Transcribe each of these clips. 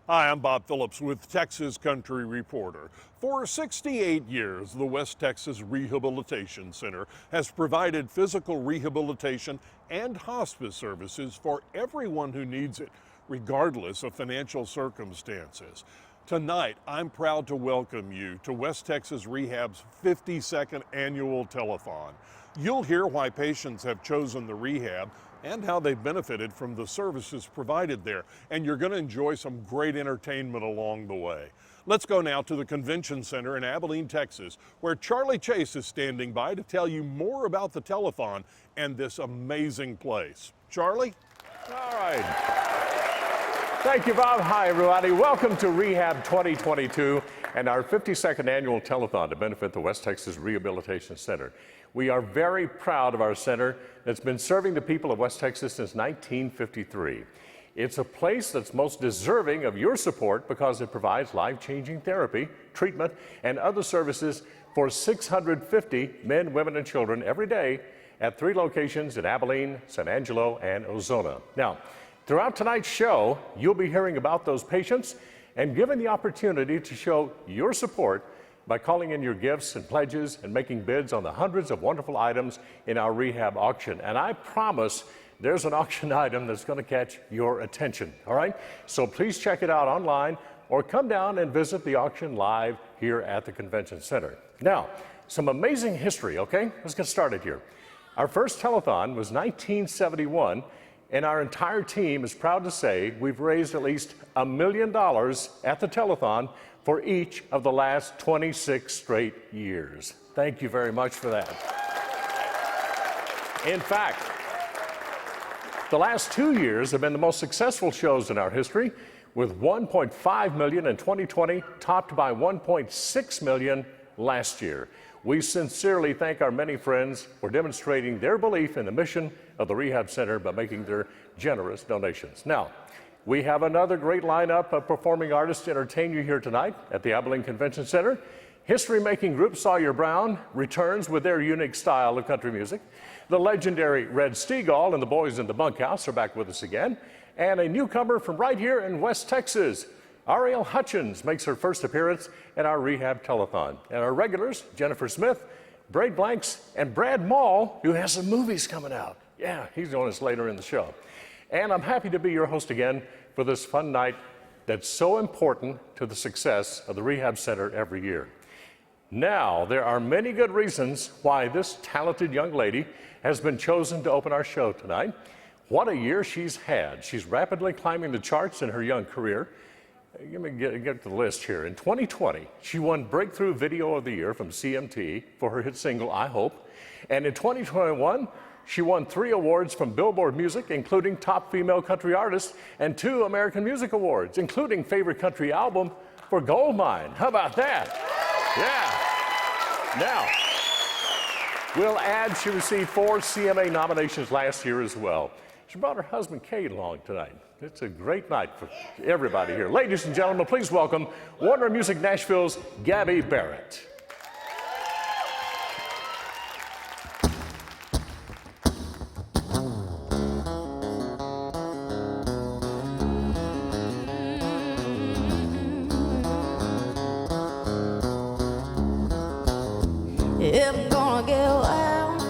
Hi, I'm Bob Phillips with Texas Country Reporter. For 68 years, the West Texas Rehabilitation Center has provided physical rehabilitation and hospice services for everyone who needs it, regardless of financial circumstances. Tonight, I'm proud to welcome you to West Texas Rehab's 52nd annual telethon. You'll hear why patients have chosen the rehab and how they've benefited from the services provided there. And you're going to enjoy some great entertainment along the way. Let's go now to the Convention Center in Abilene, Texas, where Charlie Chase is standing by to tell you more about the telethon and this amazing place. Charlie? All right. Thank you, Bob. Hi, everybody. Welcome to Rehab 2022 and our 52nd annual telethon to benefit the West Texas Rehabilitation Center. We are very proud of our center that's been serving the people of West Texas since 1953. It's a place that's most deserving of your support because it provides life-changing therapy, treatment, and other services for 650 men, women, and children every day at 3 locations in Abilene, San Angelo, and Ozona. Now, throughout tonight's show, you'll be hearing about those patients and given the opportunity to show your support by calling in your gifts and pledges and making bids on the hundreds of wonderful items in our rehab auction. And I promise there's an auction item that's going to catch your attention, all right? So please check it out online or come down and visit the auction live here at the Convention Center. Now, some amazing history, okay? Let's get started here. Our first telethon was 1971, and our entire team is proud to say we've raised at least $1 million at the telethon for each of the last 26 straight years. Thank you very much for that. In fact, the last 2 years have been the most successful shows in our history, with $1.5 million in 2020, topped by $1.6 million last year. We sincerely thank our many friends for demonstrating their belief in the mission of the Rehab Center by making their generous donations. Now, we have another great lineup of performing artists to entertain you here tonight at the Abilene Convention Center. History-making group Sawyer returns with their unique style of country music. The legendary Red Steagall and the Boys in the Bunkhouse are back with us again. And a newcomer from right here in West Texas, Ariel Hutchins, makes her first appearance at our Rehab Telethon. And our regulars, Jennifer Smith, Braid Blanks, and Brad Mall, who has some movies coming out. Yeah, he's joining us later in the show. And I'm happy to be your host again for this fun night that's so important to the success of the Rehab Center every year. Now, there are many good reasons why this talented young lady has been chosen to open our show tonight. What a year she's had. She's rapidly climbing the charts in her young career. Let me get to the list here. In 2020, she won Breakthrough Video of the Year from CMT for her hit single, I Hope. And in 2021, she won 3 awards from Billboard Music, including Top Female Country Artist, and 2 American Music Awards, including Favorite Country Album for Goldmine. How about that? Yeah. Now, we'll add she received 4 CMA nominations last year as well. She brought her husband, Kate, along tonight. It's a great night for everybody here. Ladies and gentlemen, please welcome Warner Music Nashville's Gabby Barrett. If I'm gonna get wild,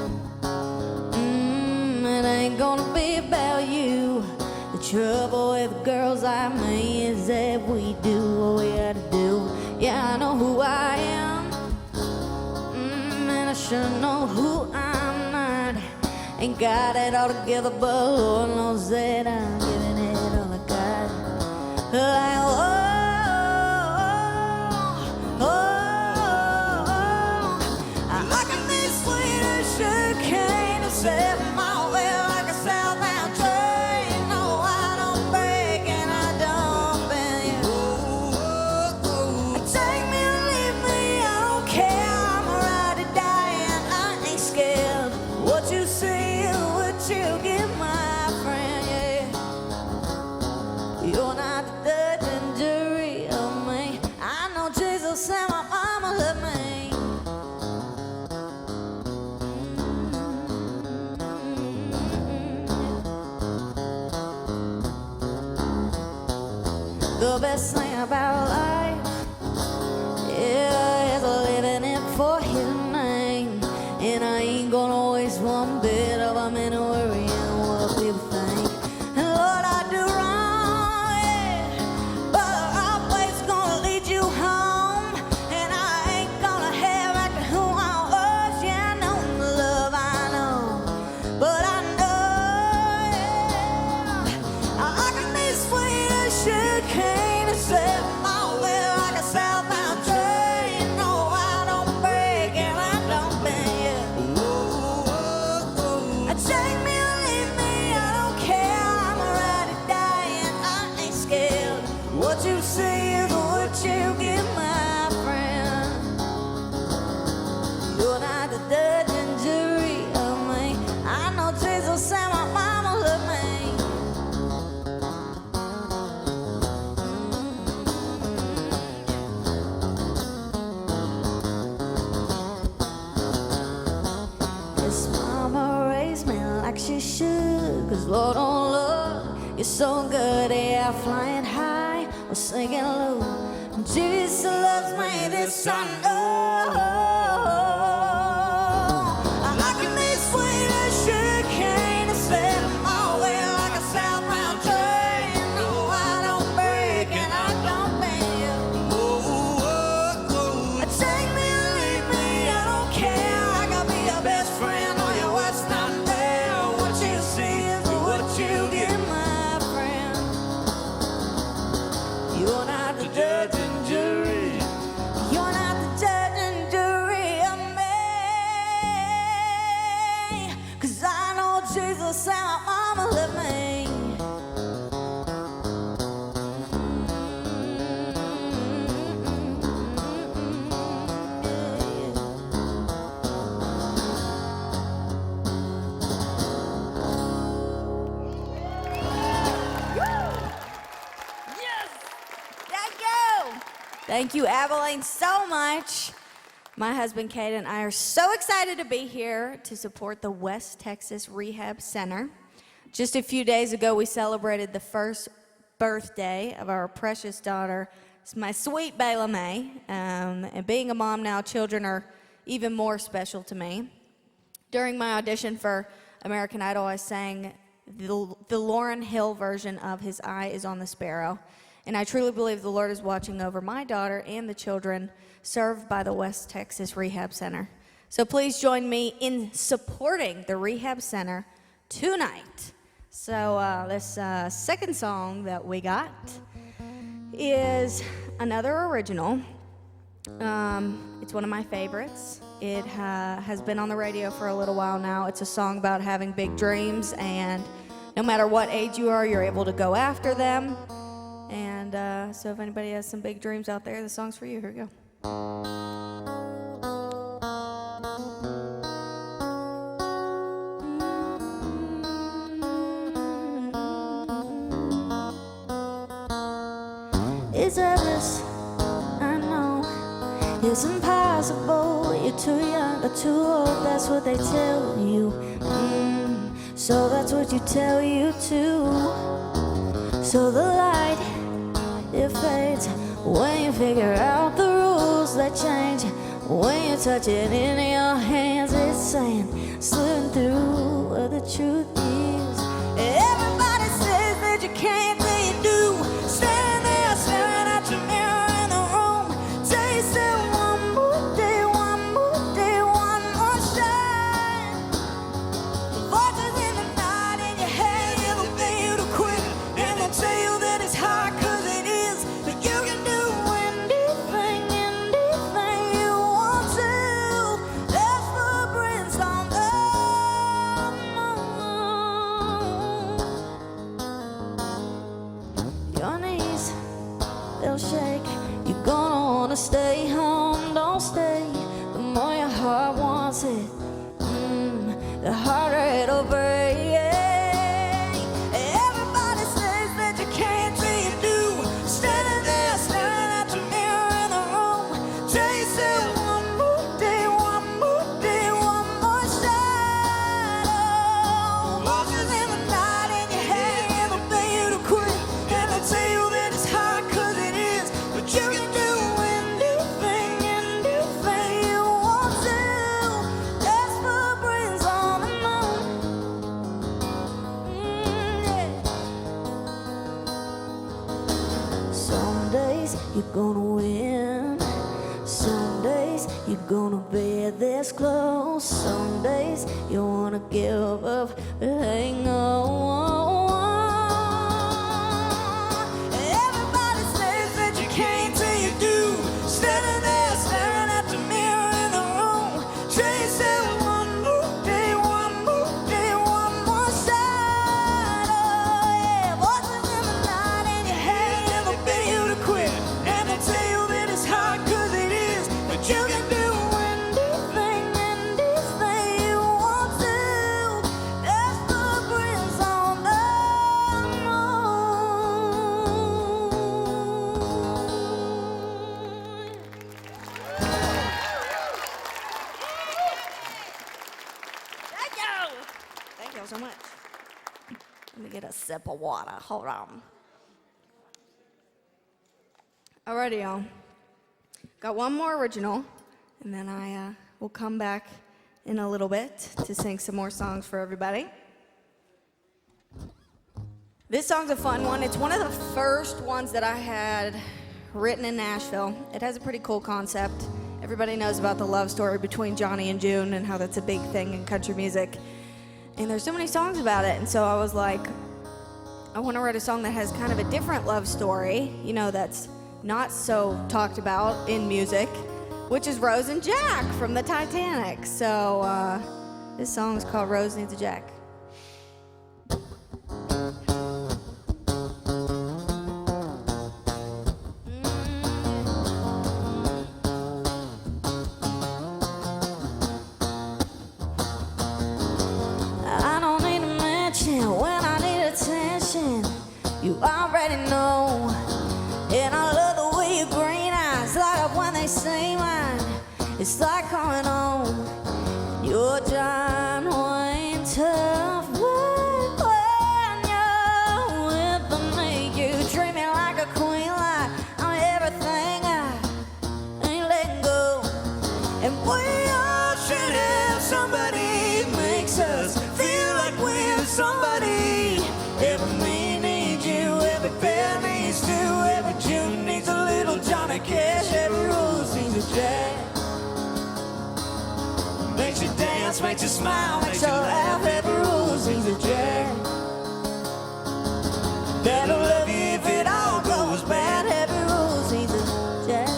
it ain't gonna be about you. The trouble with girls like me is that we do what we gotta do. Yeah, I know who I am, and I sure know who I'm not. Ain't got it all together, but Lord knows that I'm giving it all I got. Like, oh, set my way like a southbound train. No, I don't break and I don't bend. Take me or leave me, I don't care. I'm a ride or die and I ain't scared. What you see is what you get, my friend. Yeah, you're not the judge and jury. The best thing about life, yeah, is living it for his name. And I ain't gonna waste one bit of a minute worrying what people think. And Lord, I do wrong, yeah, but our way's gonna lead you home. And I ain't gonna have back to who I was. Yeah, I know the love I know, but I know, yeah, I can be sweet as sugar cane and set my way like a southbound train. No, I don't break and I don't bend, yeah. Take me or leave me, I don't care. I'm ready to die and I ain't scared. What you see is what you get, my friend. You're not the judge and jury of me. I know Jesus said my mama loved me. Yes, mama raised me like she should. 'Cause Lord, oh Lord, you're so good. Yeah, flying high or singing low. Jesus loves me, this I know. I can be sweet as sugar cane and set my way like a southbound train. No, I don't break and I don't bend. Take me or leave me, I don't care. I gotta be your best friend or your worst nightmare. What you see is what you get, my friend. You're not the judge and jury. You're not the judge and jury of me. 'Cause I know Jesus and my mama love me. Yes! Thank you! Thank you, Abilene, so much. My husband, Kate, and I are so excited to be here to support the West Texas Rehab Center. Just a few days ago, we celebrated the first birthday of our precious daughter. It's my sweet Bayla May. And being a mom now, children are even more special to me. During my audition for American Idol, I sang the Lauryn Hill version of His Eye is on the Sparrow. And I truly believe the Lord is watching over my daughter and the children served by the West Texas Rehab Center. So please join me in supporting the Rehab Center tonight. So this second song that we got is another original. It's one of my favorites. It has been on the radio for a little while now. It's a song about having big dreams, and no matter what age you are, you're able to go after them. And so if anybody has some big dreams out there, the song's for you. Here we go. It's endless, I know. It's impossible. You're too young or too old. That's what they tell you. So that's what you tell you too. So the light, it fades when you figure out the rules that change. When you touch it in your hands, it's saying, slipping through where the truth is. Everybody says that you can't, that you do. Standing there staring at your mirror in the room. Tasting one more day, one more day, one more shine. Voices in the night in your head, it'll be you to quit. And they'll tell you that it's hard, 'cause it is. But you can do anything you want to. There's footprints on the moon. Your knees, they'll shake. You're gonna wanna stay home, don't stay. The more your heart wants it, the harder it'll break. Everybody says that you can't, till you do. Standing there staring at your mirror in the room. Chasing one more day, one more day, one more shadow. Voices in the night in your head, it'll be you to quit. And they'll tell you that it's hard. you're gonna win. Some days you're gonna be this close. Some days you wanna give up, but hang on. Everybody says that you can't till you do. Standing there staring at the mirror in the room. Chasing one more day, one more day, one more shot. Oh yeah, voices in the night in your head never beg you to quit. And they tell you that it's hard 'cause it is, but you can do anything you want to. That's the breeze on the Thank you. Thank you so much. Let me get a sip of water. Hold on. Alrighty, y'all. Got one more original, and then I will come back in a little bit to sing some more songs for everybody. This song's a fun one. It's one of the first ones that I had written in Nashville. It has a pretty cool concept. Everybody knows about the love story between Johnny and June and how that's a big thing in country music. And there's so many songs about it, and so I was like, I want to write a song that has kind of a different love story, you know, that's not so talked about in music, which is Rose and Jack from the Titanic. So this song is called Rose Needs a Jack. I don't need a mention when I need attention. You already know. And I love the way your green eyes light up when they see mine. It's like coming home. You're John Wayne tough when you're with me. You treat me like a queen, like I'm everything I ain't letting go. And we all should have somebody who makes us feel like we're somebody. Every me needs you, every pair needs two, every June needs a little Johnny Cash, every rose needs a Jack. Makes you dance, makes you smile, makes you laugh, every rose needs a Jack. That'll love you if it all goes bad, every rose needs a Jack.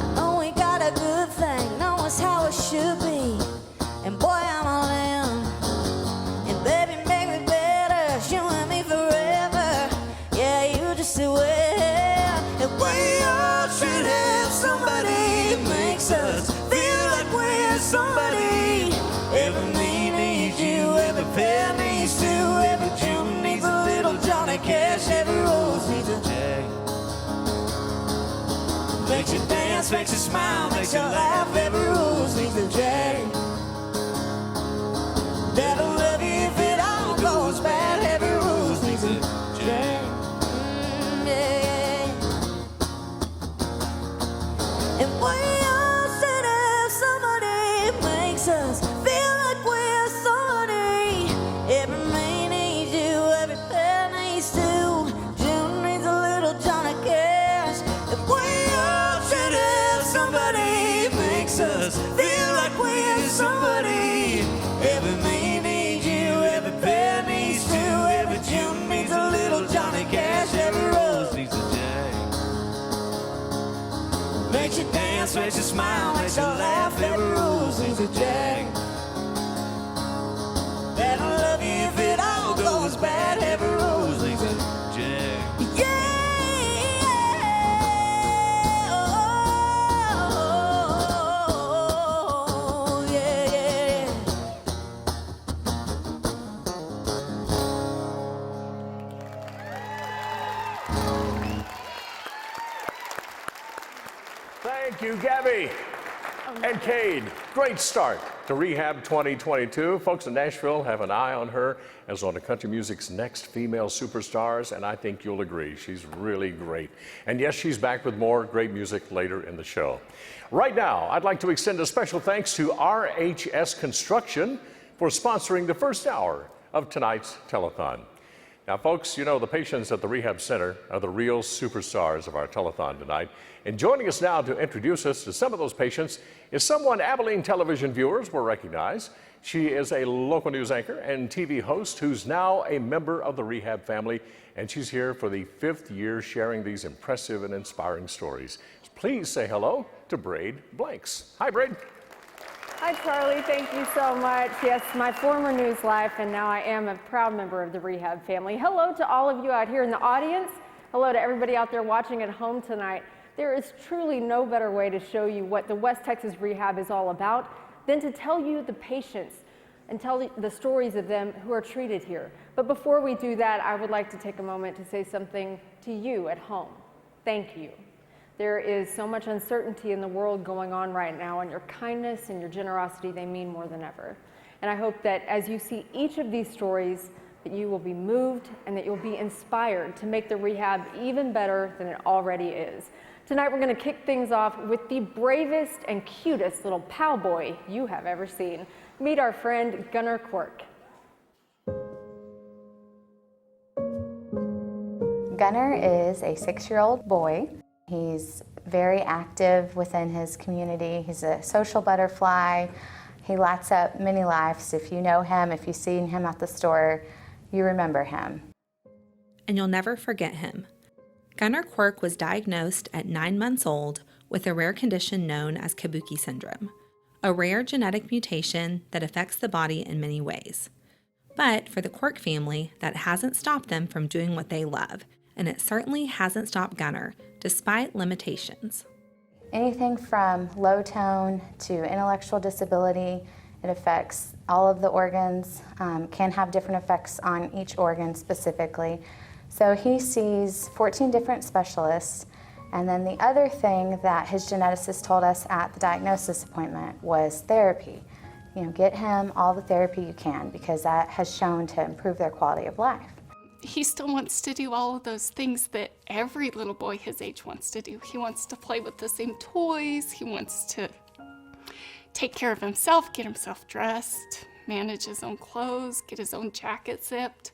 I know we got a good thing, know it's how it should be. And boy, I'm all in. And baby, make me better. You and me forever. Yeah, you just do well. And we all should have somebody who makes us feel like we're somebody. Every me needs you, every pair needs two, every June needs a little Johnny Cash, every rose needs a Jack. Makes you dance, makes you smile, makes you laugh, every rose needs a Jack. That'll love you if it all goes bad. Every rose needs a Jack. Yeah. And we all should have somebody who makes us feel like we're somebody. Every man needs you, every pair needs two. June needs a little Johnny Cash. And we all should have somebody who makes us feel like we're somebody. Every man needs you, every pair needs two, every June needs a little Johnny Cash, every rose needs a Jack. Makes you dance, makes you smile, makes you laugh, every rose needs a Jack. That'll love you if it all goes bad, every rose needs a Jack. Thank you, Gabby and Cade. Great start to Rehab 2022. Folks in Nashville have an eye on her as one of country music's next female superstars, and I think you'll agree, she's really great. And yes, she's back with more great music later in the show. Right now, I'd like to extend a special thanks to RHS Construction for sponsoring the first hour of tonight's telethon. Now, folks, you know the patients at the Rehab Center are the real superstars of our telethon tonight. And joining us now to introduce us to some of those patients is someone Abilene television viewers will recognize. She is a local news anchor and TV host who's now a member of the Rehab family, and she's here for the 5th year sharing these impressive and inspiring stories. Please say hello to Braid Blanks. Hi, Braid. Hi, Charlie. Thank you so much. Yes, my former news life, and now I am a proud member of the Rehab family. Hello to all of you out here in the audience. Hello to everybody out there watching at home tonight. There is truly no better way to show you what the West Texas Rehab is all about than to tell you the patients and tell the stories of them who are treated here. But before we do that, I would like to take a moment to say something to you at home. Thank you. There is so much uncertainty in the world going on right now, and your kindness and your generosity, they mean more than ever. And I hope that as you see each of these stories, that you will be moved and that you'll be inspired to make the Rehab even better than it already is. Tonight we're going to kick things off with the bravest and cutest little Cowboy you have ever seen. Meet our friend Gunner Quirk. Gunner is a 6-year-old boy. He's very active within his community. He's a social butterfly. He lights up many lives. If you know him, if you've seen him at the store, you remember him. And you'll never forget him. Gunner Quirk was diagnosed at 9 months old with a rare condition known as Kabuki syndrome, a rare genetic mutation that affects the body in many ways. But for the Quirk family, that hasn't stopped them from doing what they love, and it certainly hasn't stopped Gunner, despite limitations. Anything from low tone to intellectual disability, it affects all of the organs, can have different effects on each organ specifically. So he sees 14 different specialists, and then the other thing that his geneticist told us at the diagnosis appointment was therapy. You know, get him all the therapy you can, because that has shown to improve their quality of life. He still wants to do all of those things that every little boy his age wants to do. He wants to play with the same toys. He wants to take care of himself, get himself dressed, manage his own clothes, get his own jacket zipped.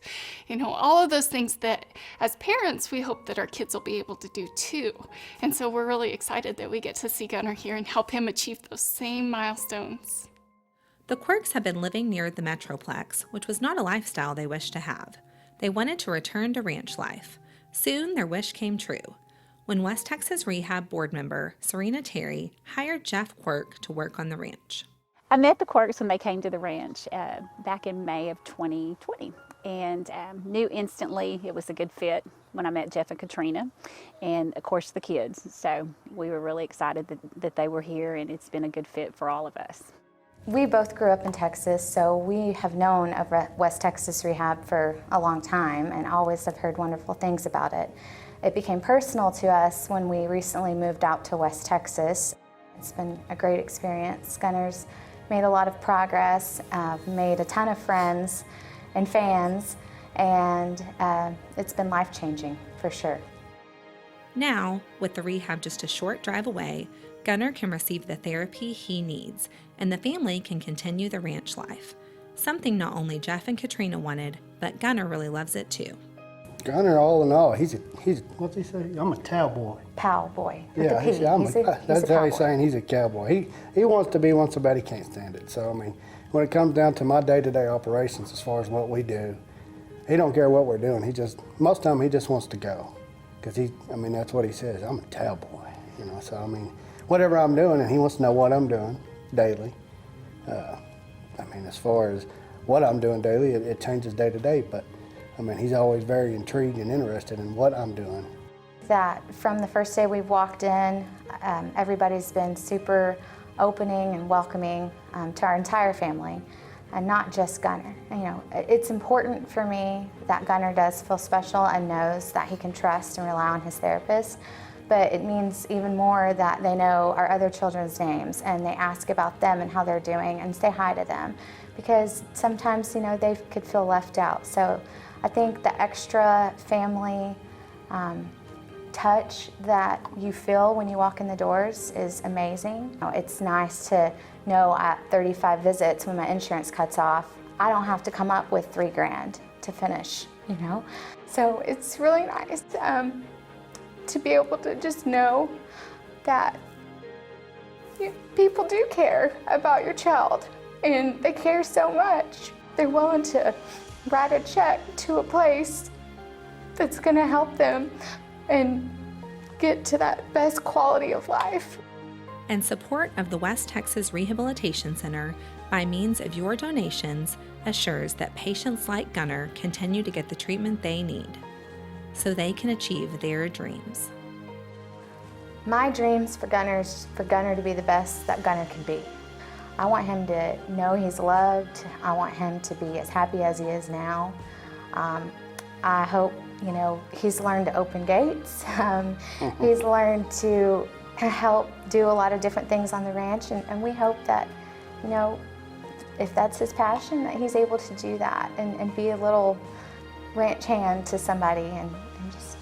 You know, all of those things that as parents, we hope that our kids will be able to do too. And so we're really excited that we get to see Gunner here and help him achieve those same milestones. The Quirks have been living near the Metroplex, which was not a lifestyle they wished to have. They wanted to return to ranch life. Soon, their wish came true when West Texas Rehab board member Serena Terry hired Jeff Quirk to work on the ranch. I met the Quirks when they came to the ranch back in May of 2020, and knew instantly it was a good fit when I met Jeff and Katrina, and of course the kids. So we were really excited that they were here, and it's been a good fit for all of us. We both grew up in Texas, so we have known of West Texas Rehab for a long time and always have heard wonderful things about it. It became personal to us when we recently moved out to West Texas. It's been a great experience. Gunner's made a lot of progress, made a ton of friends and fans, and it's been life-changing for sure. Now, with the rehab just a short drive away, Gunner can receive the therapy he needs, and the family can continue the ranch life. Something not only Jeff and Katrina wanted, but Gunner really loves it too. Gunner, all in all, he's what's he say? I'm a cowboy. Powell boy. Yeah, that's how he's saying he's a cowboy. He wants to be one so bad he can't stand it. So I mean, when it comes down to my day-to-day operations, as far as what we do, he don't care what we're doing. Most of the time he just wants to go, because that's what he says. I'm a cowboy, you know. So I mean, whatever I'm doing, and he wants to know what I'm doing daily. As far as what I'm doing daily, it changes day to day, but he's always very intrigued and interested in what I'm doing. That from the first day we've walked in, everybody's been super opening and welcoming to our entire family, and not just Gunner. You know, it's important for me that Gunner does feel special and knows that he can trust and rely on his therapist. But it means even more that they know our other children's names, and they ask about them and how they're doing and say hi to them, because sometimes, they could feel left out. So I think the extra family touch that you feel when you walk in the doors is amazing. It's nice to know at 35 visits when my insurance cuts off, I don't have to come up with $3,000. to finish, you know? So it's really nice to be able to just know that people do care about your child, and they care so much. They're willing to write a check to a place that's gonna help them and get to that best quality of life. And support of the West Texas Rehabilitation Center by means of your donations assures that patients like Gunner continue to get the treatment they need so they can achieve their dreams. My dreams for Gunner is for Gunner to be the best that Gunner can be. I want him to know he's loved. I want him to be as happy as he is now. I hope, you know, he's learned to open gates. He's learned to help do a lot of different things on the ranch, and we hope that, you know, if that's his passion, that he's able to do that and be a little ranch hand to somebody and just,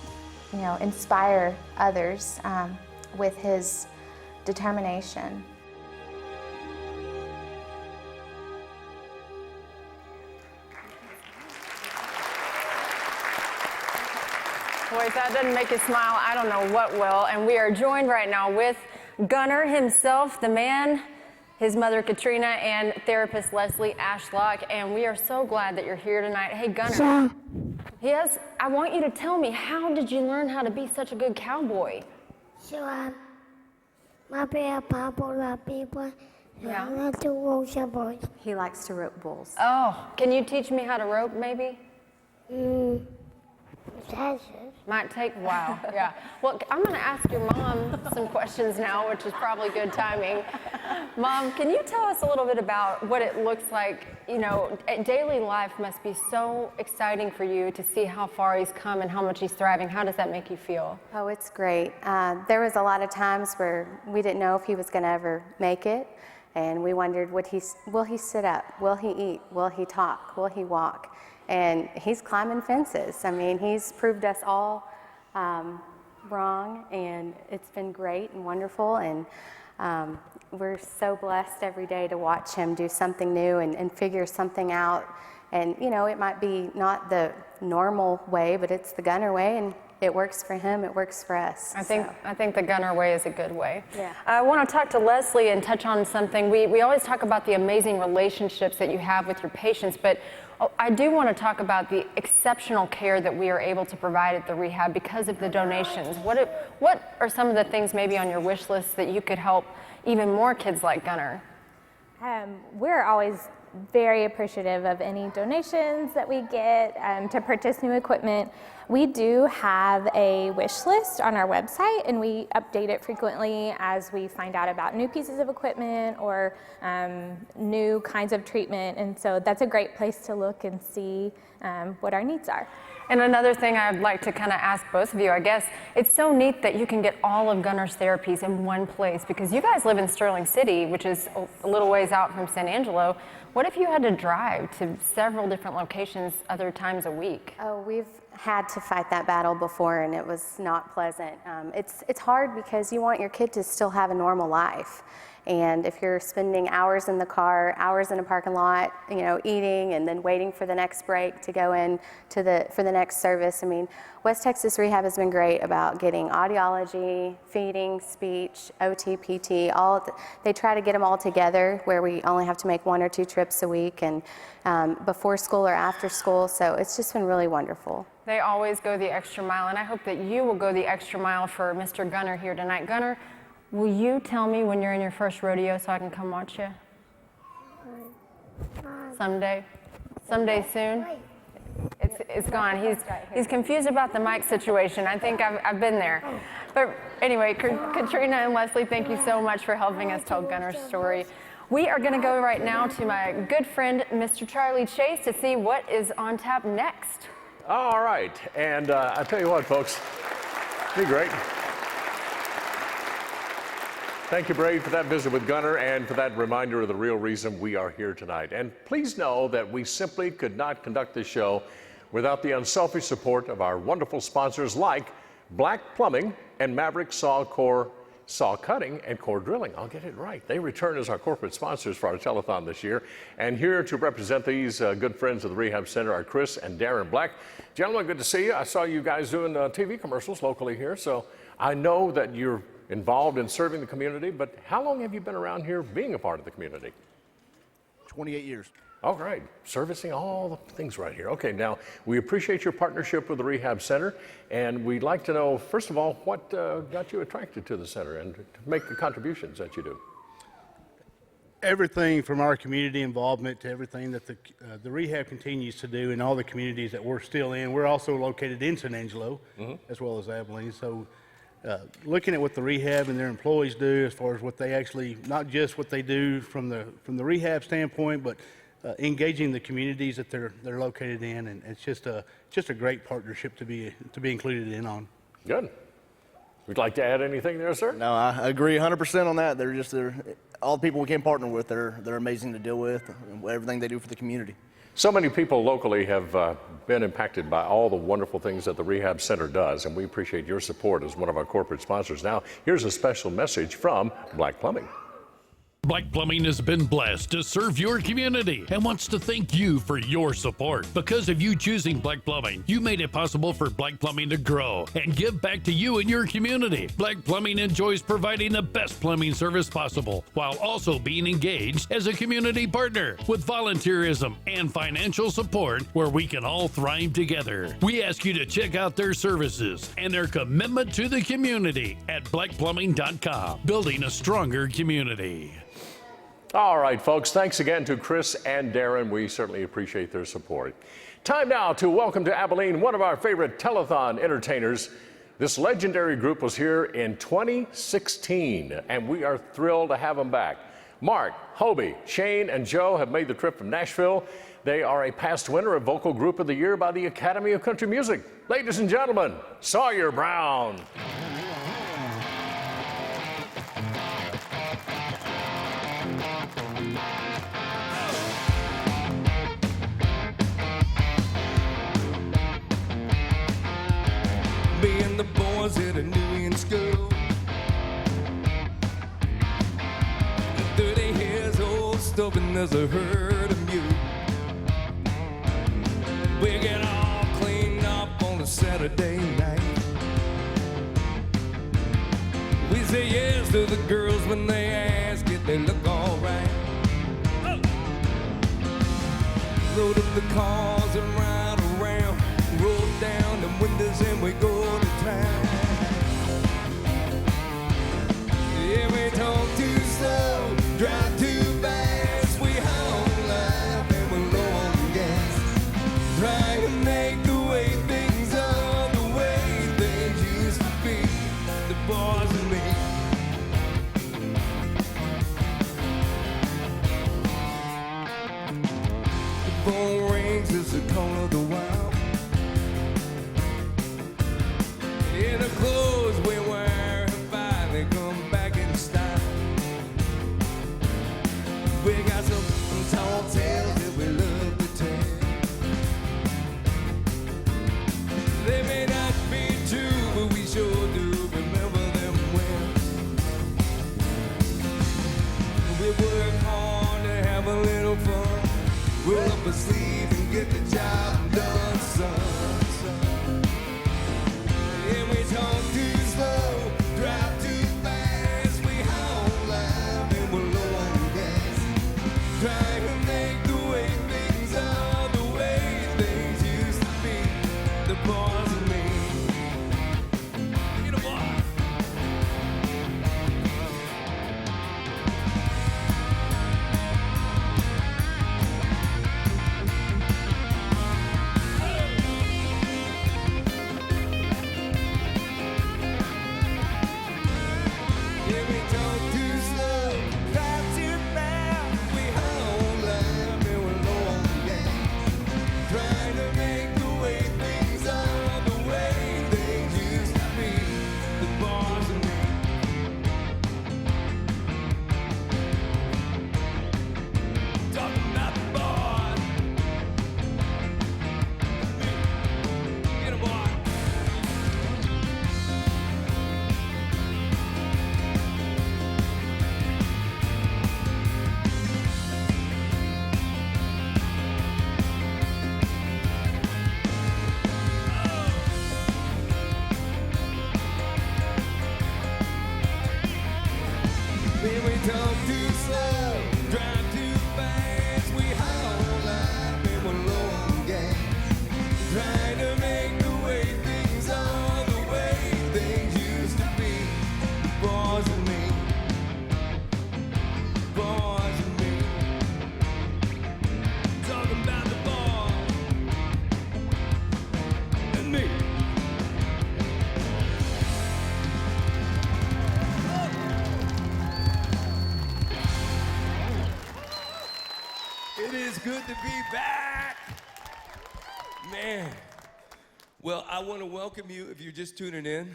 you know, inspire others with his determination. Boy, if that doesn't make you smile, I don't know what will. And we are joined right now with Gunner himself, the man, his mother Katrina, and therapist Leslie Ashlock. And we are so glad that you're here tonight. Hey, Gunner. Yes, I want you to tell me, how did you learn how to be such a good cowboy? So, my papa people. Yeah. I like to rope boys. He likes to rope bulls. Oh, can you teach me how to rope, maybe? Might take a while, yeah. Well, I'm going to ask your mom some questions now, which is probably good timing. Mom, can you tell us a little bit about what it looks like? You know, daily life must be so exciting for you to see how far he's come and how much he's thriving. How does that make you feel? Oh, it's great. There was a lot of times where we didn't know if he was going to ever make it, and we wondered, will he sit up? Will he eat? Will he talk? Will he walk? And he's climbing fences. I mean, he's proved us all wrong, and it's been great and wonderful, and we're so blessed every day to watch him do something new and figure something out. And, you know, it might be not the normal way, but it's the Gunner way, and it works for him, it works for us. I think the Gunner way is a good way. Yeah. I want to talk to Leslie and touch on something. We always talk about the amazing relationships that you have with your patients, but I do want to talk about the exceptional care that we are able to provide at the rehab because of the donations. What are some of the things maybe on your wish list that you could help even more kids like Gunner? We're always very appreciative of any donations that we get to purchase new equipment. We do have a wish list on our website, and we update it frequently as we find out about new pieces of equipment or new kinds of treatment, and so that's a great place to look and see what our needs are. And another thing I'd like to kind of ask both of you, I guess, it's so neat that you can get all of Gunner's therapies in one place, because you guys live in Sterling City, which is a little ways out from San Angelo. What if you had to drive to several different locations other times a week? Oh, we've had to fight that battle before, and it was not pleasant. It's hard because you want your kid to still have a normal life. And if you're spending hours in the car, hours in a parking lot, you know, eating and then waiting for the next break to go in for the next service, I mean, West Texas Rehab has been great about getting audiology, feeding, speech, OT, PT, they try to get them all together where we only have to make 1 or 2 trips a week, and before school or after school, so it's just been really wonderful. They always go the extra mile, and I hope that you will go the extra mile for Mr. Gunner here tonight. Gunner, will you tell me when you're in your first rodeo so I can come watch you? Someday? Someday soon? It's gone. He's confused about the mic situation. I think I've been there. But anyway, Katrina and Leslie, thank you so much for helping us tell Gunner's story. We are going to go right now to my good friend, Mr. Charlie Chase, to see what is on tap next. All right, and I tell you what, folks, be great. Thank you, Brady, for that visit with Gunner and for that reminder of the real reason we are here tonight. And please know that we simply could not conduct this show without the unselfish support of our wonderful sponsors like Black Plumbing and Maverick Saw Core saw cutting, and core drilling. I'll get it right. They return as our corporate sponsors for our telethon this year. And here to represent these good friends of the Rehab Center are Chris and Darren Black. Gentlemen, good to see you. I saw you guys doing TV commercials locally here, so I know that you're involved in serving the community, but how long have you been around here being a part of the community? 28 years. All right, servicing all the things right here. Okay, now we appreciate your partnership with the Rehab Center, and we'd like to know, first of all, what got you attracted to the center and to make the contributions that you do? Everything from our community involvement to everything that the rehab continues to do in all the communities that we're still in. We're also located in San Angelo, as well as Abilene. So looking at what the rehab and their employees do as far as what they actually, not just what they do from the rehab standpoint, but engaging the communities that they're located in, and it's just a great partnership to be included in on. Good. Would you like to add anything there, sir? No, I agree 100% on that. They're all the people we can partner with. They're amazing to deal with. Everything they do for the community. So many people locally have been impacted by all the wonderful things that the Rehab Center does, and we appreciate your support as one of our corporate sponsors. Now, here's a special message from Black Plumbing. Black Plumbing has been blessed to serve your community and wants to thank you for your support. Because of you choosing Black Plumbing, you made it possible for Black Plumbing to grow and give back to you and your community. Black Plumbing enjoys providing the best plumbing service possible while also being engaged as a community partner with volunteerism and financial support where we can all thrive together. We ask you to check out their services and their commitment to the community at blackplumbing.com, building a stronger community. All right, folks, thanks again to Chris and Darren. We certainly appreciate their support. Time now to welcome to Abilene one of our favorite telethon entertainers. This legendary group was here in 2016, and we are thrilled to have them back. Mark, Hobie, Shane, and Joe have made the trip from Nashville. They are a past winner of Vocal Group of the Year by the Academy of Country Music. Ladies and gentlemen, Sawyer Brown. Me and the boys at a New in school, 30 years old, stubborn as a herd of mule. We get all cleaned up on a Saturday night. We say yes to the girls when they ask if they look alright. Load up the cars and ride around, roll down the windows and we go to town. Yeah, we talk too slow, drive too fast, we high on life and we're low on gas. Trying to make the way things are, the way things used to be, the boys and me. The phone rings, it's the call of the wild. In the clothes we wear have finally come back in style. We got some tall tales that we love to tell. They may not be true, but we sure do remember them well. We work hard to have a little fun, roll up a sleeve and get the job done, son. And we talk too slow, drive too fast, we high on life and we're low on gas. Trying to make the is good to be back. Man. Well, I want to welcome you if you're just tuning in.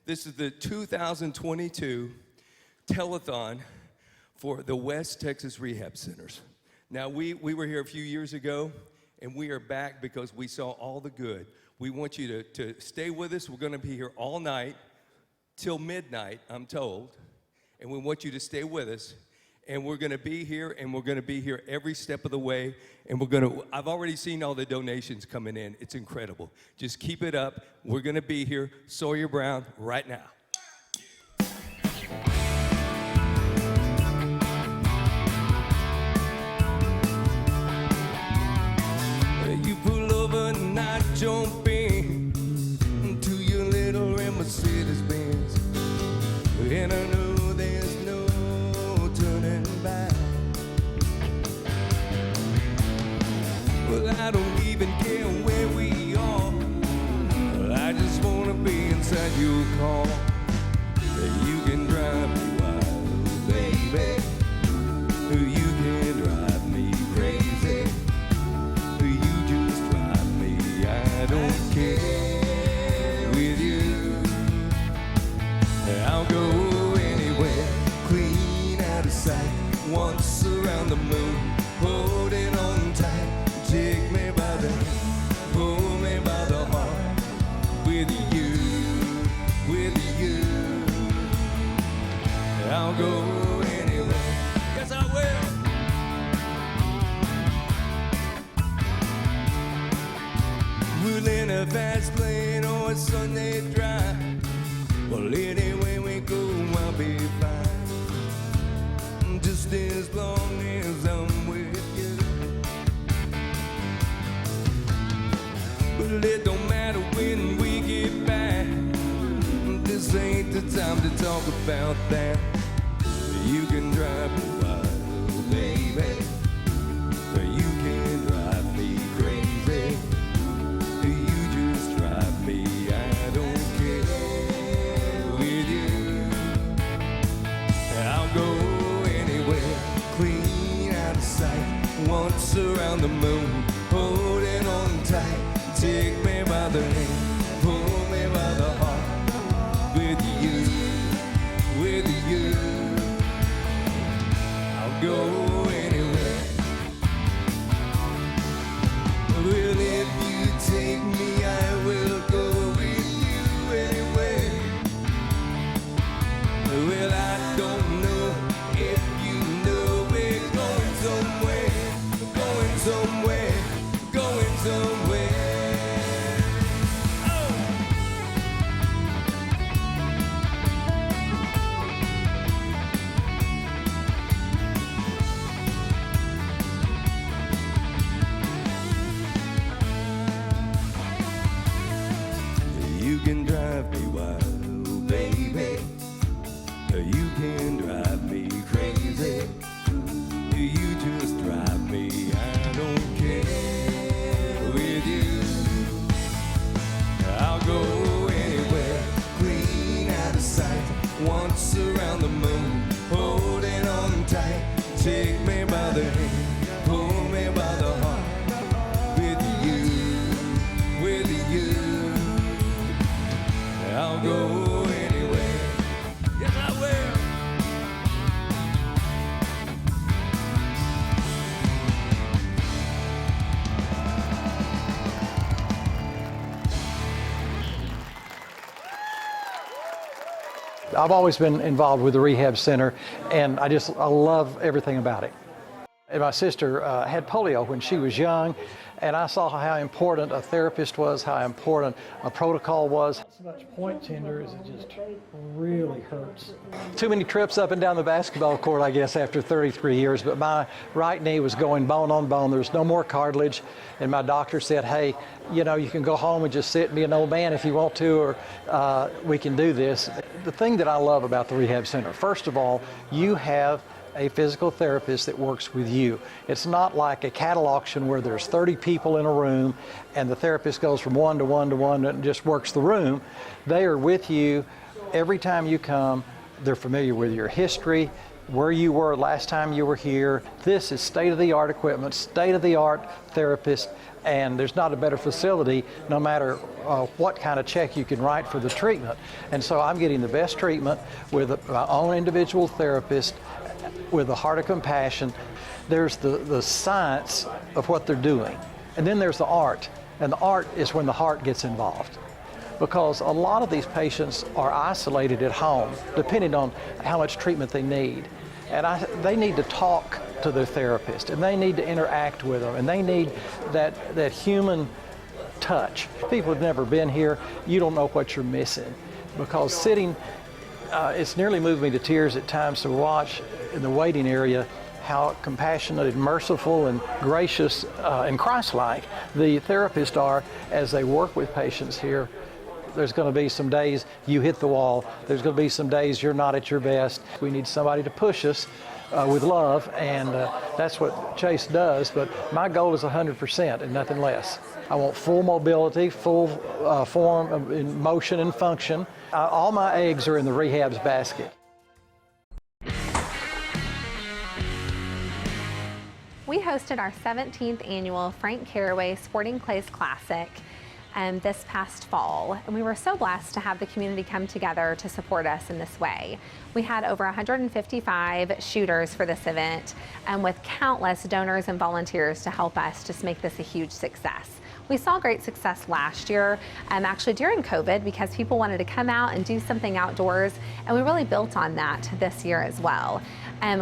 This is the 2022 Telethon for the West Texas Rehab Centers. Now, we were here a few years ago, and we are back because we saw all the good. We want you to stay with us. We're going to be here all night till midnight, I'm told, and we want you to stay with us. And we're going to be here, and we're going to be here every step of the way. And I've already seen all the donations coming in. It's incredible. Just keep it up. We're going to be here. Sawyer Brown right now. You pull over and I jump in to your little red Mercedes Benz. And I know there's no turning back. Well, I don't even care where we are. I just wanna be inside your car. You can drive me wild, baby. You can drive me crazy. You just drive me, I don't care with you. I'll go anywhere, clean out of sight. Once around the moon, holding on tight. Take me by the hand, pull me by the heart. With you, I'll go anywhere. Yes, I will. We're in a fast lane or a Sunday drive. Well, anyway we go, I'll be fine. Just as long as I'm with you. But it don't matter when we get back. This ain't the time to talk about that. You can drive me wild, baby. You can drive me crazy. You just drive me, I don't care with you. I'll go anywhere, clean out of sight. Once around the moon, holding on tight. Take me by the hand, pull me by the heart. With you, I'll go anywhere. Well, if you take me, I will go with you anyway. Well, I don't know if you know we're going somewhere, going somewhere, going somewhere. You can drive me wild, baby. You can drive me crazy. You just drive me, I don't care with you. I'll go anywhere, clean out of sight. Once around the moon, holding on tight. Take me by the hand, pull me by the heart. With you, I'll go anywhere. Yes, I will. I've always been involved with the rehab center, and I love everything about it. And my sister had polio when she was young, and I saw how important a therapist was, how important a protocol was. So much point tender is it just really hurts. Too many trips up and down the basketball court, I guess, after 33 years, but my right knee was going bone on bone. There was no more cartilage, and my doctor said, hey, you know, you can go home and just sit and be an old man if you want to, or we can do this. The thing that I love about the rehab center, first of all, you have a physical therapist that works with you. It's not like a cattle auction where there's 30 people in a room and the therapist goes from one to one to one and just works the room. They are with you every time you come. They're familiar with your history. where you were last time you were here. This is state-of-the-art equipment, state-of-the-art therapists, and there's not a better facility no matter what kind of check you can write for the treatment. And so I'm getting the best treatment with my own individual therapist with a heart of compassion. There's the science of what they're doing, and then there's the art, and the art is when the heart gets involved. Because a lot of these patients are isolated at home, depending on how much treatment they need. And they need to talk to their therapist, and they need to interact with them, and they need that human touch. People who've never been here, you don't know what you're missing. Because sitting, it's nearly moved me to tears at times to watch in the waiting area how compassionate and merciful and gracious and Christ-like the therapists are as they work with patients here. There's going to be some days you hit the wall. There's going to be some days you're not at your best. We need somebody to push us with love, and that's what Chase does. But my goal is 100% and nothing less. I want full mobility, full form in motion and function. All my eggs are in the Rehab's basket. We hosted our 17th annual Frank Carraway Sporting Clays Classic this past fall, and we were so blessed to have the community come together to support us in this way. We had over 155 shooters for this event, and with countless donors and volunteers to help us just make this a huge success. We saw great success last year, actually during COVID, because people wanted to come out and do something outdoors, and we really built on that this year as well.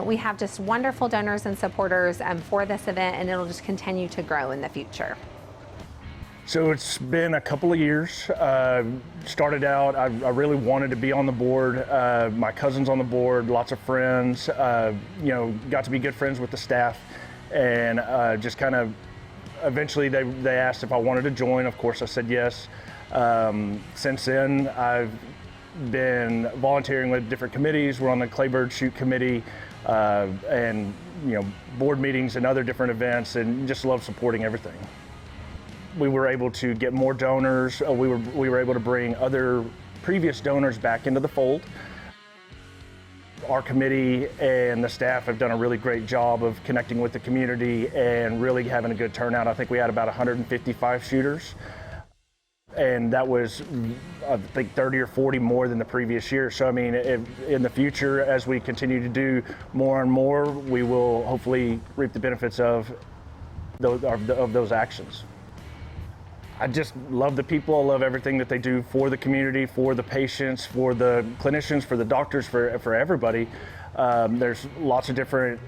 We have just wonderful donors and supporters for this event, and it'll just continue to grow in the future. So it's been a couple of years. Started out, I really wanted to be on the board. My cousin's on the board, lots of friends, got to be good friends with the staff, and just kind of, eventually they asked if I wanted to join. Of course I said yes. Since then, I've been volunteering with different committees. We're on the Claybird Shoot Committee, and board meetings and other different events, and just love supporting everything. We were able to get more donors. We were able to bring other previous donors back into the fold. Our committee and the staff have done a really great job of connecting with the community and really having a good turnout. I think we had about 155 shooters, and that was, I think, 30 or 40 more than the previous year. So I mean, in the future, as we continue to do more and more, we will hopefully reap the benefits of those actions. I just love the people. I love everything that they do for the community, for the patients, for the clinicians, for the doctors, for everybody. There's lots of different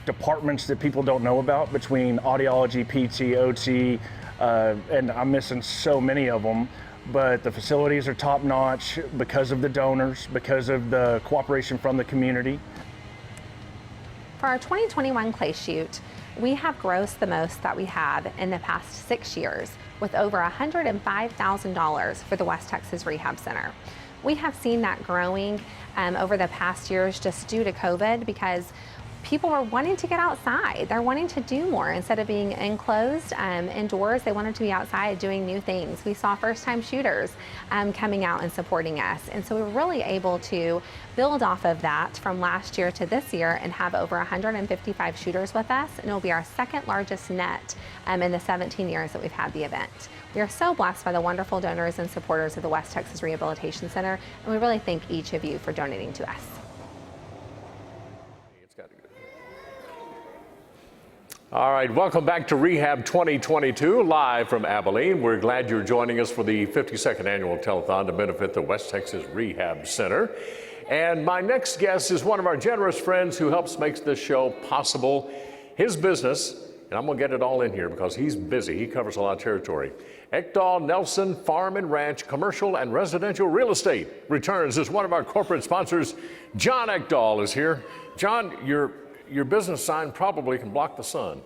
departments that people don't know about between audiology, PT, OT, and I'm missing so many of them. But the facilities are top notch because of the donors, because of the cooperation from the community. For our 2021 Clay Shoot, we have grossed the most that we have in the past 6 years, with over $105,000 for the West Texas Rehab Center. We have seen that growing over the past years just due to COVID, because people are wanting to get outside. They're wanting to do more instead of being enclosed indoors. They wanted to be outside doing new things. We saw first-time shooters coming out and supporting us. And so we were really able to build off of that from last year to this year and have over 155 shooters with us. And it'll be our second largest net in the 17 years that we've had the event. We are so blessed by the wonderful donors and supporters of the West Texas Rehabilitation Center, and we really thank each of you for donating to us. All right, welcome back to Rehab 2022, live from Abilene. We're glad you're joining us for the 52nd annual telethon to benefit the West Texas Rehab Center. And my next guest is one of our generous friends who helps make this show possible. His business, and I'm gonna get it all in here because he's busy, he covers a lot of territory. Ekdahl Nelson Farm and Ranch Commercial and Residential Real Estate returns as one of our corporate sponsors. John Ekdahl is here. John, your business sign probably can block the sun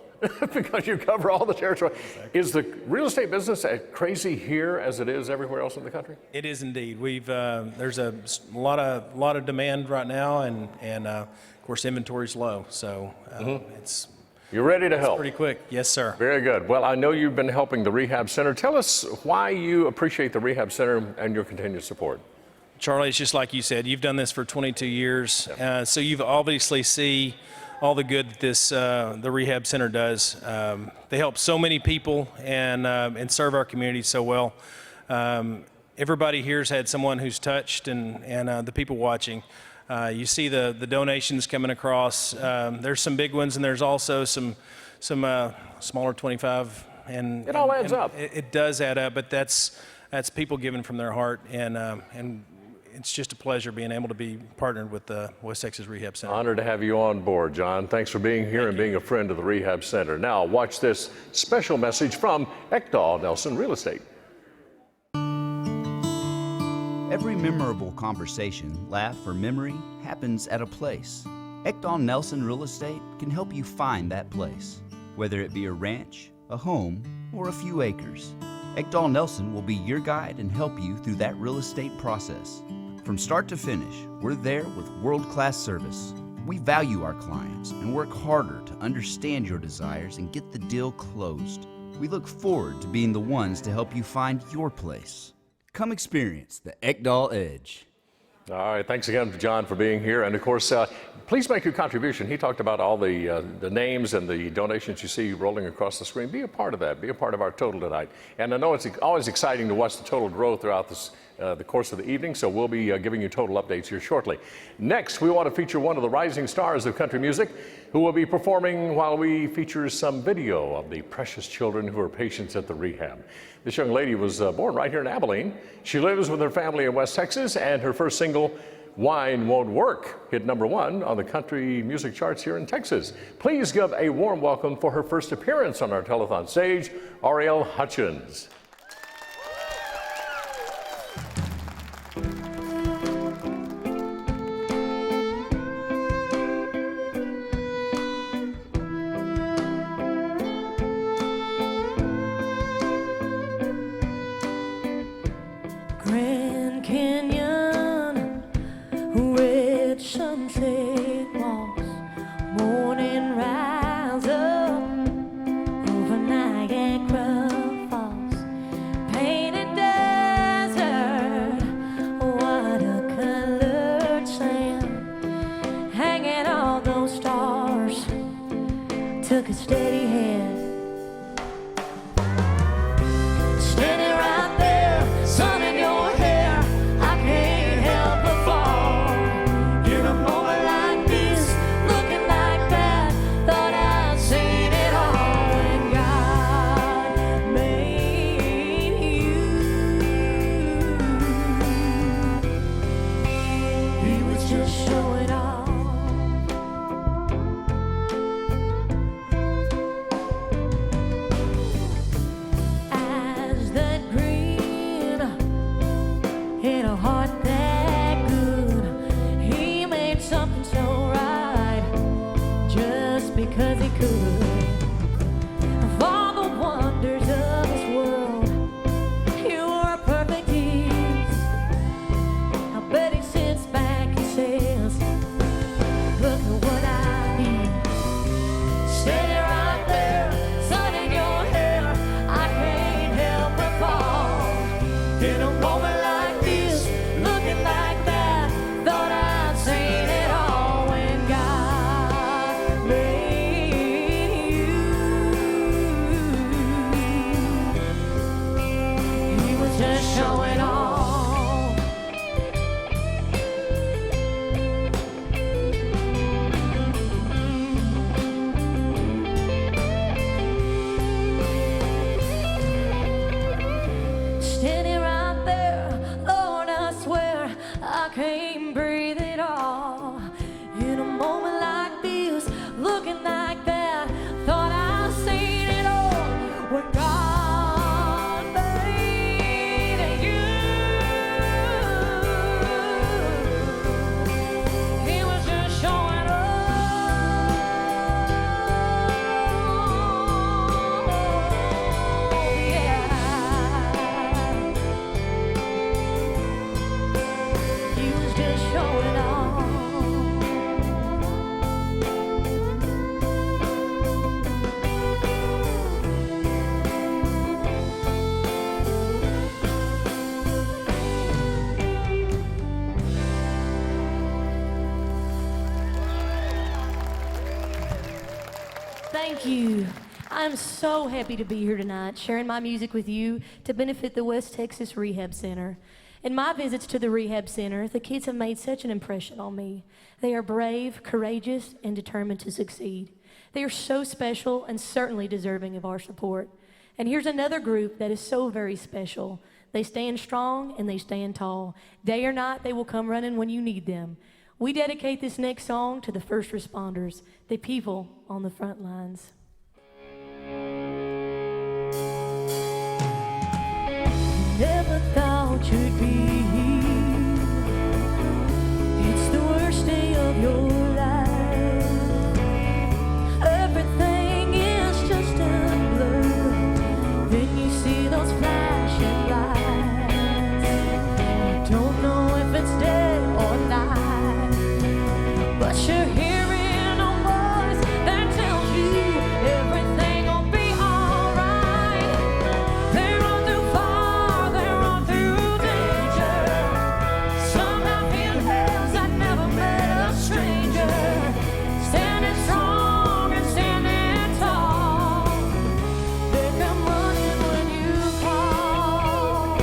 because you cover all the territory. Is the real estate business as crazy here as it is everywhere else in the country? It is indeed. We've there's a lot of demand right now, and of course inventory's low. So it's. You're ready to help. Pretty quick, yes, sir. Very good. Well, I know you've been helping the Rehab Center. Tell us why you appreciate the Rehab Center and your continued support. Charlie, it's just like you said, you've done this for 22 years, so you've obviously see all the good that this the rehab center does. They help so many people and serve our community so well. Everybody here's had someone who's touched, and the people watching. You see the donations coming across. There's some big ones, and there's also some smaller 25. And it all adds up. It does add up, but that's people giving from their heart, and it's just a pleasure being able to be partnered with the West Texas Rehab Center. Honored to have you on board, John. Thanks for being here and being a friend of the Rehab Center. Now, watch this special message from Ekdahl Nelson Real Estate. Every memorable conversation, laugh, or memory happens at a place. Ekdahl Nelson Real Estate can help you find that place, whether it be a ranch, a home, or a few acres. Ekdahl Nelson will be your guide and help you through that real estate process. From start to finish, we're there with world-class service. We value our clients and work harder to understand your desires and get the deal closed. We look forward to being the ones to help you find your place. Come experience the Ekdahl Edge. All right, thanks again, John, for being here. And of course, please make your contribution. He talked about all the names and the donations you see rolling across the screen. Be a part of that. Be a part of our total tonight. And I know it's always exciting to watch the total grow throughout the course of the evening, so we'll be giving you total updates here shortly. Next, we want to feature one of the rising stars of country music who will be performing while we feature some video of the precious children who are patients at the rehab. This young lady was born right here in Abilene. She lives with her family in West Texas, and her first single, Wine Won't Work, hit #1 on the country music charts here in Texas. Please give a warm welcome for her first appearance on our telethon stage, Ariel Hutchins. Grand Canyon, red sunset walks, morning rise up over Niagara Falls, painted desert, watercolored sand, hanging all those stars, took a steady hand. Standing right there, sun in your hair, I can't help but fall. In a moment like this, looking like that, thought I'd seen it all. And God made you. He was just showing off. Eyes that green in a heart that good, he made something so right just because he could. Of all the wonders of this world, you were a perfect gift. I bet he sits back and says, look at what I did. Standing right there, sun in your hair, I can't help but fall. In a moment like this, looking like that, thought I'd seen it all. When God made you, he was just showing off. Standing right there, Lord, I swear I can't breathe at all. In a moment like this, looking like that, thought I seen it all. When God made you, he was just showing off. Yeah. Thank you. I'm so happy to be here tonight, sharing my music with you to benefit the West Texas Rehab Center. In my visits to the Rehab Center, the kids have made such an impression on me. They are brave, courageous, and determined to succeed. They are so special and certainly deserving of our support. And here's another group that is so very special. They stand strong and they stand tall. Day or night, they will come running when you need them. We dedicate this next song to the first responders, the people on the front lines. Never thought you'd be here. It's the worst day of your life. Everything is just a blur. Then you see those flashing lights. You don't know if it's day or night, but you're hearing a voice that tells you everything will be alright. They run through fire, they run through danger. Some have been hells that never met a stranger. Standing strong and standing tall. They come running when you call.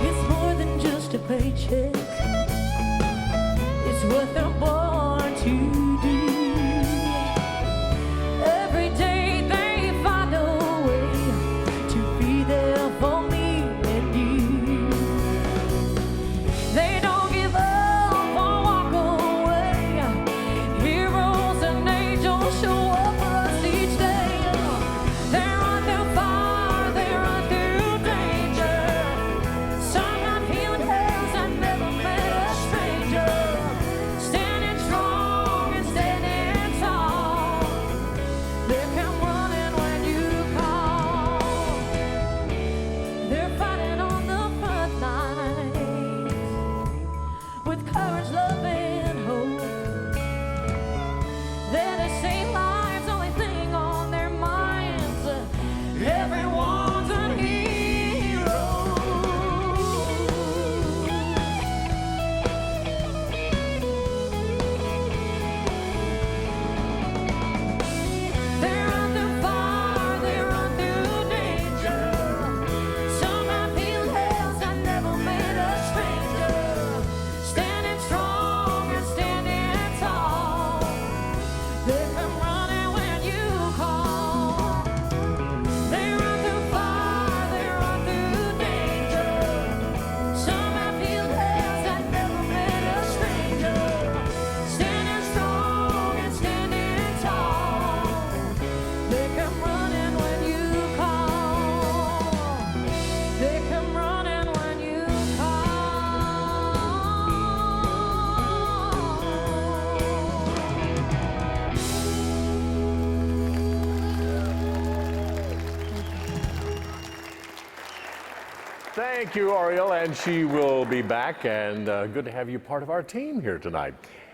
It's more than just a paycheck. It's what they're born to do. Every day they find a way to be there for me and you. They don't give up or walk away. Heroes and angels show up for us each day. They run through fire, they run through danger. Some have healed hells and never met a stranger. Standing strong and standing tall. They come running when you call. They're fighting on the front lines with courage, love, and hope. They're the same lives, only thing on their minds. Everyone's a hero. They run through fire, they run through danger. Some have healed hells that never met a stranger. Standing strong and standing tall. They come running when you call. They run through fire, they run through danger. Some have healed hells that never met a stranger. Standing strong and standing tall. They come running when you call. They come running when you Thank you, Ariel, and she will be back, and good to have you part of our team here tonight.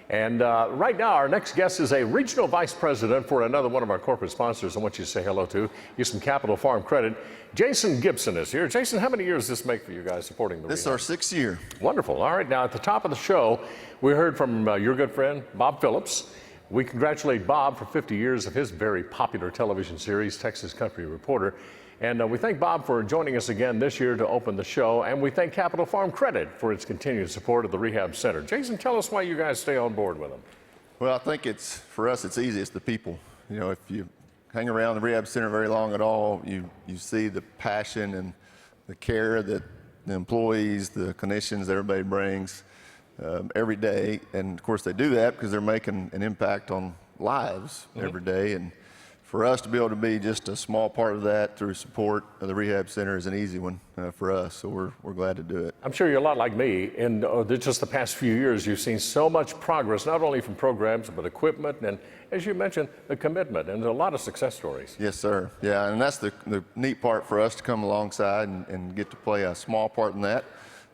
And right now, our next guest is a regional vice president for another one of our corporate sponsors I want you to say hello to. Use some Capital Farm credit. Jason Gibson is here. Jason, how many years does this make for you guys supporting the This is rehab? our 6th year. Wonderful. All right, now at the top of the show, we heard from your good friend, Bob Phillips. We congratulate Bob for 50 years of his very popular television series, Texas Country Reporter. And we thank Bob for joining us again this year to open the show. And we thank Capital Farm Credit for its continued support of the Rehab Center. Jason, tell us why you guys stay on board with them. Well, I think for us, it's easy. It's the people. You know, if you hang around the Rehab Center very long at all, you see the passion and the care that the employees, the clinicians, everybody brings every day. And of course, they do that because they're making an impact on lives every day. And for us to be able to be just a small part of that through support of the Rehab Center is an easy one for us, so we're glad to do it. I'm sure you're a lot like me. In just the past few years, you've seen so much progress, not only from programs, but equipment, and as you mentioned, the commitment, and a lot of success stories. Yes, sir. Yeah, and that's the neat part for us to come alongside and get to play a small part in that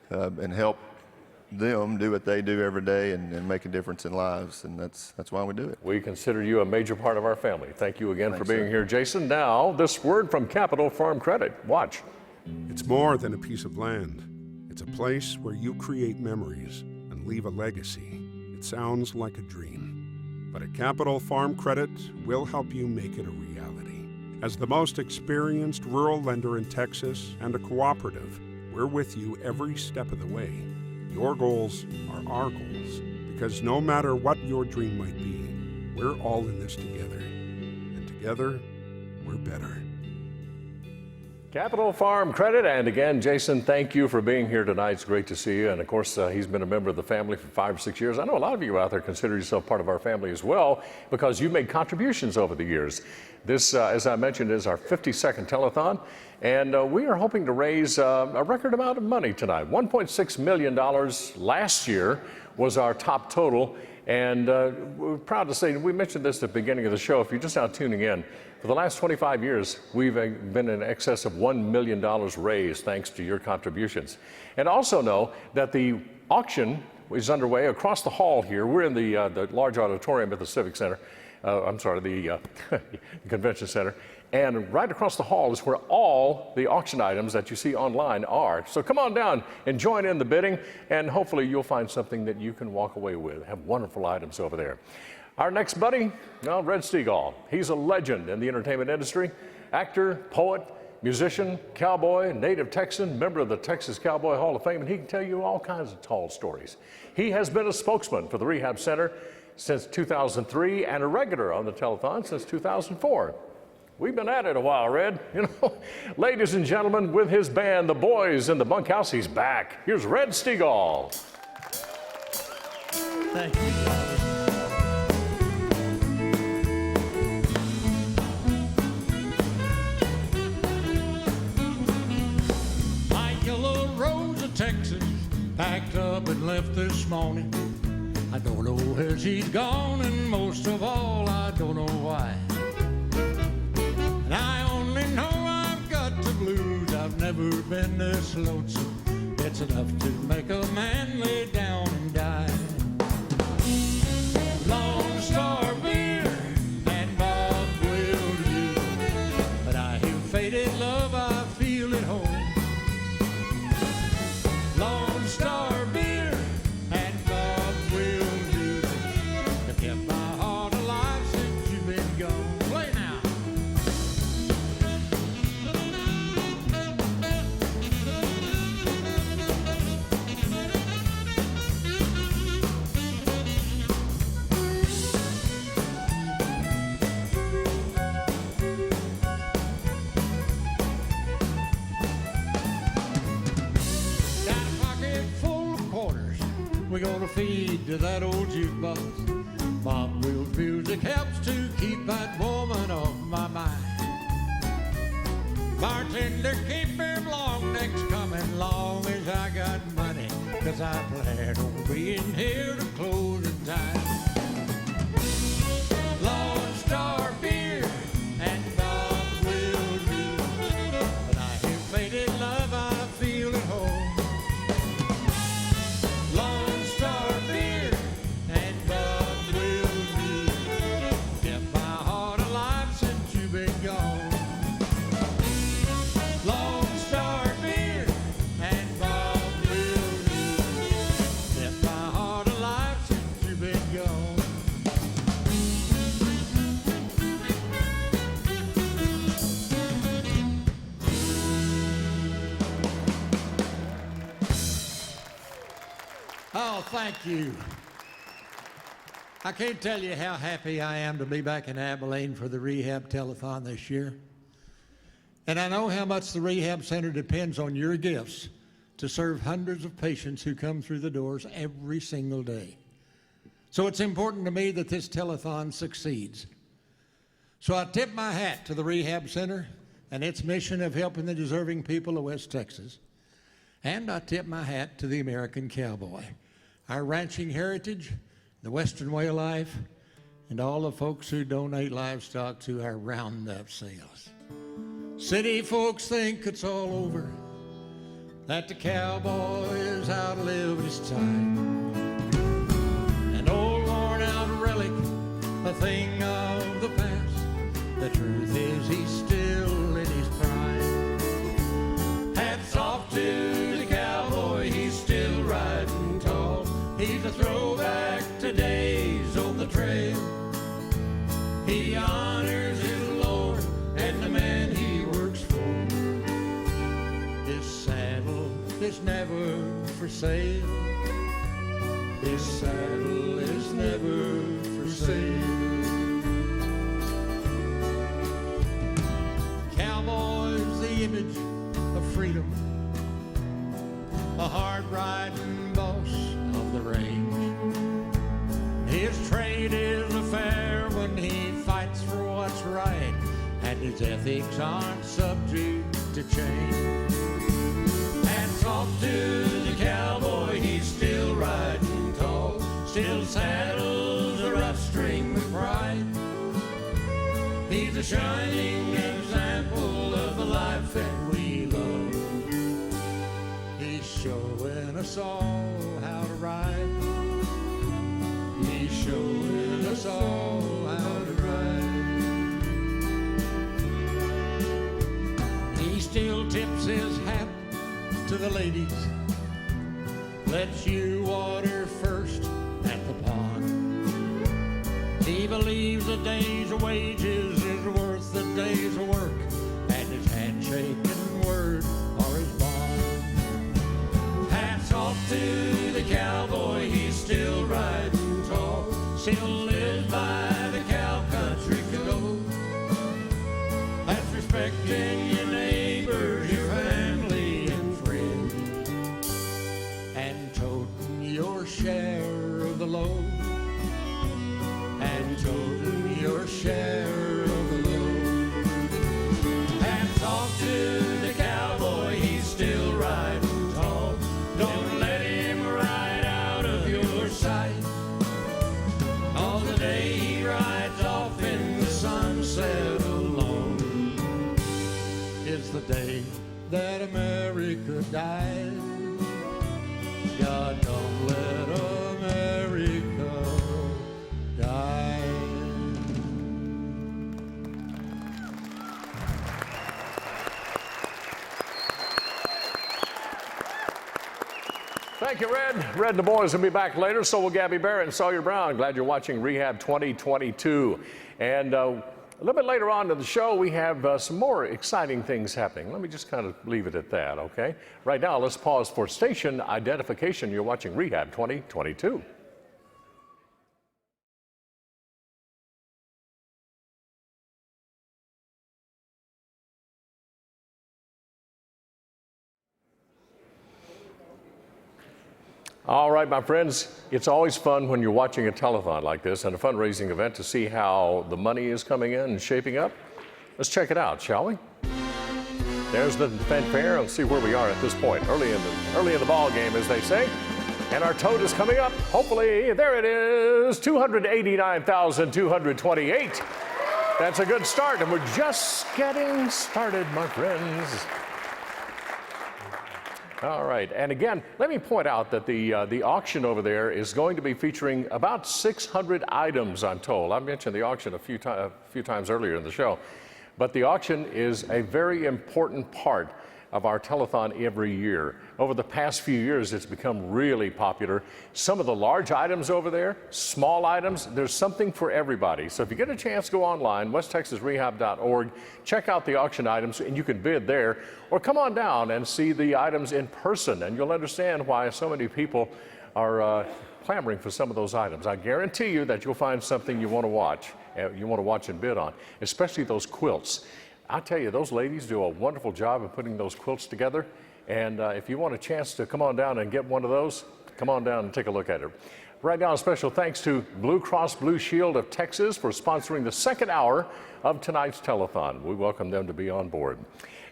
and help them do what they do every day and make a difference in lives, and that's why we do it. We consider you a major part of our family. Thank you again Thanks, for being sir. here, Jason. Now, this word from Capital Farm Credit. Watch. It's more than a piece of land. It's a place where you create memories and leave a legacy. It sounds like a dream. But at Capital Farm Credit, we'll help you make it a reality. As the most experienced rural lender in Texas and a cooperative, we're with you every step of the way. Your goals are our goals, because no matter what your dream might be, we're all in this together. And together, we're better. Capital Farm Credit, and again, Jason, thank you for being here tonight. It's great to see you. And of course, he's been a member of the family for 5 or 6 years. I know a lot of you out there consider yourself part of our family as well, because you've made contributions over the years. This, as I mentioned, is our 52nd telethon, and we are hoping to raise a record amount of money tonight. $1.6 million last year was our top total. And we're proud to say, we mentioned this at the beginning of the show, if you're just now tuning in, for the last 25 years, we've been in excess of $1 million raised thanks to your contributions. And also know that the auction is underway across the hall here. We're in the large auditorium at the Civic Center, the Convention Center. And right across the hall is where all the auction items that you see online are. So come on down and join in the bidding, and hopefully you'll find something that you can walk away with. Have wonderful items over there. Our next buddy, well, Red Steagall. He's a legend in the entertainment industry. Actor, poet, musician, cowboy, native Texan, member of the Texas Cowboy Hall of Fame, and he can tell you all kinds of tall stories. He has been a spokesman for the Rehab Center since 2003 and a regular on the telethon since 2004. We've been at it a while, Red. You know, ladies and gentlemen, with his band, the Boys in the Bunkhouse, he's back. Here's Red Steagall. Thank you. My yellow rose of Texas packed up and left this morning. I don't know where she's gone, and most of all, I don't know why. I only know I've got the blues. I've never been this lonesome. It's enough to make a man lay down and die. Lone Star beer and Bob will do, but I hear faded love, I feel at home. Lone Star beer and Bob will do, you kept my heart alive since you've been gone. Play now. We're gonna feed to that old jukebox. Bob Wills music helps to keep that woman off my mind. Bartender, keep him long necks coming long as I got money, 'cause I plan on being here to closing time. Lone Star beer and Bob will do, but I hear faded love, I feel at home. Lone Star beer and Bob will do, kept my heart alive since you've been gone. Lone Star beer and Bob will do, kept my heart alive since you've been gone. Oh, thank you. I can't tell you how happy I am to be back in Abilene for the Rehab Telethon this year. And I know how much the Rehab Center depends on your gifts to serve hundreds of patients who come through the doors every single day. So it's important to me that this telethon succeeds. So I tip my hat to the Rehab Center and its mission of helping the deserving people of West Texas. And I tip my hat to the American cowboy, our ranching heritage, the Western way of life, and all the folks who donate livestock to our Roundup sales. City folks think it's all over, that the cowboy has outlived his time. An old worn-out relic, a thing of the past. The truth is he's still in his prime. Hats off to the cowboy, he's still riding tall. He's a throwback to days on the trail. is never for sale. His saddle is never for sale. Cowboy's the image of freedom, a hard-riding boss of the range. His trade is affair when he fights for what's right, and his ethics aren't subject to change. Hats off to the cowboy, he's still riding tall, still saddles a rough string with pride. He's a shining example of the life that we love. He's showing us all how to ride. He's showing us all how to ride. He still tips his hat to the ladies, lets you water first at the pond. He believes a day's wages is worth a day's work, and his handshake and word are his bond. Hats off to the cowboy, he's still riding tall, still lives by the cow country code. That's respecting your neighbors, your family and friends, and toting your share of the load. And toting your share of the load. Hats off to the cowboy, he's still riding tall. Don't let him ride out of your sight. All the day he rides off in the sunset alone is the day that America died. God, don't let America die. Thank you, Red. Red and the boys will be back later. So will Gabby, Barrett, and Sawyer Brown. Glad you're watching Rehab 2022. And a little bit later on in the show, we have some more exciting things happening. Let me just kind of leave it at that, okay? Right now, let's pause for station identification. You're watching Rehab 2022. All right, my friends, it's always fun when you're watching a telethon like this and a fundraising event to see how the money is coming in and shaping up. Let's check it out, shall we? There's the fanfare. Let's see where we are at this point, early in the ball game, as they say. And our tote is coming up. Hopefully, there it is, $289,228. That's a good start, and we're just getting started, my friends. All right, and again, let me point out that the auction over there is going to be featuring about 600 items, I'm told. I mentioned the auction a few times earlier in the show, but the auction is a very important part of our telethon every year. Over the past few years, it's become really popular. Some of the large items over there, small items, there's something for everybody. So if you get a chance, go online, westtexasrehab.org, check out the auction items, and you can bid there, or come on down and see the items in person, and you'll understand why so many people are clamoring for some of those items. I guarantee you that you'll find something you want to watch and bid on, especially those quilts. I tell you, those ladies do a wonderful job of putting those quilts together. And if you want a chance to come on down and get one of those, come on down and take a look at it. Right now, a special thanks to Blue Cross Blue Shield of Texas for sponsoring the second hour of tonight's telethon. We welcome them to be on board.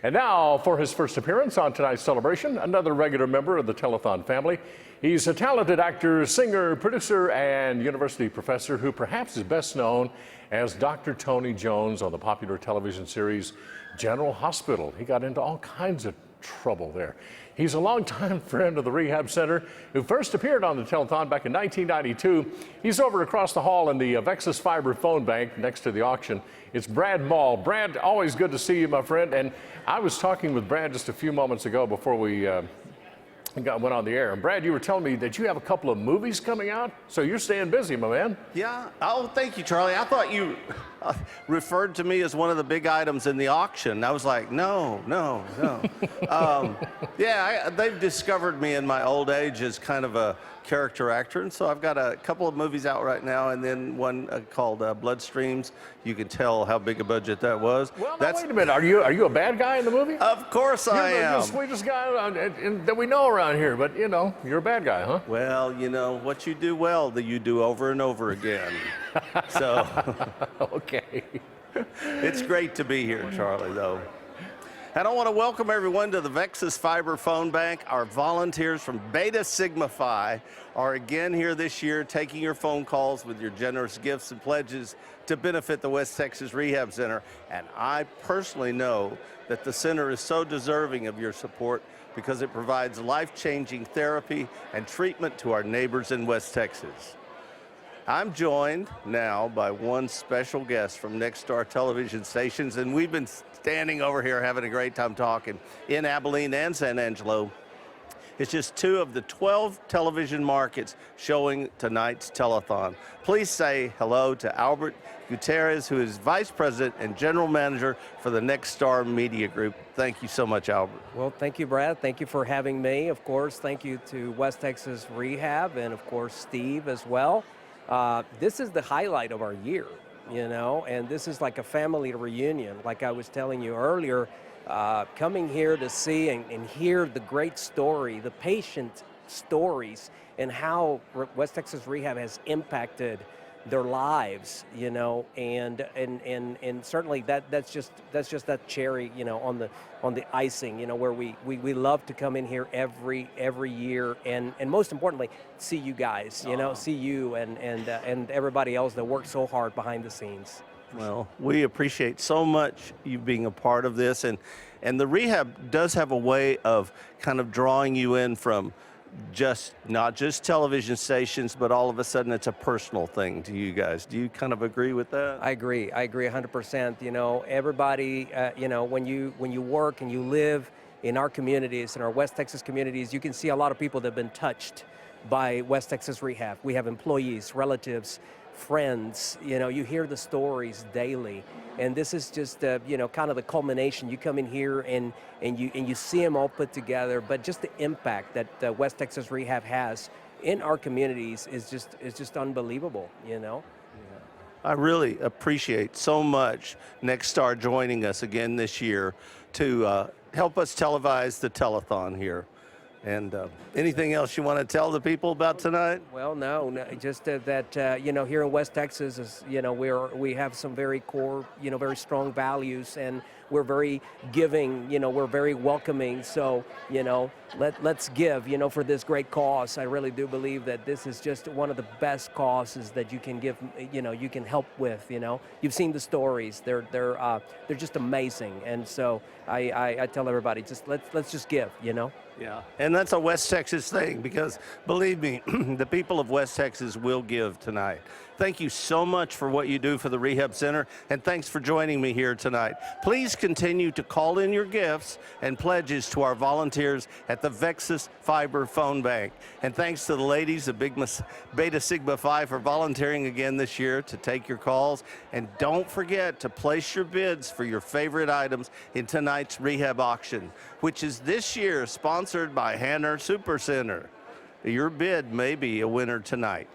And now, for his first appearance on tonight's celebration, another regular member of the telethon family. He's a talented actor, singer, producer, and university professor who perhaps is best known as Dr. Tony Jones on the popular television series General Hospital. He got into all kinds of trouble there. He's a longtime friend of the Rehab Center who first appeared on the telethon back in 1992. He's over across the hall in the Vexus Fiber phone bank next to the auction. It's Brad Mall. Brad, always good to see you, my friend. And I was talking with Brad just a few moments ago before we went on the air. And Brad, you were telling me that you have a couple of movies coming out, so you're staying busy, my man. Yeah. Oh, thank you, Charlie. I thought you referred to me as one of the big items in the auction. I was like, no. They've discovered me in my old age as kind of a character actor, and so I've got a couple of movies out right now, and then one called Bloodstreams. You can tell how big a budget that was. Well, now, wait a minute. Are you a bad guy in the movie? Of course I am. You're the sweetest guy that we know around here, but you know, you're a bad guy, huh? Well, you know, what you do well, that you do over and over again. So, okay. It's great to be here, Charlie, though. And I want to welcome everyone to the Vexus Fiber Phone Bank. Our volunteers from Beta Sigma Phi are again here this year taking your phone calls with your generous gifts and pledges to benefit the West Texas Rehab Center. And I personally know that the center is so deserving of your support because it provides life-changing therapy and treatment to our neighbors in West Texas. I'm joined now by one special guest from next to our television stations, and we've been standing over here having a great time talking in Abilene and San Angelo. It's just 2 of the 12 television markets showing tonight's telethon. Please say hello to Albert Gutierrez, who is Vice President and General Manager for the Next Star Media Group. Thank you so much, Albert. Well, thank you, Brad. Thank you for having me. Of course, thank you to West Texas Rehab and, of course, Steve as well. This is the highlight of our year, you know, and this is like a family reunion. Like I was telling you earlier, coming here to see and hear the great story, the patient stories, and how West Texas Rehab has impacted their lives, you know, and certainly that's just that cherry, you know, on the icing, you know, where we love to come in here every year and most importantly see you guys, you know, see you and everybody else that works so hard behind the scenes. Well, we appreciate so much you being a part of this, and the Rehab does have a way of kind of drawing you in from not just television stations, but all of a sudden it's a personal thing to you guys. Do you kind of agree with that? I agree 100%. You know, everybody, you know, when you work and you live in our communities, in our West Texas communities, you can see a lot of people that have been touched by West Texas Rehab. We have employees, relatives, friends, you know, you hear the stories daily. And this is just, you know, kind of the culmination. You come in here and you see them all put together, but just the impact that West Texas Rehab has in our communities is just unbelievable, you know. I really appreciate so much Next Star joining us again this year to help us televise the telethon here. And anything else you want to tell the people about tonight? Well, no, just that you know, here in West Texas, is, you know, we have some very core, you know, very strong values, and we're very giving, you know, we're very welcoming. So, you know, let's give, you know, for this great cause. I really do believe that this is just one of the best causes that you can give, you know, you can help with. You know, you've seen the stories; they're just amazing. And so I tell everybody, just let's just give, you know. Yeah, and that's a West Texas thing, because believe me, the people of West Texas will give tonight. Thank you so much for what you do for the Rehab Center, and thanks for joining me here tonight. Please continue to call in your gifts and pledges to our volunteers at the Vexus Fiber Phone Bank. And thanks to the ladies of Beta Sigma Phi for volunteering again this year to take your calls. And don't forget to place your bids for your favorite items in tonight's Rehab auction, which is this year sponsored by Hanner Super Center. Your bid may be a winner tonight.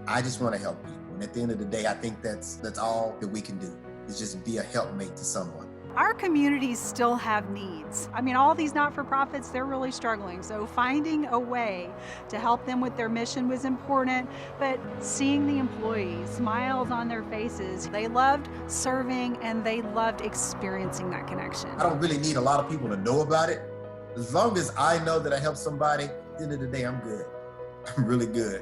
I just want to help people. And at the end of the day, I think that's all that we can do, is just be a helpmate to someone. Our communities still have needs. I mean, all these not-for-profits, they're really struggling. So finding a way to help them with their mission was important, but seeing the employees, smiles on their faces, they loved serving and they loved experiencing that connection. I don't really need a lot of people to know about it. As long as I know that I helped somebody, at the end of the day, I'm good. I'm really good.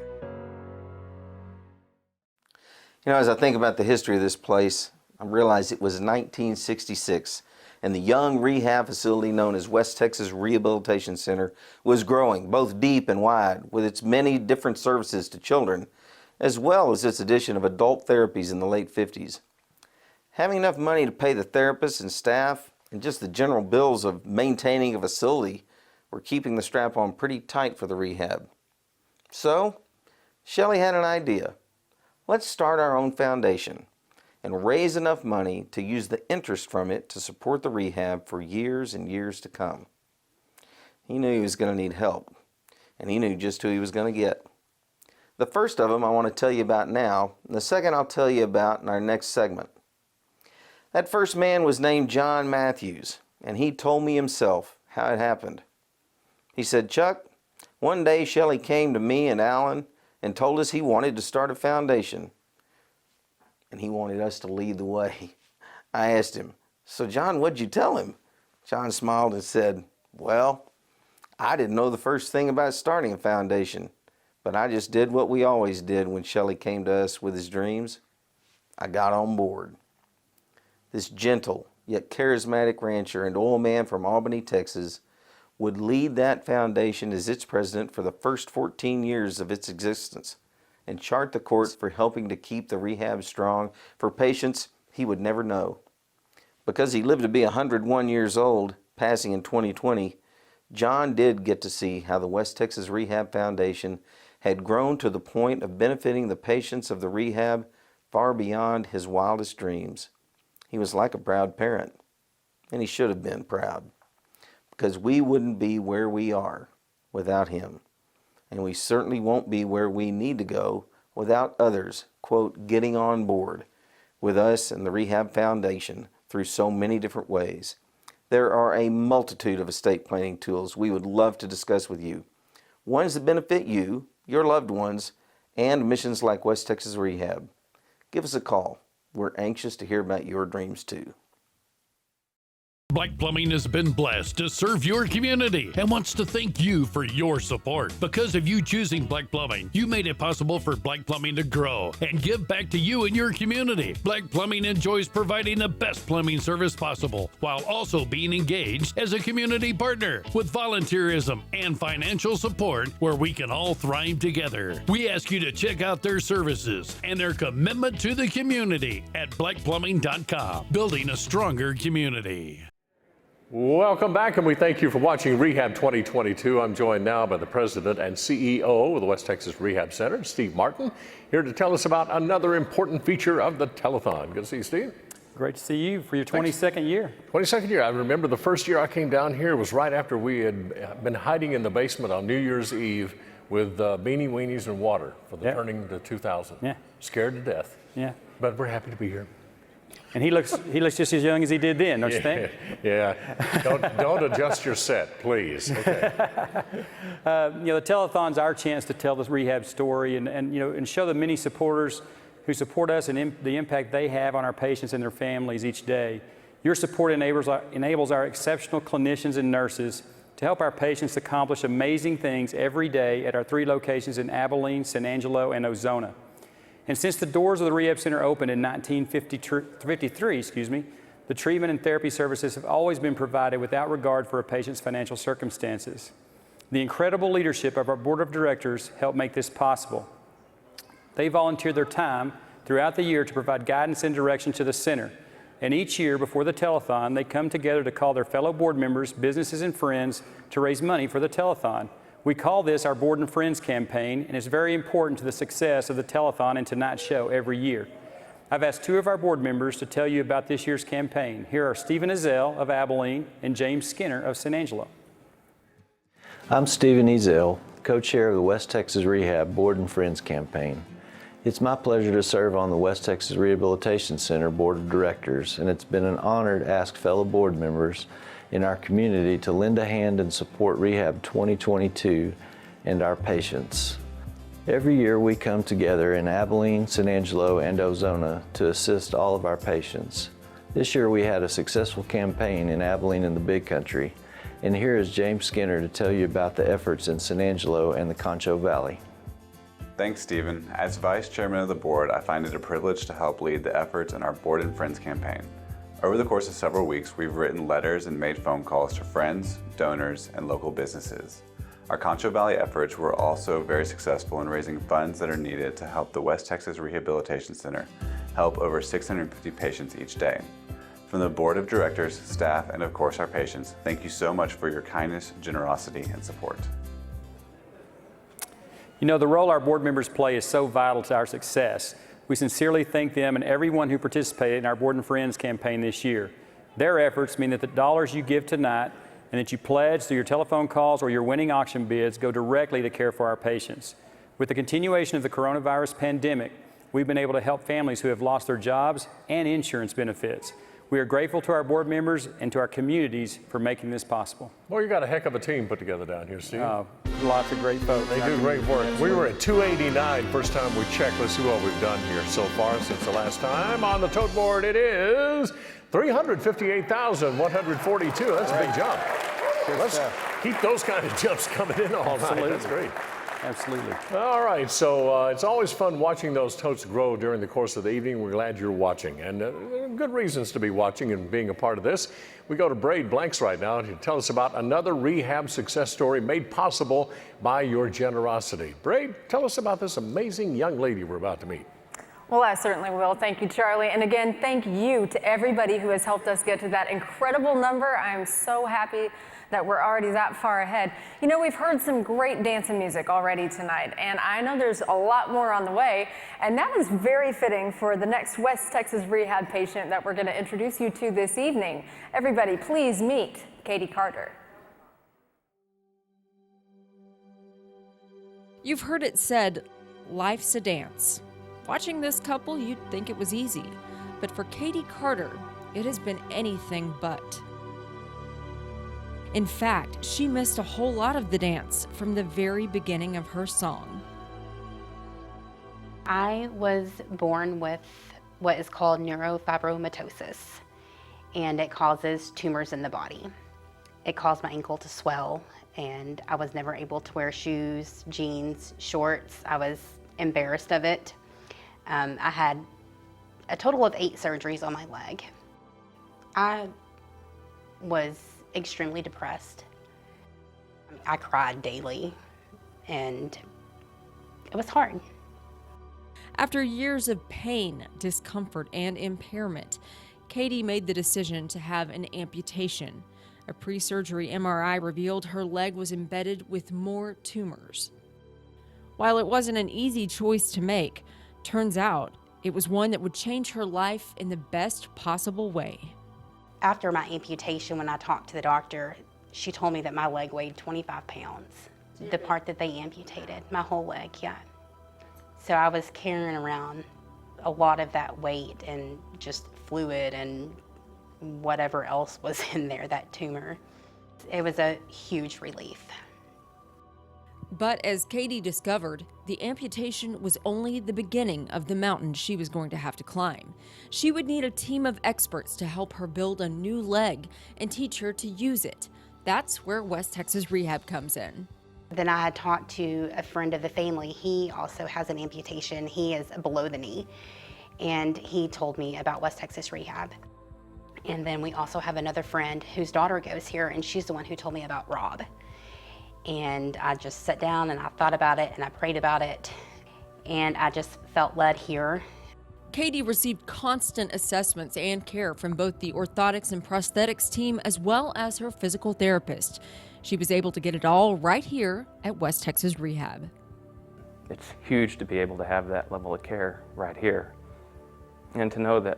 You know, as I think about the history of this place, I realize it was 1966, and the young rehab facility known as West Texas Rehabilitation Center was growing both deep and wide with its many different services to children, as well as its addition of adult therapies in the late 50s. Having enough money to pay the therapists and staff and just the general bills of maintaining a facility were keeping the strap on pretty tight for the rehab. So, Shelley had an idea. Let's start our own foundation and raise enough money to use the interest from it to support the rehab for years and years to come. He knew he was going to need help, and he knew just who he was going to get. The first of them I want to tell you about now, and the second I'll tell you about in our next segment. That first man was named John Matthews, and he told me himself how it happened. He said, "Chuck, one day Shelley came to me and Alan and told us he wanted to start a foundation, and he wanted us to lead the way." I asked him, "So John, what'd you tell him?" John smiled and said, "Well, I didn't know the first thing about starting a foundation, but I just did what we always did when Shelley came to us with his dreams. I got on board." This gentle yet charismatic rancher and oil man from Albany, Texas, would lead that foundation as its president for the first 14 years of its existence and chart the course for helping to keep the rehab strong for patients he would never know. Because he lived to be 101 years old, passing in 2020, John did get to see how the West Texas Rehab Foundation had grown to the point of benefiting the patients of the rehab far beyond his wildest dreams. He was like a proud parent, and he should have been proud, because we wouldn't be where we are without him, and we certainly won't be where we need to go without others, quote, getting on board with us and the Rehab Foundation through so many different ways. There are a multitude of estate planning tools we would love to discuss with you, ones that benefit you, your loved ones, and missions like West Texas Rehab. Give us a call. We're anxious to hear about your dreams too. Black Plumbing has been blessed to serve your community and wants to thank you for your support. Because of you choosing Black Plumbing, you made it possible for Black Plumbing to grow and give back to you and your community. Black Plumbing enjoys providing the best plumbing service possible while also being engaged as a community partner with volunteerism and financial support where we can all thrive together. We ask you to check out their services and their commitment to the community at blackplumbing.com, building a stronger community. Welcome back, and we thank you for watching Rehab 2022. I'm joined now by the president and CEO of the West Texas Rehab Center, Steve Martin, here to tell us about another important feature of the telethon. Good to see you, Steve. Great to see you for your 22nd year. 22nd year. I remember the first year I came down here was right after we had been hiding in the basement on New Year's Eve with beanie weenies and water for the turning to 2000. Yeah. Scared to death. Yeah. But we're happy to be here. And he looks just as young as he did then, don't you think? Yeah. Don't adjust your set, please. Okay. The telethon's our chance to tell the rehab story and show the many supporters who support us and the impact they have on our patients and their families each day. Your support enables our exceptional clinicians and nurses to help our patients accomplish amazing things every day at our 3 locations in Abilene, San Angelo, and Ozona. And since the doors of the Rehab Center opened in 1953, the treatment and therapy services have always been provided without regard for a patient's financial circumstances. The incredible leadership of our board of directors helped make this possible. They volunteer their time throughout the year to provide guidance and direction to the center. And each year before the telethon, they come together to call their fellow board members, businesses, and friends to raise money for the telethon. We call this our Board and Friends campaign, and it's very important to the success of the telethon and tonight's show every year. I've asked 2 of our board members to tell you about this year's campaign. Here are Stephen Ezell of Abilene and James Skinner of San Angelo. I'm Stephen Ezell, co-chair of the West Texas Rehab Board and Friends campaign. It's my pleasure to serve on the West Texas Rehabilitation Center Board of Directors, and it's been an honor to ask fellow board members in our community to lend a hand and support Rehab 2022 and our patients. Every year we come together in Abilene, San Angelo, and Ozona to assist all of our patients. This year we had a successful campaign in Abilene and the Big Country, and here is James Skinner to tell you about the efforts in San Angelo and the Concho Valley. Thanks, Stephen. As Vice Chairman of the Board, I find it a privilege to help lead the efforts in our Board and Friends campaign. Over the course of several weeks, we've written letters and made phone calls to friends, donors, and local businesses. Our Concho Valley efforts were also very successful in raising funds that are needed to help the West Texas Rehabilitation Center help over 650 patients each day. From From the board of directors, staff, and of course our patients, thank you so much for your kindness, generosity, and support. You know, the role our board members play is so vital to our success. We sincerely thank them and everyone who participated in our Board and Friends campaign this year. Their efforts mean that the dollars you give tonight and that you pledge through your telephone calls or your winning auction bids go directly to care for our patients. With the continuation of the coronavirus pandemic, we've been able to help families who have lost their jobs and insurance benefits. We are grateful to our board members and to our communities for making this possible. Well, you got a heck of a team put together down here, Steve. Lots of great folks. They do great work. We were at 289 first time we checked. Let's see what we've done here so far since the last time. On the tote board, it is 358,142. That's a big jump. Let's keep those kind of jumps coming in all night. That's great. Absolutely. All right, so it's always fun watching those totes grow during the course of the evening. We're glad you're watching, and good reasons to be watching and being a part of this. We go to Braid Blanks right now to tell us about another rehab success story made possible by your generosity. Braid, tell us about this amazing young lady we're about to meet. Well, I certainly will. Thank you, Charlie. And again, thank you to everybody who has helped us get to that incredible number. I'm so happy that we're already that far ahead. You know, we've heard some great dancing music already tonight, and I know there's a lot more on the way, and that is very fitting for the next West Texas rehab patient that we're going to introduce you to this evening. Everybody, please meet Katie Carter. You've heard it said, life's a dance. Watching this couple, you'd think it was easy, but for Katie Carter, it has been anything but. In fact, she missed a whole lot of the dance from the very beginning of her song. I was born with what is called neurofibromatosis, and it causes tumors in the body. It caused my ankle to swell, and I was never able to wear shoes, jeans, shorts. I was embarrassed of it. I had a total of 8 surgeries on my leg. I was extremely depressed. I cried daily, and it was hard. After years of pain, discomfort, and impairment, Katie made the decision to have an amputation. A pre-surgery MRI revealed her leg was embedded with more tumors. While it wasn't an easy choice to make, turns out it was one that would change her life in the best possible way. After my amputation, when I talked to the doctor, she told me that my leg weighed 25 pounds. The part that they amputated, my whole leg, yeah. So I was carrying around a lot of that weight and just fluid and whatever else was in there, that tumor. It was a huge relief. But as Katie discovered, the amputation was only the beginning of the mountain she was going to have to climb. She would need a team of experts to help her build a new leg and teach her to use it. That's where West Texas Rehab comes in. Then I had talked to a friend of the family. He also has an amputation. He is below the knee. And he told me about West Texas Rehab. And then we also have another friend whose daughter goes here, and she's the one who told me about Rob. And I just sat down and I thought about it and I prayed about it, and I just felt led here. Katie received constant assessments and care from both the orthotics and prosthetics team as well as her physical therapist. She was able to get it all right here at West Texas Rehab. It's huge to be able to have that level of care right here, and to know that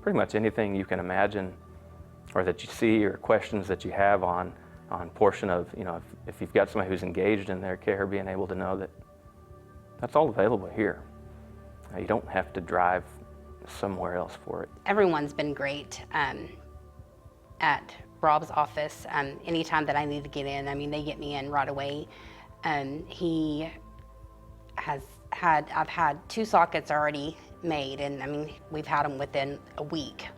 pretty much anything you can imagine or that you see or questions that you have on portion of, if you've got somebody who's engaged in their care, being able to know that that's all available here. You don't have to drive somewhere else for it. Everyone's been great at Rob's office. Anytime that I need to get in, they get me in right away. I've had 2 sockets already made, and we've had them within a week.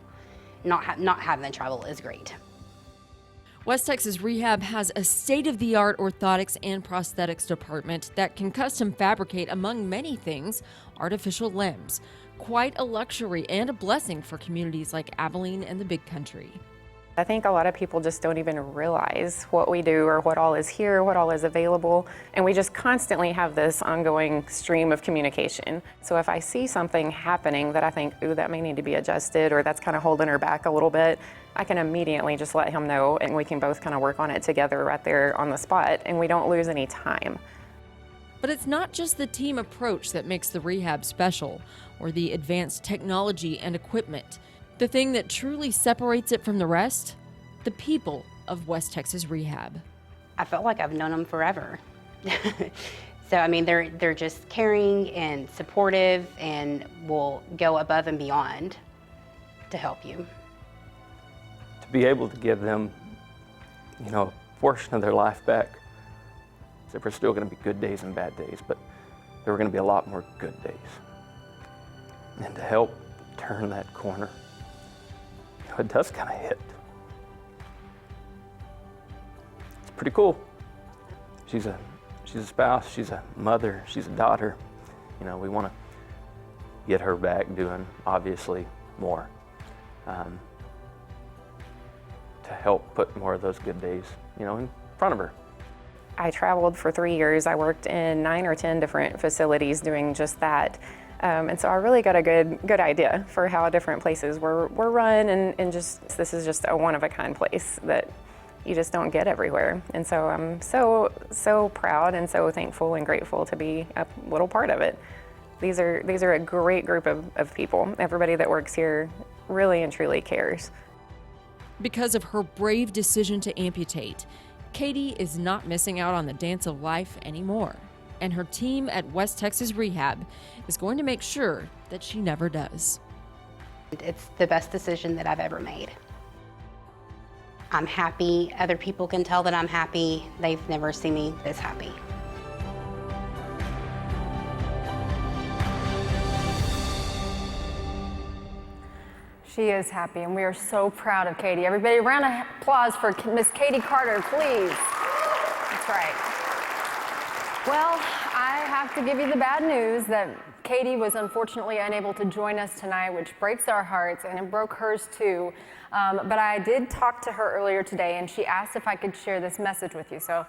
Not having the trouble is great. West Texas Rehab has a state-of-the-art orthotics and prosthetics department that can custom fabricate, among many things, artificial limbs. Quite a luxury and a blessing for communities like Abilene and the Big Country. I think a lot of people just don't even realize what we do or what all is here, what all is available, and we just constantly have this ongoing stream of communication. So if I see something happening that I think, ooh, that may need to be adjusted, or that's kind of holding her back a little bit, I can immediately just let him know, and we can both kind of work on it together right there on the spot, and we don't lose any time. But it's not just the team approach that makes the rehab special, or the advanced technology and equipment. The thing that truly separates it from the rest? The people of West Texas Rehab. I felt like I've known them forever. So, I mean, they're just caring and supportive and will go above and beyond to help you. To be able to give them, a portion of their life back. There were still going to be good days and bad days, but there were going to be a lot more good days. And to help turn that corner, it does kind of hit. It's pretty cool. She's a spouse, she's a mother, she's a daughter. We want to get her back doing, obviously, more. To help put more of those good days, in front of her. I traveled for 3 years. I worked in 9 or 10 different facilities doing just that. And so I really got a good idea for how different places were run, and just this is just a one-of-a-kind place that you just don't get everywhere. And so I'm so proud and so thankful and grateful to be a little part of it. These are a great group of people. Everybody that works here really and truly cares. Because of her brave decision to amputate, Katie is not missing out on the dance of life anymore. And her team at West Texas Rehab is going to make sure that she never does. It's the best decision that I've ever made. I'm happy. Other people can tell that I'm happy. They've never seen me this happy. She is happy, and we are so proud of Katie. Everybody, a round of applause for Miss Katie Carter, please. That's right. Well, I have to give you the bad news that Katie was unfortunately unable to join us tonight, which breaks our hearts, and it broke hers too. But I did talk to her earlier today, and she asked if I could share this message with you. So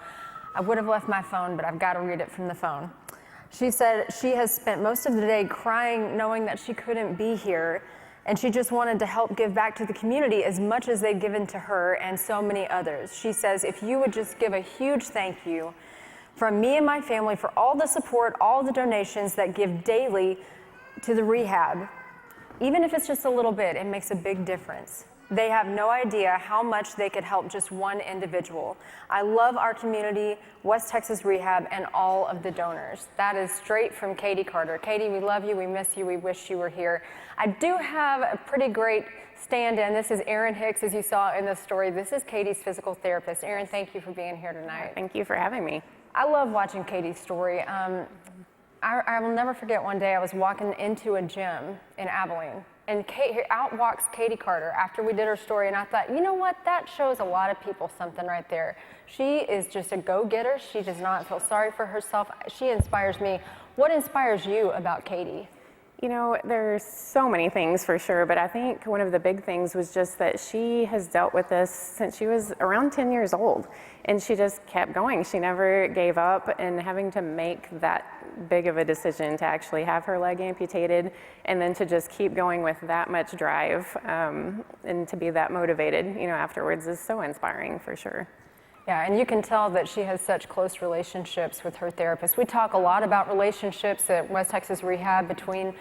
I would have left my phone, but I've got to read it from the phone. She said she has spent most of the day crying, knowing that she couldn't be here. And she just wanted to help give back to the community as much as they've given to her and so many others. She says, if you would just give a huge thank you from me and my family for all the support, all the donations that give daily to the rehab. Even if it's just a little bit, it makes a big difference. They have no idea how much they could help just one individual. I love our community, West Texas Rehab, and all of the donors. That is straight from Katie Carter. Katie, we love you, we miss you, we wish you were here. I do have a pretty great stand-in. This is Erin Hicks, as you saw in the story. This is Katie's physical therapist. Erin, thank you for being here tonight. Thank you for having me. I love watching Katie's story. I will never forget one day I was walking into a gym in Abilene, and out walks Katie Carter after we did her story, and I thought, you know what, that shows a lot of people something right there. She is just a go-getter. She does not feel sorry for herself. She inspires me. What inspires you about Katie? There's so many things for sure, but I think one of the big things was just that she has dealt with this since she was around 10 years old, and she just kept going. She never gave up, and having to make that big of a decision to actually have her leg amputated and then to just keep going with that much drive and to be that motivated, afterwards is so inspiring for sure. Yeah, and you can tell that she has such close relationships with her therapist. We talk a lot about relationships at West Texas Rehab between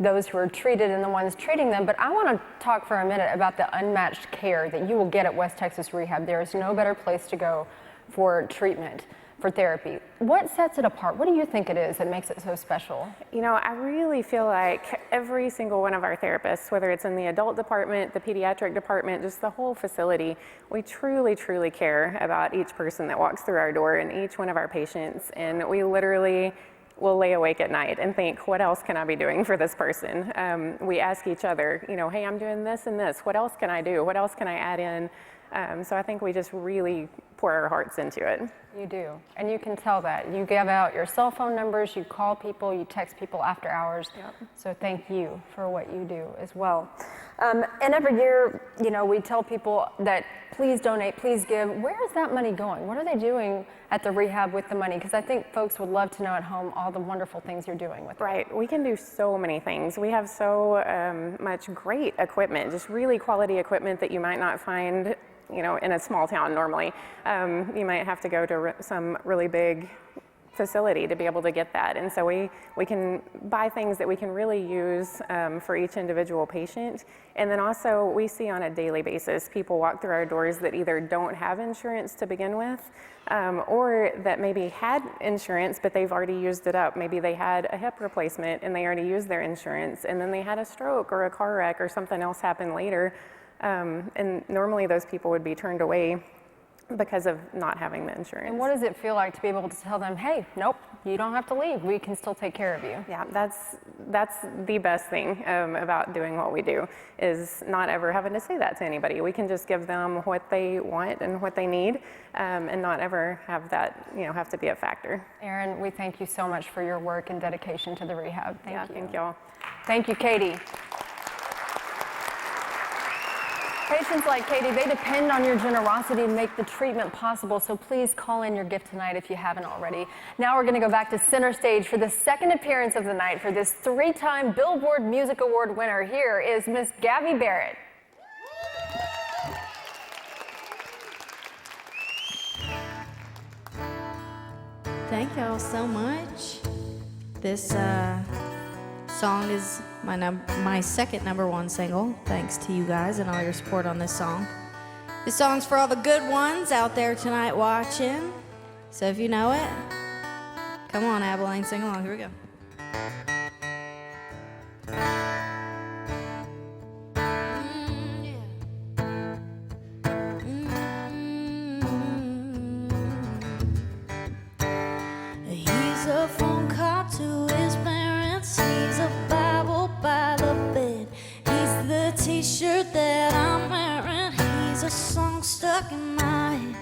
those who are treated and the ones treating them, but I want to talk for a minute about the unmatched care that you will get at West Texas Rehab. There is no better place to go for treatment, for therapy. What sets it apart? What do you think it is that makes it so special? I really feel like every single one of our therapists, whether it's in the adult department, the pediatric department, just the whole facility, we truly, truly care about each person that walks through our door and each one of our patients. And we literally will lay awake at night and think, what else can I be doing for this person? We ask each other, hey, I'm doing this and this. What else can I do? What else can I add in? So I think we just really pour our hearts into it. You do, and you can tell that. You give out your cell phone numbers, you call people, you text people after hours. Yep. So thank you for what you do as well. And every year, you know, we tell people that please donate, please give. Where is that money going? What are they doing at the rehab with the money? Because I think folks would love to know at home all the wonderful things you're doing with it. Right, we can do so many things. We have so much great equipment, just really quality equipment that you might not find, you know, in a small town normally. You might have to go to some really big facility to be able to get that. And so we can buy things that we can really use for each individual patient. And then also we see on a daily basis people walk through our doors that either don't have insurance to begin with, or that maybe had insurance but they've already used it up. Maybe they had a hip replacement and they already used their insurance, and then they had a stroke or a car wreck or something else happen later. And normally those people would be turned away because of not having the insurance. And what does it feel like to be able to tell them, hey, nope, you don't have to leave. We can still take care of you. Yeah, that's the best thing about doing what we do, is not ever having to say that to anybody. We can just give them what they want and what they need, and not ever have that, you know, have to be a factor. Erin, we thank you so much for your work and dedication to the rehab. Thank you. Thank y'all. Thank you, Katie. Patients like Katie, they depend on your generosity to make the treatment possible, so please call in your gift tonight if you haven't already. Now we're going to go back to center stage for the second appearance of the night for this 3-time Billboard Music Award winner. Here is Miss Gabby Barrett. Thank y'all so much. This song is my second #1 single, thanks to you guys and all your support on this song. This song's for all the good ones out there tonight watching. So if you know it, come on, Abilene, sing along. Here we go. He's a phone call to his parents. He's a Bible by the bed. He's the t-shirt that I'm wearing. He's a song stuck in my head.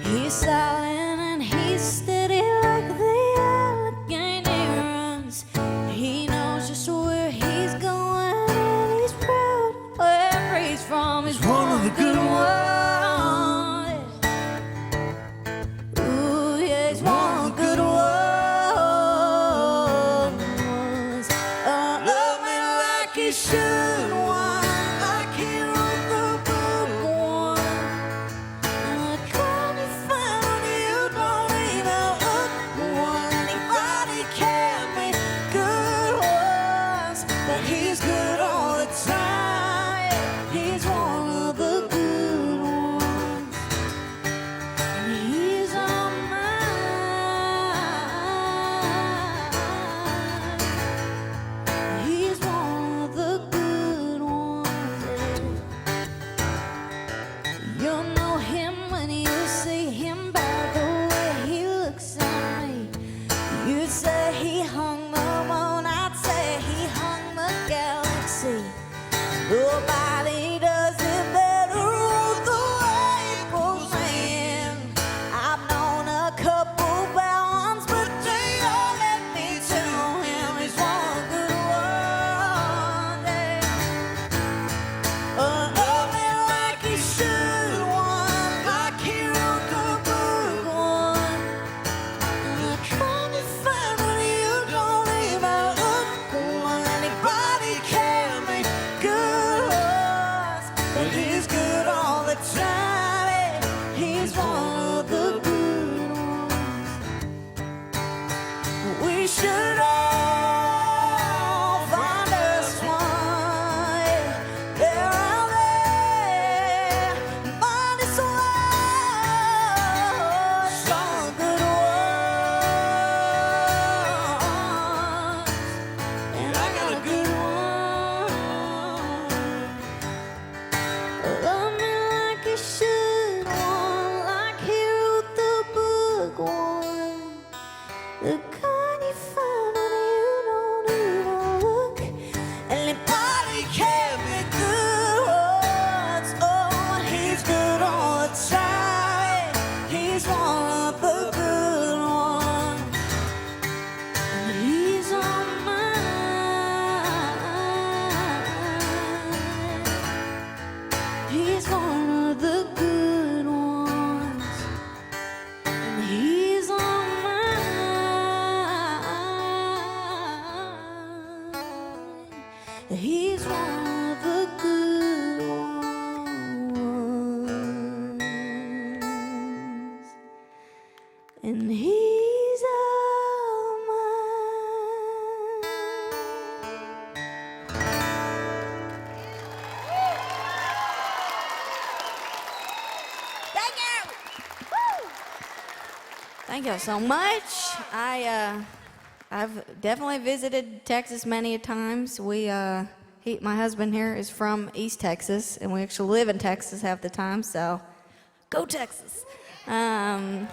He's silent and he's steady like the Allegheny runs. He knows just where he's going and he's proud where he's from. He's one of the good ones. Ooh, yeah, he's one of the good ones. Love me like he should, one like he wrote the book, one. Can you find you don't even look, one? Anybody can be good ones, but he's good all the time. He's one of the good ones, and he's on mine. He's one of the good ones. You'll know him when you see him by the way he looks at me. You'd say he hung the moon, I'd say he hung the galaxy. Nobody does it better the way April's man. I've known a couple bad ones, but they all let me tell him he's one of the good ones. Love me like he should, one like he wrote the book, one. Can you find when you don't even look, one? Anybody can be good ones, but he's good all the time. He's one of the good ones. We should all find us one. They're out there, find us one. Some good ones, and I got a good one. and he's all mine. Thank you. Woo. Thank you so much. I've definitely visited Texas many a times. My husband here is from East Texas, and we actually live in Texas half the time, so go Texas. I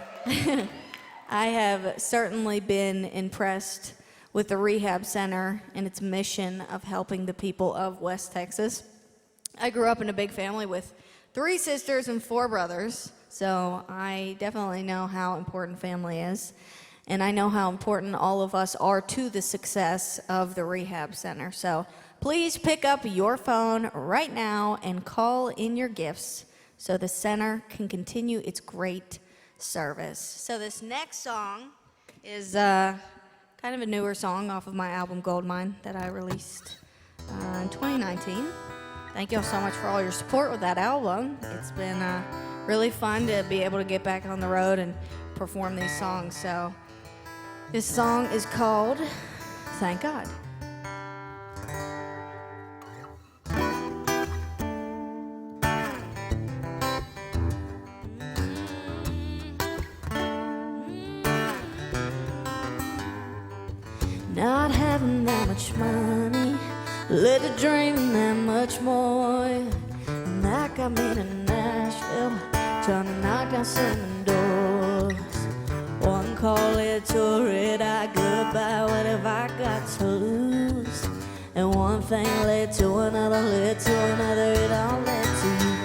have certainly been impressed with the Rehab Center and its mission of helping the people of West Texas. I grew up in a big family with 3 sisters and 4 brothers, so I definitely know how important family is. And I know how important all of us are to the success of the Rehab Center. So please pick up your phone right now and call in your gifts so the center can continue its great service. So this next song is kind of a newer song off of my album Goldmine that I released in 2019. Thank you all so much for all your support with that album. It's been really fun to be able to get back on the road and perform these songs. So this song is called Thank God. Not having that much money, led to dreaming that much more. And that got me to Nashville, trying to knock down some doors. One call led to a red-eye goodbye. What have I got to lose? And one thing led to another, it all led to you.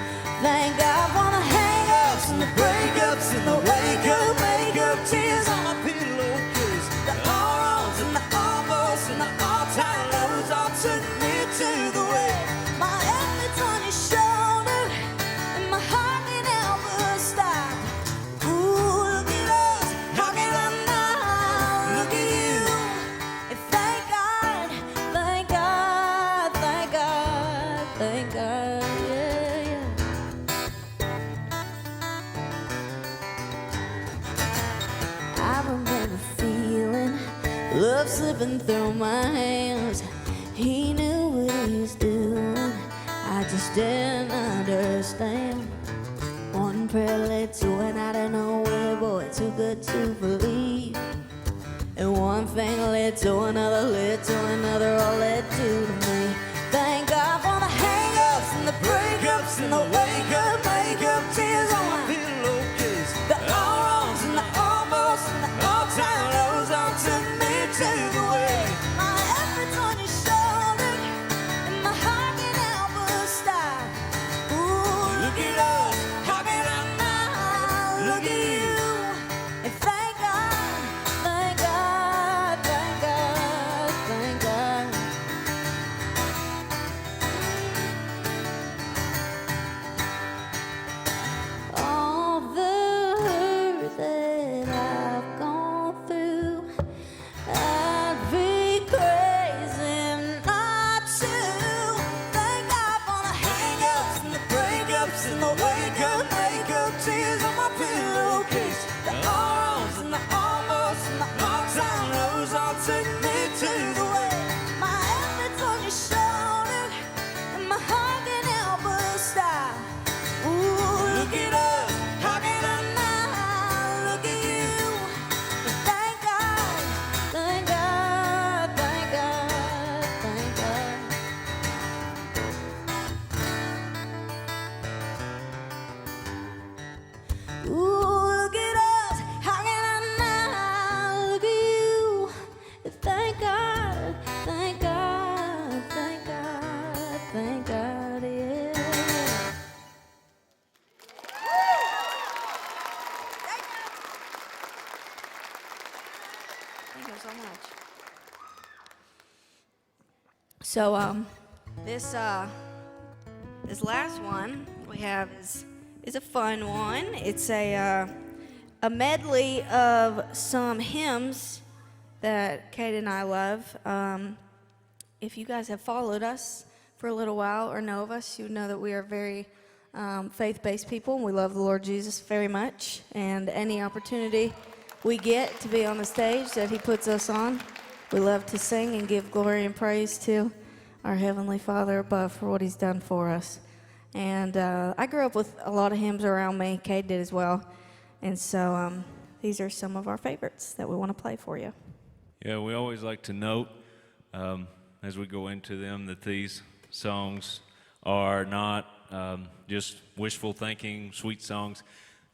Thank God for the hang-ups and the breakups and the wake-up, make-up, tears on my pillowcase. The all-wrongs and the almost and the all-time lows all took me to the way. My head's on your shoulder and my heart ain't ever stopped. Ooh, look at us, how can I not look at you? And thank God, thank God, thank God, thank God, yeah, yeah. I remember feeling love slipping through my hands. He knew what he was doing, I just didn't understand. One prayer led to an out of nowhere, boy, too good to believe. And one thing led to another, all led to me. Thank God for the hang-ups and the breakups and the wake-up, make-up, tears on my pillowcase. The all-wrongs and the almost and the all-time lows all took me to the way. My efforts on your shoulder and my heart can't help but stop. Ooh, look at us, how can I not look at you? And thank God, thank God, thank God, thank God. All the hurt that I've gone through, I'd be crazy not to. Thank God for the hang-ups and the breakups and the wake-up, make-up, tears on my pillowcase. The all-wrongs and the almost and the all-time lows all took me to the way. My efforts on your shoulder and my heart can't help but stop. Ooh, look at us, how can I not look at you? Thank God, thank God, thank God, thank God. Ooh, look at us, how can I not look at you? Thank God, thank God, thank God, thank God, yeah. Thank you so much. So, this last one we have is a fun one. It's a medley of some hymns that Kate and I love. If you guys have followed us for a little while or know of us, you would know that we are very faith-based people, and we love the Lord Jesus very much. And any opportunity we get to be on the stage that he puts us on. We love to sing and give glory and praise to our Heavenly Father above for what he's done for us. And I grew up with a lot of hymns around me. Kate did as well. And so these are some of our favorites that we want to play for you. Yeah, we always like to note as we go into them that these songs are not just wishful thinking, sweet songs.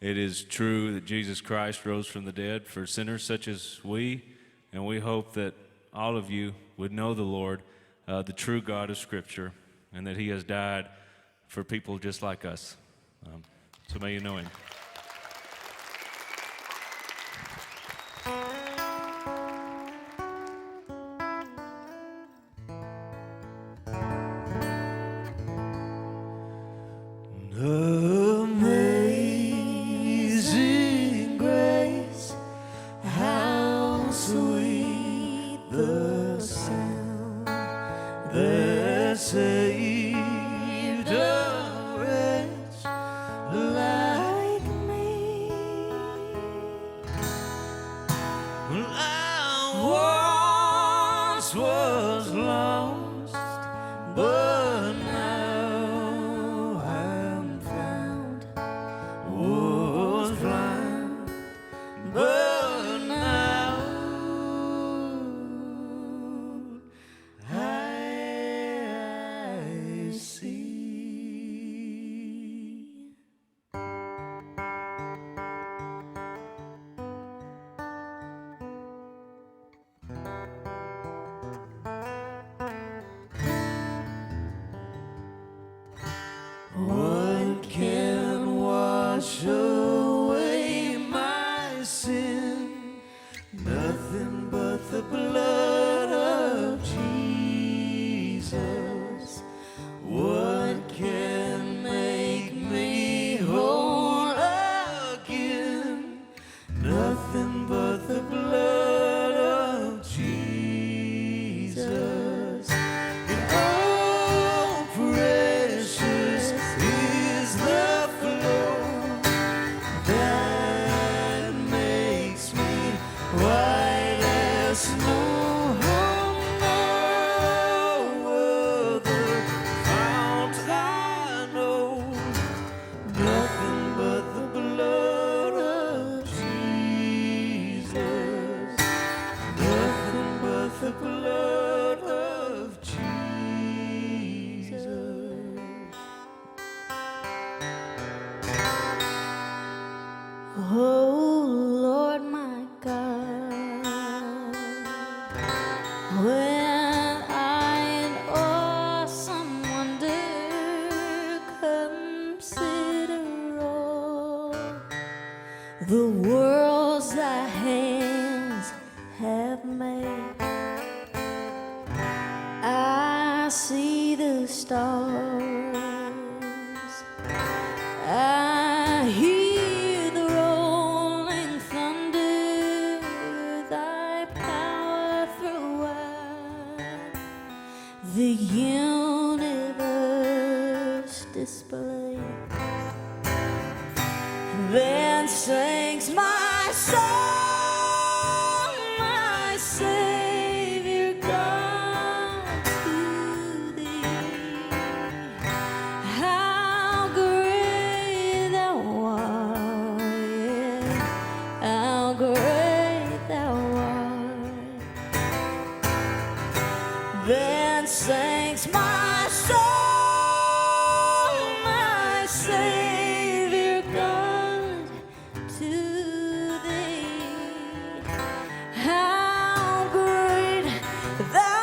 It is true that Jesus Christ rose from the dead for sinners such as we, and we hope that all of you would know the Lord, the true God of Scripture, and that he has died for people just like us. So may you know him. Amazing grace, how sweet the sound that saved a wretch like me. Well, I once was lost, but now I'm found. Was blind, but now I see. What can wash away my sin? Nothing but the blood of Jesus. What can make me whole again? Nothing but the blood of Jesus. And oh, precious is the flow that makes me white as snow. No other fount I know. Nothing but the blood of Jesus. Nothing but the blood of Jesus. Oh Lord my God, when I in awesome wonder consider all the worlds thy hands have made, I see the stars, I hear the rolling thunder, thy power throughout the universe display. Then sings my soul, my Savior God, to thee. How great thou art, yeah, how great thou art. Then sings my soul, my Savior God, to thee. How great thou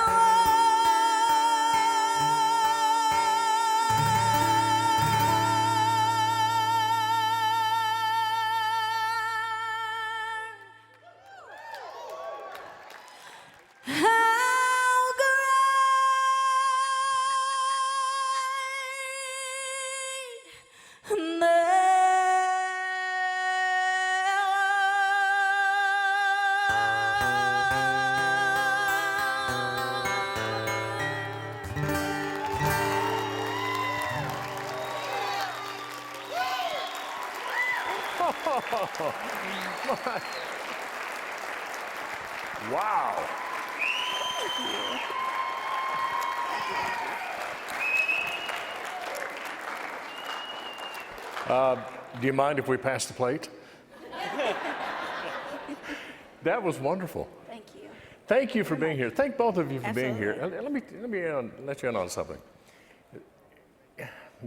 Wow. Do you mind if we pass the plate? That was wonderful. Thank you. Thank you for being here. Thank both of you for being here. Let me let you in on something.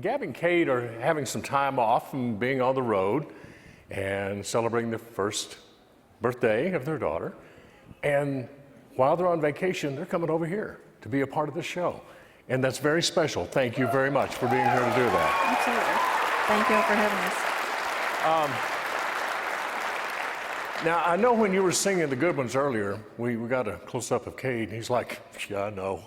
Gabby and Kate are having some time off from being on the road and celebrating the first birthday of their daughter. And while they're on vacation, they're coming over here to be a part of the show. And that's very special. Thank you very much for being here to do that. Absolutely. Thank you for having us. Now, I know when you were singing the good ones earlier, we got a close-up of Kate, and he's like, yeah, I know.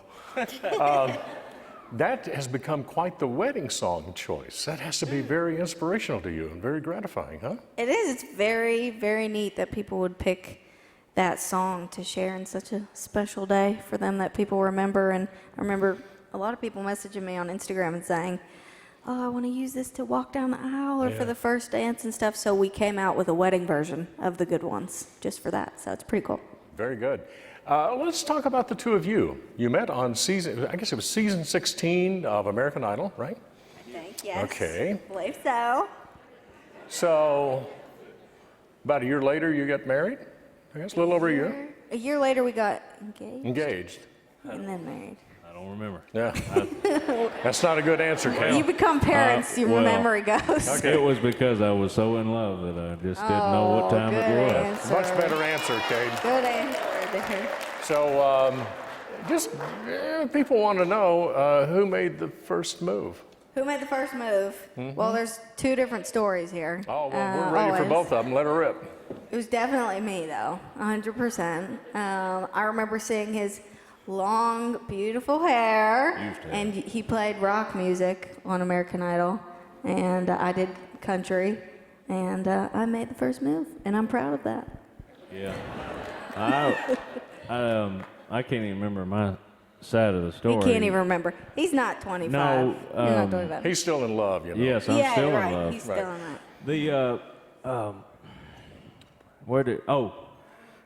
That has become quite the wedding song choice. That has to be very inspirational to you and very gratifying, huh? It is. It's very, very neat that people would pick that song to share in such a special day for them that people remember. And I remember a lot of people messaging me on Instagram and saying, oh, I want to use this to walk down the aisle or for the first dance and stuff. So we came out with a wedding version of the good ones just for that. So it's pretty cool. Very good. Let's talk about the two of you. You met on I guess it was season 16 of American Idol, right? I think, yes. Okay. I believe so. So about a year later, you got married? I guess a little over a year. A year later, we got engaged. Engaged. And then married. I don't remember. Yeah. That's not a good answer, Cal. You become parents, your memory goes. Okay. It was because I was so in love that I just didn't know what time it was. Answer. Much better answer, Kate. Good answer there. So people want to know who made the first move. Who made the first move? Mm-hmm. Well, there's two different stories here. Oh, well, we're ready for both of them. Let her rip. It was definitely me, though, 100%. I remember seeing his long, beautiful hair, and he played rock music on American Idol, and I did country, and I made the first move, and I'm proud of that. Yeah. I can't even remember my side of the story. He can't even remember. He's not 25. No, You're not talking about him. He's still in love, you know. Yes, I'm still in love. He's still in love.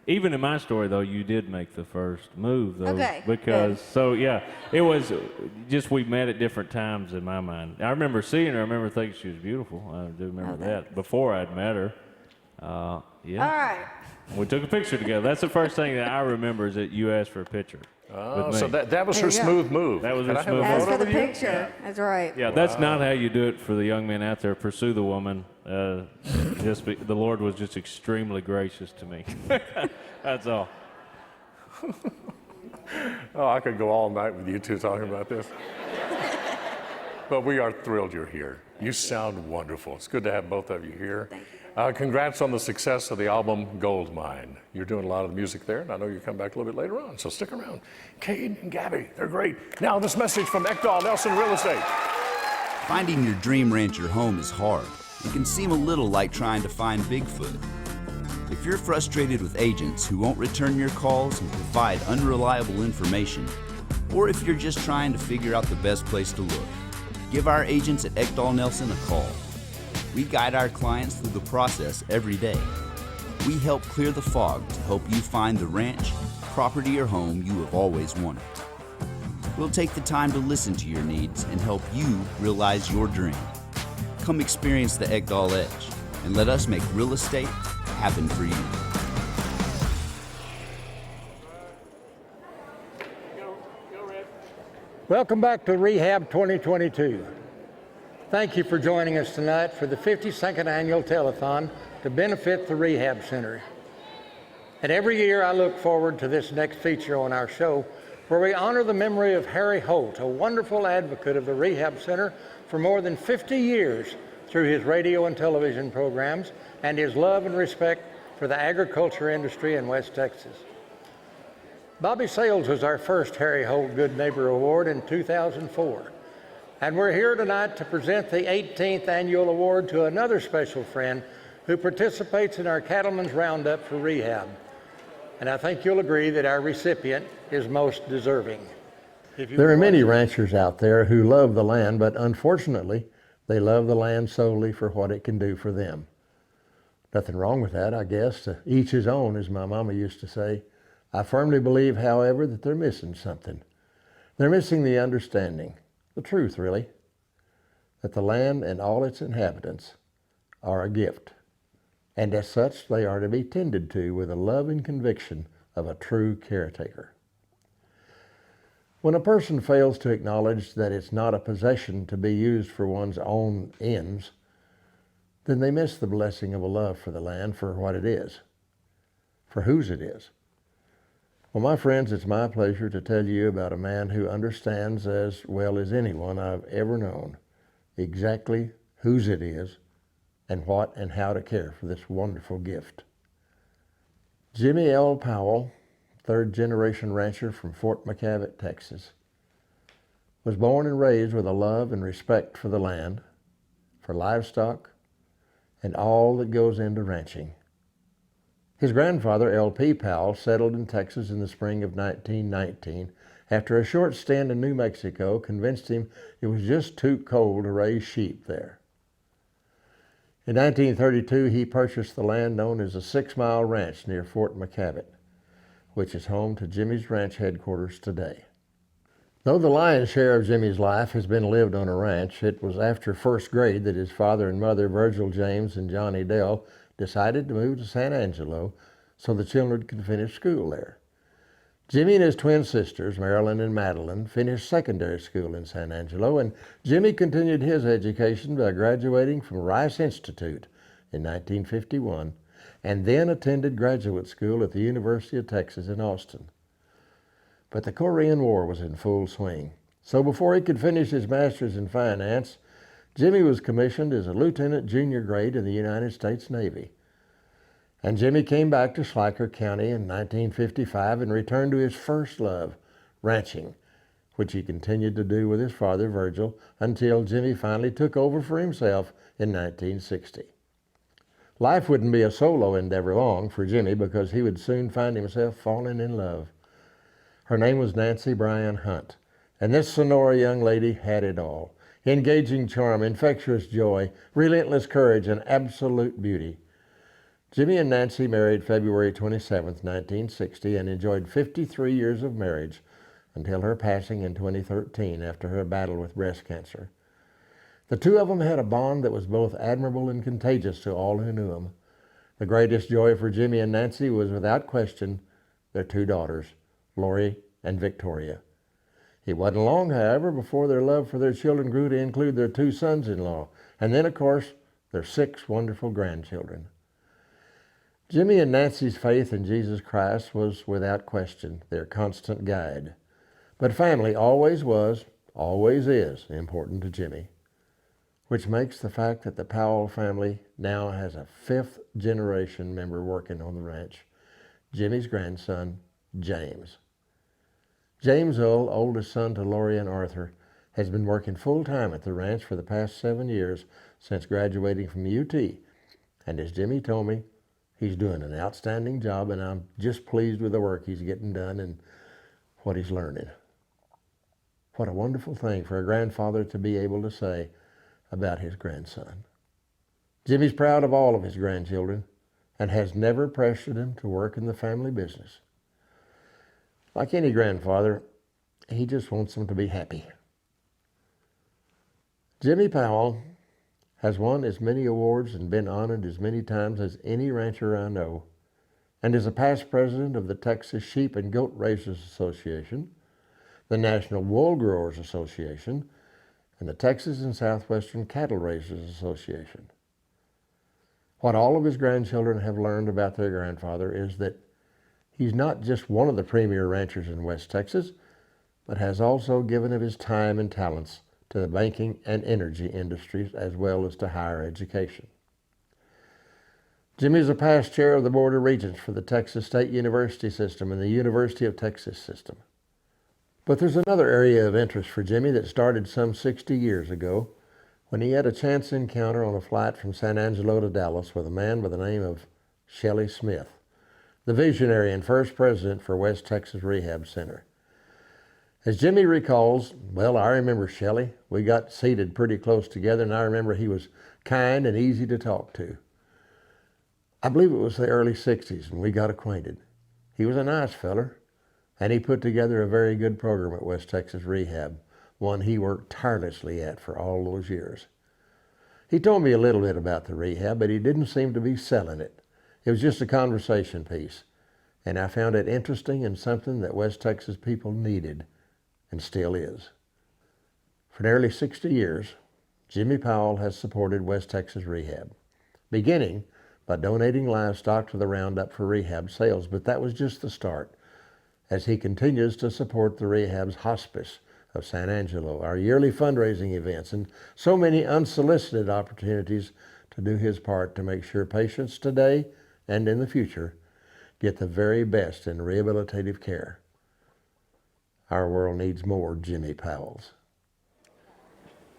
Even in my story though, you did make the first move though. Okay, Because it was just we met at different times in my mind. I remember seeing her. I remember thinking she was beautiful. I do remember that before I'd met her. Yeah. All right. We took a picture together. That's the first thing that I remember is that you asked for a picture. Oh, so that was her smooth move. That was her smooth move. As for the picture, that's right. Yeah, that's not how you do it for the young men out there. Pursue the woman. The Lord was just extremely gracious to me. That's all. Oh, I could go all night with you two talking about this. But we are thrilled you're here. You sound wonderful. It's good to have both of you here. Thank you. Congrats on the success of the album Gold Mine. You're doing a lot of the music there, and I know you come back a little bit later on, so stick around. Kate and Gabby, they're great. Now this message from Ekdahl Nelson Real Estate. Finding your dream ranch or home is hard. It can seem a little like trying to find Bigfoot. If you're frustrated with agents who won't return your calls and provide unreliable information, or if you're just trying to figure out the best place to look, give our agents at Ekdahl Nelson a call. We guide our clients through the process every day. We help clear the fog to help you find the ranch, property, or home you have always wanted. We'll take the time to listen to your needs and help you realize your dream. Come experience the Ekdahl Edge and let us make real estate happen for you. Welcome back to Rehab 2022. Thank you for joining us tonight for the 52nd annual Telethon to benefit the Rehab Center. And every year I look forward to this next feature on our show where we honor the memory of Harry Holt, a wonderful advocate of the Rehab Center for more than 50 years through his radio and television programs and his love and respect for the agriculture industry in West Texas. Bobby Sales was our first Harry Holt Good Neighbor Award in 2004. And we're here tonight to present the 18th annual award to another special friend who participates in our Cattlemen's Roundup for Rehab. And I think you'll agree that our recipient is most deserving. There are many ranchers out there who love the land, but unfortunately, they love the land solely for what it can do for them. Nothing wrong with that, I guess. To each his own, as my mama used to say. I firmly believe, however, that they're missing something. They're missing the understanding, the truth really, that the land and all its inhabitants are a gift, and as such they are to be tended to with the love and conviction of a true caretaker. When a person fails to acknowledge that it's not a possession to be used for one's own ends, then they miss the blessing of a love for the land for what it is, for whose it is. Well, my friends, it's my pleasure to tell you about a man who understands as well as anyone I've ever known exactly whose it is and what and how to care for this wonderful gift. Jimmie L. Powell, third-generation rancher from Fort McKavett, Texas, was born and raised with a love and respect for the land, for livestock, and all that goes into ranching. His grandfather, L.P. Powell, settled in Texas in the spring of 1919 after a short stint in New Mexico convinced him it was just too cold to raise sheep there. In 1932, he purchased the land known as the 6 Mile Ranch near Fort McKavett, which is home to Jimmie's ranch headquarters today. Though the lion's share of Jimmie's life has been lived on a ranch, it was after first grade that his father and mother, Virgil James and Johnny Dell, decided to move to San Angelo so the children could finish school there. Jimmie and his twin sisters, Marilyn and Madeline, finished secondary school in San Angelo, and Jimmie continued his education by graduating from Rice Institute in 1951, and then attended graduate school at the University of Texas in Austin. But the Korean War was in full swing, so before he could finish his master's in finance, Jimmie was commissioned as a lieutenant junior grade in the United States Navy. And Jimmie came back to Schleicher County in 1955 and returned to his first love, ranching, which he continued to do with his father, Virgil, until Jimmie finally took over for himself in 1960. Life wouldn't be a solo endeavor long for Jimmie because he would soon find himself falling in love. Her name was Nancy Bryan Hunt, and this Sonora young lady had it all: engaging charm, infectious joy, relentless courage, and absolute beauty. Jimmie and Nancy married February 27, 1960, and enjoyed 53 years of marriage until her passing in 2013 after her battle with breast cancer. The two of them had a bond that was both admirable and contagious to all who knew them. The greatest joy for Jimmie and Nancy was, without question, their two daughters, Lori and Victoria. It wasn't long, however, before their love for their children grew to include their two sons-in-law, and then, of course, their 6 wonderful grandchildren. Jimmie and Nancy's faith in Jesus Christ was, without question, their constant guide. But family always was, always is, important to Jimmie, which makes the fact that the Powell family now has a 5th-generation member working on the ranch, Jimmie's grandson, James. James, oldest son to Lori and Arthur, has been working full-time at the ranch for the past 7 years since graduating from UT, and as Jimmie told me, he's doing an outstanding job, and I'm just pleased with the work he's getting done and what he's learning. What a wonderful thing for a grandfather to be able to say about his grandson. Jimmie's proud of all of his grandchildren and has never pressured them to work in the family business. Like any grandfather, he just wants them to be happy. Jimmie Powell has won as many awards and been honored as many times as any rancher I know, and is a past president of the Texas Sheep and Goat Raisers Association, the National Wool Growers Association, and the Texas and Southwestern Cattle Raisers Association. What all of his grandchildren have learned about their grandfather is that he's not just one of the premier ranchers in West Texas, but has also given of his time and talents to the banking and energy industries as well as to higher education. Jimmie is a past chair of the Board of Regents for the Texas State University System and the University of Texas System. But there's another area of interest for Jimmie that started some 60 years ago when he had a chance encounter on a flight from San Angelo to Dallas with a man by the name of Shelley Smith, the visionary and first president for West Texas Rehab Center. As Jimmie recalls, well, I remember Shelley. We got seated pretty close together, and I remember he was kind and easy to talk to. I believe it was the early 60s, and we got acquainted. He was a nice feller, and he put together a very good program at West Texas Rehab, one he worked tirelessly at for all those years. He told me a little bit about the rehab, but he didn't seem to be selling it. It was just a conversation piece, and I found it interesting and something that West Texas people needed, and still is. For nearly 60 years, Jimmie Powell has supported West Texas Rehab, beginning by donating livestock to the Roundup for rehab sales, but that was just the start, as he continues to support the rehab's hospice of San Angelo, our yearly fundraising events, and so many unsolicited opportunities to do his part to make sure patients today and in the future get the very best in rehabilitative care. Our world needs more Jimmie Powells.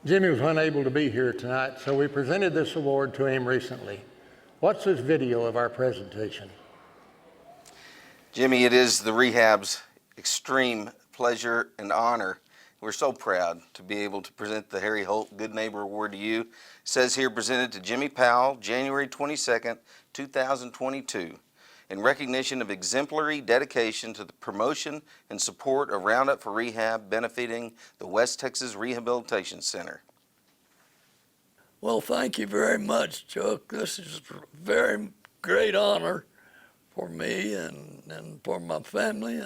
Jimmie was unable to be here tonight, so we presented this award to him recently. What's this video of our presentation? Jimmie, it is the rehab's extreme pleasure and honor. We're so proud to be able to present the Harry Holt Good Neighbor Award to you. It says here, presented to Jimmie Powell, January 22nd, 2022, in recognition of exemplary dedication to the promotion and support of Roundup for Rehab, benefiting the West Texas Rehabilitation Center. Well, thank you very much, Chuck. This is a very great honor for me and for my family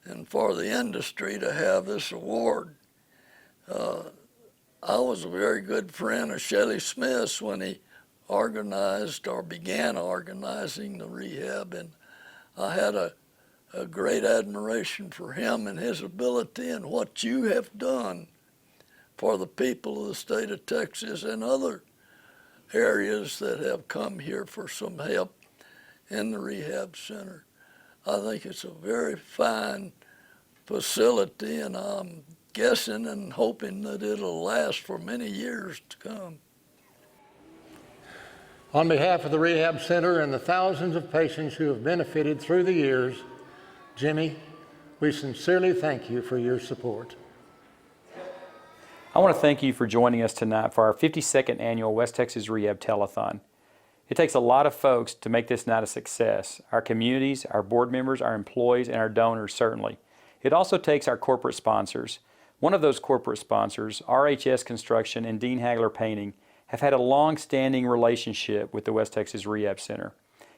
and for the industry to have this award. I was a very good friend of Shelley Smith's when he organized or began organizing the rehab, and I had a great admiration for him and his ability and what you have done for the people of the state of Texas and other areas that have come here for some help in the rehab center. I think it's a very fine facility, and I'm guessing and hoping that it'll last for many years to come. On behalf of the Rehab Center and the thousands of patients who have benefited through the years, Jimmie, we sincerely thank you for your support. I want to thank you for joining us tonight for our 52nd annual West Texas Rehab Telethon. It takes a lot of folks to make this night a success. Our communities, our board members, our employees, and our donors certainly. It also takes our corporate sponsors. One of those corporate sponsors, RHS Construction and Dean Hagler Painting, have had a long-standing relationship with the West Texas Rehab Center.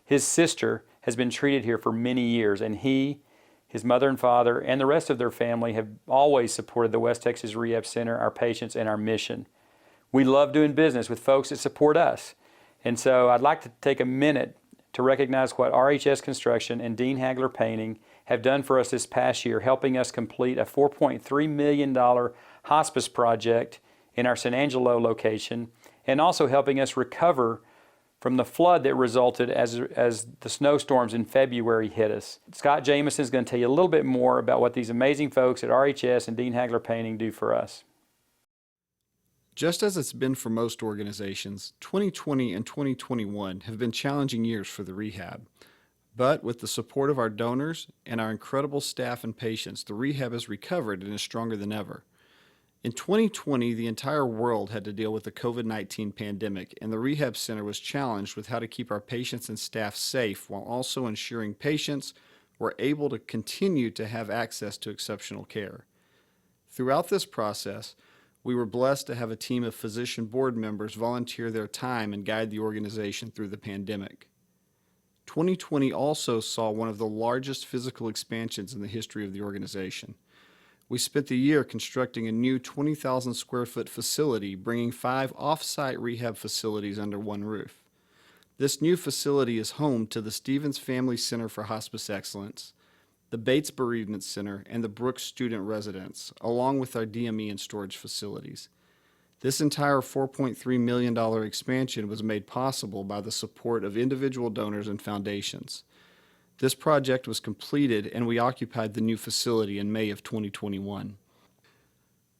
His sister has been treated here for many years, and he, his mother and father, and the rest of their family have always supported the West Texas Rehab Center, our patients, and our mission. We love doing business with folks that support us. And so I'd like to take a minute to recognize what RHS Construction and Dean Hagler Painting have done for us this past year, helping us complete a $4.3 million hospice project in our San Angelo location, and also helping us recover from the flood that resulted as the snowstorms in February hit us. Scott Jameson is going to tell you a little bit more about what these amazing folks at RHS and Dean Hagler Painting do for us. Just as it's been for most organizations, 2020 and 2021 have been challenging years for the rehab. But with the support of our donors and our incredible staff and patients, the rehab has recovered and is stronger than ever. In 2020, the entire world had to deal with the COVID-19 pandemic, and the Rehab Center was challenged with how to keep our patients and staff safe while also ensuring patients were able to continue to have access to exceptional care. Throughout this process, we were blessed to have a team of physician board members volunteer their time and guide the organization through the pandemic. 2020 also saw one of the largest physical expansions in the history of the organization. We spent the year constructing a new 20,000 square foot facility, bringing 5 off-site rehab facilities under one roof. This new facility is home to the Stevens Family Center for Hospice Excellence, the Bates Bereavement Center, and the Brooks Student Residence, along with our DME and storage facilities. This entire $4.3 million expansion was made possible by the support of individual donors and foundations. This project was completed and we occupied the new facility in May of 2021.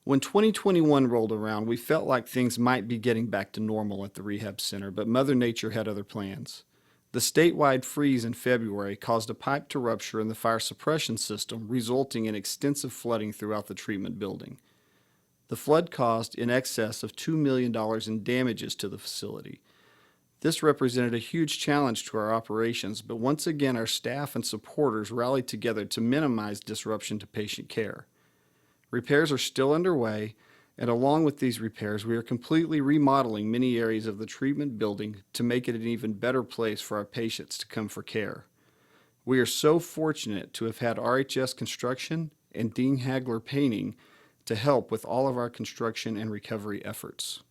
When 2021 rolled around, we felt like things might be getting back to normal at the Rehab Center, but Mother Nature had other plans. The statewide freeze in February caused a pipe to rupture in the fire suppression system, resulting in extensive flooding throughout the treatment building. The flood caused in excess of $2 million in damages to the facility. This represented a huge challenge to our operations, but once again our staff and supporters rallied together to minimize disruption to patient care. Repairs are still underway, and along with these repairs, we are completely remodeling many areas of the treatment building to make it an even better place for our patients to come for care. We are so fortunate to have had RHS Construction and Dean Hagler Painting to help with all of our construction and recovery efforts.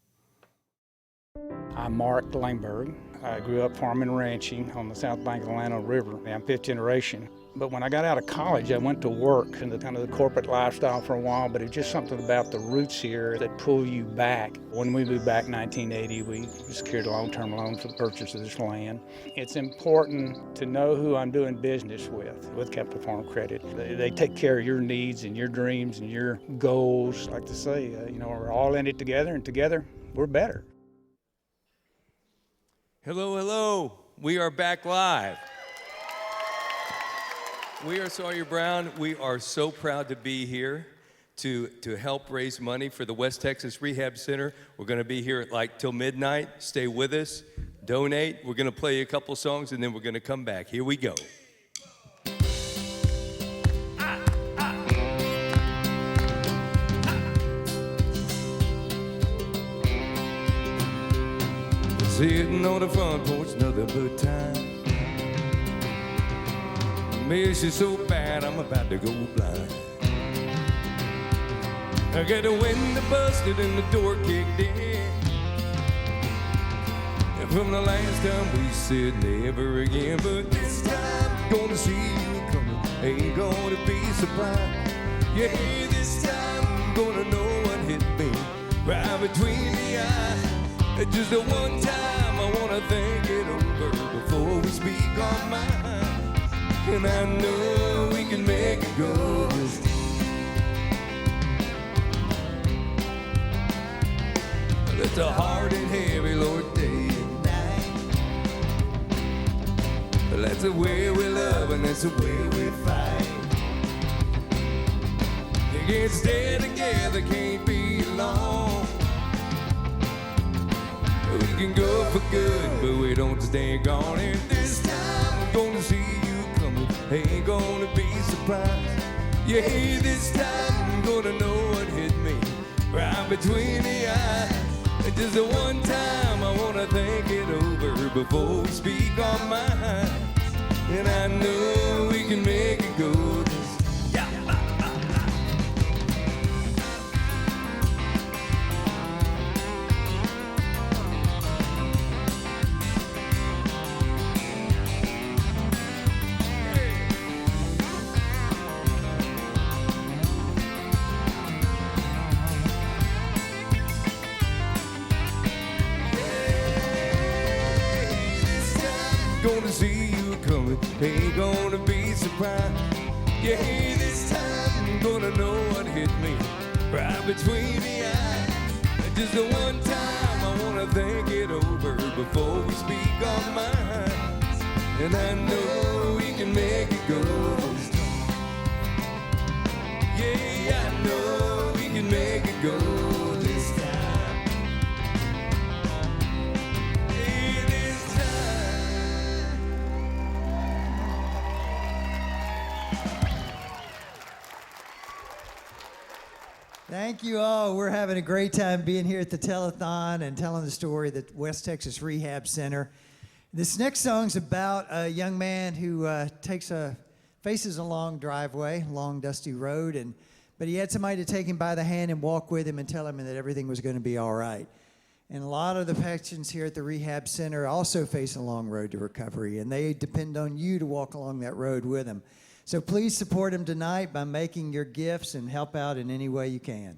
I'm Mark Langberg. I grew up farming and ranching on the south bank of the Llano River. I'm fifth generation. But when I got out of college, I went to work in the kind of the corporate lifestyle for a while, but it's just something about the roots here that pull you back. When we moved back in 1980, we secured a long-term loan for the purchase of this land. It's important to know who I'm doing business with Capital Farm Credit. They take care of your needs and your dreams and your goals. I like to say, we're all in it together, and together we're better. Hello, hello. We are back live. We are Sawyer Brown. We are so proud to be here to help raise money for the West Texas Rehab Center. We're going to be here till midnight. Stay with us. Donate. We're going to play a couple songs, and then we're going to come back. Here we go. Sitting on the front porch, nothing but time. Miss you so bad, I'm about to go blind. I got the window busted and the door kicked in. And from the last time we said never again, but this time I'm gonna see you coming. Ain't gonna be surprised. Yeah, this time I'm gonna know what hit me right between the eyes. Just the one time I wanna think it over before we speak our mind. And I know we can make it go. It's a hard and heavy, Lord, day and night. But that's the way we love and that's the way we fight. You can't stay together, can't be alone. We can go for good, but we don't stay gone. And this time I'm gonna see you coming. Ain't gonna be surprised. Yeah, this time I'm gonna know what hit me right between the eyes. And just the one time I wanna think it over before we speak our minds. And I know we can make it go. Gonna see you coming, ain't gonna be surprised. Yeah, this time I'm gonna know what hit me right between the eyes. Just the one time I wanna think it over before we speak our minds. And I know we can make it go. Yeah, I know we can make it go this time. Thank you all. We're having a great time being here at the Telethon and telling the story of the West Texas Rehab Center. This next song's about a young man who faces a long driveway, long dusty road, but he had somebody to take him by the hand and walk with him and tell him that everything was going to be all right. And a lot of the patients here at the Rehab Center also face a long road to recovery, and they depend on you to walk along that road with them. So please support him tonight by making your gifts and help out in any way you can.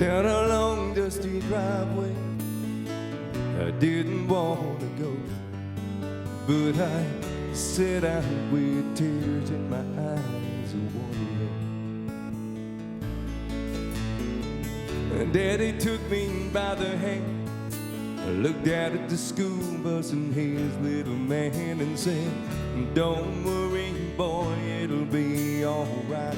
Down a long dusty driveway, I didn't want to go, but I set out with tears in my eyes of wonder. And Daddy took me by the hand, I looked out at the school bus and his little man and said, "Don't worry, boy, it'll be all right."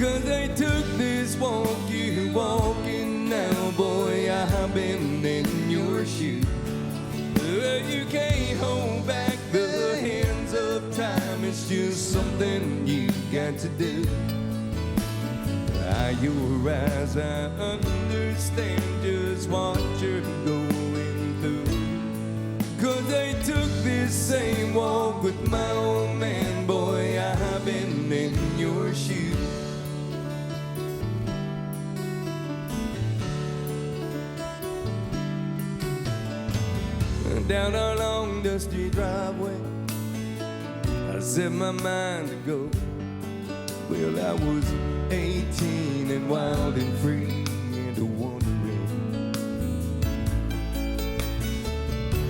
'Cause they took this walk you're walking now, boy, I've been in your shoes. You can't hold back the hands of time, it's just something you got to do. Your eyes, I understand just what you're going through. 'Cause they took this same walk with my old man, boy, I've been in your shoes. Down our long dusty driveway, I set my mind to go. Well, I was 18 and wild and free and wandering.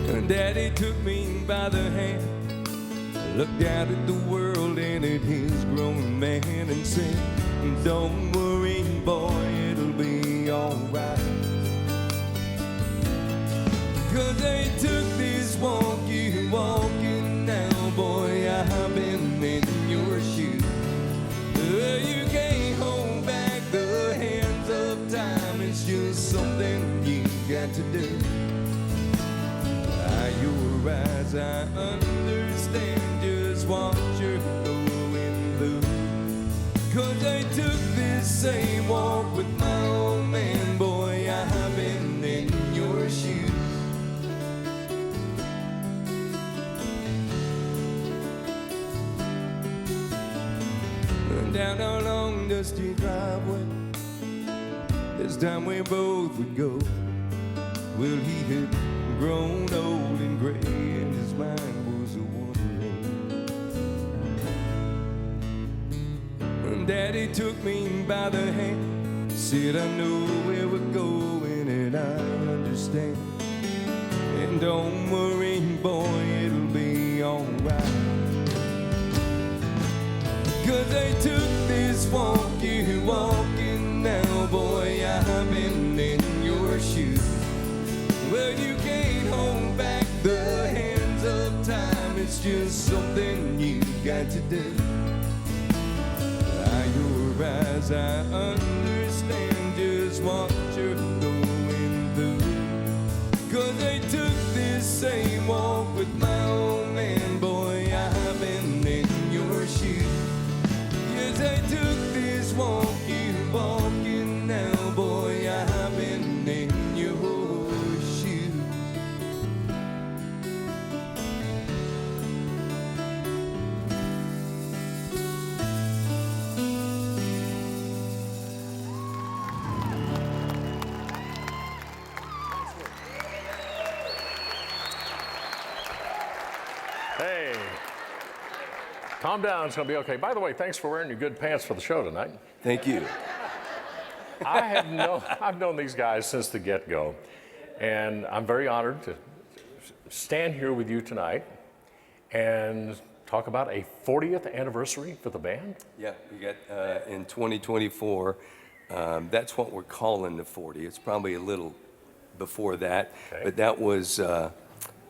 And Daddy took me by the hand, I looked out at the world and at his grown man and said, don't worry, boy, it'll be alright. 'Cause they took this walk you're walking now, boy, I've been in your shoes. You can't hold back the hands of time, it's just something you got to do. Your eyes, I understand just what you're going through. 'Cause they took this same walk with my old man, boy, I've been in your shoes. Down our long dusty driveway, this time we both would go. Well, he had grown old and gray and his mind was a-wandering. And Daddy took me by the hand, said I know where we're going and I understand. And don't worry, boy, it'll be alright. 'Cause they took this walk you're walking now, boy, I've been in your shoes. Well, you can't hold back the hands of time, it's just something you got to do. Your eyes, I understand just what you're going through. 'Cause they took this same walk with my old man, boy, I've been in your shoes. Yes, they took this walk you're walking now, boy, I've been in your shoes. Hey, calm down, it's going to be okay. By the way, thanks for wearing your good pants for the show tonight. Thank you. I've known these guys since the get-go, and I'm very honored to stand here with you tonight and talk about a 40th anniversary for the band. Yeah, we got in 2024, that's what we're calling the 40. It's probably a little before that, but that was,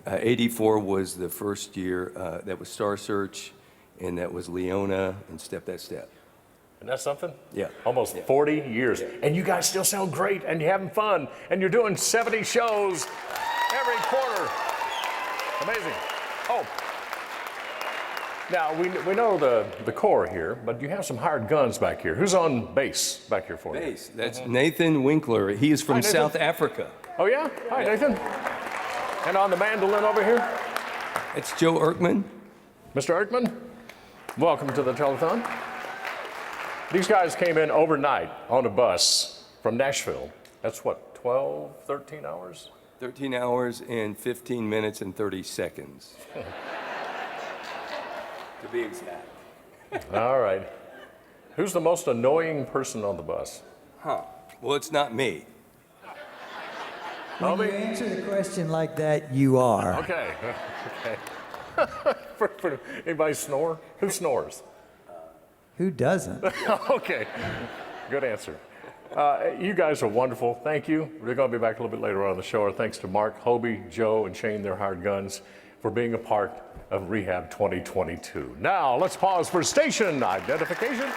84 was the first year, that was Star Search, and that was Leona and Step That Step. Isn't that something? Yeah. Almost 40 years. Yeah. And you guys still sound great, and you're having fun, and you're doing 70 shows every quarter. Amazing. Oh, now we know the core here, but you have some hired guns back here. Who's on bass back here for you? Bass. That's Nathan Winkler. He is from South Africa. Oh, yeah? Hi, Nathan. And on the mandolin over here? It's Joe Erkman. Mr. Erkman, welcome to the Telethon. These guys came in overnight on a bus from Nashville. That's what, 12, 13 hours? 13 hours and 15 minutes and 30 seconds. To be exact. All right. Who's the most annoying person on the bus? Huh. Well, it's not me. When you answer the question like that, you are. Okay. Okay. For anybody snore? Who snores? Who doesn't? Okay. Good answer. You guys are wonderful. Thank you. We're going to be back a little bit later on in the show. Our thanks to Mark, Hobie, Joe, and Shane, their hired guns, for being a part of Rehab 2022. Now, let's pause for station identification.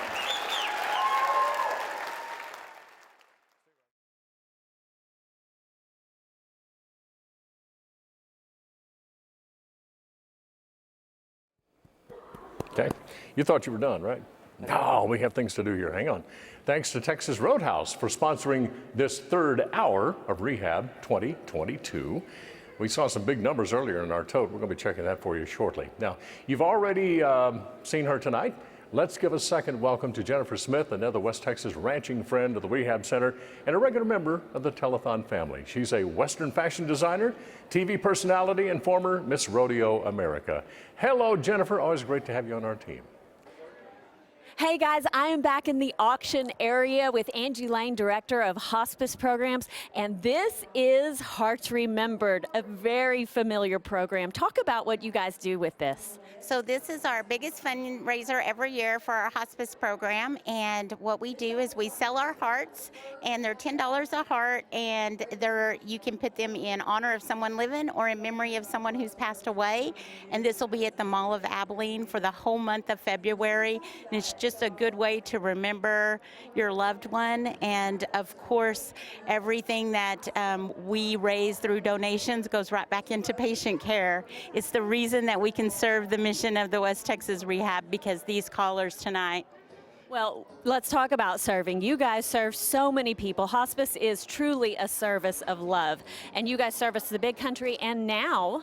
Okay. You thought you were done, right? No, we have things to do here. Hang on. Thanks to Texas Roadhouse for sponsoring this third hour of Rehab 2022. We saw some big numbers earlier in our tote. We're going to be checking that for you shortly. Now, you've already seen her tonight. Let's give a second welcome to Jennifer Smith, another West Texas ranching friend of the Rehab Center and a regular member of the Telethon family. She's a Western fashion designer, TV personality, and former Miss Rodeo America. Hello, Jennifer. Always great to have you on our team. Hey guys, I am back in the auction area with Angie Lane, Director of Hospice Programs, and this is Hearts Remembered, a very familiar program. Talk about what you guys do with this. So this is our biggest fundraiser every year for our hospice program, and what we do is we sell our hearts, and they're $10 a heart, and you can put them in honor of someone living or in memory of someone who's passed away, and this will be at the Mall of Abilene for the whole month of February, and it's just a good way to remember your loved one, and of course everything that we raise through donations goes right back into patient care. It's the reason that we can serve the mission of the West Texas Rehab, because these callers tonight. Well, let's talk about serving. You guys serve so many people. Hospice is truly a service of love, and you guys service the Big Country, and now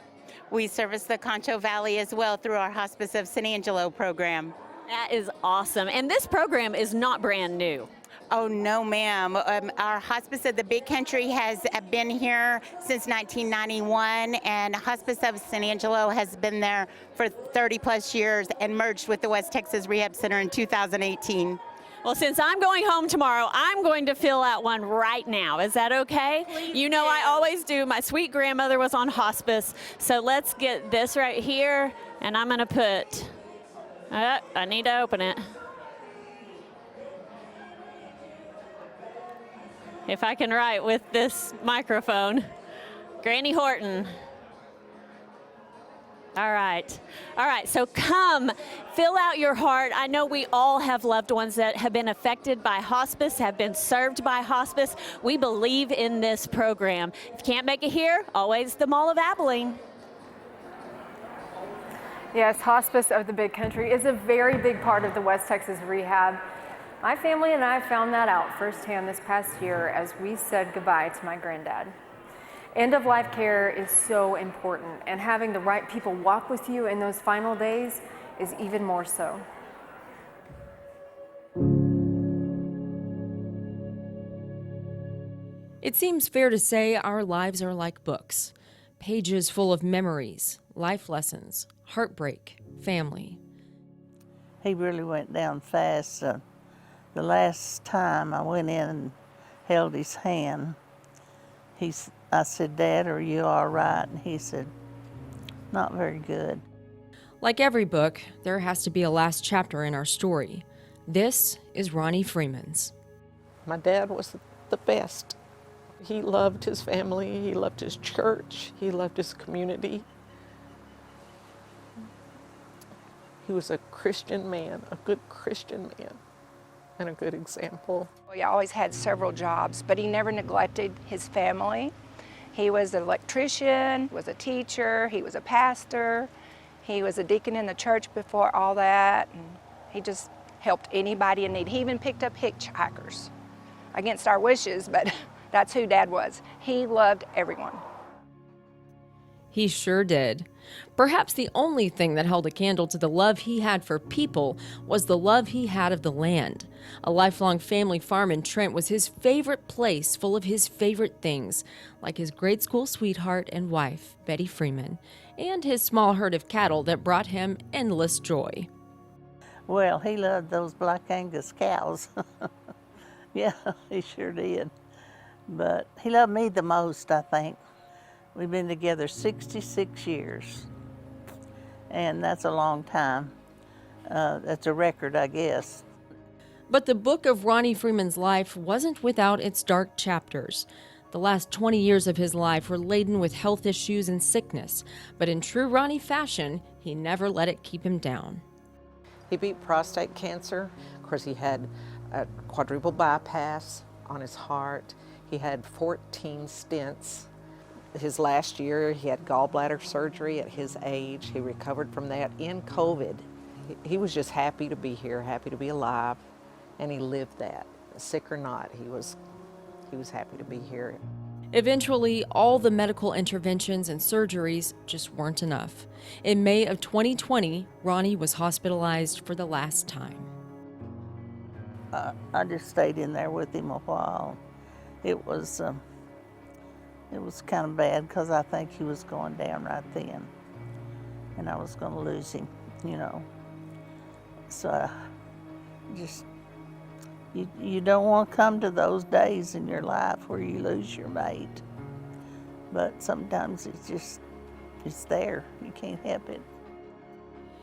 we service the Concho Valley as well through our Hospice of San Angelo program. That is awesome, and this program is not brand new. Oh, no, ma'am. Our Hospice of the Big Country has been here since 1991, and Hospice of San Angelo has been there for 30 plus years and merged with the West Texas Rehab Center in 2018. Well, since I'm going home tomorrow, I'm going to fill out one right now. Is that okay? Please you know do. I always do. My sweet grandmother was on hospice, so let's get this right here, and I'm going to put, I need to open it. If I can write with this microphone. Granny Horton. All right, so come, fill out your heart. I know we all have loved ones that have been affected by hospice, have been served by hospice. We believe in this program. If you can't make it here, always the Mall of Abilene. Yes, Hospice of the Big Country is a very big part of the West Texas Rehab. My family and I found that out firsthand this past year as we said goodbye to my granddad. End-of-life care is so important, and having the right people walk with you in those final days is even more so. It seems fair to say our lives are like books, pages full of memories, life lessons, heartbreak, family. He really went down fast. The last time I went in and held his hand, I said, "Dad, are you all right?" And he said, "Not very good." Like every book, there has to be a last chapter in our story. This is Ronnie Freeman's. My dad was the best. He loved his family, he loved his church, he loved his community. He was a Christian man, a good Christian man, and a good example. He always had several jobs, but he never neglected his family. He was an electrician, was a teacher, he was a pastor, he was a deacon in the church before all that, and he just helped anybody in need. He even picked up hitchhikers against our wishes, but that's who Dad was. He loved everyone. He sure did. Perhaps the only thing that held a candle to the love he had for people was the love he had of the land. A lifelong family farm in Trent was his favorite place, full of his favorite things, like his grade school sweetheart and wife, Betty Freeman, and his small herd of cattle that brought him endless joy. Well, he loved those Black Angus cows. Yeah, he sure did. But he loved me the most, I think. We've been together 66 years, and that's a long time. That's a record, I guess. But the book of Ronnie Freeman's life wasn't without its dark chapters. The last 20 years of his life were laden with health issues and sickness, but in true Ronnie fashion, he never let it keep him down. He beat prostate cancer. Of course, he had a quadruple bypass on his heart. He had 14 stents. His last year, he had gallbladder surgery at his age. He recovered from that in COVID. He was just happy to be here, happy to be alive, and he lived that. Sick or not, he was happy to be here. Eventually, all the medical interventions and surgeries just weren't enough. In May of 2020, Ronnie was hospitalized for the last time. I just stayed in there with him a while. It was kind of bad because I think he was going down right then, and I was going to lose him, you know. So you don't want to come to those days in your life where you lose your mate, but sometimes it's there. You can't help it.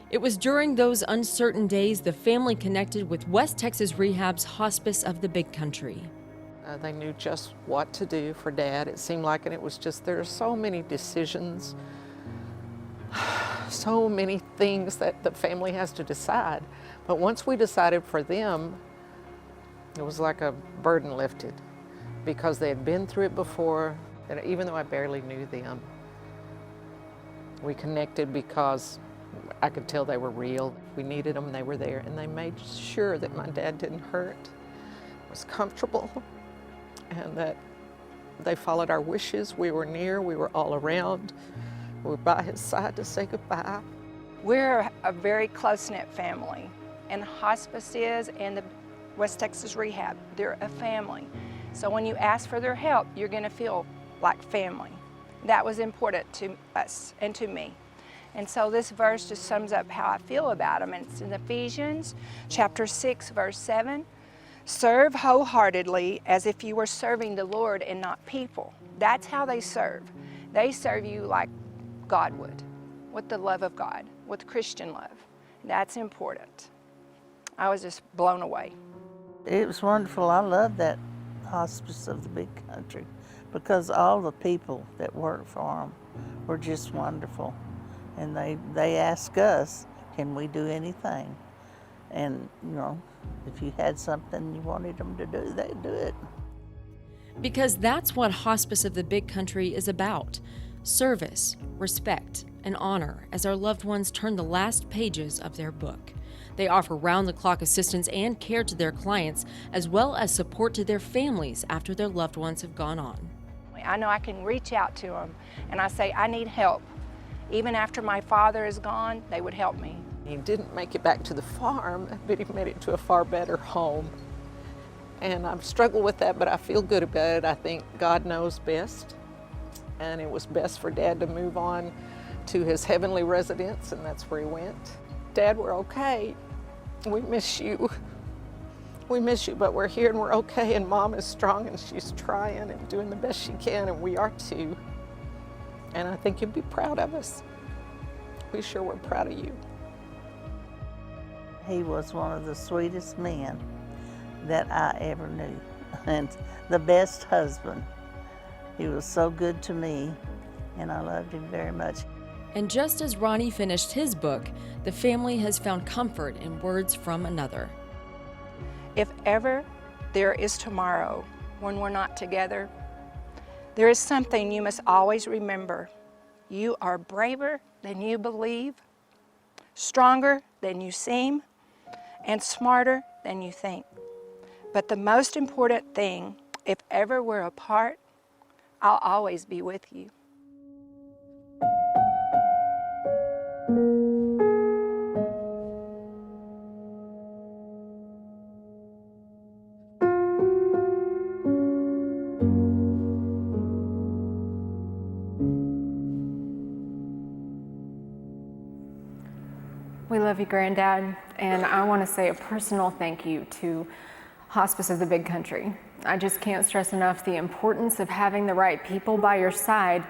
It was during those uncertain days the family connected with West Texas Rehab's Hospice of the Big Country. They knew just what to do for Dad. It seemed like, and it was just, there are so many decisions, so many things that the family has to decide. But once we decided for them, it was like a burden lifted because they had been through it before, and even though I barely knew them, we connected because I could tell they were real. We needed them, they were there, and they made sure that my dad didn't hurt, was comfortable, and that they followed our wishes. We were near, we were all around. We were by his side to say goodbye. We're a very close-knit family, and hospice is, and the West Texas Rehab, they're a family. So when you ask for their help, you're gonna feel like family. That was important to us and to me. And so this verse just sums up how I feel about them. And it's in Ephesians chapter 6, verse 7. Serve wholeheartedly as if you were serving the Lord and not people. That's how they serve. They serve you like God would, with the love of God, with Christian love. That's important. I was just blown away. It was wonderful. I love that Hospice of the Big Country because all the people that work for them were just wonderful. And they ask us, can we do anything? And, you know, if you had something you wanted them to do, they'd do it. Because that's what Hospice of the Big Country is about. Service, respect, and honor as our loved ones turn the last pages of their book. They offer round-the-clock assistance and care to their clients, as well as support to their families after their loved ones have gone on. I know I can reach out to them and I say, I need help. Even after my father is gone, they would help me. He didn't make it back to the farm, but he made it to a far better home. And I've struggled with that, but I feel good about it. I think God knows best. And it was best for Dad to move on to his heavenly residence, and that's where he went. Dad, we're okay. We miss you. We miss you, but we're here and we're okay, and Mom is strong and she's trying and doing the best she can, and we are too. And I think you'd be proud of us. We sure were proud of you. He was one of the sweetest men that I ever knew, and the best husband. He was so good to me, and I loved him very much. And just as Ronnie finished his book, the family has found comfort in words from another. If ever there is tomorrow when we're not together, there is something you must always remember. You are braver than you believe, stronger than you seem, and smarter than you think. But the most important thing, if ever we're apart, I'll always be with you. We love you, Granddad, and I want to say a personal thank you to Hospice of the Big Country. I just can't stress enough the importance of having the right people by your side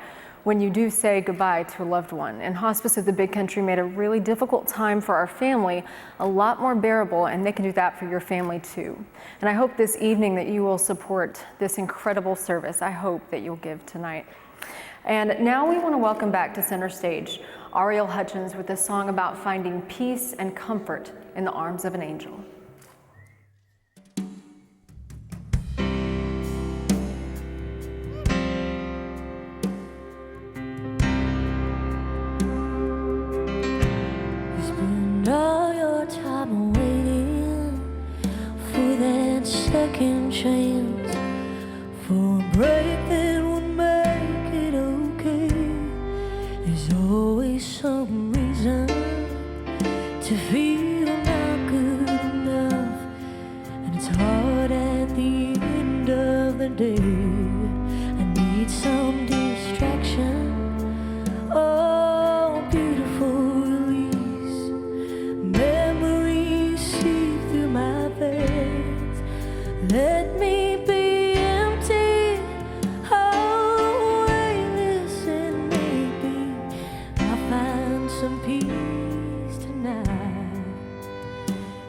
when you do say goodbye to a loved one. And Hospice of the Big Country made a really difficult time for our family a lot more bearable, and they can do that for your family too. And I hope this evening that you will support this incredible service. I hope that you'll give tonight. And now we want to welcome back to center stage Ariel Hutchins with a song about finding peace and comfort in the arms of an angel. You spend all your second chance for a break that would make it okay. There's always some reason to feel not good enough, and it's hard at the end of the day. I need some distraction, oh beautiful release. Memories seep through my veins. Let me be empty, oh weightless, and maybe I'll find some peace tonight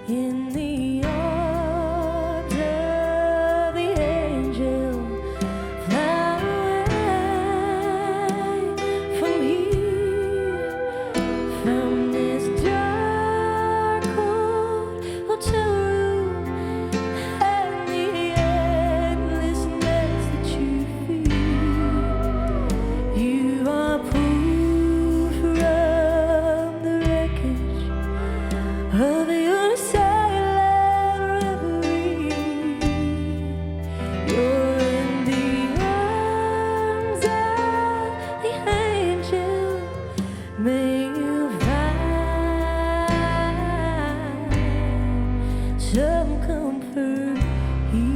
in the arms of the angel. Fly away from here, from this dark cold hotel room, and the endlessness that you feel. You are proof from the wreckage of your silent reverie. You're in the arms of the angel. May you find some comfort here.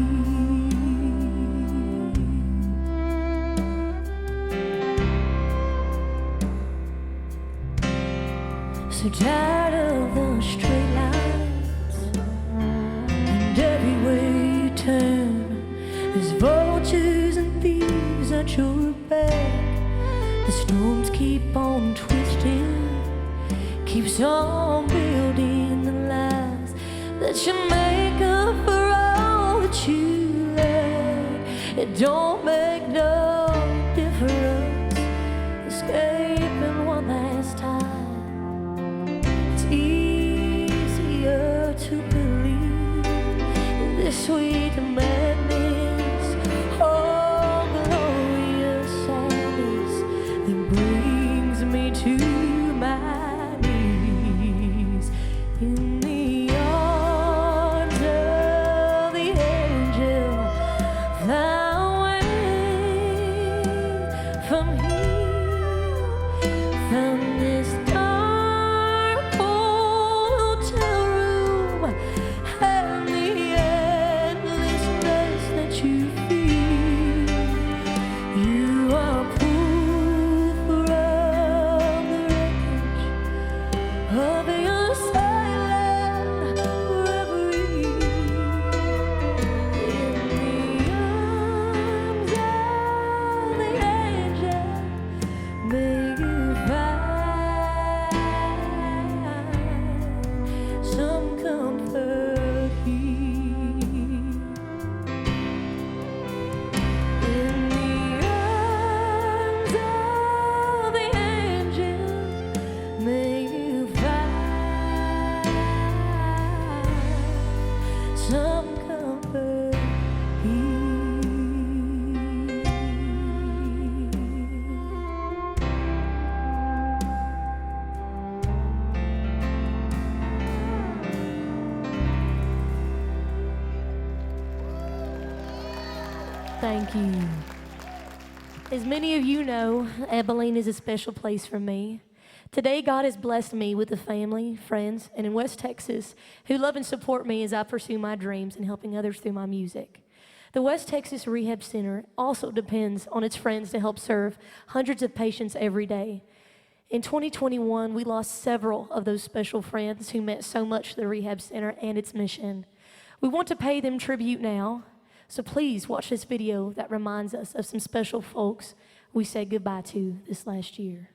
So tired of the straight lines, and everywhere you turn, there's vultures and thieves at your back. The storms keep on twisting, keeps on building the lies that you make up for all that you lack. It don't make no difference escaping one last time. It's easier to believe in this sweet madness, oh glorious sadness that brings me to my knees in the arms of the angel. Fly away from here, from this dark cold hotel room, and the endlessness that you feel. You are proof from the wreckage of your silent reverie. In the arms of the angel, may you find some comfort here. In the arms of the angel, may you find some comfort here. Thank you. As many of you know, Abilene is a special place for me. Today, God has blessed me with a family, friends, and in West Texas who love and support me as I pursue my dreams and helping others through my music. The West Texas Rehab Center also depends on its friends to help serve hundreds of patients every day. In 2021, we lost several of those special friends who meant so much to the Rehab Center and its mission. We want to pay them tribute now, so please watch this video that reminds us of some special folks we said goodbye to this last year.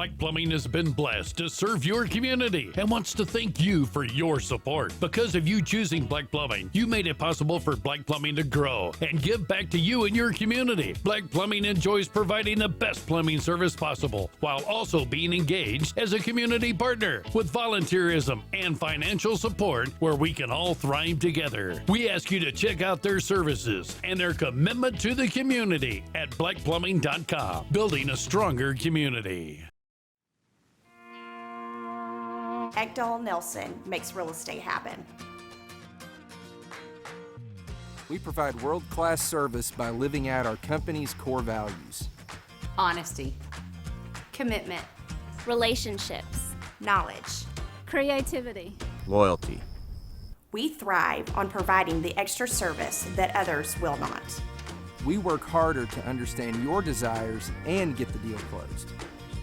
Black Plumbing has been blessed to serve your community and wants to thank you for your support. Because of you choosing Black Plumbing, you made it possible for Black Plumbing to grow and give back to you and your community. Black Plumbing enjoys providing the best plumbing service possible while also being engaged as a community partner with volunteerism and financial support where we can all thrive together. We ask you to check out their services and their commitment to the community at blackplumbing.com, building a stronger community. Ekdahl Nelson makes real estate happen. We provide world-class service by living out our company's core values. Honesty, commitment, relationships, knowledge, creativity, Loyalty. We thrive on providing the extra service that others will not. We work harder to understand your desires and get the deal closed.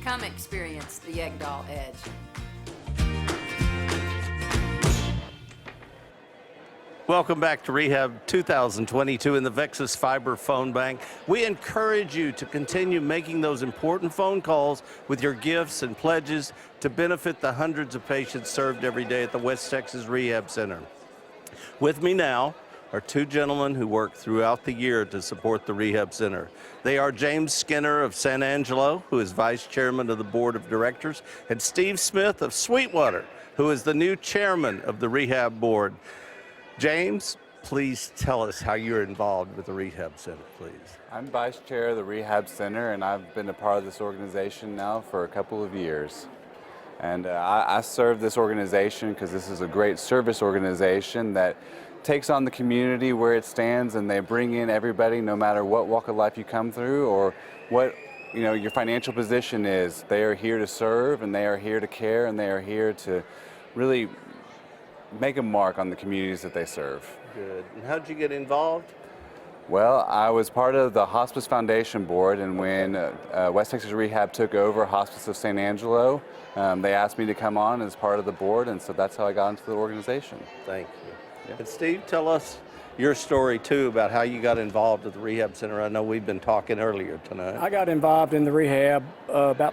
Come experience the Ekdahl Edge. Welcome back to Rehab 2022 in the Vexus Fiber Phone Bank. We encourage you to continue making those important phone calls with your gifts and pledges to benefit the hundreds of patients served every day at the West Texas Rehab Center. With me now are two gentlemen who work throughout the year to support the Rehab Center. They are James Skinner of San Angelo, who is Vice Chairman of the Board of Directors, and Steve Smith of Sweetwater, who is the new Chairman of the Rehab Board. James, please tell us how you're involved with the Rehab Center, please. I'm Vice Chair of the Rehab Center, and I've been a part of this organization now for a couple of years. And I serve this organization because this is a great service organization that takes on the community where it stands, and they bring in everybody, no matter what walk of life you come through or what your financial position is. They are here to serve, and they are here to care, and they are here to really make a mark on the communities that they serve. Good. And how'd you get involved? Well, I was part of the Hospice Foundation Board, and when West Texas Rehab took over Hospice of San Angelo, they asked me to come on as part of the board, and so that's how I got into the organization. Thank you. Yeah. And Steve, tell us your story too about how you got involved at the Rehab Center. I know we've been talking earlier tonight. I got involved in the rehab about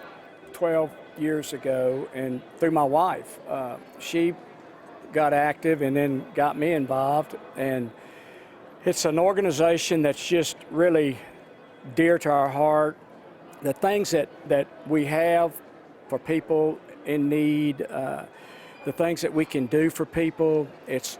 12 years ago, and through my wife. She got active and then got me involved, and it's an organization that's just really dear to our heart. The things that we have for people in need, the things that we can do for people, it's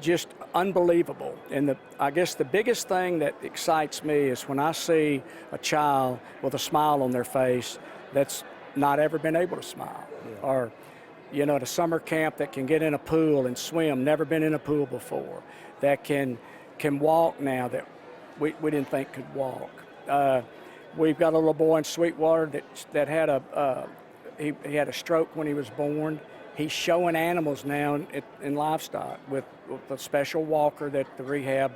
just unbelievable. And I guess the biggest thing that excites me is when I see a child with a smile on their face that's not ever been able to smile. Yeah. Or at a summer camp that can get in a pool and swim, never been in a pool before, that can walk now that we didn't think could walk. We've got a little boy in Sweetwater that had he had a stroke when he was born. He's showing animals now in livestock with a special walker that the rehab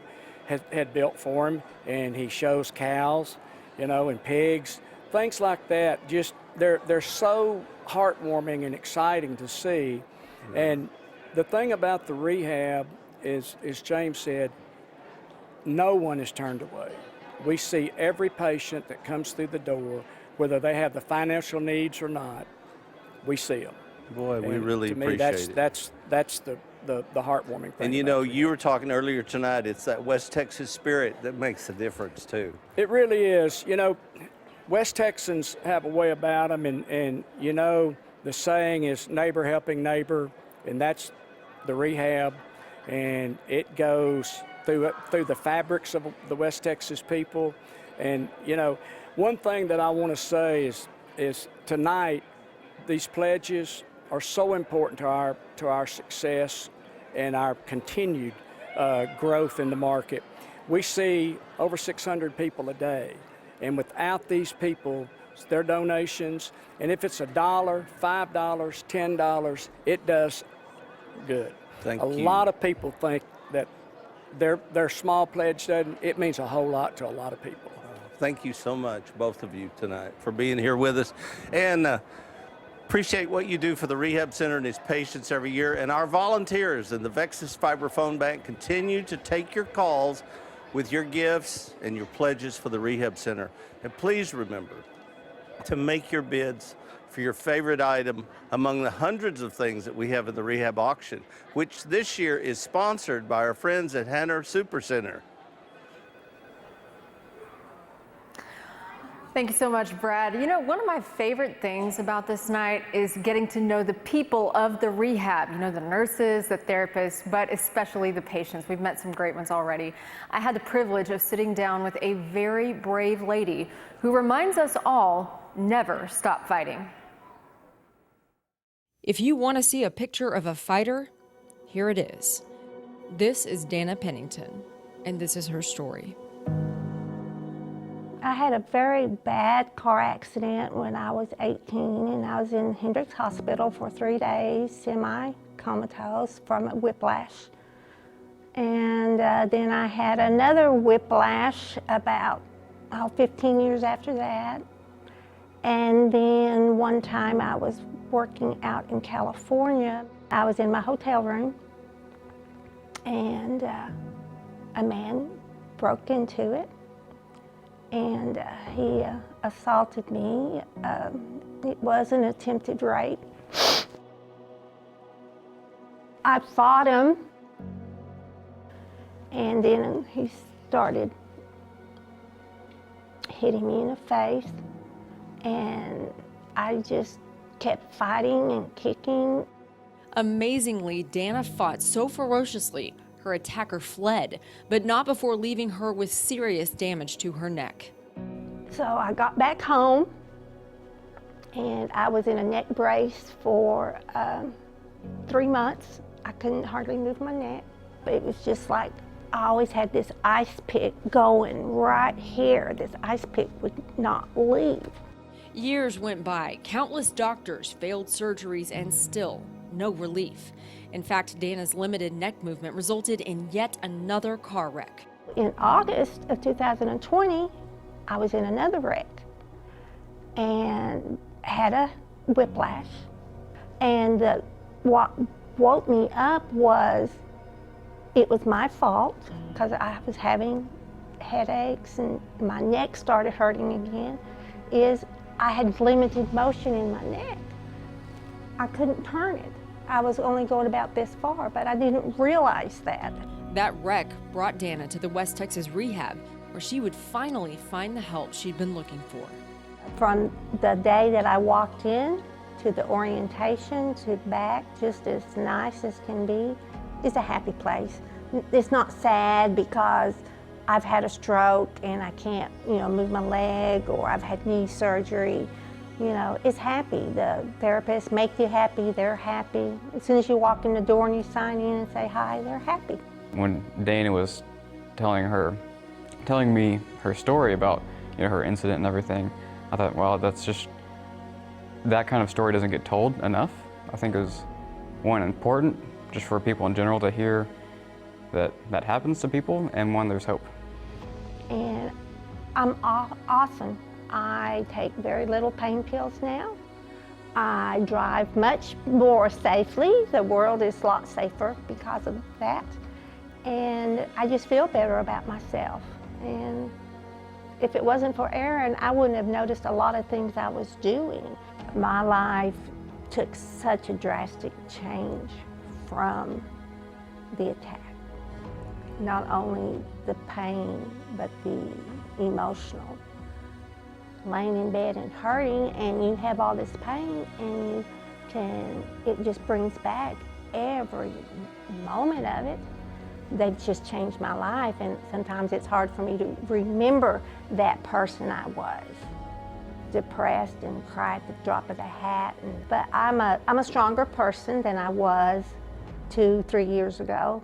had built for him, and he shows cows, and pigs, things like that. Just they're so heartwarming and exciting to see. Mm-hmm. And the thing about the rehab is, as James said, no one is turned away. We see every patient that comes through the door, whether they have the financial needs or not, we see them. Boy, we really appreciate it. That's the heartwarming thing. And you were talking earlier tonight, it's that West Texas spirit that makes a difference too. It really is. West Texans have a way about them, and the saying is neighbor helping neighbor, and that's the rehab, and it goes through the fabrics of the West Texas people. And one thing that I want to say is tonight, these pledges are so important to our success and our continued growth in the market. We see over 600 people a day. And without these people, their donations, and if it's $1, $5, $10, it does good. Thank you. A lot of people think that their small pledge it means a whole lot to a lot of people. Thank you so much, both of you tonight, for being here with us. And appreciate what you do for the Rehab Center and its patients every year. And our volunteers in the Vexus Fiber Phone Bank continue to take your calls with your gifts and your pledges for the Rehab Center. And please remember to make your bids for your favorite item among the hundreds of things that we have at the Rehab auction, which this year is sponsored by our friends at Hanner Supercenter. Thank you so much, Brad. You know, one of my favorite things about this night is getting to know the people of the rehab, you know, the nurses, the therapists, but especially the patients. We've met some great ones already. I had the privilege of sitting down with a very brave lady who reminds us all never stop fighting. If you want to see a picture of a fighter, here it is. This is Danna Pennington, and this is her story. I had a very bad car accident when I was 18, and I was in Hendricks Hospital for 3 days, semi-comatose from a whiplash. And then I had another whiplash about 15 years after that. And then one time I was working out in California. I was in my hotel room, and a man broke into it. And he assaulted me. It was an attempted rape. I fought him, and then he started hitting me in the face, and I just kept fighting and kicking. Amazingly, Danna fought so ferociously, her attacker fled, but not before leaving her with serious damage to her neck. So I got back home, and I was in a neck brace for 3 months. I couldn't hardly move my neck. It was just like I always had this ice pick going right here. This ice pick would not leave. Years went by, countless doctors, failed surgeries, and still no relief. In fact, Danna's limited neck movement resulted in yet another car wreck. In August of 2020, I was in another wreck and had a whiplash. And what woke me up was, it was my fault because I was having headaches and my neck started hurting again, is I had limited motion in my neck. I couldn't turn it. I was only going about this far, but I didn't realize that. That wreck brought Danna to the West Texas Rehab, where she would finally find the help she'd been looking for. From the day that I walked in to the orientation to back, just as nice as can be, is a happy place. It's not sad because I've had a stroke and I can't, move my leg, or I've had knee surgery. It's happy. The therapists make you happy, they're happy. As soon as you walk in the door and you sign in and say hi, they're happy. When Danna was telling me her story about her incident and everything, I thought, well, that's just, that kind of story doesn't get told enough. I think it was, one, important just for people in general to hear that that happens to people, and one, there's hope. And I'm awesome. I take very little pain pills now. I drive much more safely. The world is a lot safer because of that. And I just feel better about myself. And if it wasn't for Aaron, I wouldn't have noticed a lot of things I was doing. My life took such a drastic change from the attack. Not only the pain, but the emotional. Laying in bed and hurting, and you have all this pain, and it just brings back every moment of it. They've just changed my life, and sometimes it's hard for me to remember that person I was. Depressed and cried at the drop of the hat. But I'm a stronger person than I was 2-3 years ago.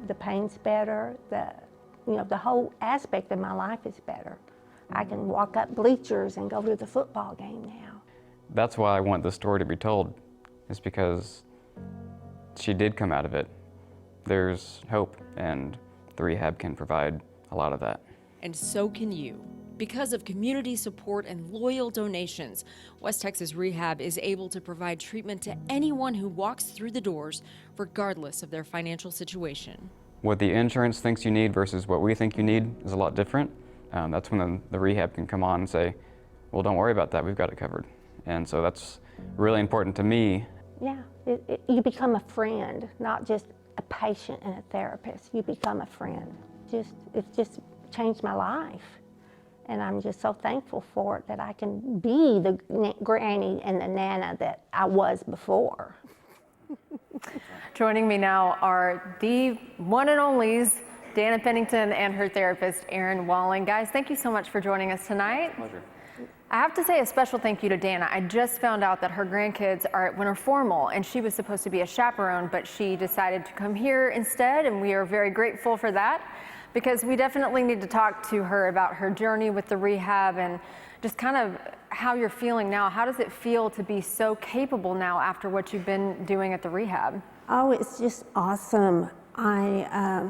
The pain's better, the whole aspect of my life is better. I can walk up bleachers and go to the football game now. That's why I want this story to be told, is because she did come out of it. There's hope, and the rehab can provide a lot of that. And so can you. Because of community support and loyal donations, West Texas Rehab is able to provide treatment to anyone who walks through the doors, regardless of their financial situation. What the insurance thinks you need versus what we think you need is a lot different. That's when the rehab can come on and say, well, don't worry about that, we've got it covered. And so that's really important to me. Yeah, you become a friend, not just a patient and a therapist. You become a friend. It's just changed my life. And I'm just so thankful for it that I can be the granny and the nana that I was before. Joining me now are the one and onlys, Danna Pennington and her therapist, Erin Walling. Guys, thank you so much for joining us tonight. Pleasure. I have to say a special thank you to Danna. I just found out that her grandkids are at Winter Formal, and she was supposed to be a chaperone, but she decided to come here instead, and we are very grateful for that, because we definitely need to talk to her about her journey with the rehab and just kind of how you're feeling now. How does it feel to be so capable now after what you've been doing at the rehab? Oh, it's just awesome. I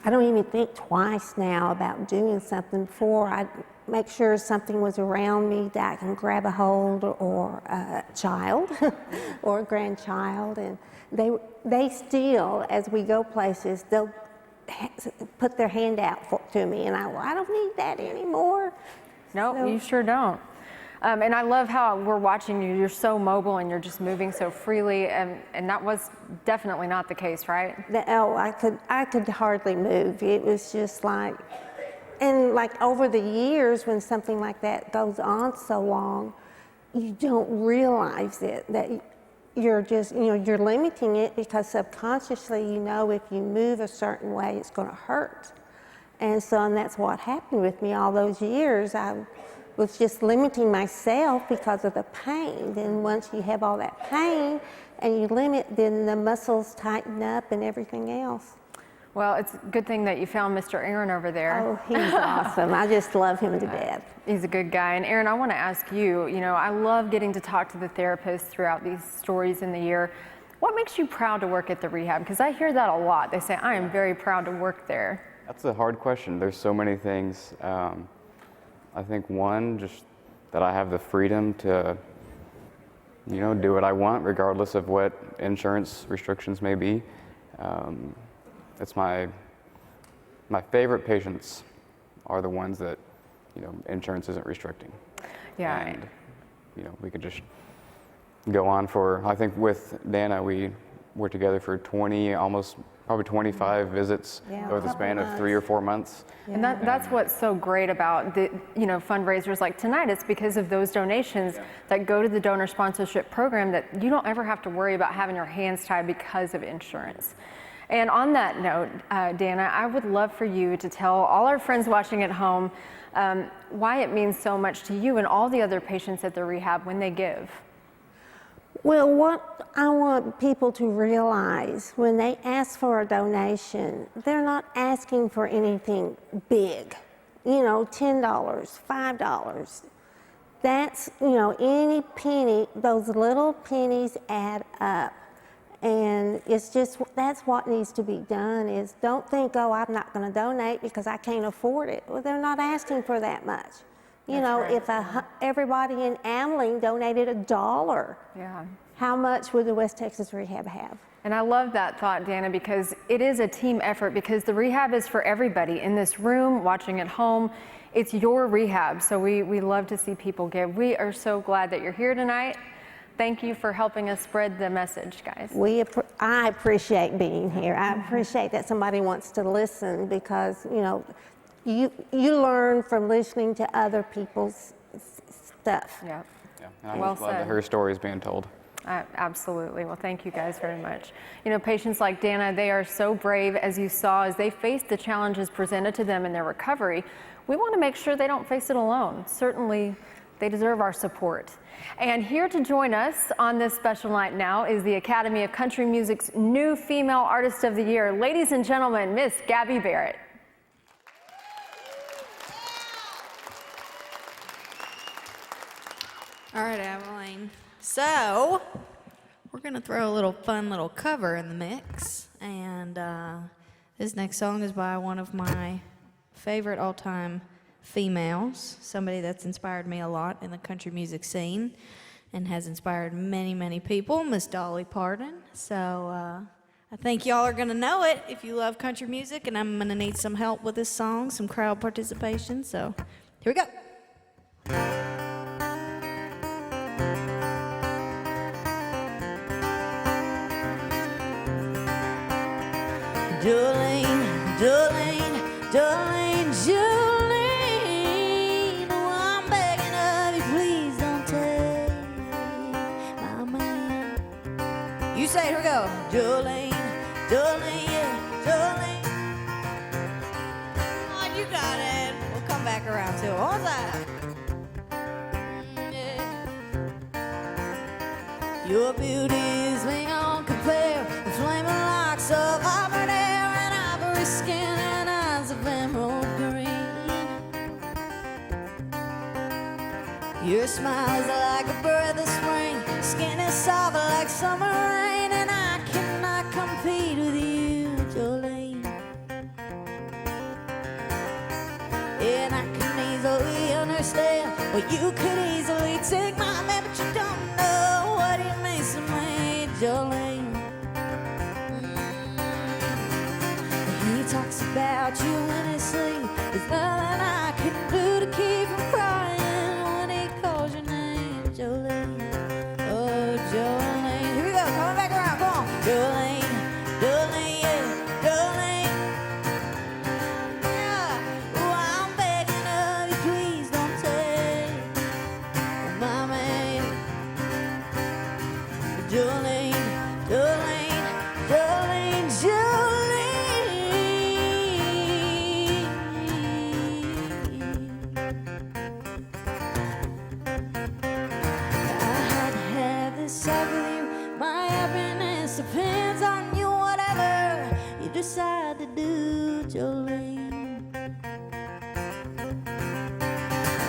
don't even think twice now about doing something. Before, I'd make sure something was around me that I can grab a hold, or a child or a grandchild. And they still, as we go places, they'll put their hand out to me, and I don't need that anymore. No, So- you sure don't. And I love how we're watching you. You're so mobile and you're just moving so freely, and that was definitely not the case, right? I could hardly move. It was just like, and like over the years, when something like that goes on so long, you don't realize it, that you're just, you're limiting it, because subconsciously, if you move a certain way, it's going to hurt. And that's what happened with me all those years. I was just limiting myself because of the pain. Then once you have all that pain and you limit, then the muscles tighten up and everything else. Well, it's a good thing that you found Mr. Aaron over there. Oh, he's awesome. I just love him to death. He's a good guy. And Aaron, I want to ask you, I love getting to talk to the therapists throughout these stories in the year. What makes you proud to work at the rehab? Because I hear that a lot. They say, I am very proud to work there. That's a hard question. There's so many things. I think one, just that I have the freedom to, do what I want, regardless of what insurance restrictions may be. It's my favorite patients are the ones that, insurance isn't restricting. Yeah. And, we could just go on for, I think with Danna, we were together for probably 25 visits over the span of 3 or 4 months. And that's what's so great about the fundraisers like tonight. It's because of those donations that go to the donor sponsorship program that you don't ever have to worry about having your hands tied because of insurance. And on that note, Danna, I would love for you to tell all our friends watching at home why it means so much to you and all the other patients at the rehab when they give. Well, what I want people to realize when they ask for a donation, they're not asking for anything big, $10, $5. That's, any penny, those little pennies add up. And it's just, that's what needs to be done, is don't think, oh, I'm not going to donate because I can't afford it. Well, they're not asking for that much. If everybody in Ameling donated $1, how much would the West Texas Rehab have? And I love that thought, Danna, because it is a team effort, because the rehab is for everybody in this room, watching at home. It's your rehab, so we love to see people give. We are so glad that you're here tonight. Thank you for helping us spread the message, guys. I appreciate being here. I appreciate that somebody wants to listen, because, you learn from listening to other people's stuff. Yeah. And I'm Well just glad said. that her story is being told. Absolutely. Well, thank you guys very much. Patients like Danna, they are so brave, as you saw, as they face the challenges presented to them in their recovery. We want to make sure they don't face it alone. Certainly, they deserve our support. And here to join us on this special night now is the Academy of Country Music's new Female Artist of the Year. Ladies and gentlemen, Miss Gabby Barrett. All right, Abilene. So, we're going to throw a little fun little cover in the mix. And this next song is by one of my favorite all-time females, somebody that's inspired me a lot in the country music scene and has inspired many, many people, Miss Dolly Parton. So, I think y'all are going to know it if you love country music, and I'm going to need some help with this song, some crowd participation. So, here we go. Jolene, Jolene, Jolene, Jolene. Oh, I'm begging of you, please don't take my man. You say it, here we go. Jolene, Jolene, yeah, Jolene. Oh, you got it. We'll come back around to it. What was that? Your beauty is beyond compare. The flaming locks of auburn hair and ivory skin and eyes of emerald green. Your smile is like a breath of spring. Skin is soft like summer rain, and I cannot compete with you, Jolene. And I can easily understand, well, you could easily take my man, but you don't know what it means to me, Jolene. He talks about you when he sleeps. There's nothing I can do to keep from crying when he calls your name, Jolene. Oh, Jolene. Here we go, coming back around, come on. Jolene, Jolene, yeah, Jolene. Yeah. Oh, I'm begging of you, please don't take my man. Jolene, Jolene, Jolene, Jolene. I had to have this talk with you. My happiness depends on you, whatever you decide to do, Jolene.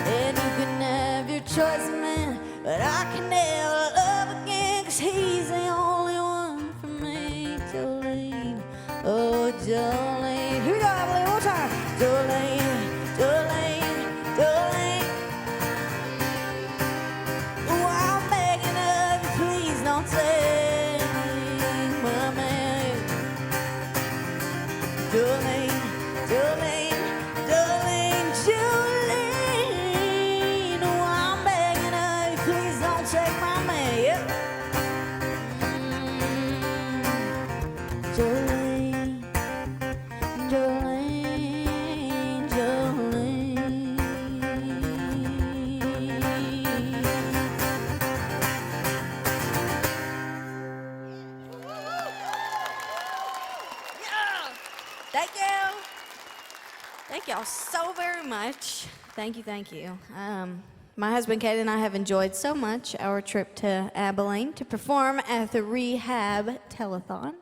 And you can have your choice of man, but I can never love again, 'cause he's the only one for me, Jolene. Oh, Jolene. Here we go, Emily, one more time. Jolene, Jolene, Jolene. Oh, I'm begging of you, please don't take my man. Jolene, Jolene, Jolene, Jolene. Oh, I'm begging of you, please don't take my man. Yep. Jolene, Jolene, Jolene. Thank you. Thank y'all so very much. Thank you, thank you. My husband Kate and I have enjoyed so much our trip to Abilene to perform at the Rehab Telethon.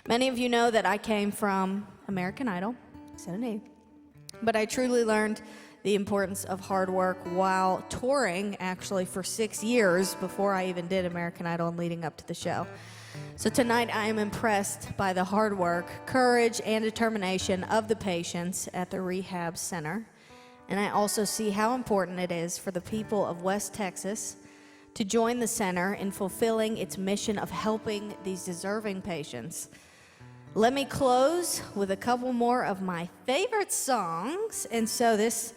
Many of you know that I came from American Idol, so did he. But I truly learned the importance of hard work while touring, actually, for 6 years before I even did American Idol and leading up to the show. So tonight I am impressed by the hard work, courage, and determination of the patients at the Rehab Center. And I also see how important it is for the people of West Texas to join the center in fulfilling its mission of helping these deserving patients. Let me close with a couple more of my favorite songs. And so this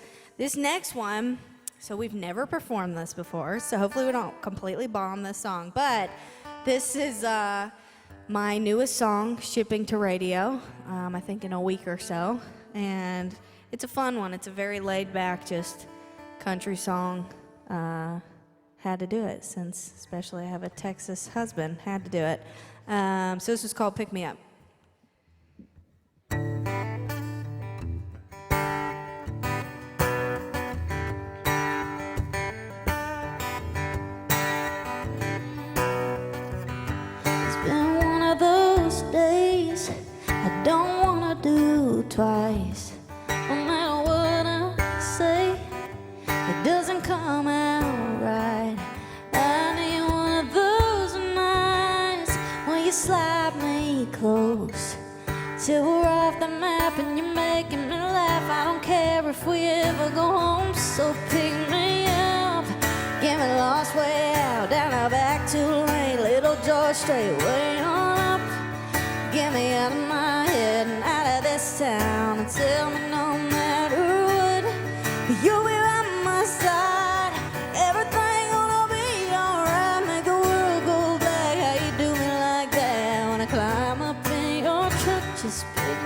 next one, so we've never performed this before, so hopefully we don't completely bomb this song, but this is my newest song, shipping to radio, I think in a week or so. And it's a fun one. It's a very laid-back, just country song. Had to do it, since especially I have a Texas husband. Had to do it. So this is called Pick Me Up. It's been one of those days I don't want to do twice. No matter what I say, it doesn't come out right. I need one of those nights when you slide me close till we're off the map and you're making me laugh. I don't care if we ever go home, so pick me up. Get me lost way out, down or back to lane, Little George straight way on up. Get me out of my head and out of this town, and tell me no matter what, you'll be by my side. Everything gonna be alright. Make the world go back. How you do me like that? When I climb up in your truck, just pick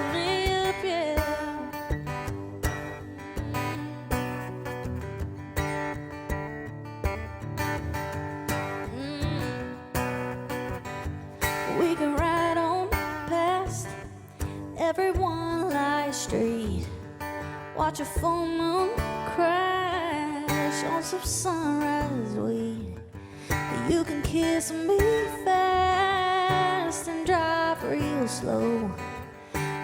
watch a full moon crash on some sunrise weed. You can kiss me fast and drive real slow.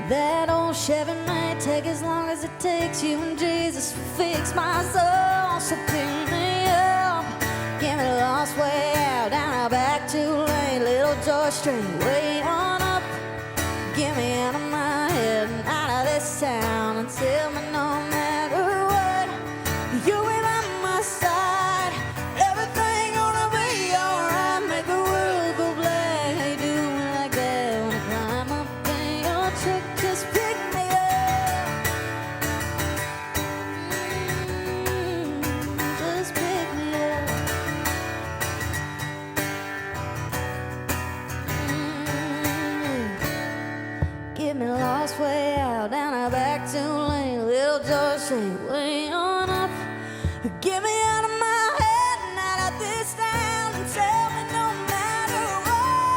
That old Chevy may take as long as it takes you, and Jesus will fix my soul. So pick me up, get me lost way out, down a back 2 lane, little George Street, way on up. Get me out of my head and out of this town, and tell me no matter what, you'll be by my side. Everything gonna be alright, make the world go black. Hey, do me like that when I climb up in your truck, just pick me up. Just pick me up. Get me lost way out, down a back 2 lane, little George Street, way on up. Get me out of my head and out of this town, and tell me no matter what,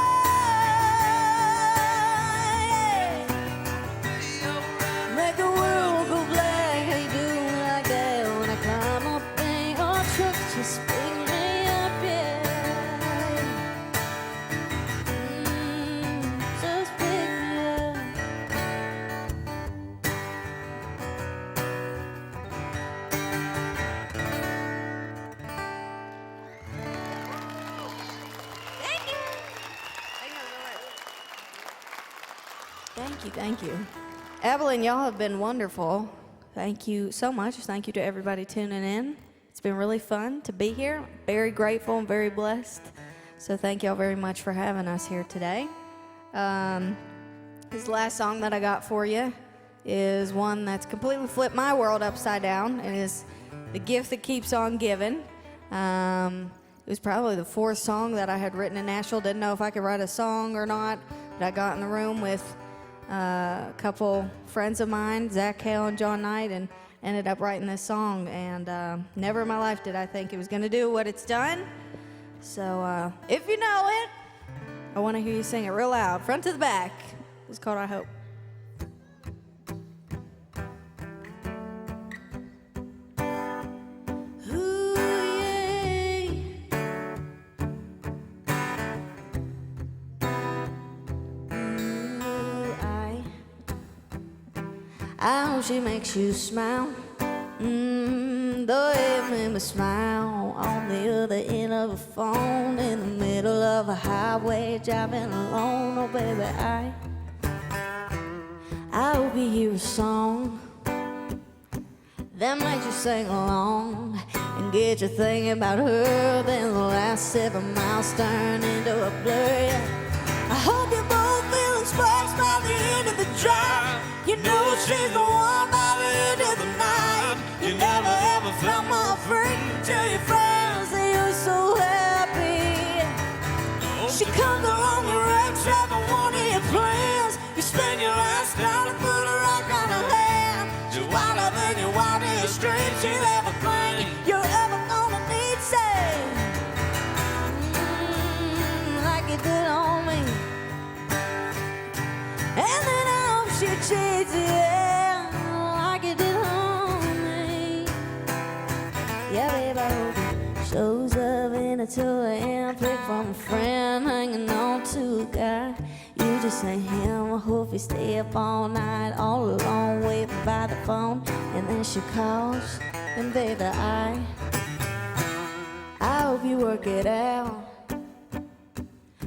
make the world go black. How you doing like that when I climb up in your truck? Just pick me up, yeah. Just pick me up. Thank you. Evelyn, y'all have been wonderful. Thank you so much. Thank you to everybody tuning in. It's been really fun to be here. Very grateful and very blessed. So thank y'all very much for having us here today. This last song that I got for you is one that's completely flipped my world upside down. It is The Gift That Keeps On Giving. It was probably the 4th song that I had written in Nashville. Didn't know if I could write a song or not, but I got in the room with a couple friends of mine, Zach Hale and John Knight, and ended up writing this song. And never in my life did I think it was going to do what it's done. So if you know it, I want to hear you sing it real loud, front to the back. It's called I Hope. I hope she makes you smile. Though it made me smile on the other end of a phone in the middle of a highway driving alone. Oh baby, I hope you hear a song that makes you sing along and get you thinking about her. Then the last 7 miles turn into a blur. I hope you both feeling sparks by the end of the drive. You know she's the one by the end of the night. You never ever felt more free till your friends say you're so happy. She comes along the wrecks every one of your plans. You spend your last dollar, put a rock on her hand. She's wilder than your wildest dreams. She's everything you're ever gonna need, say, like you did on me. And then I hope she cheats, yeah, like you did on me. Yeah, babe, I hope it shows up in a 2 a.m. pick from a friend hanging on to a guy. You just ain't him. I hope you stay up all night, all alone, waiting by the phone. And then she calls, and baby, I hope you work it out.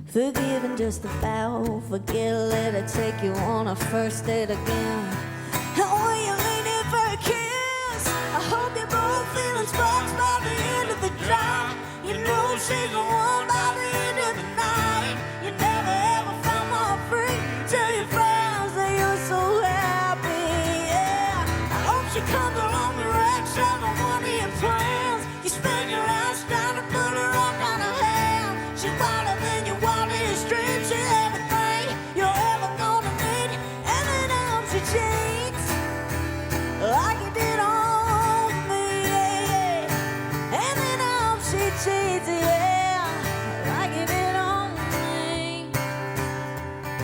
Forgiving just about, forget, let her take you on a first date again. And when you're leaning for a kiss, I hope you're both feeling sparks by the end of the drive. You know she's the one by the end of the night. You never ever felt more free till your friends say you're so happy, yeah. I hope she comes along the wrecks every one of your plans. You spend your last time to put a rock on her hand. She's wilder than your wildest dreams. She's everything you're ever gonna need. And then I hope she cheats like you did on me, yeah. And then I hope she cheats, yeah, like you did on me.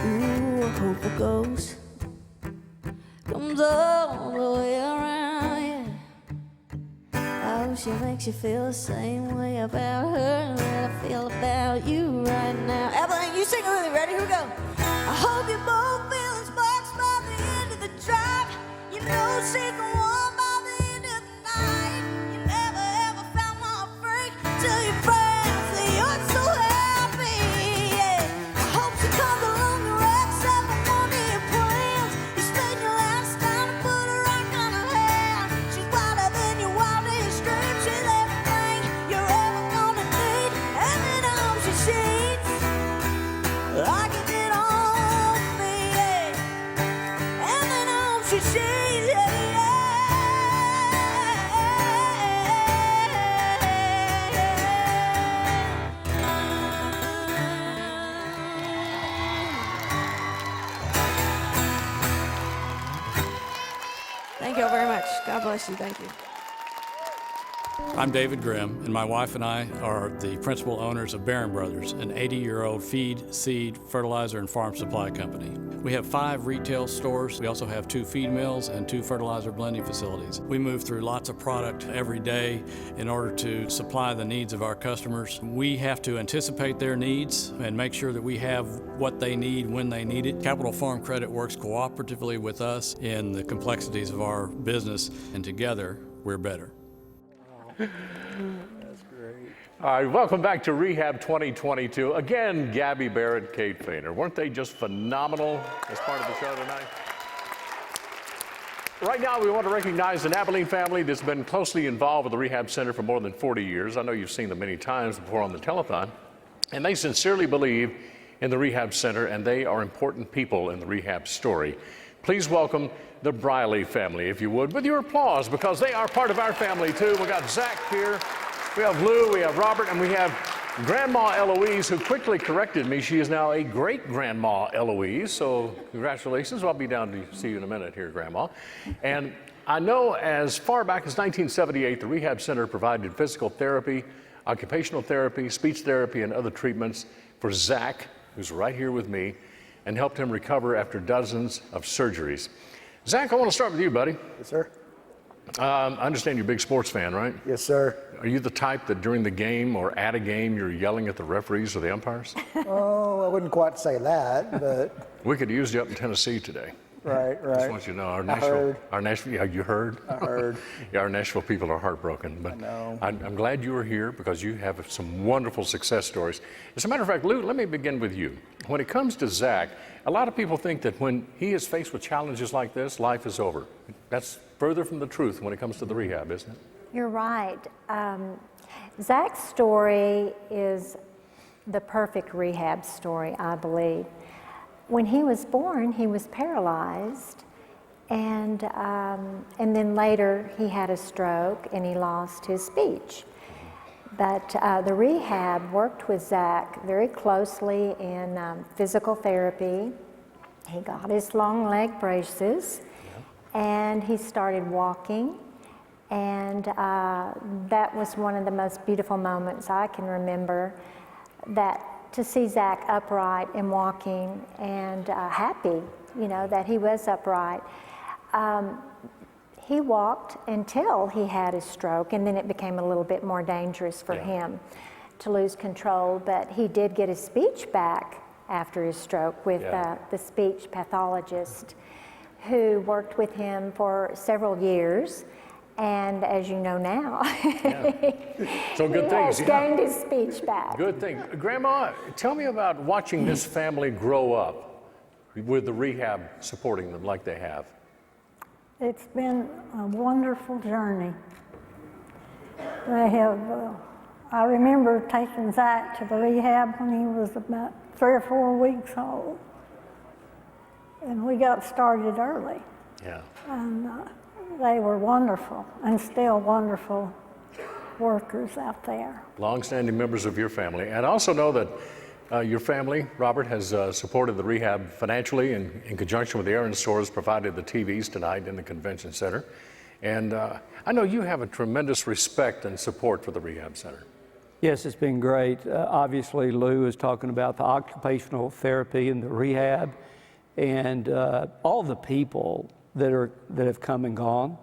Ooh, I hope a ghost comes all the way around. know she makes you feel the same way about her that I feel about you right now. Evelyn, you sing with me. Ready? Here we go. I hope you both feeling sparks by the end of the drive. You know she's the one by the end of the night. You never ever found more freak till your friends say you're so happy. Yeah. I hope she comes along the wrecks every morning your plans. You spend your last time to put a rock on her hand. She's wilder than your wildest dreams. She's everything you're ever gonna need. And then I hope she cheats like you did on me. Yeah. And then I hope she cheats. Thank you all very much. God bless you. Thank you. I'm David Grimm, and my wife and I are the principal owners of Barrett Brothers, an 80-year-old feed, seed, fertilizer, and farm supply company. We have 5 retail stores. We also have 2 feed mills and 2 fertilizer blending facilities. We move through lots of product every day in order to supply the needs of our customers. We have to anticipate their needs and make sure that we have what they need when they need it. Capital Farm Credit works cooperatively with us in the complexities of our business, and together, we're better. That's great. All right, welcome back to Rehab 2022. Again, Gabby, Barrett, Kate Fainer. Weren't they just phenomenal as part of the show tonight? Right now, we want to recognize an Abilene family that's been closely involved with the Rehab Center for more than 40 years. I know you've seen them many times before on the telethon. And they sincerely believe in the Rehab Center, and they are important people in the Rehab story. Please welcome the Briley family, if you would, with your applause, because they are part of our family, too. We got Zach here, we have Lou, we have Robert, and we have Grandma Eloise, who quickly corrected me. She is now a great-grandma Eloise, so congratulations. I'll be down to see you in a minute here, Grandma. And I know as far back as 1978, the Rehab Center provided physical therapy, occupational therapy, speech therapy, and other treatments for Zach, who's right here with me, and helped him recover after dozens of surgeries. Zach, I want to start with you, buddy. Yes, sir. I understand you're a big sports fan, right? Yes, sir. Are you the type that during the game or at a game you're yelling at the referees or the umpires? Oh, I wouldn't quite say that, but... We could use you up in Tennessee today. Right. Just want you to know, our Nashville, yeah, you heard? I heard. Yeah, our Nashville people are heartbroken, but I know. I'm glad you were here because you have some wonderful success stories. As a matter of fact, Lou, let me begin with you. When it comes to Zach, a lot of people think that when he is faced with challenges like this, life is over. That's further from the truth when it comes to the rehab, isn't it? You're right. Zach's story is the perfect rehab story, I believe. When he was born, he was paralyzed, and then later he had a stroke and he lost his speech. But the rehab worked with Zach very closely in physical therapy. He got his long leg braces, and he started walking, and that was one of the most beautiful moments I can remember, that to see Zach upright and walking and happy, you know, that he was upright. He walked until he had his stroke, and then it became a little bit more dangerous for him to lose control, but he did get his speech back after his stroke with the speech pathologist who worked with him for several years. And as you know now, So good he things. has gained his speech back. Good thing. Grandma, tell me about watching this family grow up with the rehab supporting them like they have. It's been a wonderful journey. They have, I remember taking Zach to the rehab when he was about 3 or 4 weeks old. And we got started early. Yeah. And they were wonderful and still wonderful workers out there. Long-standing members of your family. And I also know that your family, Robert, has supported the rehab financially and in conjunction with the Aaron stores, provided the TVs tonight in the convention center. And I know you have a tremendous respect and support for the rehab center. Yes, it's been great. Obviously, Lou is talking about the occupational therapy and the rehab, and all the people that have come and gone.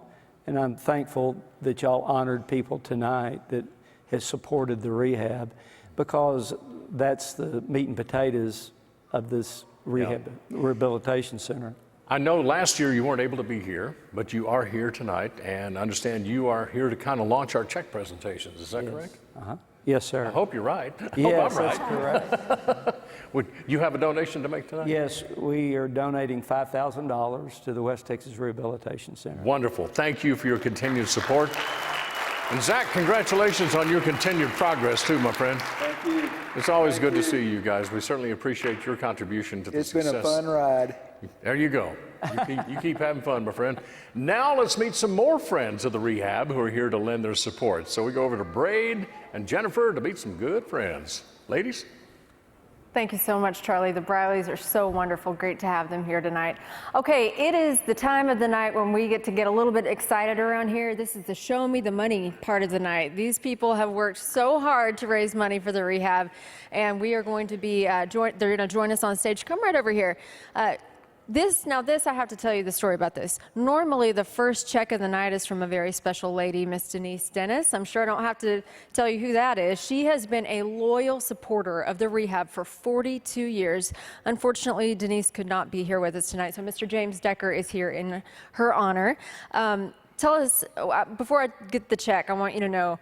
And I'm thankful that y'all honored people tonight that has supported the rehab, because that's the meat and potatoes of this rehabilitation center. I know last year you weren't able to be here, but you are here tonight, and I understand you are here to kind of launch our check presentations. Is that correct? Yes, sir. I hope you're right. I Yes, hope I'm right. that's correct. Would you have a donation to make tonight? Yes, we are donating $5,000 to the West Texas Rehabilitation Center. Wonderful. Thank you for your continued support. And Zach, congratulations on your continued progress too, my friend. Thank you. It's always good to see you guys. We certainly appreciate your contribution to the success. It's been a fun ride. There you go. You keep having fun, my friend. Now let's meet some more friends of the rehab who are here to lend their support. So we go over to Braid and Jennifer to meet some good friends. Ladies? Thank you so much, Charlie. The Brileys are so wonderful. Great to have them here tonight. Okay, it is the time of the night when we get to get a little bit excited around here. This is the show me the money part of the night. These people have worked so hard to raise money for the rehab, and we are going to be, they're going to join us on stage. Come right over here. This, I have to tell you the story about this. Normally, the first check of the night is from a very special lady, Miss Denise Dennis. I'm sure I don't have to tell you who that is. She has been a loyal supporter of the rehab for 42 years. Unfortunately, Denise could not be here with us tonight, so Mr. James Decker is here in her honor. Tell us, before I get the check, I want you to know,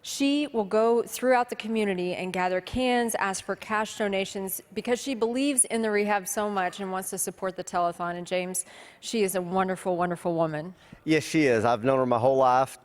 she will go throughout the community and gather cans, ask for cash donations, because she believes in the rehab so much and wants to support the telethon. And James, she is a wonderful, wonderful woman. Yes, she is. I've known her my whole life.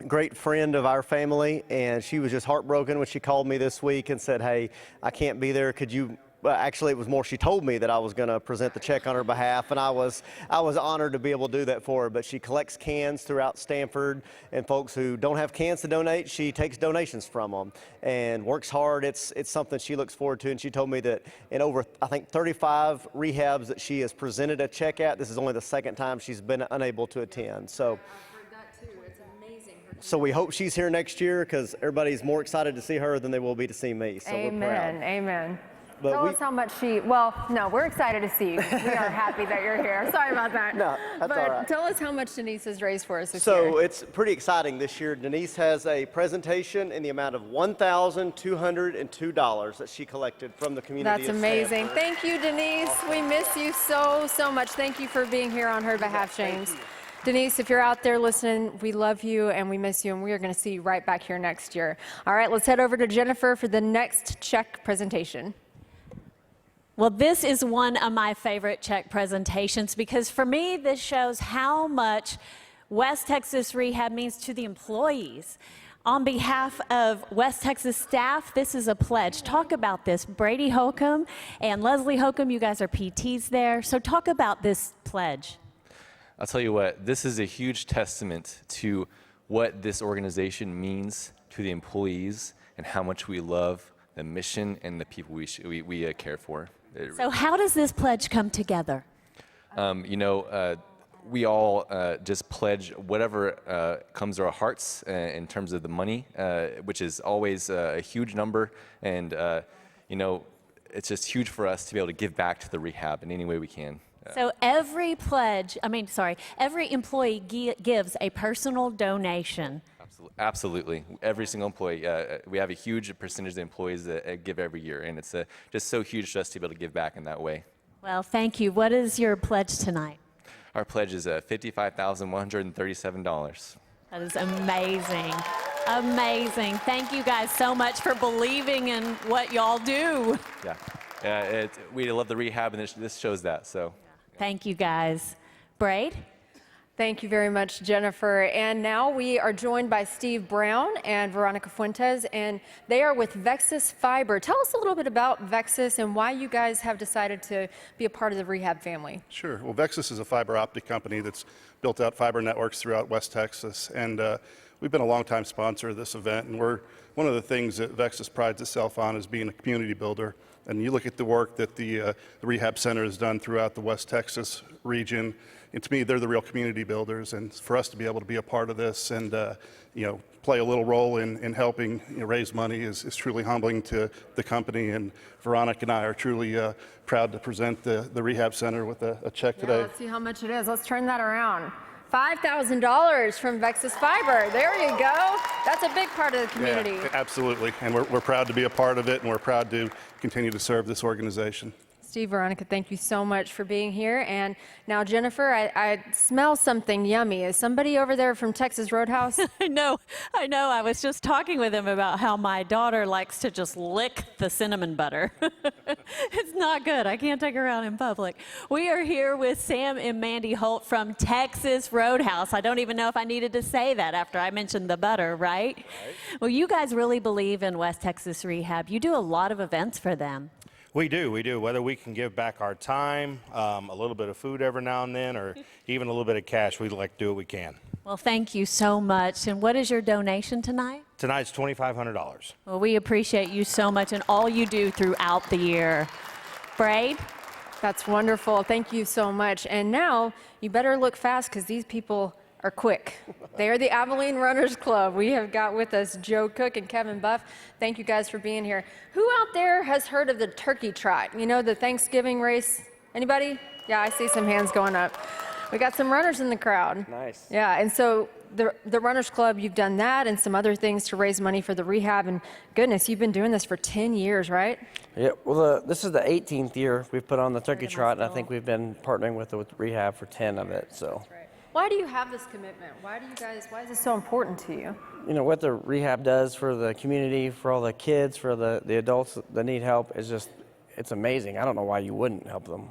Great friend of our family, and she was just heartbroken when she called me this week and said, hey, I can't be there. Could you? Well, actually, it was more she told me that I was going to present the check on her behalf, and I was honored to be able to do that for her. But she collects cans throughout Stanford, and folks who don't have cans to donate, she takes donations from them and works hard. It's something she looks forward to, and she told me that in over, I think, 35 rehabs that she has presented a check at, this is only the second time she's been unable to attend. So we hope she's here next year, because everybody's more excited to see her than they will be to see me. So we're proud. Amen. But Tell us how much we're excited to see you. We are happy that you're here. Sorry about that. No, that's all right. Tell us how much Denise has raised for us this year. So it's pretty exciting this year. Denise has a presentation in the amount of $1,202 that she collected from the community. That's amazing. Thank you, Denise. We miss you so, so much. Thank you for being here on her behalf, James. Denise, if you're out there listening, we love you and we miss you, and we are going to see you right back here next year. All right, let's head over to Jennifer for the next check presentation. Well, this is one of my favorite check presentations, because for me, this shows how much West Texas Rehab means to the employees. On behalf of West Texas staff, this is a pledge. Talk about this. Brady Holcomb and Leslie Holcomb, you guys are PTs there. So talk about this pledge. I'll tell you what, this is a huge testament to what this organization means to the employees and how much we love the mission and the people we care for. So how does this pledge come together? We all just pledge whatever comes to our hearts in terms of the money, which is always a huge number. And, it's just huge for us to be able to give back to the rehab in any way we can. So every employee gives a personal donation. Absolutely. Every single employee. We have a huge percentage of the employees that give every year, and it's just so huge to us to be able to give back in that way. Well, thank you. What is your pledge tonight? Our pledge is $55,137. That is amazing. Amazing. Thank you guys so much for believing in what y'all do. Yeah. We love the rehab, and this shows that. So. Thank you guys. Braid? Thank you very much, Jennifer. And now we are joined by Steve Brown and Veronica Fuentes, and they are with Vexus Fiber. Tell us a little bit about Vexus and why you guys have decided to be a part of the rehab family. Sure. Well, Vexus is a fiber optic company that's built out fiber networks throughout West Texas, and we've been a longtime sponsor of this event, and one of the things that Vexus prides itself on is being a community builder. And you look at the work that the Rehab Center has done throughout the West Texas region, and to me, they're the real community builders. And for us to be able to be a part of this and play a little role in helping raise money is truly humbling to the company. And Veronica and I are truly proud to present the Rehab Center with a check today. Let's see how much it is. Let's turn that around. $5,000 from Vexus Fiber. There you go. That's a big part of the community. Yeah, absolutely. And we're proud to be a part of it, and we're proud to continue to serve this organization. Steve, Veronica, thank you so much for being here. And now, Jennifer, I smell something yummy. Is somebody over there from Texas Roadhouse? I know. I was just talking with him about how my daughter likes to just lick the cinnamon butter. It's not good. I can't take her out in public. We are here with Sam and Mandy Holt from Texas Roadhouse. I don't even know if I needed to say that after I mentioned the butter, right? Well, you guys really believe in West Texas Rehab. You do a lot of events for them. We do. Whether we can give back our time, a little bit of food every now and then, or even a little bit of cash, we'd like to do what we can. Well, thank you so much. And what is your donation tonight? Tonight's $2,500. Well, we appreciate you so much and all you do throughout the year. Braid? That's wonderful. Thank you so much. And now you better look fast because these people are quick. They are the Abilene Runners Club. We have got with us Joe Cook and Kevin Buff. Thank you guys for being here. Who out there has heard of the turkey trot? You know, the Thanksgiving race? Anybody? Yeah, I see some hands going up. We got some runners in the crowd. Nice. Yeah, and so the Runners Club, you've done that and some other things to raise money for the rehab. And goodness, you've been doing this for 10 years, right? Yeah, well, this is the 18th year we've put on the turkey trot, and I think we've been partnering with rehab for 10 of it, so. Why do you have this commitment? Why is this so important to you? You know, what the rehab does for the community, for all the kids, for the adults that need help is just, it's amazing. I don't know why you wouldn't help them.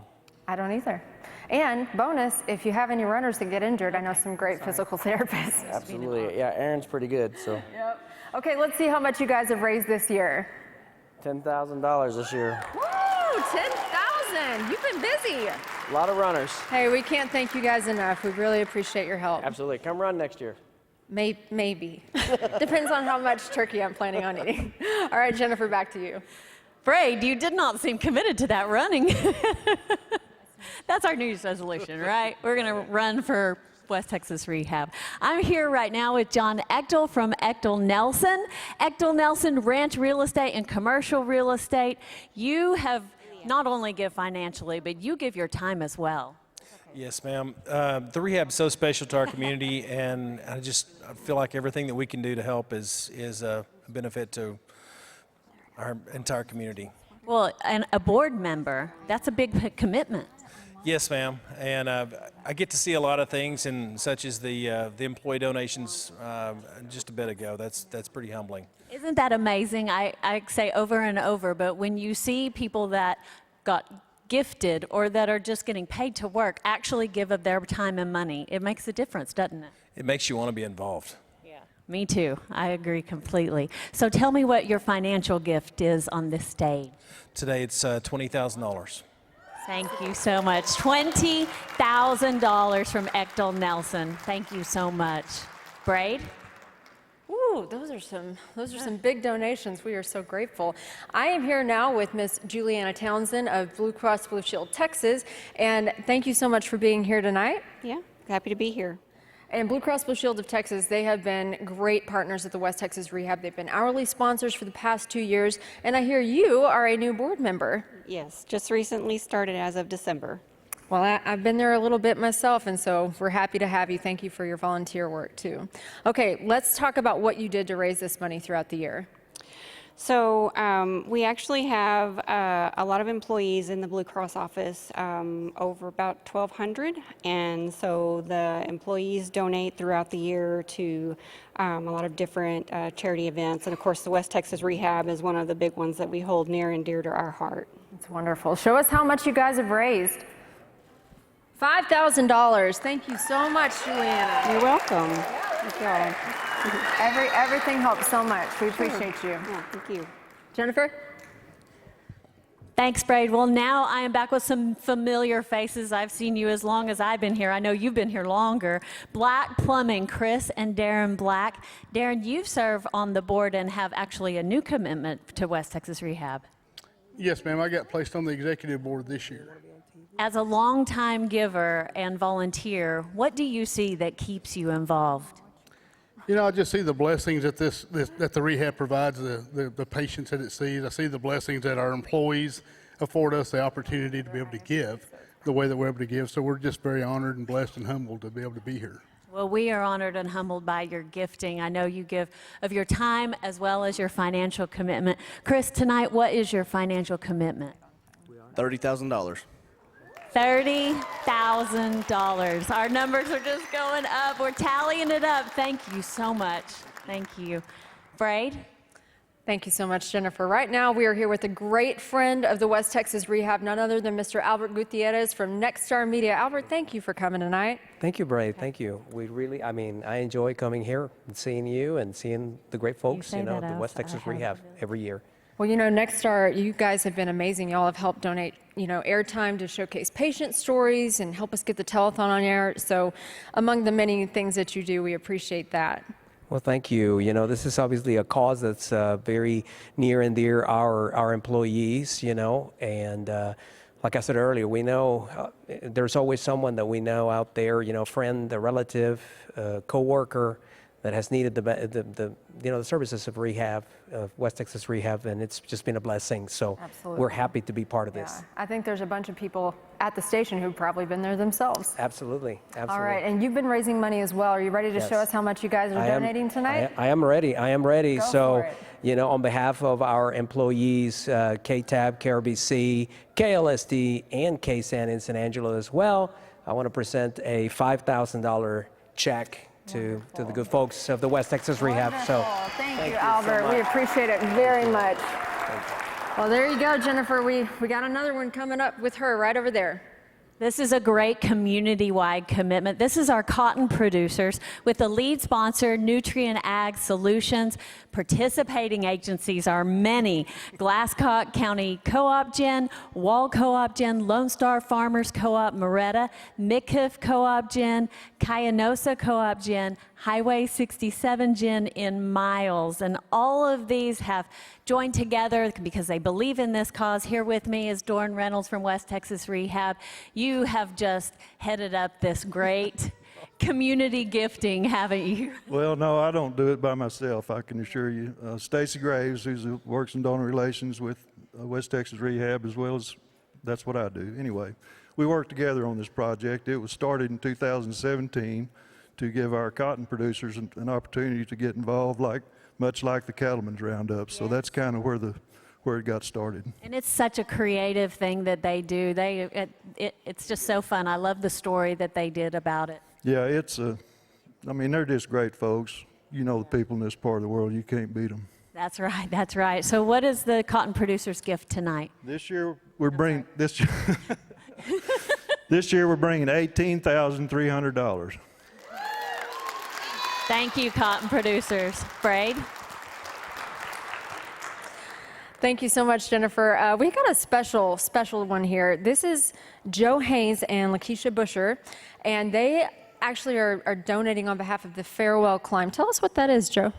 I don't either. And bonus, if you have any runners that get injured, I know some great physical therapists. Absolutely. Yeah, Aaron's pretty good, so. Yep. Okay, let's see how much you guys have raised this year. $10,000 this year. Woo! 10,000! You've been busy. A lot of runners. Hey, we can't thank you guys enough. We really appreciate your help. Absolutely. Come run next year. Maybe. Depends on how much turkey I'm planning on eating. All right, Jennifer, back to you. Braid, you did not seem committed to that running. That's our New Year's resolution, right? We're going to run for West Texas Rehab. I'm here right now with John Echtel from Echtel Nelson. Echtel Nelson Ranch Real Estate and Commercial Real Estate. You have not only give financially, but you give your time as well. Yes, ma'am. The rehab's so special to our community, and I feel like everything that we can do to help is a benefit to our entire community. Well, and a board member, that's a big commitment. Yes, ma'am. And I get to see a lot of things, and such as the employee donations just a bit ago. That's pretty humbling. Isn't that amazing? I say over and over, but when you see people that got gifted or that are just getting paid to work actually give of their time and money, it makes a difference, doesn't it? It makes you want to be involved. Yeah. Me too. I agree completely. So tell me what your financial gift is on this stage. Today it's $20,000. Thank you so much. $20,000 from Echtel Nelson. Thank you so much. Braid? Ooh, those are some big donations. We are so grateful. I am here now with Miss Juliana Townsend of Blue Cross Blue Shield Texas, and thank you so much for being here tonight. Yeah, happy to be here. And Blue Cross Blue Shield of Texas, they have been great partners at the West Texas Rehab. They've been hourly sponsors for the past 2 years, and I hear you are a new board member. Yes, just recently started as of December. Well, I've been there a little bit myself, and so we're happy to have you. Thank you for your volunteer work, too. Okay, let's talk about what you did to raise this money throughout the year. So we actually have a lot of employees in the Blue Cross office, over about 1,200, and so the employees donate throughout the year to a lot of different charity events, and of course the West Texas Rehab is one of the big ones that we hold near and dear to our heart. That's wonderful. Show us how much you guys have raised. $5,000. Thank you so much, Juliana. You're welcome. Thank you all. Everything helps so much. We appreciate you. Yeah, thank you. Jennifer? Thanks, Braid. Well, now I am back with some familiar faces. I've seen you as long as I've been here. I know you've been here longer. Black Plumbing, Chris and Darren Black. Darren, you've served on the board and have actually a new commitment to West Texas Rehab. Yes, ma'am. I got placed on the executive board this year. As a longtime giver and volunteer, what do you see that keeps you involved? You know, I just see the blessings that that the rehab provides, the patients that it sees. I see the blessings that our employees afford us the opportunity to be able to give the way that we're able to give. So we're just very honored and blessed and humbled to be able to be here. Well, we are honored and humbled by your gifting. I know you give of your time as well as your financial commitment. Chris, tonight, what is your financial commitment? $30,000. $30,000. Our numbers are just going up. We're tallying it up. Thank you so much. Thank you. Braid? Thank you so much, Jennifer. Right now, we are here with a great friend of the West Texas Rehab, none other than Mr. Albert Gutierrez from Next Star Media. Albert, thank you for coming tonight. Thank you, Braid. Thank you. We really, I enjoy coming here and seeing you and seeing the great folks, at the West Texas Rehab every year. Well, Next Star, you guys have been amazing. Y'all have helped donate, airtime to showcase patient stories and help us get the telethon on air. So among the many things that you do, we appreciate that. Well, thank you. This is obviously a cause that's very near and dear our employees, and like I said earlier, we know there's always someone that we know out there, a friend, a relative, a coworker that has needed the services of Rehab, of West Texas Rehab, and it's just been a blessing. So Absolutely. We're happy to be part of this. I think there's a bunch of people at the station who've probably been there themselves. Absolutely. All right, and you've been raising money as well. Are you ready to show us how much you guys are donating tonight? I am ready. Go So, for it. on behalf of our employees, KTAB, KRBC, KLSD, and KSAN in San Angelo as well, I want to present a $5,000 check to the good folks of the West Texas Rehab. So, Thank you, Albert. We appreciate it very much. Well, there you go, Jennifer. We got another one coming up with her right over there. This is a great community-wide commitment. This is our cotton producers with the lead sponsor, Nutrient Ag Solutions. Participating agencies are many: Glasscock County Co-op Gin, Wall Co-op Gin, Lone Star Farmers Co-op Moretta, Midkiff Co-op Gin, Cayenosa Co-op Gin, Highway 67 Gin in Miles. And all of these have joined together because they believe in this cause. Here with me is Dorn Reynolds from West Texas Rehab. You have just headed up this great community gifting, haven't you? Well, no, I don't do it by myself, I can assure you. Stacy Graves, who works in donor relations with West Texas Rehab, as well as that's what I do. Anyway, we work together on this project. It was started in 2017 to give our cotton producers an opportunity to get involved, much like the Cattlemen's Roundup. So that's kind of where it got started. And it's such a creative thing that they do. It's just so fun. I love the story that they did about it. Yeah, they're just great folks. The people in this part of the world, you can't beat them. That's right, that's right. So what is the cotton producers gift tonight? This year we're bringing this year we're bringing $18,300. Thank you, cotton producers. Braid? Thank you so much, Jennifer. We got a special one here. This is Joe Haynes and Lakeisha Busher, and they actually are donating on behalf of the Farewell Climb. Tell us what that is, Joe.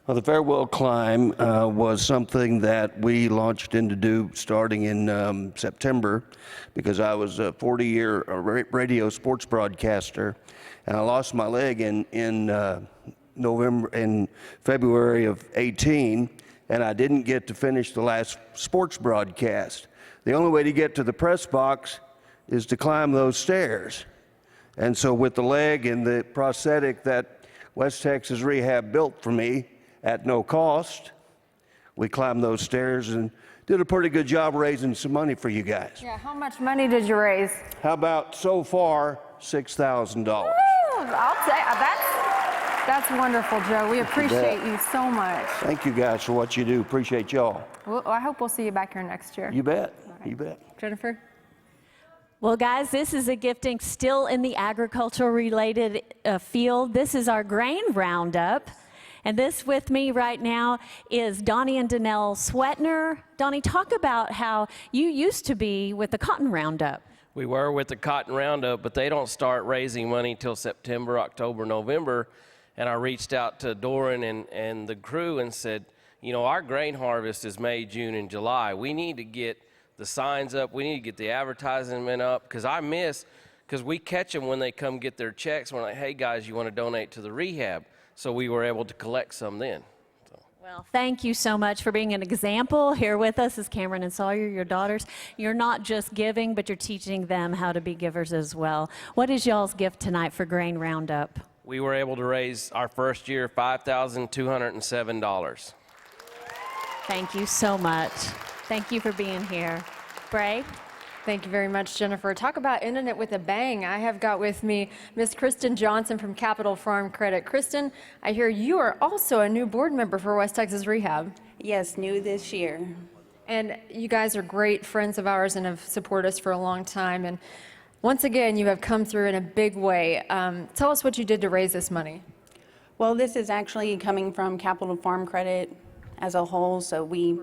Well, the Farewell Climb was something that we launched into do starting in September, because I was a 40-year radio sports broadcaster, and I lost my leg in February of 18, and I didn't get to finish the last sports broadcast. The only way to get to the press box is to climb those stairs. And so with the leg and the prosthetic that West Texas Rehab built for me at no cost, we climbed those stairs and did a pretty good job raising some money for you guys. Yeah, how much money did you raise? How about so far, $6,000? I'll say that's wonderful, Joe. We appreciate you so much. Thank you guys for what you do. Appreciate y'all. Well, I hope we'll see you back here next year. You bet. You bet. Jennifer? Well, guys, this is a gifting still in the agricultural-related field. This is our grain roundup. And this with me right now is Donnie and Danelle Sweatner. Donnie, talk about how you used to be with the cotton roundup. We were with the cotton roundup, but they don't start raising money till September, October, November. And I reached out to Doran and the crew and said, our grain harvest is May, June, and July. We need to get the signs up. We need to get the advertisement up, because we catch them when they come get their checks. We're like, hey, guys, you want to donate to the rehab? So we were able to collect some then. Well, thank you so much for being an example. Here with us is Cameron and Sawyer, your daughters. You're not just giving, but you're teaching them how to be givers as well. What is y'all's gift tonight for Grain Roundup? we were able to raise our first year $5,207. Thank you so much. Thank you for being here. Bray? Thank you very much, Jennifer. Talk about ending it with a bang. I have got with me Miss Kristen Johnson from Capital Farm Credit. Kristen, I hear you are also a new board member for West Texas Rehab. Yes, new this year. And you guys are great friends of ours and have supported us for a long time. And once again, you have come through in a big way. Tell us what you did to raise this money. Well, this is actually coming from Capital Farm Credit as a whole, so we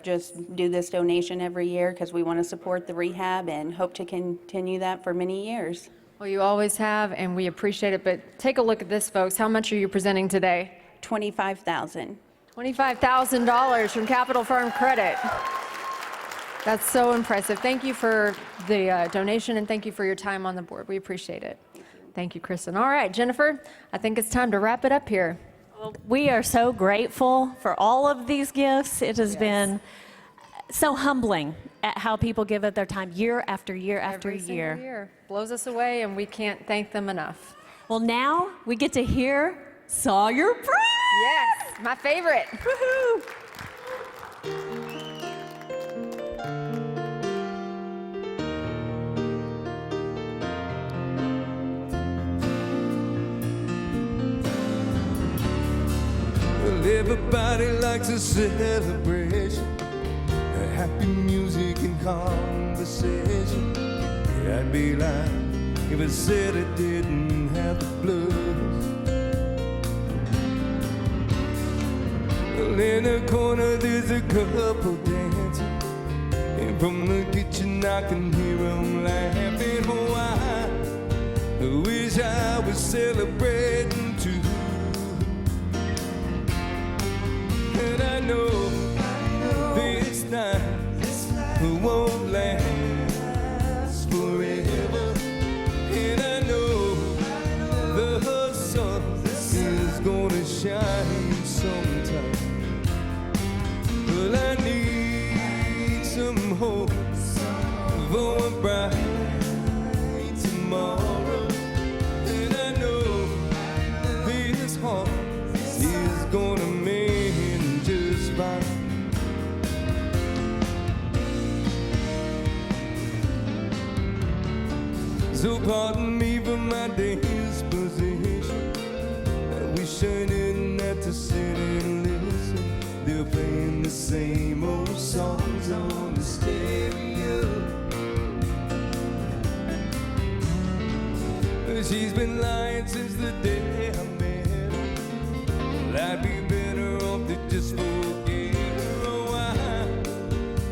just do this donation every year because we want to support the rehab and hope to continue that for many years. Well, you always have, and we appreciate it. But take a look at this, folks. How much are you presenting today? $25,000. $25,000 from Capital Farm Credit. That's so impressive. Thank you for the donation, and thank you for your time on the board. We appreciate it. Thank you, Kristen. All right, Jennifer, I think it's time to wrap it up here. We are so grateful for all of these gifts. It has been so humbling at how people give it their time year after year after Every single year. year. Blows us away, and we can't thank them enough. Well, now we get to hear Sawyer Brown. Yes, my favorite. Woohoo! Well, everybody likes a celebration, a happy music and conversation. Yeah, I'd be lying if I said I didn't have the blues. Well, in the corner there's a couple dancing, and from the kitchen I can hear them laughing. Why? I wish I was celebrating too. And I know this night won't last forever. And I know the sun is gonna shine sometime. Well, I need some hope for a bright tomorrow. And I know this heart is gonna mend just fine. So pardon me for my disposition. I wish I didn't have to sit and listen. They're playing the same old songs on the stereo. She's been lying since the day I met her. Well, I'd be better off to just forget her. Oh, I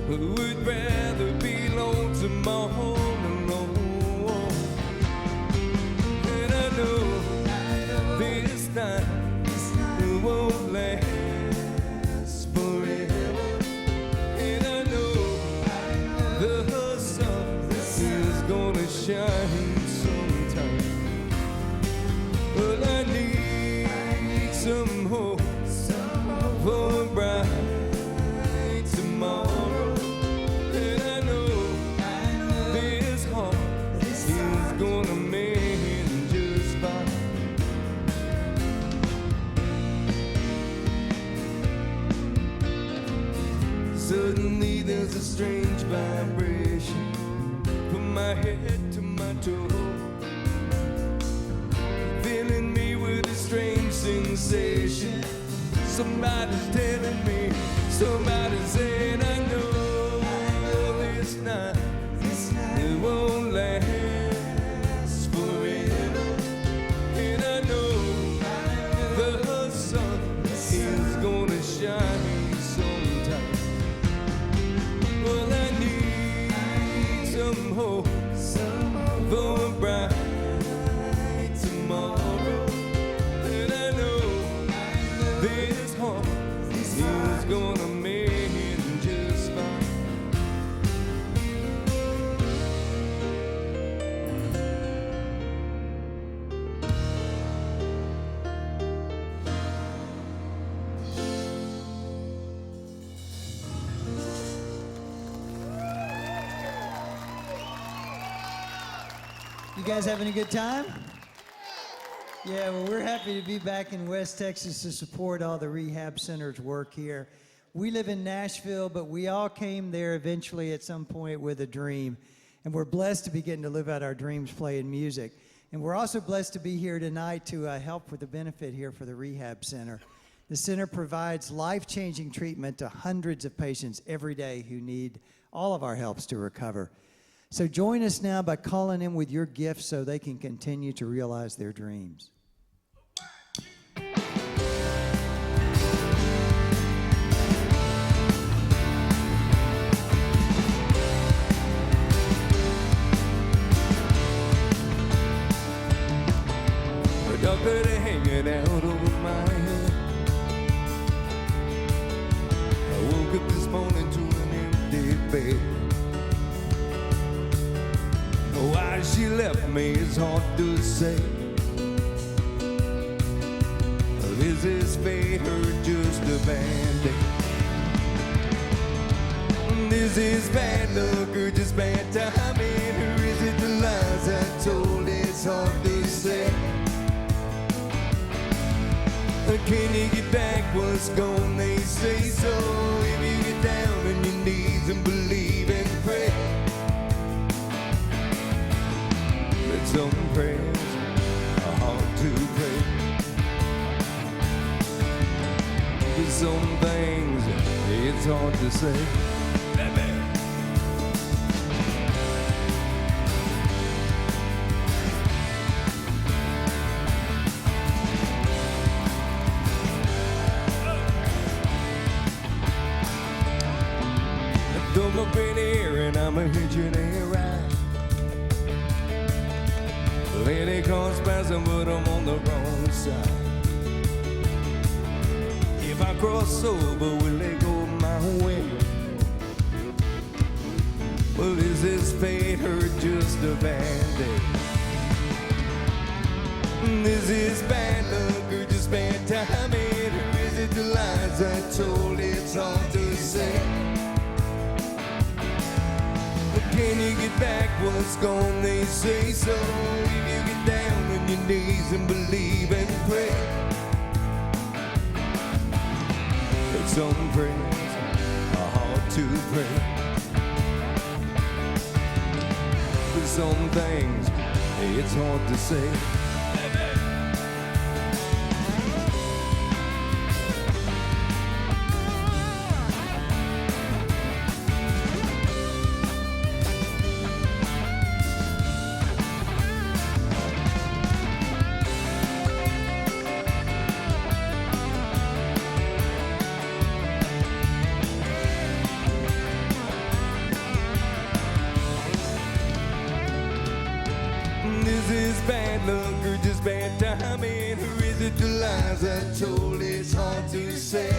would rather be lonesome all alone. And I know this night won't last forever. And I know the sun is gonna shine sometime. Well, I need some hope for a bright tomorrow. And I know this heart is gonna mend just fine. Suddenly there's a strange vibration from my head to my toe, filling me with a strange sensation. Somebody's telling me, somebody's saying, I know this night it won't last forever. And I know the sun is gonna shine sometime. Well, I need some hope for a bright tomorrow. And I know this heart is gonna mend just fine. You guys having a good time? Yeah, well, we're happy to be back in West Texas to support all the rehab centers' work here. We live in Nashville, but we all came there eventually at some point with a dream. And we're blessed to be getting to live out our dreams playing music. And we're also blessed to be here tonight to help with the benefit here for the rehab center. The center provides life-changing treatment to hundreds of patients every day who need all of our helps to recover. So join us now by calling in with your gifts so they can continue to realize their dreams. A dog that hanging out over my head. I woke up this morning to an empty bed. Why she left me is hard to say. Is this fate or just a band-aid? Is this bad luck or just bad timing? Or is it the lies I told? It's hard to say. Can you get back what's gone? They say so. If you get down on your knees and believe and pray. But some prayers are hard to pray. But some things it's hard to say. Come up in here and I'm a hitching a ride. Lady cars passing, but I'm on the wrong side. If I cross over, will they go my way? Well, is this fate or just a band-aid? Is this bad luck or just bad timing? Or is it the lies I told? It's hard to say. Can you get back what's gone? They say so. If you get down on your knees and believe and pray. But some prayers are hard to pray. But some things it's hard to say. It's hard to say.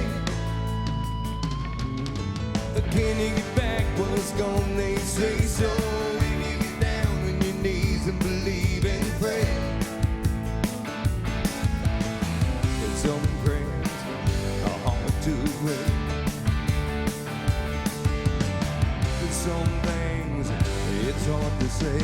Can you get back what's gone? They say so. If you get down on your knees and believe and pray. But some prayers are hard to pray. But some things it's hard to say.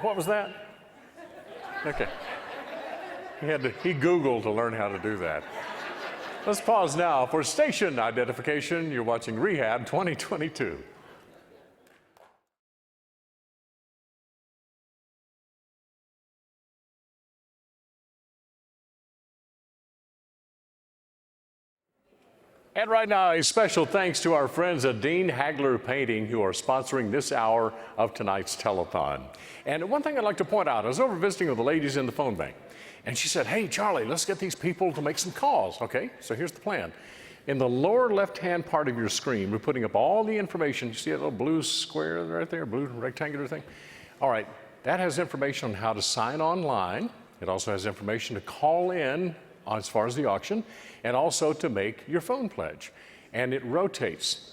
What was that? Okay. He Googled to learn how to do that. Let's pause now for station identification. You're watching Rehab 2022. And right now, a special thanks to our friends at Dean Hagler Painting who are sponsoring this hour of tonight's telethon. And one thing I'd like to point out, I was over visiting with the ladies in the phone bank, and she said, hey, Charlie, let's get these people to make some calls. Okay, so here's the plan. In the lower left-hand part of your screen, we're putting up all the information. You see that little blue square right there, blue rectangular thing? All right, that has information on how to sign online. It also has information to call in as far as the auction, and also to make your phone pledge. And it rotates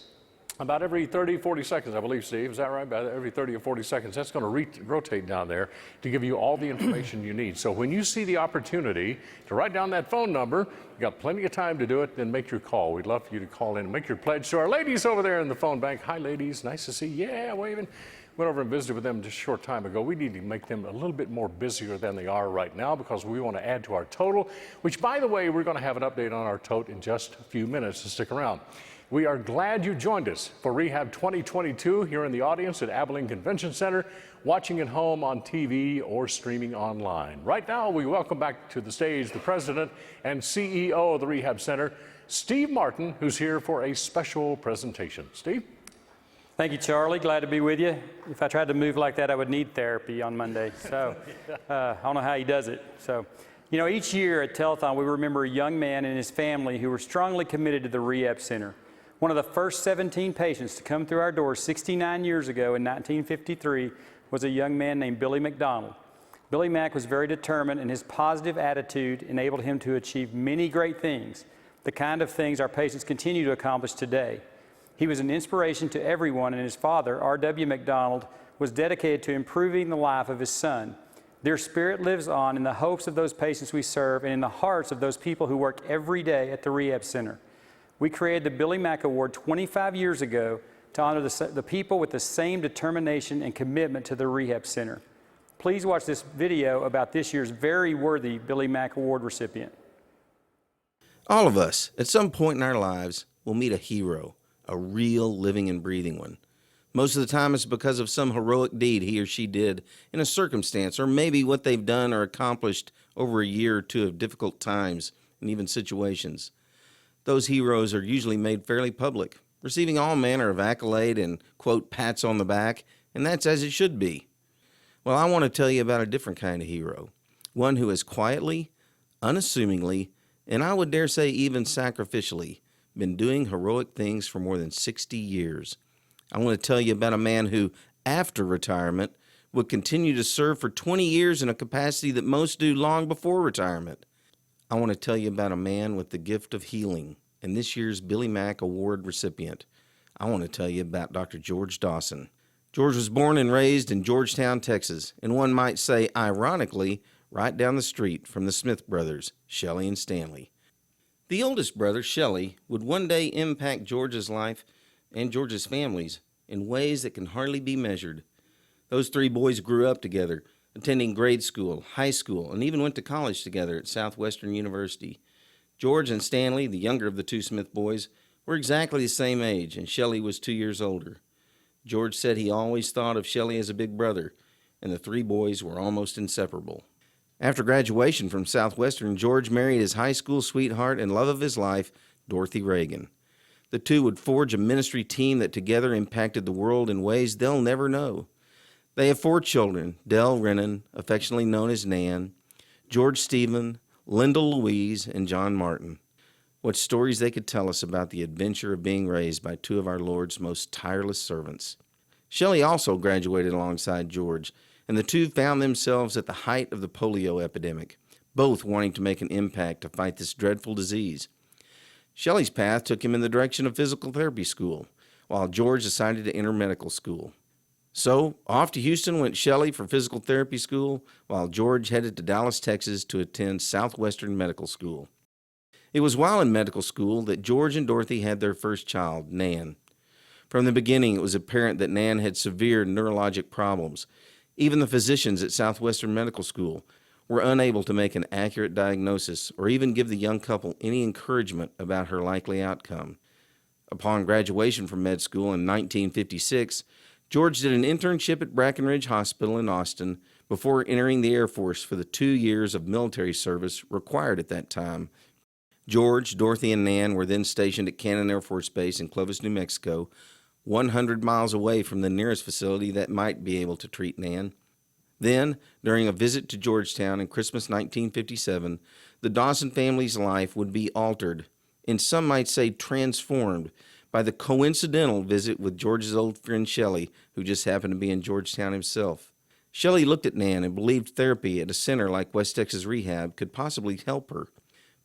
about every 30, 40 seconds, I believe, Steve. Is that right? About every 30 or 40 seconds. That's going to rotate down there to give you all the information you need. So when you see the opportunity to write down that phone number, you got plenty of time to do it, then make your call. We'd love for you to call in and make your pledge to our ladies over there in the phone bank. Hi, ladies. Nice to see you. Yeah, waving. Went over and visited with them just a short time ago. We need to make them a little bit more busier than they are right now because we want to add to our total, which, by the way, we're going to have an update on our tote in just a few minutes, so stick around. We are glad you joined us for Rehab 2022 here in the audience at Abilene Convention Center, watching at home on TV or streaming online. Right now, we welcome back to the stage the president and CEO of the Rehab Center, Steve Martin, who's here for a special presentation. Steve? Thank you, Charlie. Glad to be with you. If I tried to move like that, I would need therapy on Monday. So I don't know how he does it. So, you know, each year at Telethon, we remember a young man and his family who were strongly committed to the Rehab Center. One of the first 17 patients to come through our doors 69 years ago in 1953 was a young man named Billy McDonald. Billy Mack was very determined, and his positive attitude enabled him to achieve many great things, the kind of things our patients continue to accomplish today. He was an inspiration to everyone, and his father, R.W. McDonald, was dedicated to improving the life of his son. Their spirit lives on in the hopes of those patients we serve and in the hearts of those people who work every day at the Rehab Center. We created the Billy Mack Award 25 years ago to honor the people with the same determination and commitment to the Rehab Center. Please watch this video about this year's very worthy Billy Mack Award recipient. All of us, at some point in our lives, will meet a hero, a real living and breathing one. Most of the time it's because of some heroic deed he or she did in a circumstance, or maybe what they've done or accomplished over a year or two of difficult times and even situations. Those heroes are usually made fairly public, receiving all manner of accolade and, quote, pats on the back, and that's as it should be. Well, I want to tell you about a different kind of hero, one who has quietly, unassumingly, and I would dare say even sacrificially, been doing heroic things for more than 60 years. I want to tell you about a man who, after retirement, would continue to serve for 20 years in a capacity that most do long before retirement. I want to tell you about a man with the gift of healing and this year's Billy Mack Award recipient. I want to tell you about Dr. George Dawson. George was born and raised in Georgetown, Texas, and one might say, ironically, right down the street from the Smith brothers, Shelley and Stanley. The oldest brother, Shelley, would one day impact George's life and George's family's in ways that can hardly be measured. Those three boys grew up together, attending grade school, high school, and even went to college together at Southwestern University. George and Stanley, the younger of the two Smith boys, were exactly the same age, and Shelley was 2 years older. George said he always thought of Shelley as a big brother, and the three boys were almost inseparable. After graduation from Southwestern, George married his high school sweetheart and love of his life, Dorothy Reagan. The two would forge a ministry team that together impacted the world in ways they'll never know. They have 4 children, Dell Rennan, affectionately known as Nan, George Stephen, Linda Louise, and John Martin. What stories they could tell us about the adventure of being raised by two of our Lord's most tireless servants. Shelley also graduated alongside George, and the two found themselves at the height of the polio epidemic, both wanting to make an impact to fight this dreadful disease. Shelley's path took him in the direction of physical therapy school, while George decided to enter medical school. So, off to Houston went Shelley for physical therapy school, while George headed to Dallas, Texas to attend Southwestern Medical School. It was while in medical school that George and Dorothy had their first child, Nan. From the beginning, it was apparent that Nan had severe neurologic problems. Even the physicians at Southwestern Medical School were unable to make an accurate diagnosis or even give the young couple any encouragement about her likely outcome. Upon graduation from med school in 1956, George did an internship at Brackenridge Hospital in Austin before entering the Air Force for the 2 years of military service required at that time. George, Dorothy, and Nan were then stationed at Cannon Air Force Base in Clovis, New Mexico, 100 miles away from the nearest facility that might be able to treat Nan. Then, during a visit to Georgetown in Christmas 1957, the Dawson family's life would be altered, and some might say transformed, by the coincidental visit with George's old friend Shelley, who just happened to be in Georgetown himself. Shelley looked at Nan and believed therapy at a center like West Texas Rehab could possibly help her.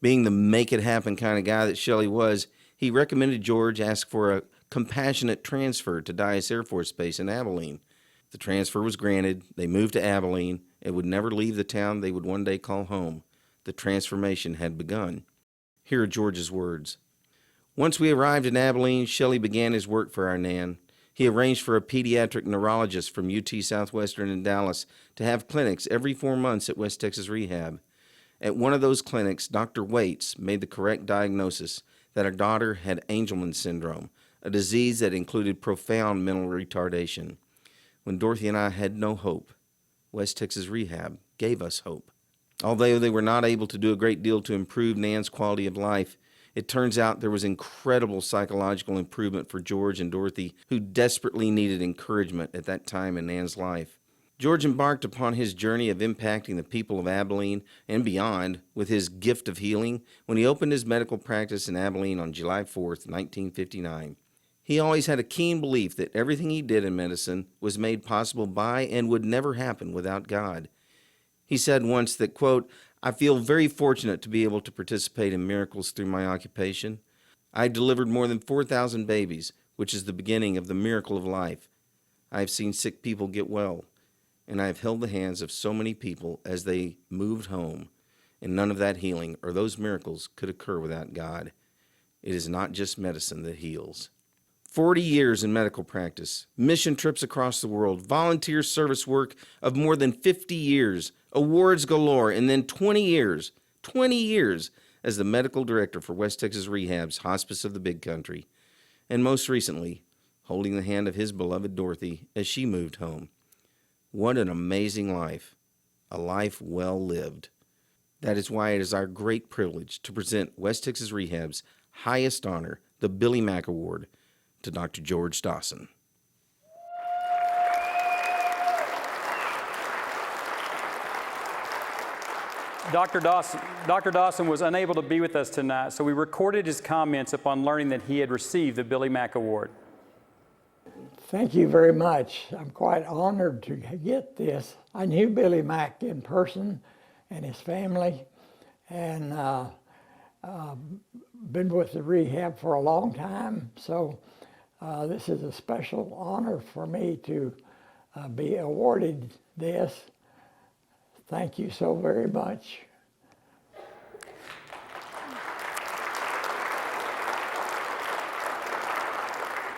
Being the make-it-happen kind of guy that Shelley was, he recommended George ask for a compassionate transfer to Dyess Air Force Base in Abilene. The transfer was granted. They moved to Abilene and would never leave the town they would one day call home. The transformation had begun. Here are George's words. Once we arrived in Abilene, Shelley began his work for our Nan. He arranged for a pediatric neurologist from UT Southwestern in Dallas to have clinics every 4 months at West Texas Rehab. At one of those clinics, Dr. Waits made the correct diagnosis that our daughter had Angelman syndrome, a disease that included profound mental retardation. When Dorothy and I had no hope, West Texas Rehab gave us hope. Although they were not able to do a great deal to improve Nan's quality of life, it turns out there was incredible psychological improvement for George and Dorothy, who desperately needed encouragement at that time in Nan's life. George embarked upon his journey of impacting the people of Abilene and beyond with his gift of healing when he opened his medical practice in Abilene on July 4th, 1959. He always had a keen belief that everything he did in medicine was made possible by and would never happen without God. He said once that, quote, I feel very fortunate to be able to participate in miracles through my occupation. I delivered more than 4,000 babies, which is the beginning of the miracle of life. I have seen sick people get well, and I have held the hands of so many people as they moved home, and none of that healing or those miracles could occur without God. It is not just medicine that heals. 40 years in medical practice, mission trips across the world, volunteer service work of more than 50 years, awards galore, and then 20 years as the medical director for West Texas Rehab's Hospice of the Big Country, and most recently, holding the hand of his beloved Dorothy as she moved home. What an amazing life, a life well lived. That is why it is our great privilege to present West Texas Rehab's highest honor, the Billy Mack Award, to Dr. George Dawson. Dr. Dawson was unable to be with us tonight, so we recorded his comments upon learning that he had received the Billy Mack Award. Thank you very much. I'm quite honored to get this. I knew Billy Mack in person and his family, and been with the rehab for a long time, so this is a special honor for me to be awarded this. Thank you so very much.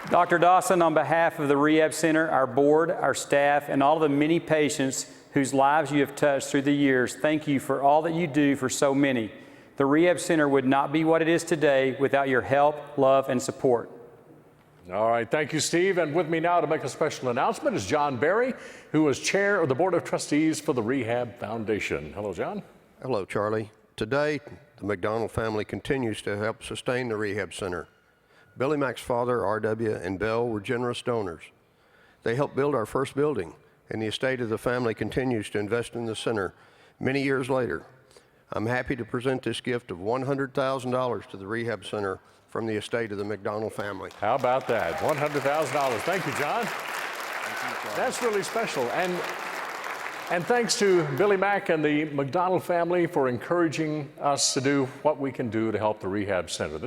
Dr. Dawson, on behalf of the Rehab Center, our board, our staff, and all of the many patients whose lives you have touched through the years, thank you for all that you do for so many. The Rehab Center would not be what it is today without your help, love, and support. All right, thank you, Steve. And with me now to make a special announcement is John Barry, who is chair of the Board of Trustees for the Rehab Foundation. Hello, John. Hello, Charlie. Today, the McDonald family continues to help sustain the Rehab Center. Billy Mack's father, R.W., and Belle were generous donors. They helped build our first building, and the estate of the family continues to invest in the center many years later. I'm happy to present this gift of $100,000 to the Rehab Center from the estate of the McDonald family. How about that? $100,000. Thank you, John. That's really special. And thanks to Billy Mack and the McDonald family for encouraging us to do what we can do to help the Rehab Center.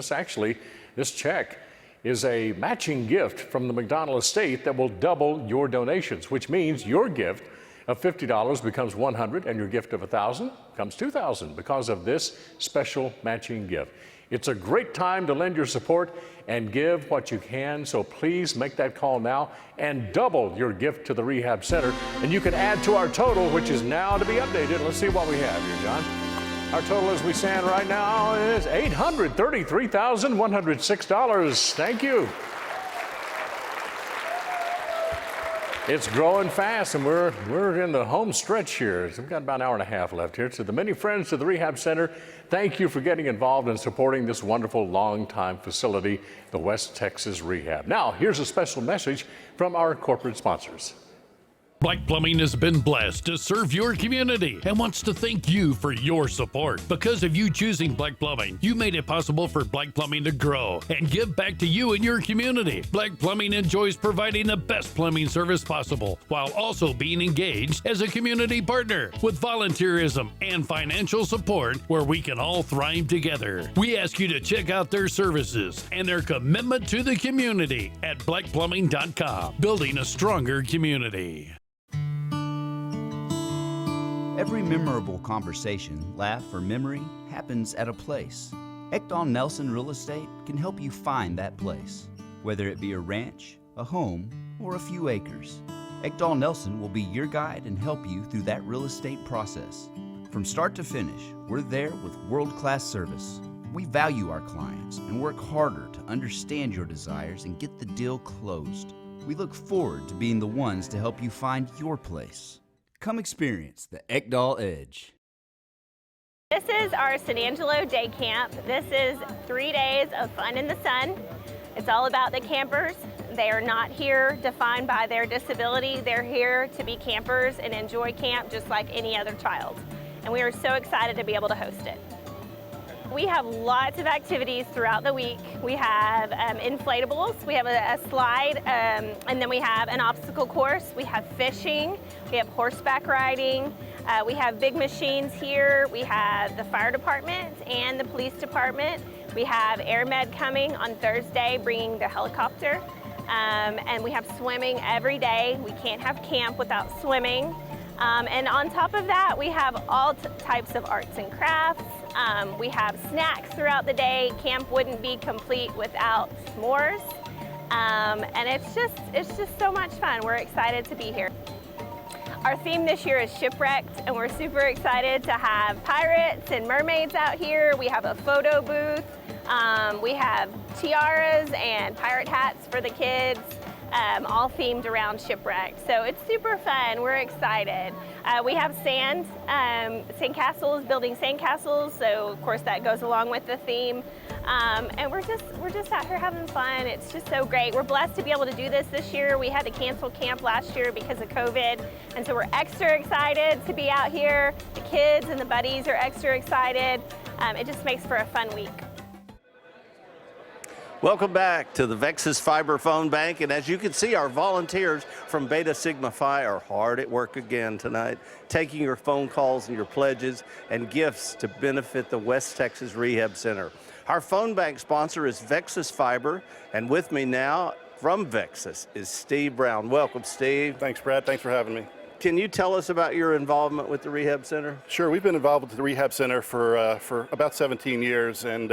This check is a matching gift from the McDonald estate that will double your donations, which means your gift of $50 becomes $100, and your gift of $1,000 becomes $2,000 because of this special matching gift. It's a great time to lend your support and give what you can, so please make that call now and double your gift to the Rehab Center. And you can add to our total, which is now to be updated. Let's see what we have here, John. Our total as we stand right now is $833,106. Thank you. It's growing fast, and we're in the home stretch here. So we've got about an hour and a half left here. To the many friends of the Rehab Center, thank you for getting involved and supporting this wonderful long-time facility, the West Texas Rehab. Now, here's a special message from our corporate sponsors. Black Plumbing has been blessed to serve your community and wants to thank you for your support. Because of you choosing Black Plumbing, you made it possible for Black Plumbing to grow and give back to you and your community. Black Plumbing enjoys providing the best plumbing service possible while also being engaged as a community partner with volunteerism and financial support where we can all thrive together. We ask you to check out their services and their commitment to the community at blackplumbing.com, building a stronger community. Every memorable conversation, laugh, or memory happens at a place. Ekdahl Nelson Real Estate can help you find that place. Whether it be a ranch, a home, or a few acres, Ekdahl Nelson will be your guide and help you through that real estate process. From start to finish, we're there with world-class service. We value our clients and work harder to understand your desires and get the deal closed. We look forward to being the ones to help you find your place. Come experience the Ekdahl Edge. This is our San Angelo Day Camp. This is 3 days of fun in the sun. It's all about the campers. They are not here defined by their disability. They're here to be campers and enjoy camp just like any other child. And we are so excited to be able to host it. We have lots of activities throughout the week. We have inflatables, we have a slide, and then we have an obstacle course. We have fishing, we have horseback riding, we have big machines here. We have the fire department and the police department. We have Air Med coming on Thursday, bringing the helicopter. And we have swimming every day. We can't have camp without swimming. And on top of that, we have all types of arts and crafts. We have snacks throughout the day. Camp wouldn't be complete without s'mores. And it's just so much fun. We're excited to be here. Our theme this year is shipwrecked, and we're super excited to have pirates and mermaids out here. We have a photo booth. We have tiaras and pirate hats for the kids. All themed around shipwreck. So it's super fun. We're excited. We have sandcastles, building sandcastles. So of course that goes along with the theme. And we're just out here having fun. It's just so great. We're blessed to be able to do this year. We had to cancel camp last year because of COVID. And so we're extra excited to be out here. The kids and the buddies are extra excited. It just makes for a fun week. Welcome back to the Vexus Fiber Phone Bank, and as you can see, our volunteers from Beta Sigma Phi are hard at work again tonight, taking your phone calls and your pledges and gifts to benefit the West Texas Rehab Center. Our phone bank sponsor is Vexus Fiber, and with me now from Vexus is Steve Brown. Welcome, Steve. Thanks, Brad. Thanks for having me. Can you tell us about your involvement with the Rehab Center? Sure. We've been involved with the Rehab Center for about 17 years, and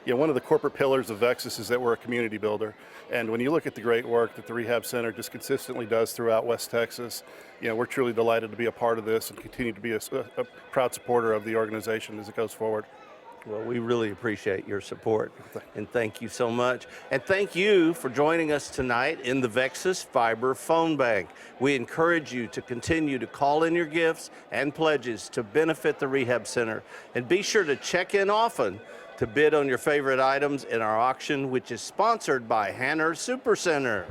one of the corporate pillars of Vexus is that we're a community builder. And when you look at the great work that the Rehab Center just consistently does throughout West Texas, we're truly delighted to be a part of this and continue to be a proud supporter of the organization as it goes forward. Well, we really appreciate your support, and thank you so much. And thank you for joining us tonight in the Vexus Fiber Phone Bank. We encourage you to continue to call in your gifts and pledges to benefit the Rehab Center. And be sure to check in often to bid on your favorite items in our auction, which is sponsored by Hanner Supercenter.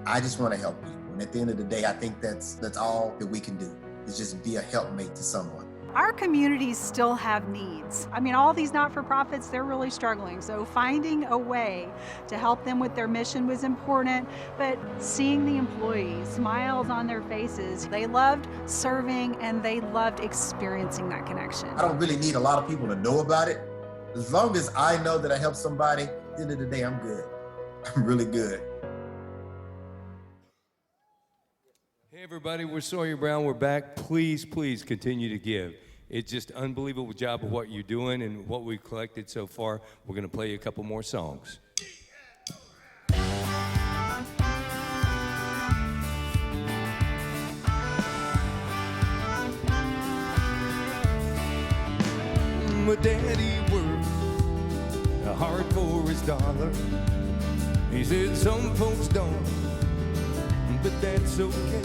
I just want to help you. And at the end of the day, I think that's all that we can do, is just be a helpmate to someone. Our communities still have needs. I mean, all these not-for-profits, they're really struggling. So finding a way to help them with their mission was important, but seeing the employees, smiles on their faces, they loved serving and they loved experiencing that connection. I don't really need a lot of people to know about it. As long as I know that I helped somebody, at the end of the day, I'm good. I'm really good. Hey everybody, we're Sawyer Brown. We're back. Please, please continue to give. It's just an unbelievable job of what you're doing and what we've collected so far. We're going to play you a couple more songs. My daddy worked hard for his dollar. He said some folks don't, but that's okay.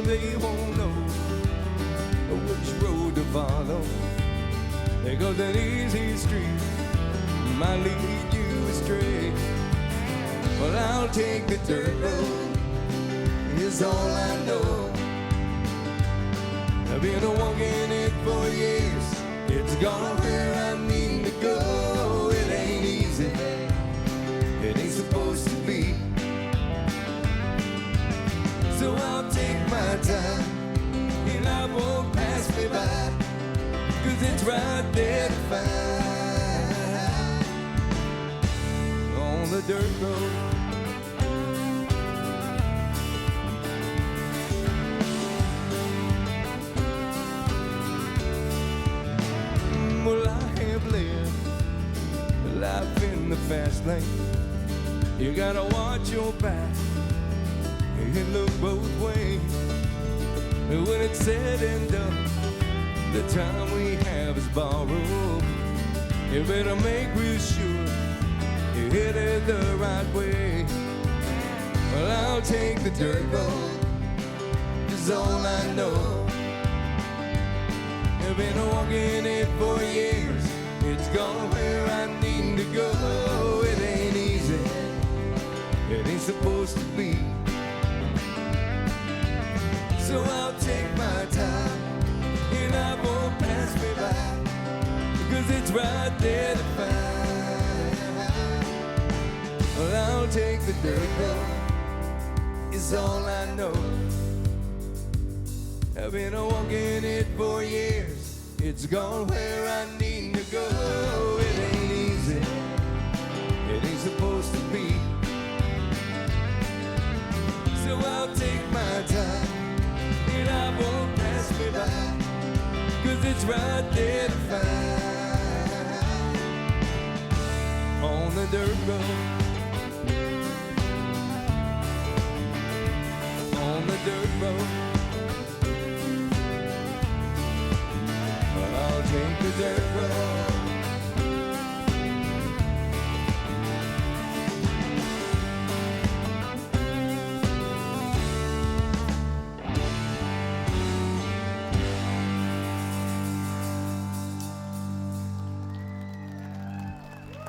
They won't know which road to follow, because an easy street might lead you astray. Well, I'll take the dirt road is all I know. I've been walking it for years. It's gone where I need to go. It ain't easy. It ain't supposed to be. So I'll take my time and I won't pass me by, 'cause it's right there to find on the dirt road. Well, I have lived life in the fast lane. You gotta watch your back and look both ways. When it's said and done, the time we have is borrowed. You better make real sure you hit it the right way. Well, I'll take the dirt road, is all I know. I've been walking it for years. It's gone where I need to go. It ain't easy. It ain't supposed to be. So I'll take my time and I won't pass me by, 'cause it's right there to find. Well, I'll take the dirt road, is all I know. I've been walking it for years. It's gone where I need to go. It ain't easy. It ain't supposed to be. So I'll take my time and I won't pass me by, 'cause it's right there to find on the dirt road. On the dirt road. I'll take the dirt road.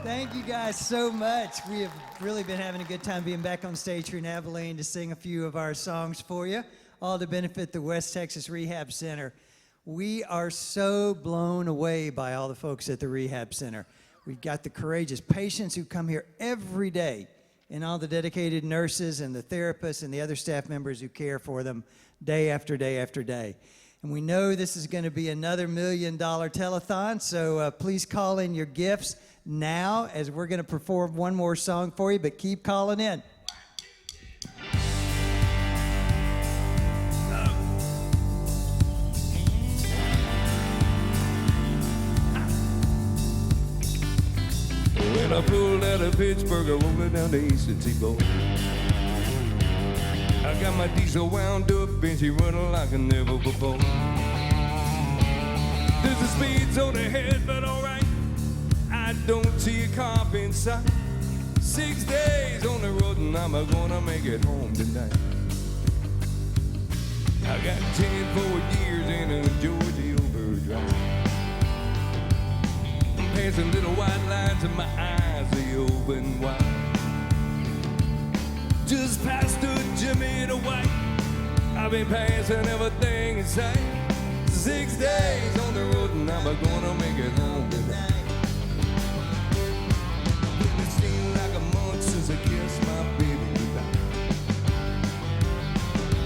Thank you guys so much. We have really been having a good time being back on stage here in Abilene to sing a few of our songs for you, all to benefit the West Texas Rehab Center. We are so blown away by all the folks at the Rehab Center. We've got the courageous patients who come here every day, and all the dedicated nurses and the therapists and the other staff members who care for them day after day after day. And we know this is going to be another $1 million telethon, so please call in your gifts now as we're going to perform one more song for you, but keep calling in. When I pulled out of Pittsburgh, I rolled it down the eastern seaboard. I got my diesel wound up and she running like never before. There's a speed zone ahead, but alright, I don't see a cop in sight. 6 days on the road and I'm gonna make it home tonight. I got 10 forward gears in a Georgia overdrive. Passing little white lines and my eyes they open wide. Just past the Jimmie to white, I've been passing everything in sight. 6 days on the road and I'm gonna make it home tonight. It seems like a month since I kissed my baby goodbye.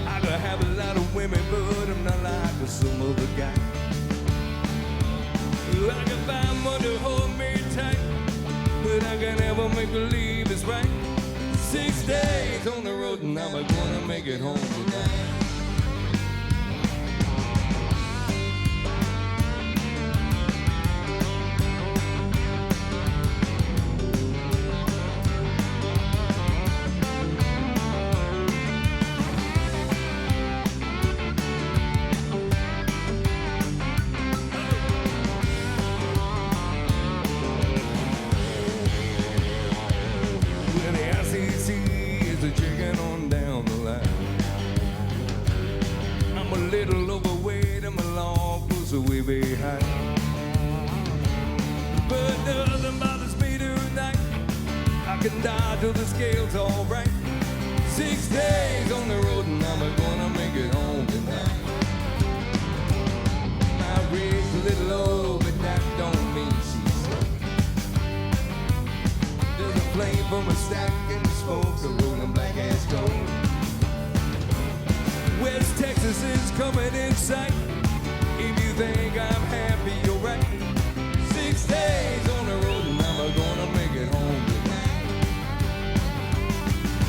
I could have a lot of women, but I'm not like some other guy. I can find one to hold me tight, but I can never make believe it's right. 6 days on the road and I'm gonna make it home tonight. Till the scale's all right. 6 days on the road and is low, but that don't mean she's safe. There's a flame from a stack and smoke, a rolling black as stone. West Texas is coming in sight. If you think I'm happy, you're right. 6 days on the road and I'm gonna make it home tonight.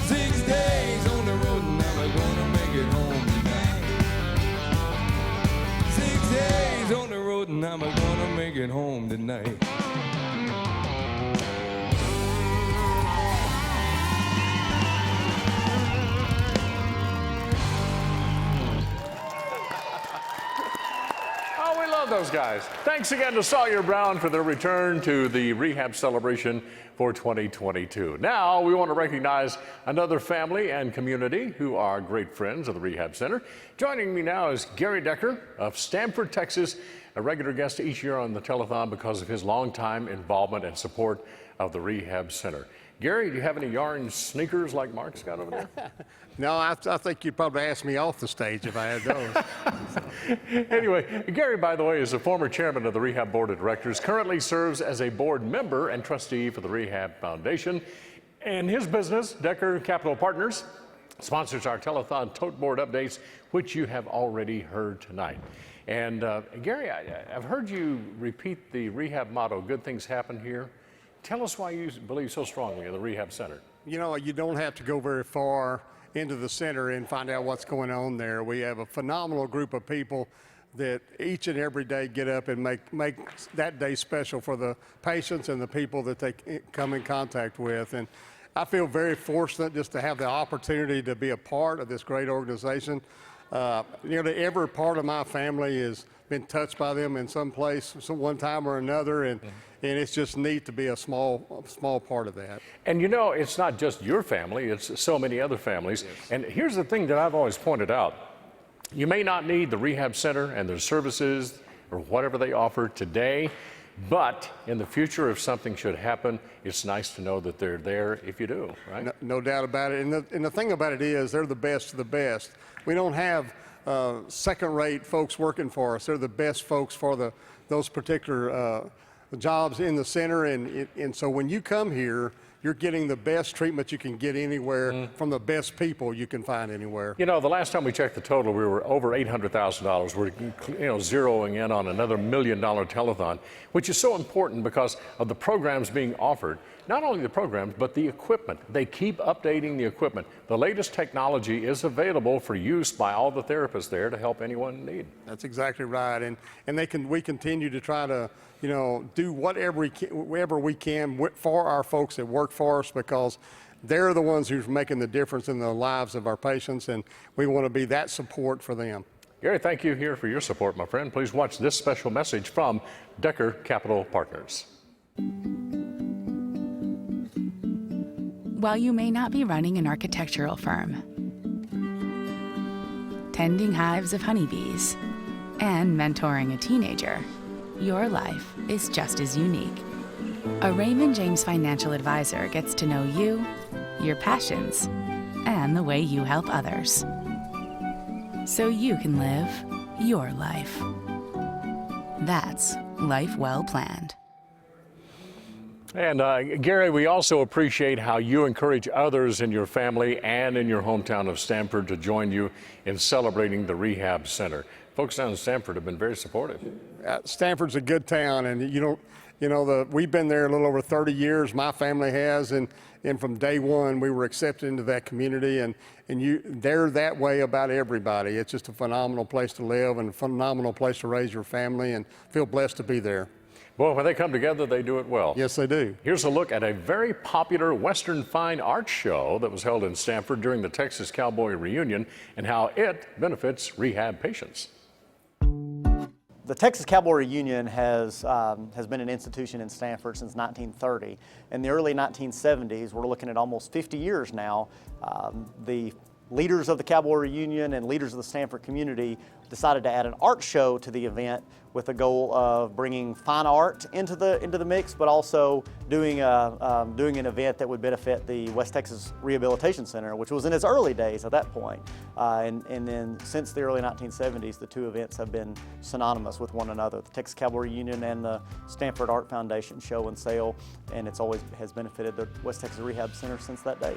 6 days on the road and I'm gonna make it home tonight. 6 days on the road and I'm gonna make it home tonight. Oh, we love those guys. Thanks again to Sawyer Brown for their return to the Rehab celebration for 2022. Now, we want to recognize another family and community who are great friends of the Rehab Center. Joining me now is Gary Decker of Stamford, Texas, a regular guest each year on the telethon because of his longtime involvement and support of the Rehab Center. Gary, do you have any yarn sneakers like Mark's got over there? No, I think you'd probably ask me off the stage if I had those. Anyway, Gary, by the way, is a former chairman of the Rehab Board of Directors, currently serves as a board member and trustee for the Rehab Foundation. And his business, Decker Capital Partners, sponsors our telethon tote board updates, which you have already heard tonight. And Gary, I've heard you repeat the Rehab motto, good things happen here. Tell us why you believe so strongly in the Rehab Center. You know, you don't have to go very far into the center and find out what's going on there. We have a phenomenal group of people that each and every day get up and make that day special for the patients and the people that they come in contact with. And I feel very fortunate just to have the opportunity to be a part of this great organization. Nearly every part of my family has been touched by them in some place, one time or another, and it's just neat to be a small part of that. And you know, it's not just your family, it's so many other families. Yes. And here's the thing that I've always pointed out. You may not need the Rehab Center and their services or whatever they offer today, but in the future, if something should happen, it's nice to know that they're there if you do, right? No doubt about it. And the thing about it is they're the best of the best. We don't have second-rate folks working for us. They're the best folks for those particular jobs in the center. And so when you come here, you're getting the best treatment you can get anywhere from the best people you can find anywhere. You know, the last time we checked the total, we were over $800,000. We're zeroing in on another $1 million telethon, which is so important because of the programs being offered. Not only the programs, but the equipment. They keep updating the equipment. The latest technology is available for use by all the therapists there to help anyone in need. That's exactly right. And we continue to try to, do whatever we can for our folks that work for us, because they're the ones who's making the difference in the lives of our patients, and we want to be that support for them. Gary, thank you here for your support, my friend. Please watch this special message from Decker Capital Partners. While you may not be running an architectural firm, tending hives of honeybees, and mentoring a teenager, your life is just as unique. A Raymond James financial advisor gets to know you, your passions, and the way you help others, so you can live your life. That's life well planned. And Gary, we also appreciate how you encourage others in your family and in your hometown of Stamford to join you in celebrating the Rehab Center. Folks down in Stamford have been very supportive. Stamford's a good town, and we've been there a little over 30 years. My family has, and from day one we were accepted into that community, and they're that way about everybody. It's just a phenomenal place to live and a phenomenal place to raise your family, and feel blessed to be there. Boy, when they come together, they do it well. Yes, they do. Here's a look at a very popular Western Fine Arts show that was held in Stamford during the Texas Cowboy reunion and how it benefits rehab patients. The Texas Cowboy Reunion has been an institution in Stamford since 1930. In the early 1970s, we're looking at almost 50 years now, the leaders of the Cowboy reunion and leaders of the Stanford community decided to add an art show to the event with the goal of bringing fine art into the mix, but also doing an event that would benefit the West Texas Rehabilitation Center, which was in its early days at that point. And then since the early 1970s, the two events have been synonymous with one another, the Texas Cowboy Reunion and the Stanford Art Foundation show and sale, and it's always has benefited the West Texas Rehab Center since that day.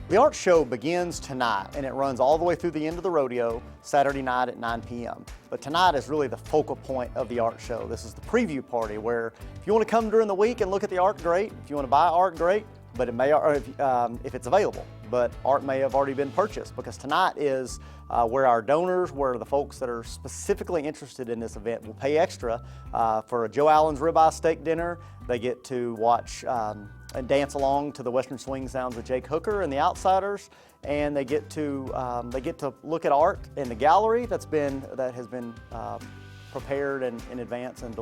The art show begins tonight, and it runs all the way through the end of the rodeo, Saturday night at 9 p.m. But tonight is really the focal point of the art show. This is the preview party where if you want to come during the week and look at the art, great. If you want to buy art, great. But it may, or if it's available, but art may have already been purchased, because tonight is where our donors, where the folks that are specifically interested in this event will pay extra for a Joe Allen's ribeye steak dinner. They get to watch and dance along to the Western Swing Sounds with Jake Hooker and the Outsiders, and they get to look at art in the gallery that has been prepared in advance and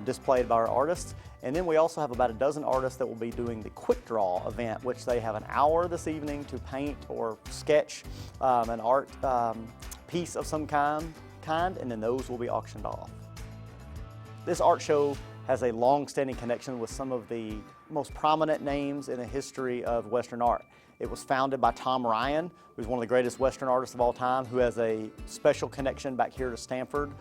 displayed by our artists. And then we also have about a dozen artists that will be doing the quick draw event, which they have an hour this evening to paint or sketch an art piece of some kind, and then those will be auctioned off. This art show has a long-standing connection with some of the most prominent names in the history of Western art. It was founded by Tom Ryan, who's one of the greatest Western artists of all time, who has a special connection back here to Stanford.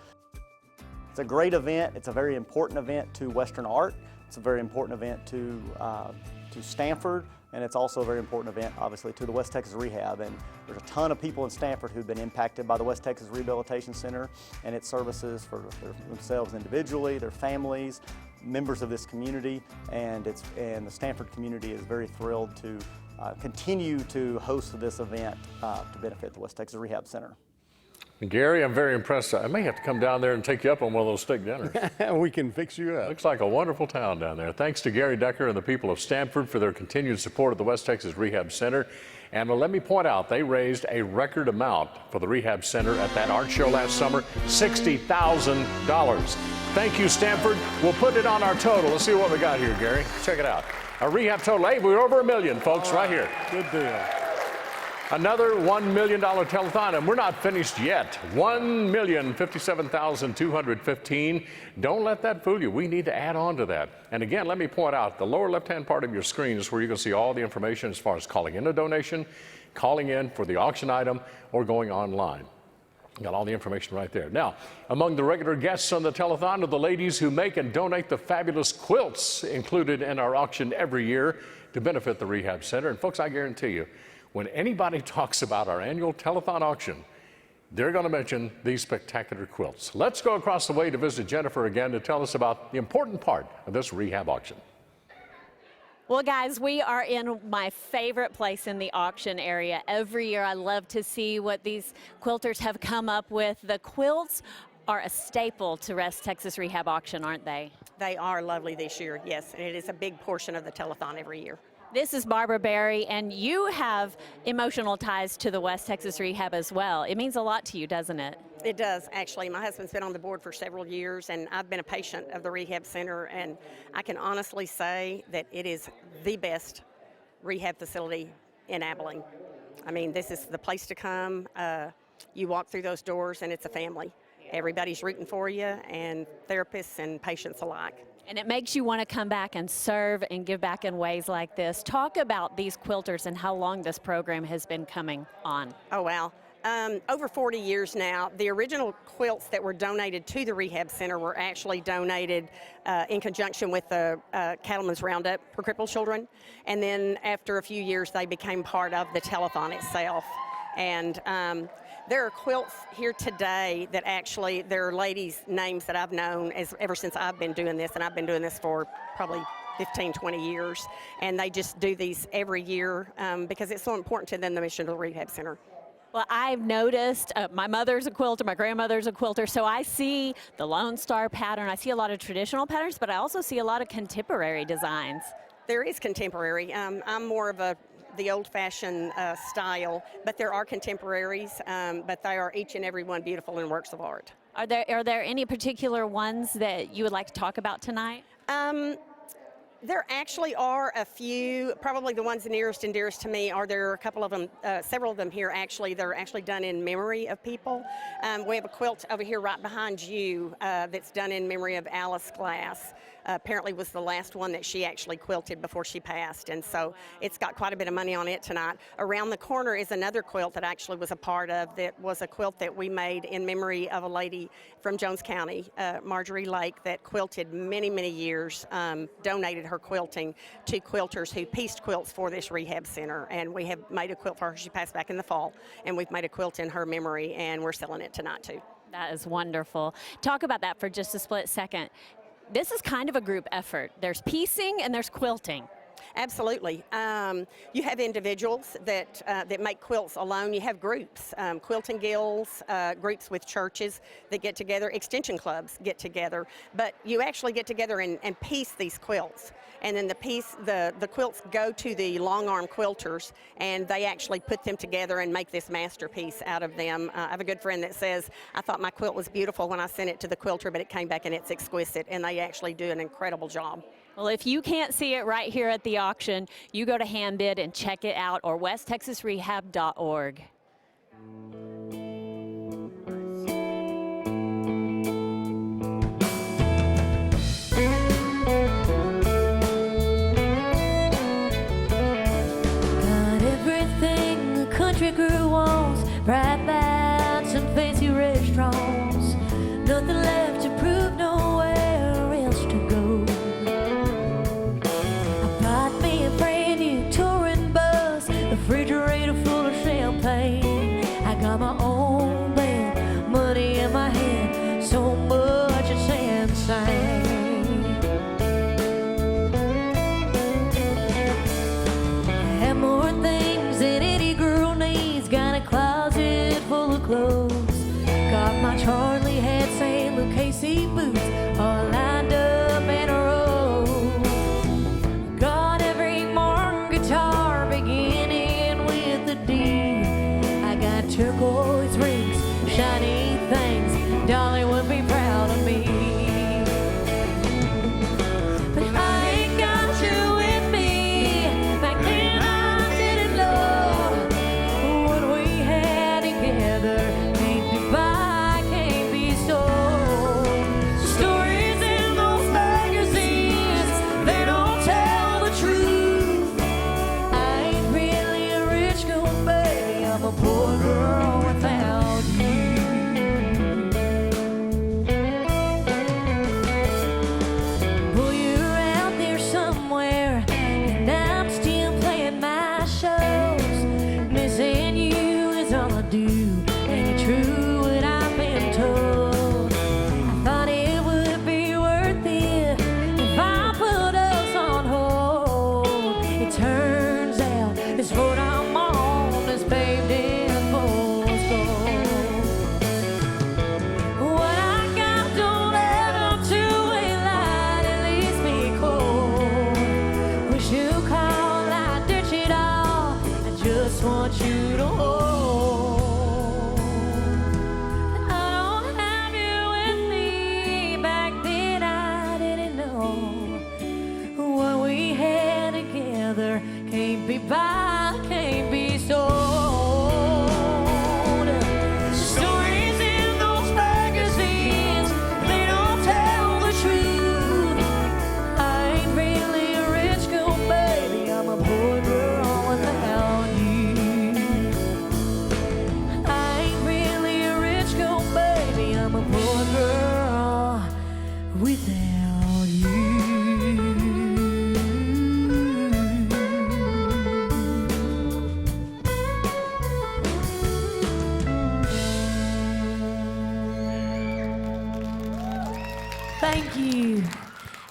It's a great event. It's a very important event to Western art. It's a very important event to Stanford, and it's also a very important event, obviously, to the West Texas Rehab. And there's a ton of people in Stanford who've been impacted by the West Texas Rehabilitation Center and its services for themselves individually, their families, members of this community, and the Stanford community is very thrilled to continue to host this event to benefit the West Texas Rehab Center. Gary, I'm very impressed. I may have to come down there and take you up on one of those steak dinners. We can fix you up. Looks like a wonderful town down there. Thanks to Gary Decker and the people of Stanford for their continued support of the West Texas Rehab Center. And let me point out, they raised a record amount for the Rehab Center at that art show last summer, $60,000. Thank you, Stanford. We'll put it on our total. Let's see what we got here, Gary. Check it out. Our rehab total, hey, we're over $1 million, folks, right here. Good deal. Another $1 million telethon, and we're not finished yet. $1,057,215. Don't let that fool you. We need to add on to that. And again, let me point out, the lower left-hand part of your screen is where you can see all the information as far as calling in a donation, calling in for the auction item, or going online. Got all the information right there. Now, among the regular guests on the telethon are the ladies who make and donate the fabulous quilts included in our auction every year to benefit the Rehab Center. And folks, I guarantee you, when anybody talks about our annual telethon auction, they're going to mention these spectacular quilts. Let's go across the way to visit Jennifer again to tell us about the important part of this rehab auction. Well, guys, we are in my favorite place in the auction area. Every year I love to see what these quilters have come up with. The quilts are a staple to West Texas Rehab auction, aren't they? They are lovely this year, yes, and it is a big portion of the telethon every year. This is Barbara Berry, and you have emotional ties to the West Texas Rehab as well. It means a lot to you, doesn't it? It does, actually. My husband's been on the board for several years, and I've been a patient of the Rehab Center, and I can honestly say that it is the best rehab facility in Abilene. I mean, this is the place to come. You walk through those doors, and it's a family. Everybody's rooting for you, and therapists and patients alike. And it makes you want to come back and serve and give back in ways like this. Talk about these quilters and how long this program has been coming on. Oh, wow. Over 40 years now. The original quilts that were donated to the Rehab Center were actually donated in conjunction with the Cattlemen's Roundup for crippled children. And then after a few years, they became part of the telethon itself. And there are quilts here today that actually, there are ladies' names that I've known ever since I've been doing this, and I've been doing this for probably 15, 20 years. And they just do these every year because it's so important to them, the mission of the Rehab Center. Well, I've noticed my mother's a quilter, my grandmother's a quilter, so I see the Lone Star pattern. I see a lot of traditional patterns, but I also see a lot of contemporary designs. There is contemporary. I'm more of the old-fashioned style, but there are contemporaries, but they are each and every one beautiful and works of art. Are there any particular ones that you would like to talk about tonight? There actually are a few, probably the ones nearest and dearest to me are there are a couple of them, several of them here actually, they're actually done in memory of people. We have a quilt over here right behind you that's done in memory of Alice Glass. Apparently was the last one that she actually quilted before she passed, and so it's got quite a bit of money on it tonight. Around the corner is another quilt that I actually was a part of that was a quilt that we made in memory of a lady from Jones County, Marjorie Lake, that quilted many, many years, donated her quilting to quilters who pieced quilts for this rehab center, and we have made a quilt for her. She passed back in the fall, and we've made a quilt in her memory, and we're selling it tonight too. That is wonderful. Talk about that for just a split second. This is kind of a group effort. There's piecing and there's quilting. Absolutely. You have individuals that make quilts alone. You have groups, quilting guilds, groups with churches that get together, extension clubs get together. But you actually get together and piece these quilts. And then the quilts go to the long arm quilters, and they actually put them together and make this masterpiece out of them. I have a good friend that says, I thought my quilt was beautiful when I sent it to the quilter, but it came back and it's exquisite, and they actually do an incredible job. Well, if you can't see it right here at the auction, you go to Handbid and check it out, or westtexasrehab.org. Got everything the country girl wants, bright lights and fancy restaurants, nothing left to prove, nowhere else to go. Refrigerator full of champagne. I got my own band, money in my hand, so much it's insane. I have more things than any girl needs. Got a closet full of clothes. Got my Charlie hats and Lucchese boots all lined up in a row. Got every Martin guitar beginning I got turquoise rings, shiny things, Dolly would be proud of me. But I ain't got you with me, back then I didn't know what we had together, can't be buy, can't be sold. Stories in those magazines, they don't tell the truth. I ain't really a rich girl, baby, I'm a poor girl without you. Boy, you're out there somewhere, and I'm still playing my shows. Missing you is all I do. Ain't it true what I've been told? I thought it would be worth it if I put us on hold. It turns out this road I'm on is paved in fool's gold. What I got don't add up to a light, it leaves me cold. Wish you call, I ditch it all, I just want you to hold. I don't have you with me, back then I didn't know what we had together, can't be buy, can't be sold. Stories in those magazines, they don't tell the truth. I ain't really a rich girl, baby, I'm a poor girl without you. I ain't really a rich girl, baby, I'm a poor girl without you. Thank you.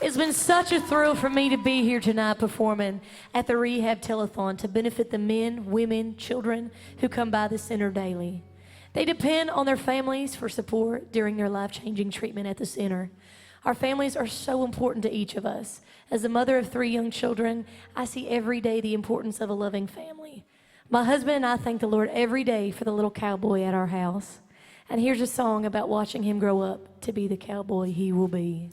It's been such a thrill for me to be here tonight performing at the Rehab Telethon to benefit the men, women, children who come by the center daily. They depend on their families for support during their life-changing treatment at the center. Our families are so important to each of us. As a mother of 3 young children, I see every day the importance of a loving family. My husband and I thank the Lord every day for the little cowboy at our house. And here's a song about watching him grow up to be the cowboy he will be.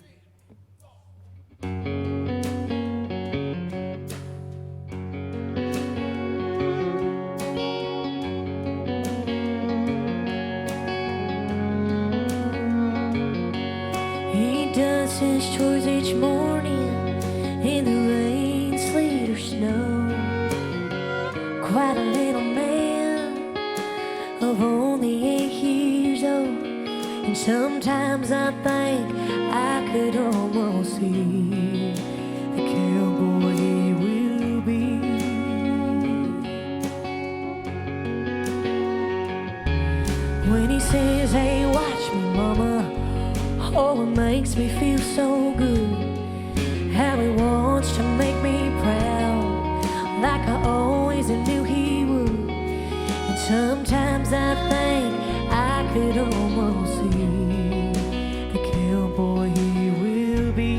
yours each morning in the rain, sleet, or snow. Quite a little man of only 8 years old. And sometimes I think I could almost see the cowboy he will be. When he says, hey, watch me, mama, oh, it makes me feel so good. How he wants to make me proud, like I always knew he would. And sometimes I think I could almost see the cowboy he will be.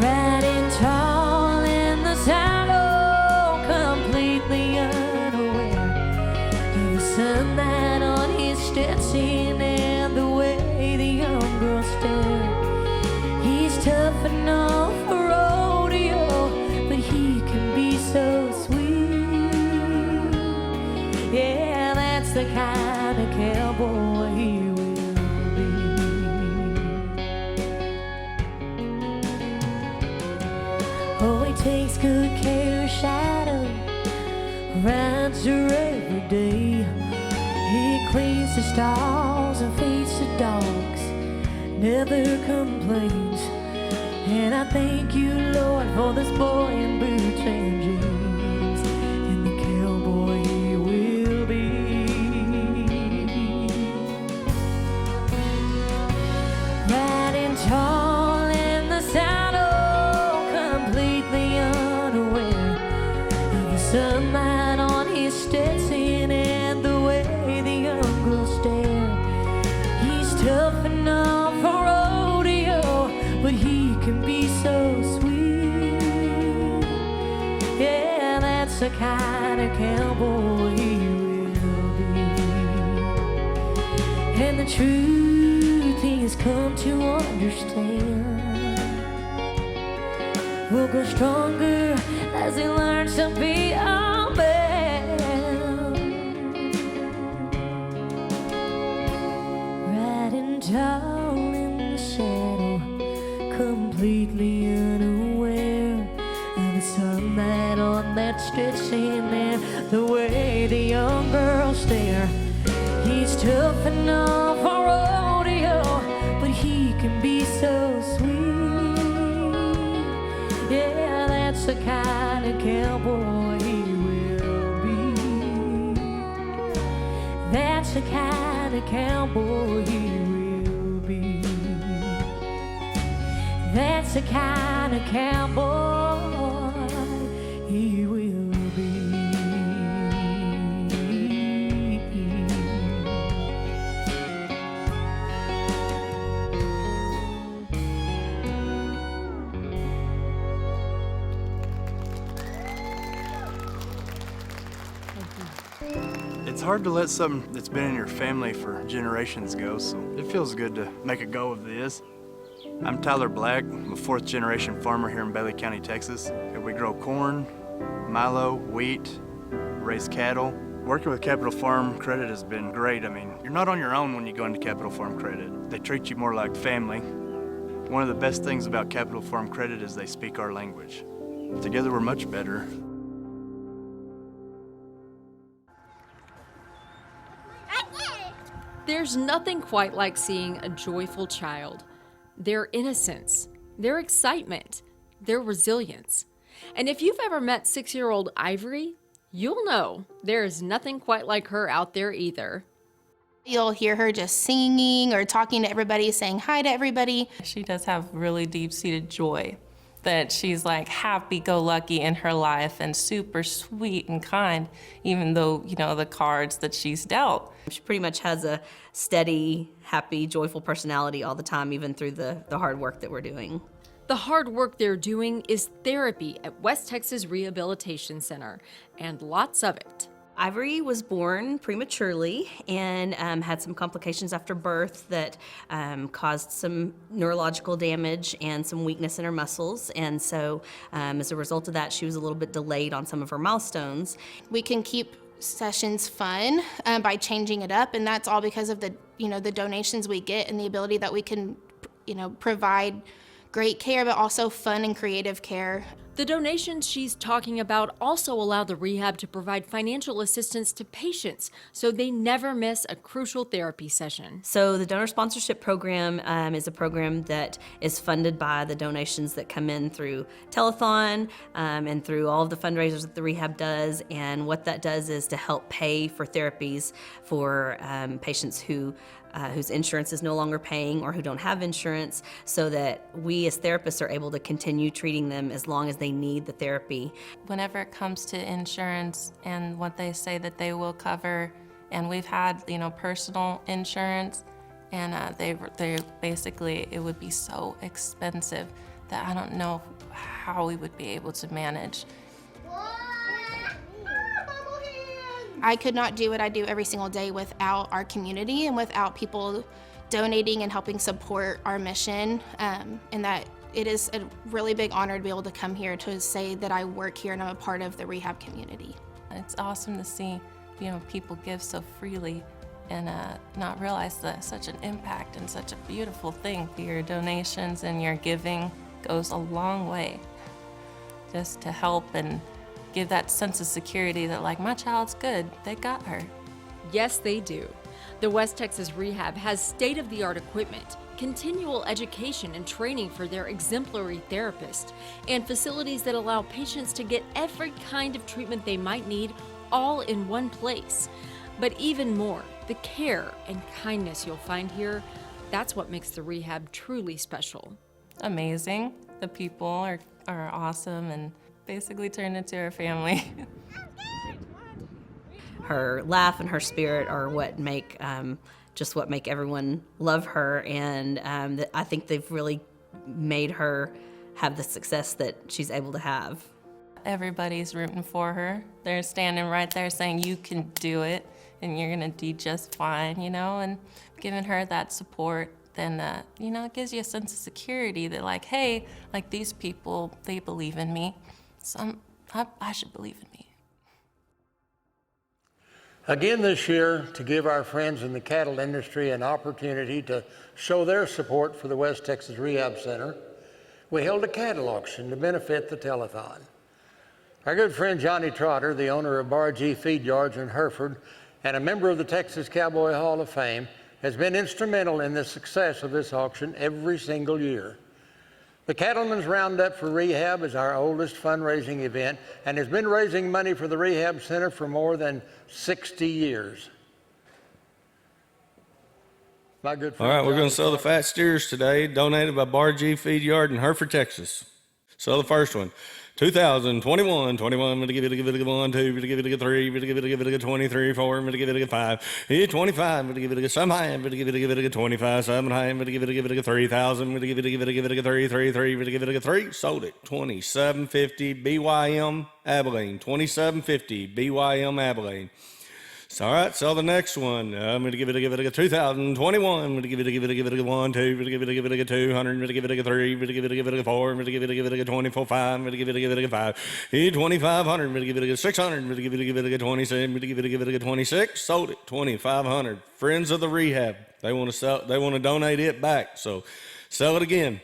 Riding tall in the saddle, completely unaware of the sunlight on his Stetson and the way the young girl stare. He's tough enough for rodeo, but he can be so sweet. Yeah, that's the kind of cowboy he will be. Oh, he takes good care of Shadow, rides her every day. He cleans the stalls and feeds the dogs, never complains. And I thank you, Lord, for this boy in boots and jeans, and the cowboy he will be. Riding tall in the saddle, completely unaware of the sunlight on his Stetson and the way the young girl stare. He's tough enough for rodeo, but he can be so sweet. Yeah, that's the kind of cowboy he will be. And the truth he has come to understand will grow stronger as he learns to be a man. Riding tall in the saddle, completely unaware of the sunlight on that Stetson and the way the young girls stare. He's tough enough for rodeo, but he can be so sweet. Yeah, that's the kind of cowboy he will be. That's the kind of cowboy he will be. That's the kind of cowboy he will be. It's hard to let something that's been in your family for generations go, so it feels good to make a go of this. I'm Tyler Black. I'm a 4th generation farmer here in Bailey County, Texas. We grow corn, milo, wheat, raise cattle. Working with Capital Farm Credit has been great. I mean, you're not on your own when you go into Capital Farm Credit. They treat you more like family. One of the best things about Capital Farm Credit is they speak our language. Together we're much better. There's nothing quite like seeing a joyful child. Their innocence, their excitement, their resilience. And if you've ever met 6-year-old Ivory, you'll know there is nothing quite like her out there either. You'll hear her just singing or talking to everybody, saying hi to everybody. She does have really deep-seated joy, that she's like happy-go-lucky in her life and super sweet and kind, even though, you know, the cards that she's dealt. She pretty much has a steady, happy, joyful personality all the time, even through the hard work that we're doing. The hard work they're doing is therapy at West Texas Rehabilitation Center, and lots of it. Ivory was born prematurely and had some complications after birth that caused some neurological damage and some weakness in her muscles. And so as a result of that, she was a little bit delayed on some of her milestones. We can keep sessions fun by changing it up, and that's all because of the the donations we get and the ability that we can provide great care, but also fun and creative care. The donations she's talking about also allow the rehab to provide financial assistance to patients so they never miss a crucial therapy session. So the donor sponsorship program is a program that is funded by the donations that come in through Telethon and through all of the fundraisers that the rehab does. And what that does is to help pay for therapies for patients whose insurance is no longer paying or who don't have insurance, so that we as therapists are able to continue treating them as long as they need the therapy. Whenever it comes to insurance and what they say that they will cover, and we've had, personal insurance, and they basically, it would be so expensive that I don't know how we would be able to manage. I could not do what I do every single day without our community and without people donating and helping support our mission, and that it is a really big honor to be able to come here to say that I work here and I'm a part of the rehab community. It's awesome to see, people give so freely and not realize that such an impact and such a beautiful thing. Your donations and your giving goes a long way just to help and give that sense of security that, like, my child's good, they got her. Yes, they do. The West Texas Rehab has state-of-the-art equipment, continual education and training for their exemplary therapists, and facilities that allow patients to get every kind of treatment they might need all in one place. But even more, the care and kindness you'll find here, that's what makes the rehab truly special. Amazing. The people are awesome and basically turned into our family. Her laugh and her spirit are what make everyone love her, and I think they've really made her have the success that she's able to have. Everybody's rooting for her. They're standing right there saying, you can do it and you're gonna do just fine, and giving her that support, then it gives you a sense of security that, like, hey, like, these people, they believe in me. So I should believe in me. Again this year, to give our friends in the cattle industry an opportunity to show their support for the West Texas Rehab Center, we held a cattle auction to benefit the telethon. Our good friend Johnny Trotter, the owner of Bar G Feed Yards in Hereford and a member of the Texas Cowboy Hall of Fame, has been instrumental in the success of this auction every single year. The Cattlemen's Roundup for Rehab is our oldest fundraising event and has been raising money for the Rehab Center for more than 60 years. My good friend. All right, we're going to sell the fat steers today, donated by Bar G Feed Yard in Hereford, Texas. So the first one, 2021, 21, I'm going to give it a 1, 2, I'm going to give it a 3, I'm going to give it a 23, 4, I'm going to give it a 5, 25, I'm going to give it a some high, I'm going to give it a 25, 7 high, I'm going to give it a 3,000, I'm going to give it a 3, 3, 3, I'm going to give it a 3, sold it, 2750 BYM Abilene, 2750 BYM Abilene. So, all right, sell the next one. I'm going to give it a 2021. I'm going to give it a 1, 2. I'm going to give it a 200. I'm going to give it a 3. I'm going to give it a 4. I'm going to give it a 24, 5. I'm going to give it a 5. 2,500. I'm going to give it a 600. I'm going to give it a 27. I'm going to give it a 26. Sold it, 2,500. Friends of the rehab. They want to sell. They want to donate it back. So, sell it again.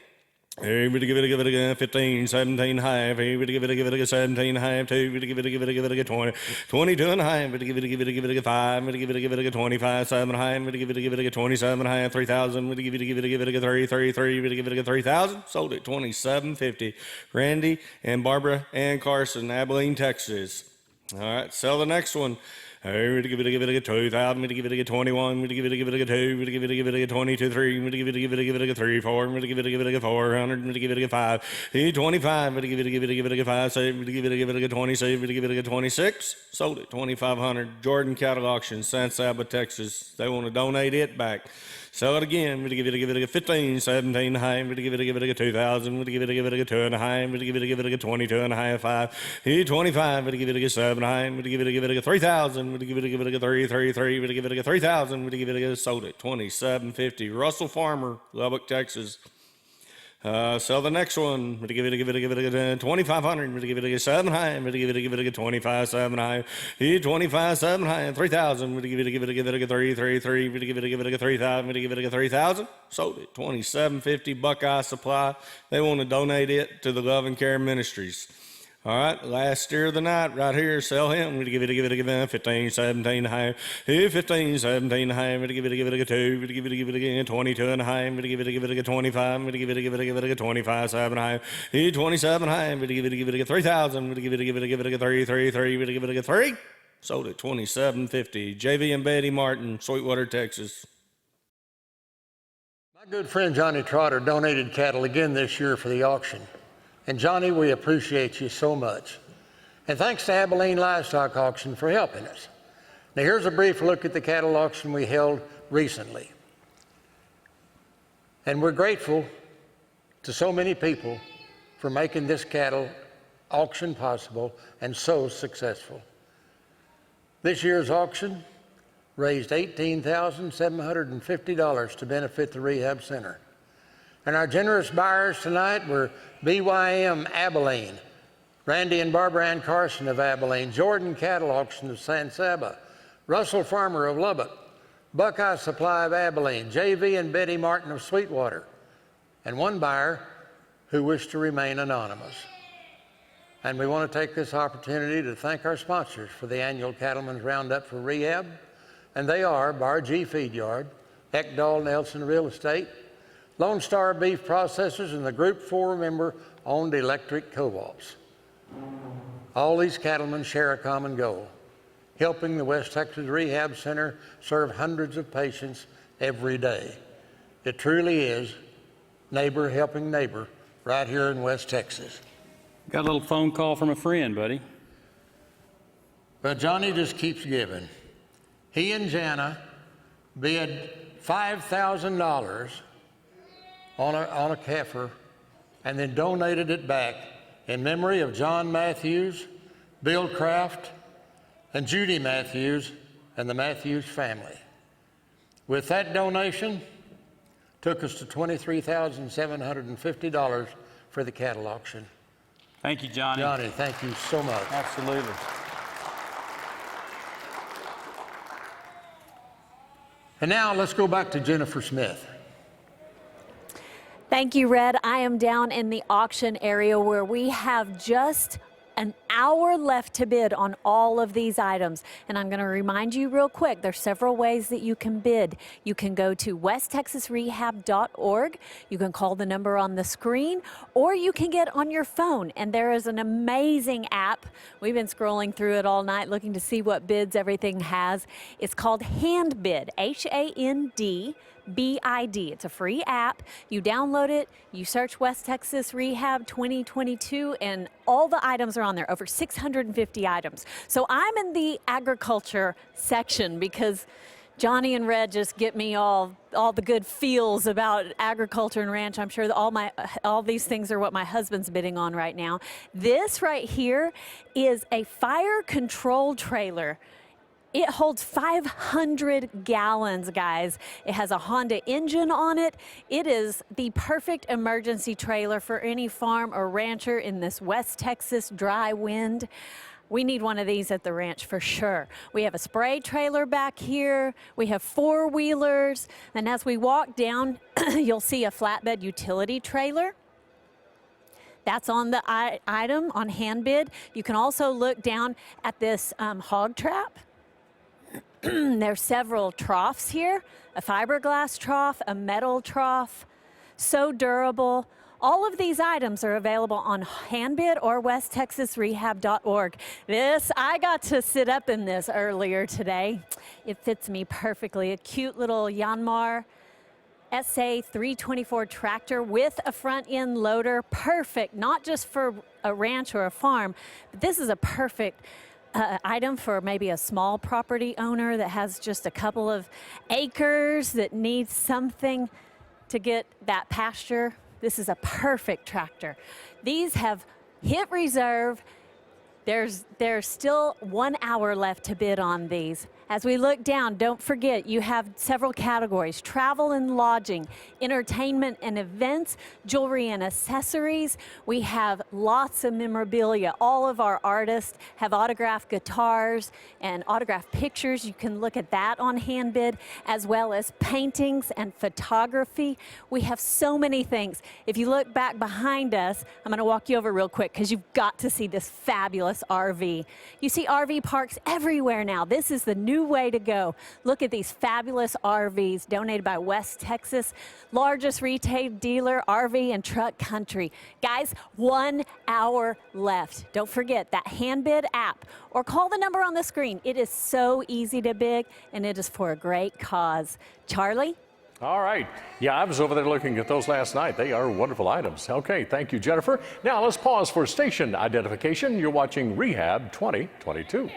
Everybody give it a 15, 17 half. Everybody give it a 17 half. Everybody give it a 20, 22 and a half. Everybody give it a 5. Everybody give it a 25, 7 half. Everybody give it a 27 half. 3,000. Everybody give it a 3, 3, 3. Everybody give it a 3,000. Sold it, 2750. Randy and Barbara and Carson, Abilene, Texas. All right, sell the next one. I'm going to give it a 2,000. I'm going to give it a 21. I'm going to give it a 2. I'm going to give it a 22, 3. I'm going to give it a 3, 4. I'm going to give it a 400. I'm going to give it a 5. 25. I'm going to give it a 5. So I'm going to give it a 27. I'm going to give it a 26. Sold it, 2,500. Jordan Cattle Auction, San Saba, Texas. They want to donate it back. Sell it again. I'm going to give it a 15, 17 high. I'm going to give it a 2,000. I'm going to give it a 2 and a high. I'm going to give it a 22 and a high, 5. 25. I'm going to give it a 7 high. I'm going to give it a 3,000. I'm going to give it a 3, 3, 3. I'm going to give it a 3,000. I'm going to give it a sold it, 2750. Russell Farmer, Lubbock, Texas. Sell the next one. Give it 2,500. Give it 7 high. Give it 25 7 high. 25 7 high. 3,000. Give it 3 3 3. Give it 3,000. Give it 3,000. Sold it. 27.50 Buckeye Supply. They want to donate it to the Love and Care Ministries. All right, last steer of the night right here. Sell him. Give it 15 17 high. 15 17 high. Give it 2. Give it 22 and a high. Give it 25. Give it 25 7 high. 27 high. Give it 3,000. Give it 3 3 3. Give it 3. Sold it. 27.50. JV and Betty Martin, Sweetwater, Texas. My good friend Johnny Trotter donated cattle again this year for the auction. And Johnny, we appreciate you so much. And thanks to Abilene Livestock Auction for helping us. Now here's a brief look at the cattle auction we held recently. And we're grateful to so many people for making this cattle auction possible and so successful. This year's auction raised $18,750 to benefit the Rehab Center. And our generous buyers tonight were BYM Abilene, Randy and Barbara Ann Carson of Abilene, Jordan Cattle Auction of San Saba, Russell Farmer of Lubbock, Buckeye Supply of Abilene, JV and Betty Martin of Sweetwater, and one buyer who wished to remain anonymous. And we want to take this opportunity to thank our sponsors for the annual Cattlemen's Roundup for Rehab, and they are Bar G Feed Yard, Ekdahl Nelson Real Estate, Lone Star Beef Processors, and the Group 4 member-owned electric co-ops. All these cattlemen share a common goal, helping the West Texas Rehab Center serve hundreds of patients every day. It truly is neighbor helping neighbor right here in West Texas. Got a little phone call from a friend, buddy. But Johnny just keeps giving. He and Jana bid $5,000 on a heifer and then donated it back in memory of John Matthews, Bill Kraft, and Judy Matthews and the Matthews family. With that donation, took us to $23,750 for the cattle auction. Thank you, Johnny. Johnny, thank you so much. Absolutely. And now let's go back to Jennifer Smith. Thank you, Red. I am down in the auction area where we have just an hour left to bid on all of these items. And I'm going to remind you real quick, there's several ways that you can bid. You can go to westtexasrehab.org. You can call the number on the screen, or you can get on your phone. And there is an amazing app. We've been scrolling through it all night looking to see what bids everything has. It's called HandBid, HAND. BID. It's a free app. You download it, you search West Texas Rehab 2022, and all the items are on there, over 650 items. So I'm in the agriculture section because Johnny and Red just get me all the good feels about agriculture and ranch. I'm sure that all these things are what my husband's bidding on right now. This right here is a fire control trailer. It holds 500 gallons, guys. It has a Honda engine on it. It is the perfect emergency trailer for any farm or rancher in this West Texas dry wind. We need one of these at the ranch for sure. We have a spray trailer back here. We have four-wheelers. And as we walk down, you'll see a flatbed utility trailer. That's on the item on HandBid. You can also look down at this hog trap. There's several troughs here, a fiberglass trough, a metal trough, so durable. All of these items are available on HandBid or westtexasrehab.org. I got to sit up in this earlier today. It fits me perfectly. A cute little Yanmar SA 324 tractor with a front end loader. Perfect, not just for a ranch or a farm, but this is a perfect item for maybe a small property owner that has just a couple of acres that needs something to get that pasture. This is a perfect tractor. These have hit reserve. There's still 1 hour left to bid on these. As we look down, don't forget you have several categories: travel and lodging, entertainment and events, jewelry and accessories. We have lots of memorabilia. All of our artists have autographed guitars and autographed pictures. You can look at that on Handbid, as well as paintings and photography. We have so many things. If you look back behind us, I'm going to walk you over real quick because you've got to see this fabulous RV. You see RV parks everywhere now. This is the new way to go. Look at these fabulous RVs donated by West Texas, largest retail dealer, RV and truck country. Guys, 1 hour left. Don't forget that Handbid app or call the number on the screen. It is so easy to bid, and it is for a great cause. Charlie? All right. Yeah, I was over there looking at those last night. They are wonderful items. Okay, thank you, Jennifer. Now let's pause for station identification. You're watching Rehab 2022.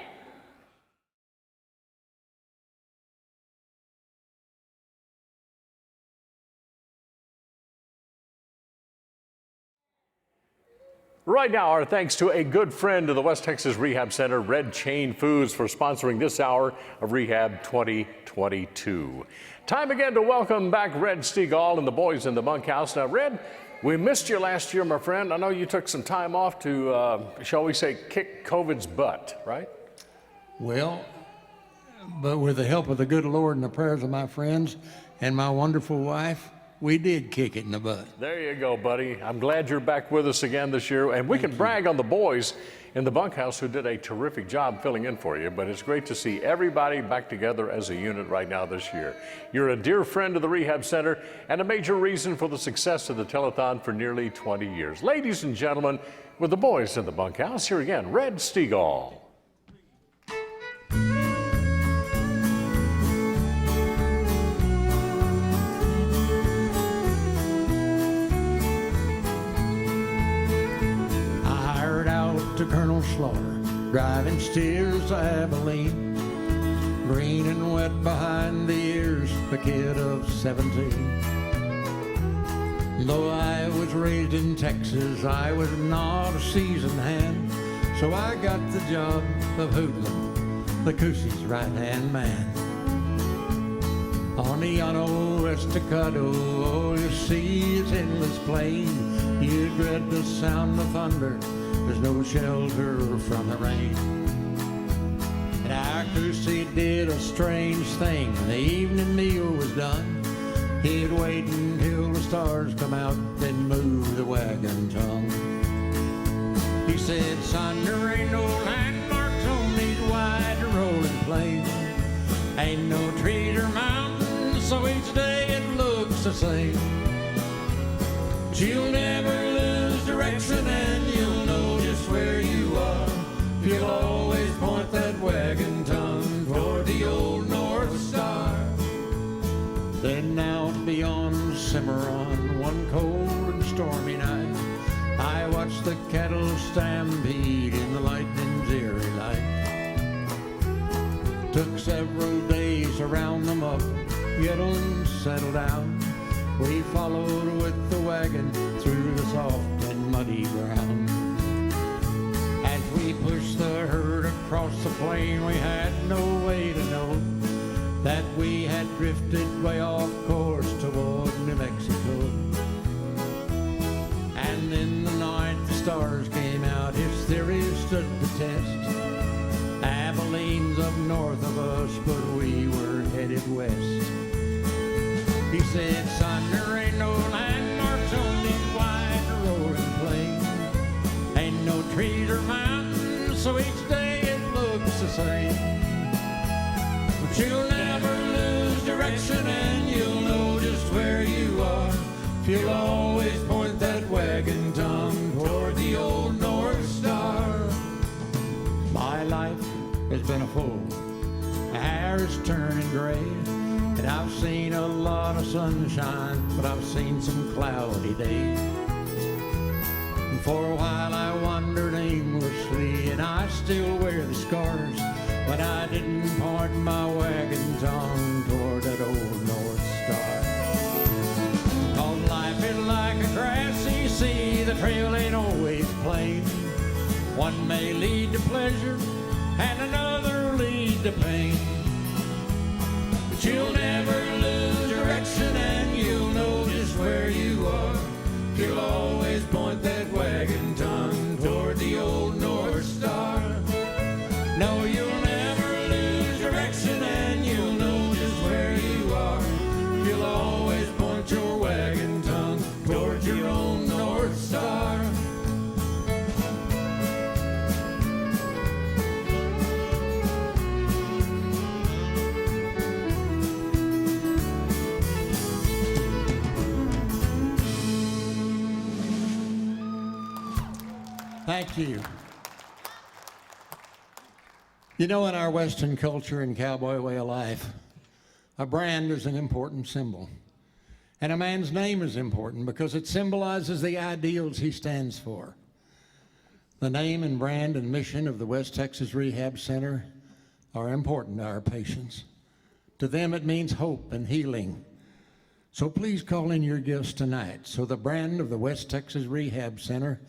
Right now, our thanks to a good friend of the West Texas Rehab Center, Red Chain Foods, for sponsoring this hour of Rehab 2022. Time again to welcome back Red Steagall and the boys in the bunkhouse. Now, Red, we missed you last year, my friend. I know you took some time off to, shall we say, kick COVID's butt, right? Well, but with the help of the good Lord and the prayers of my friends and my wonderful wife, we did kick it in the butt. There you go, buddy. I'm glad you're back with us again this year, and we can brag on the boys in the bunkhouse who did a terrific job filling in for you, but it's great to see everybody back together as a unit right now this year. You're a dear friend of the Rehab Center and a major reason for the success of the Telethon for nearly 20 years. Ladies and gentlemen, with the boys in the bunkhouse, here again, Red Steagall. To Colonel Slaughter, driving steers to Abilene, green and wet behind the ears, a kid of 17. Though I was raised in Texas, I was not a seasoned hand, so I got the job of hoodlum, the Coosie's right-hand man. On the Llano Estacado, oh, you see it's endless plain, you dread the sound of thunder. There's no shelter from the rain. And our Coosie did a strange thing. When the evening meal was done, he'd wait until the stars come out, then move the wagon tongue. He said, son, there ain't no landmarks on these wide rolling plains. Ain't no trees or mountains, so each day it looks the same. But you'll never lose direction, and you'll know just where you are. You'll always point that wagon tongue toward the old North Star. Then out beyond Cimarron, one cold and stormy night, I watched the cattle stampede in the lightning's eerie light. Took several days to round them up, get them settled down. We followed with the wagon through the soft and muddy ground. As we pushed the herd across the plain, we had no way to know that we had drifted way off course toward New Mexico. And in the night the stars came out, his theory stood the test. Abilene's up north of us, but we were headed west. He said, son, there ain't no landmarks on these wide rolling plains. Ain't no trees or mountains, so each day it looks the same. But you'll never lose direction, and you'll know just where you are. You'll always point that wagon tongue toward the old North Star. My life has been a fool. My hair is turning gray. And I've seen a lot of sunshine, but I've seen some cloudy days. And for a while I wandered aimlessly, and I still wear the scars, but I didn't point my wagon tongue toward that old North Star. 'Cause life is like a grassy sea, the trail ain't always plain. One may lead to pleasure, and another lead to pain. You'll never lose direction and you'll know just where you are. You'll always point that wagon tongue toward the old North Star. No, you'll never lose direction and you'll know just where you are. You'll always point your wagon tongue toward your own North Star. Thank you. You know, in our Western culture and cowboy way of life, a brand is an important symbol. And a man's name is important because it symbolizes the ideals he stands for. The name and brand and mission of the West Texas Rehab Center are important to our patients. To them, it means hope and healing. So please call in your gifts tonight so the brand of the West Texas Rehab Center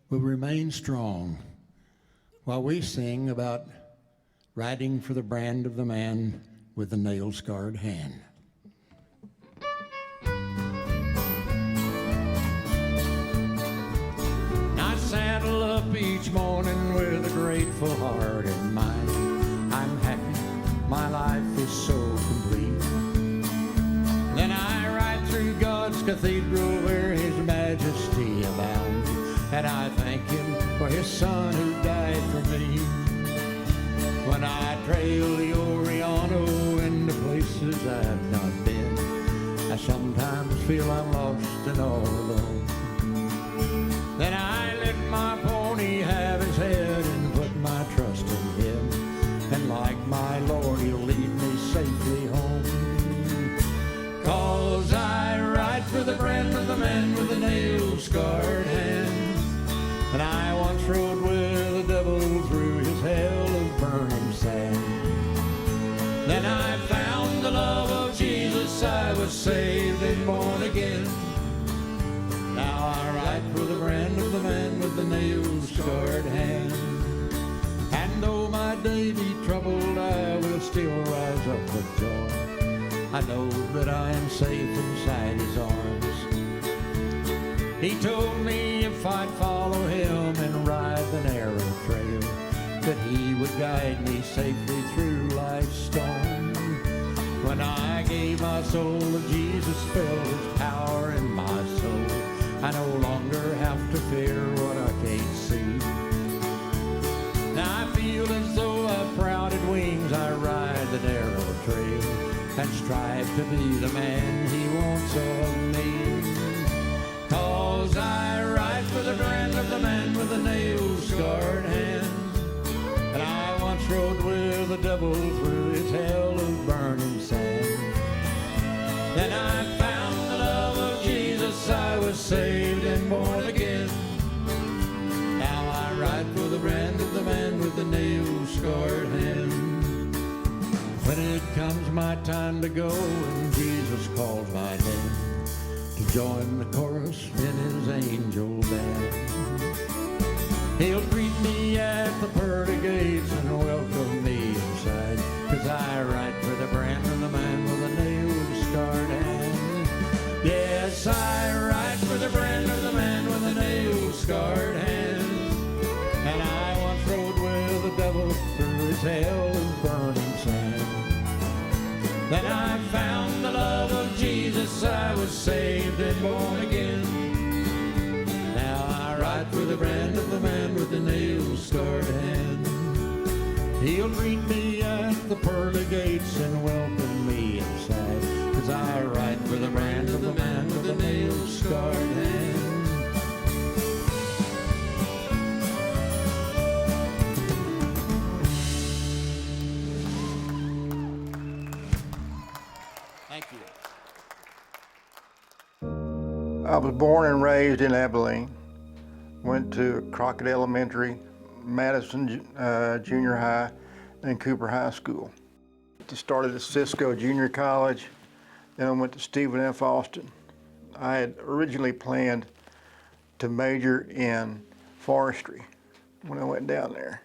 will remain strong while we sing about riding for the brand of the man with the nail-scarred hand. I saddle up each morning with a grateful heart in mind. I'm happy, my life is so complete. Then I ride through God's cathedral where His majesty abounds, and I thank Him for His Son who died for me. When I trail the Oriano into places I've not been, I sometimes feel I'm lost and all alone. Then I let my pony have his head and put my trust in Him, and like my Lord, He'll lead me safely home. 'Cause I ride for the brand of the man with the nail-scarred hands, and I once rode with the devil through his hell of burning sand. Then I found the love of Jesus, I was saved and born again. Now I ride for the brand of the man with the nail-scarred hand. And though my day be troubled, I will still rise up with joy. I know that I am safe inside His arms. He told me if I'd follow Him and ride the narrow trail, that He would guide me safely through life's storm. When I gave my soul to Jesus, felt His power in my soul. I no longer have to fear what I can't see. Now I feel as though I've crowded wings, I ride the narrow trail and strive to be the man He wants of me. 'Cause I ride for the brand of the man with the nail-scarred hand, and I once rode with the devil through his hell of burning sand. Then I found the love of Jesus, I was saved and born again. Now I ride for the brand of the man with the nail-scarred hand. When it comes my time to go and Jesus calls my name, to join the chorus in His angel band, He'll greet me at the pearly gates and welcome me inside, 'cause I ride for the brand of the man with a nail-scarred hand. Yes, I ride for the brand of the man with a nail-scarred hand, and I once rode with the devil through his hell of burning sand. Then I found the love of Jesus, I was saved and born again. Now I ride for the brand of the man with the nail-scarred hand. He'll greet me at the pearly gates and welcome me inside, 'cause I ride for the brand of the man with the nail-scarred hand. Thank you. I was born and raised in Abilene. Went to Crockett Elementary, Madison Junior High, and Cooper High School. Started at Cisco Junior College, then I went to Stephen F. Austin. I had originally planned to major in forestry when I went down there.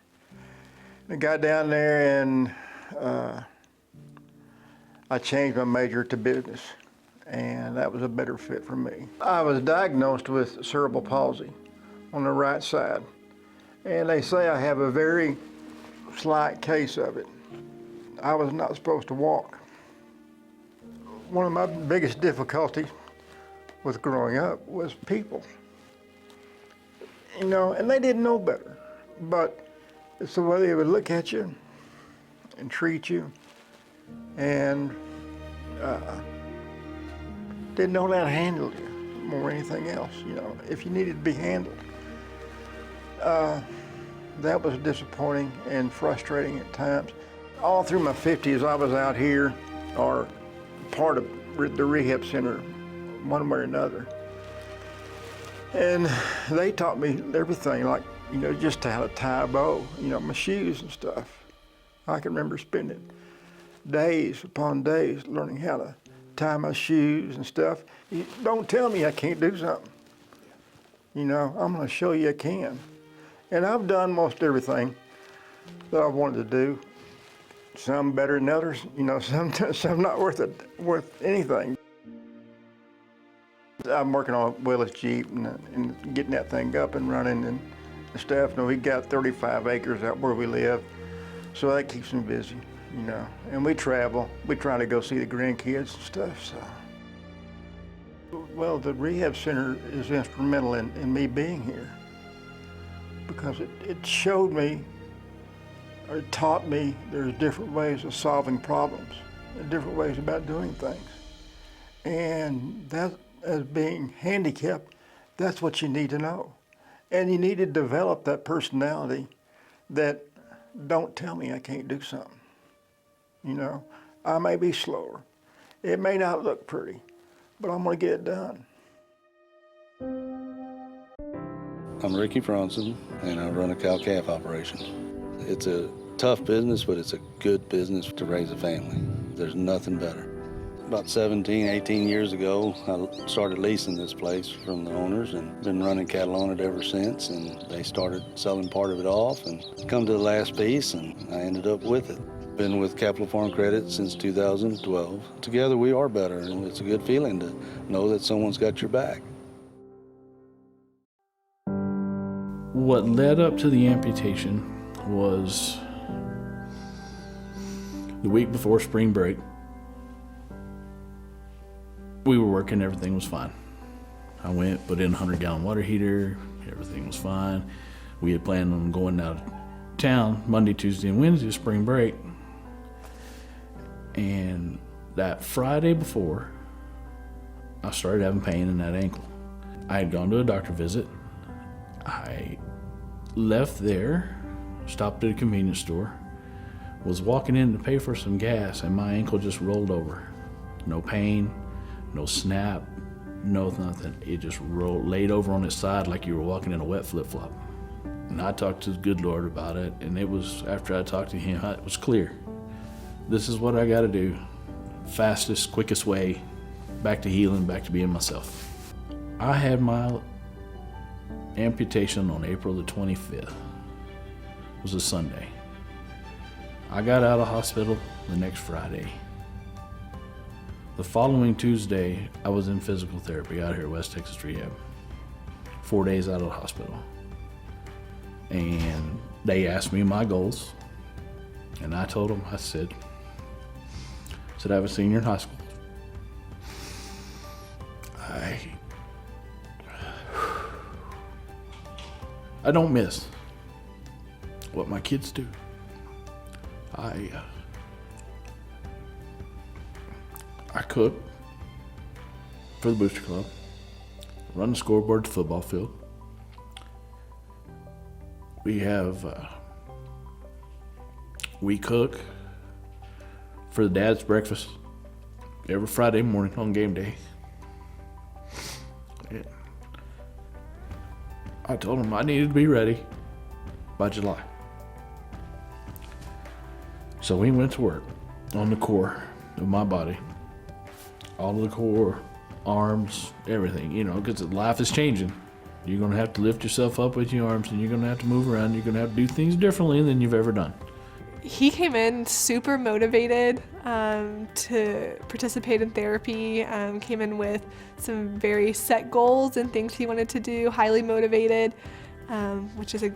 I got down there and I changed my major to business, and that was a better fit for me. I was diagnosed with cerebral palsy on the right side, and they say I have a very slight case of it. I was not supposed to walk. One of my biggest difficulties with growing up was people. You know, and they didn't know better, but it's the way they would look at you and treat you, and didn't know how to handle you more than anything else, you know, if you needed to be handled. That was disappointing and frustrating at times. All through my 50s, I was out here or part of the rehab center one way or another. And they taught me everything, like, you know, just how to tie a bow, you know, my shoes and stuff. I can remember spending days upon days learning how to tie my shoes and stuff. You don't tell me I can't do something. You know, I'm gonna show you I can. And I've done most everything that I wanted to do. Some better than others, you know, some not worth anything. I'm working on Willis Jeep and getting that thing up and running and stuff. You know, we got 35 acres out where we live, so that keeps me busy, you know. And we travel. We try to go see the grandkids and stuff, so. Well, the rehab center is instrumental in me being here because it showed me, or it taught me there's different ways of solving problems and different ways about doing things. And that, as being handicapped, that's what you need to know. And you need to develop that personality that don't tell me I can't do something. You know, I may be slower. It may not look pretty, but I'm gonna get it done. I'm Ricky Bronson, and I run a cow-calf operation. It's a tough business, but it's a good business to raise a family. There's nothing better. About 17, 18 years ago, I started leasing this place from the owners and been running cattle on it ever since, and they started selling part of it off and come to the last piece, and I ended up with it. Been with Capital Farm Credit since 2012. Together we are better, and it's a good feeling to know that someone's got your back. What led up to the amputation was the week before spring break. We were working, everything was fine. I went, put in a 100-gallon water heater, everything was fine. We had planned on going out of town Monday, Tuesday, and Wednesday, spring break. And that Friday before, I started having pain in that ankle. I had gone to a doctor visit. I left there, stopped at a convenience store, was walking in to pay for some gas, and my ankle just rolled over. No pain, no snap, no nothing. It just laid over on its side like you were walking in a wet flip-flop. And I talked to the good Lord about it, and it was, after I talked to him, it was clear. This is what I gotta do. Fastest, quickest way back to healing, back to being myself. I had my amputation on April the 25th. It was a Sunday. I got out of hospital the next Friday. The following Tuesday, I was in physical therapy out here at West Texas Rehab. 4 days out of the hospital. And they asked me my goals. And I told them, I said I have a senior in high school. I don't miss what my kids do. I cook for the Booster Club, run the scoreboard at the football field. We cook for the dad's breakfast every Friday morning on game day. Yeah. I told him I needed to be ready by July. So we went to work on the core of my body. All of the core, arms, everything, you know, because life is changing. You're going to have to lift yourself up with your arms, and you're going to have to move around. You're going to have to do things differently than you've ever done. He came in super motivated to participate in therapy, came in with some very set goals and things he wanted to do, highly motivated, which is the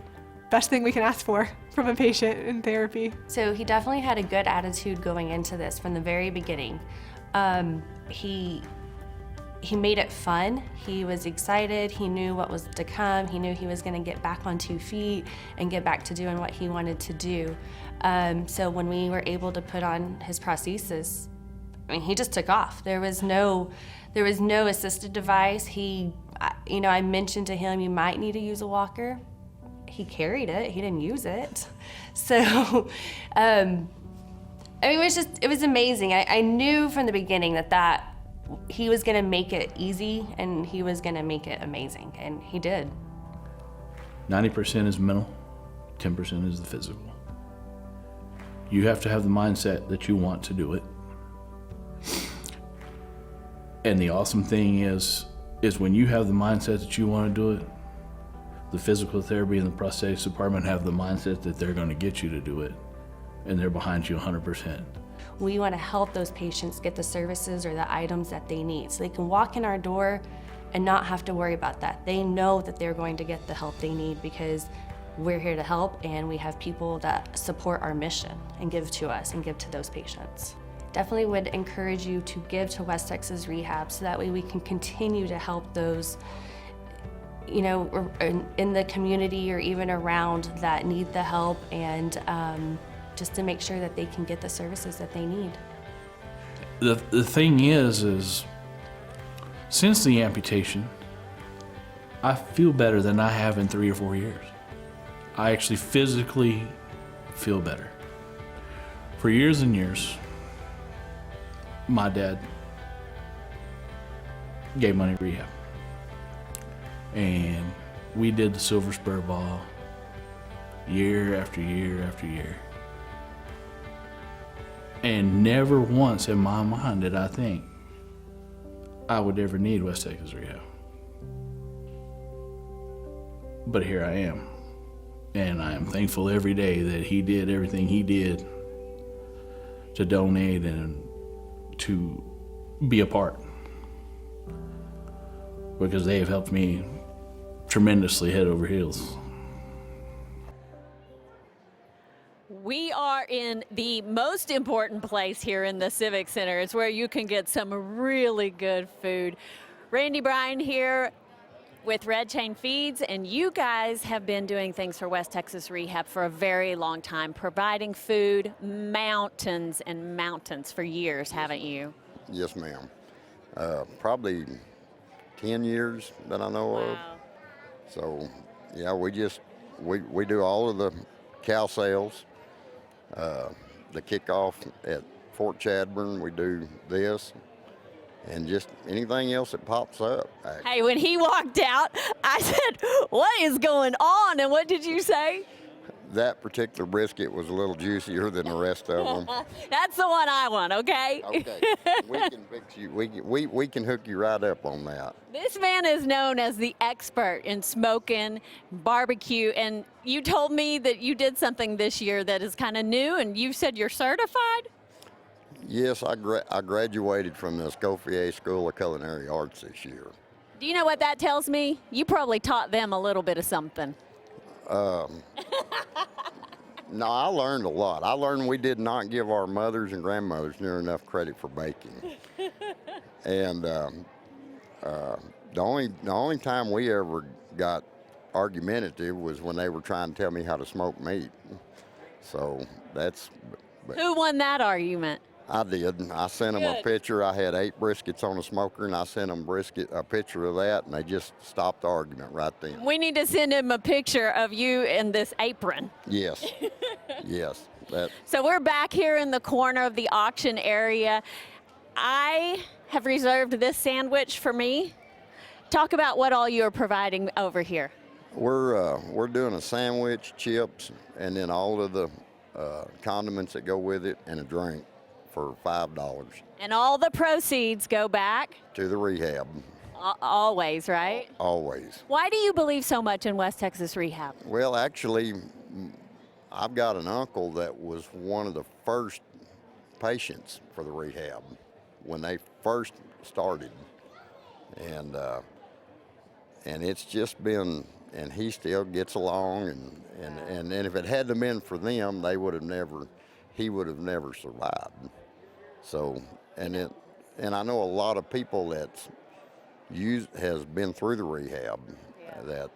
best thing we can ask for from a patient in therapy. So he definitely had a good attitude going into this from the very beginning. He made it fun. He was excited. He knew what was to come. He knew he was going to get back on 2 feet and get back to doing what he wanted to do. So when we were able to put on his prosthesis, I mean, he just took off. There was no assisted device. I mentioned to him, you might need to use a walker. He carried it. He didn't use it. So, I mean, it was amazing. I knew from the beginning that he was going to make it easy and he was going to make it amazing, and he did. 90% is mental, 10% is the physical. You have to have the mindset that you want to do it. And the awesome thing is when you have the mindset that you want to do it, the physical therapy and the prosthetics department have the mindset that they're going to get you to do it, and they're behind you 100%. We want to help those patients get the services or the items that they need so they can walk in our door and not have to worry about that. They know that they're going to get the help they need because we're here to help, and we have people that support our mission and give to us and give to those patients. Definitely would encourage you to give to West Texas Rehab so that way we can continue to help those in the community or even around that need the help, and just to make sure that they can get the services that they need. The thing is since the amputation, I feel better than I have in 3 or 4 years. I actually physically feel better. For years and years, my dad gave money to rehab. And we did the Silver Spur Ball year after year after year. And never once in my mind did I think I would ever need West Texas Rehab. But here I am. And I am thankful every day that he did everything he did to donate and to be a part. Because they have helped me tremendously head over heels. We are in the most important place here in the Civic Center. It's where you can get some really good food. Randy Bryan here with Red Chain Feeds, and you guys have been doing things for West Texas Rehab for a very long time, providing food, mountains and mountains for years, haven't you? Yes, ma'am. Probably 10 years that I know of. So, yeah, we do all of the cow sales, the kickoff at Fort Chadbourne. We do this, and just anything else that pops up. Actually. Hey, when he walked out, I said, "What is going on?" And what did you say? That particular brisket was a little juicier than the rest of them. That's the one I want, okay? Okay, we can fix you. We can hook you right up on that. This man is known as the expert in smoking, barbecue, and you told me that you did something this year that is kind of new, and you said you're certified? Yes, I graduated from the Schofier School of Culinary Arts this year. Do you know what that tells me? You probably taught them a little bit of something. No, I learned a lot. I learned we did not give our mothers and grandmothers near enough credit for baking. And the only time we ever got argumentative was when they were trying to tell me how to smoke meat. So that's... Who won that argument? I did. I sent them a picture. I had 8 briskets on a smoker, and I sent them a picture of that, and they just stopped the argument right then. We need to send him a picture of you in this apron. Yes. Yes. So we're back here in the corner of the auction area. I have reserved this sandwich for me. Talk about what all you're providing over here. We're doing a sandwich, chips, and then all of the condiments that go with it, and a drink for $5. And all the proceeds go back to the rehab. Always, right? Always. Why do you believe so much in West Texas Rehab? Well, actually, I've got an uncle that was one of the first patients for the rehab when they first started, and it's just been, and he still gets along, and if it hadn't been for them, he would have never survived. So, and I know a lot of people that has been through the rehab that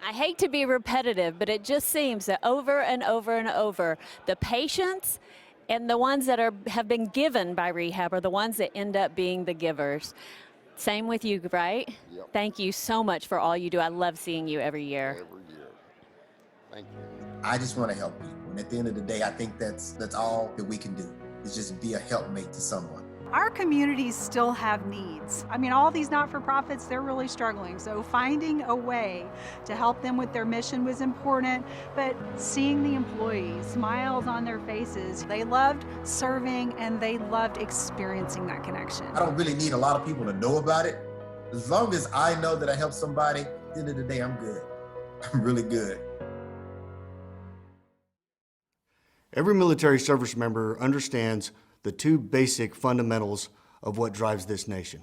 I hate to be repetitive, but it just seems that over and over and over, the patients and the ones that have been given by rehab are the ones that end up being the givers. Same with you, right? Yep. Thank you so much for all you do. I love seeing you every year. Every year. Thank you. I just want to help people. And at the end of the day, I think that's all that we can do, is just be a helpmate to someone. Our communities still have needs. I mean, all these not-for-profits, they're really struggling. So finding a way to help them with their mission was important, but seeing the employees, smiles on their faces, they loved serving and they loved experiencing that connection. I don't really need a lot of people to know about it. As long as I know that I helped somebody, at the end of the day, I'm good. I'm really good. Every military service member understands the two basic fundamentals of what drives this nation.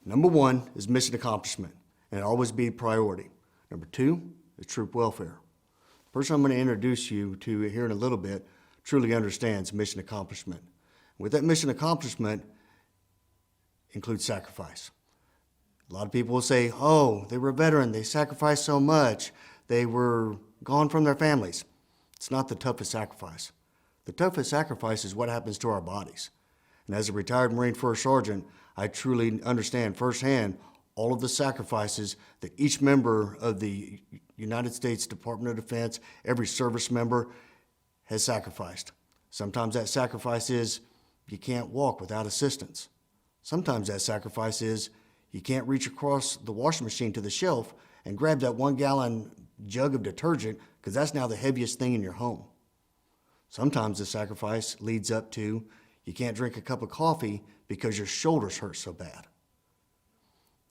Number one is mission accomplishment, and it always be a priority. Number two is troop welfare. The person I'm going to introduce you to here in a little bit truly understands mission accomplishment. With that mission accomplishment includes sacrifice. A lot of people will say, oh, they were a veteran, they sacrificed so much, they were gone from their families. It's not the toughest sacrifice. The toughest sacrifice is what happens to our bodies. And as a retired Marine First Sergeant, I truly understand firsthand all of the sacrifices that each member of the United States Department of Defense, every service member, has sacrificed. Sometimes that sacrifice is you can't walk without assistance. Sometimes that sacrifice is you can't reach across the washing machine to the shelf and grab that 1 gallon jug of detergent because that's now the heaviest thing in your home. Sometimes the sacrifice leads up to you can't drink a cup of coffee because your shoulders hurt so bad.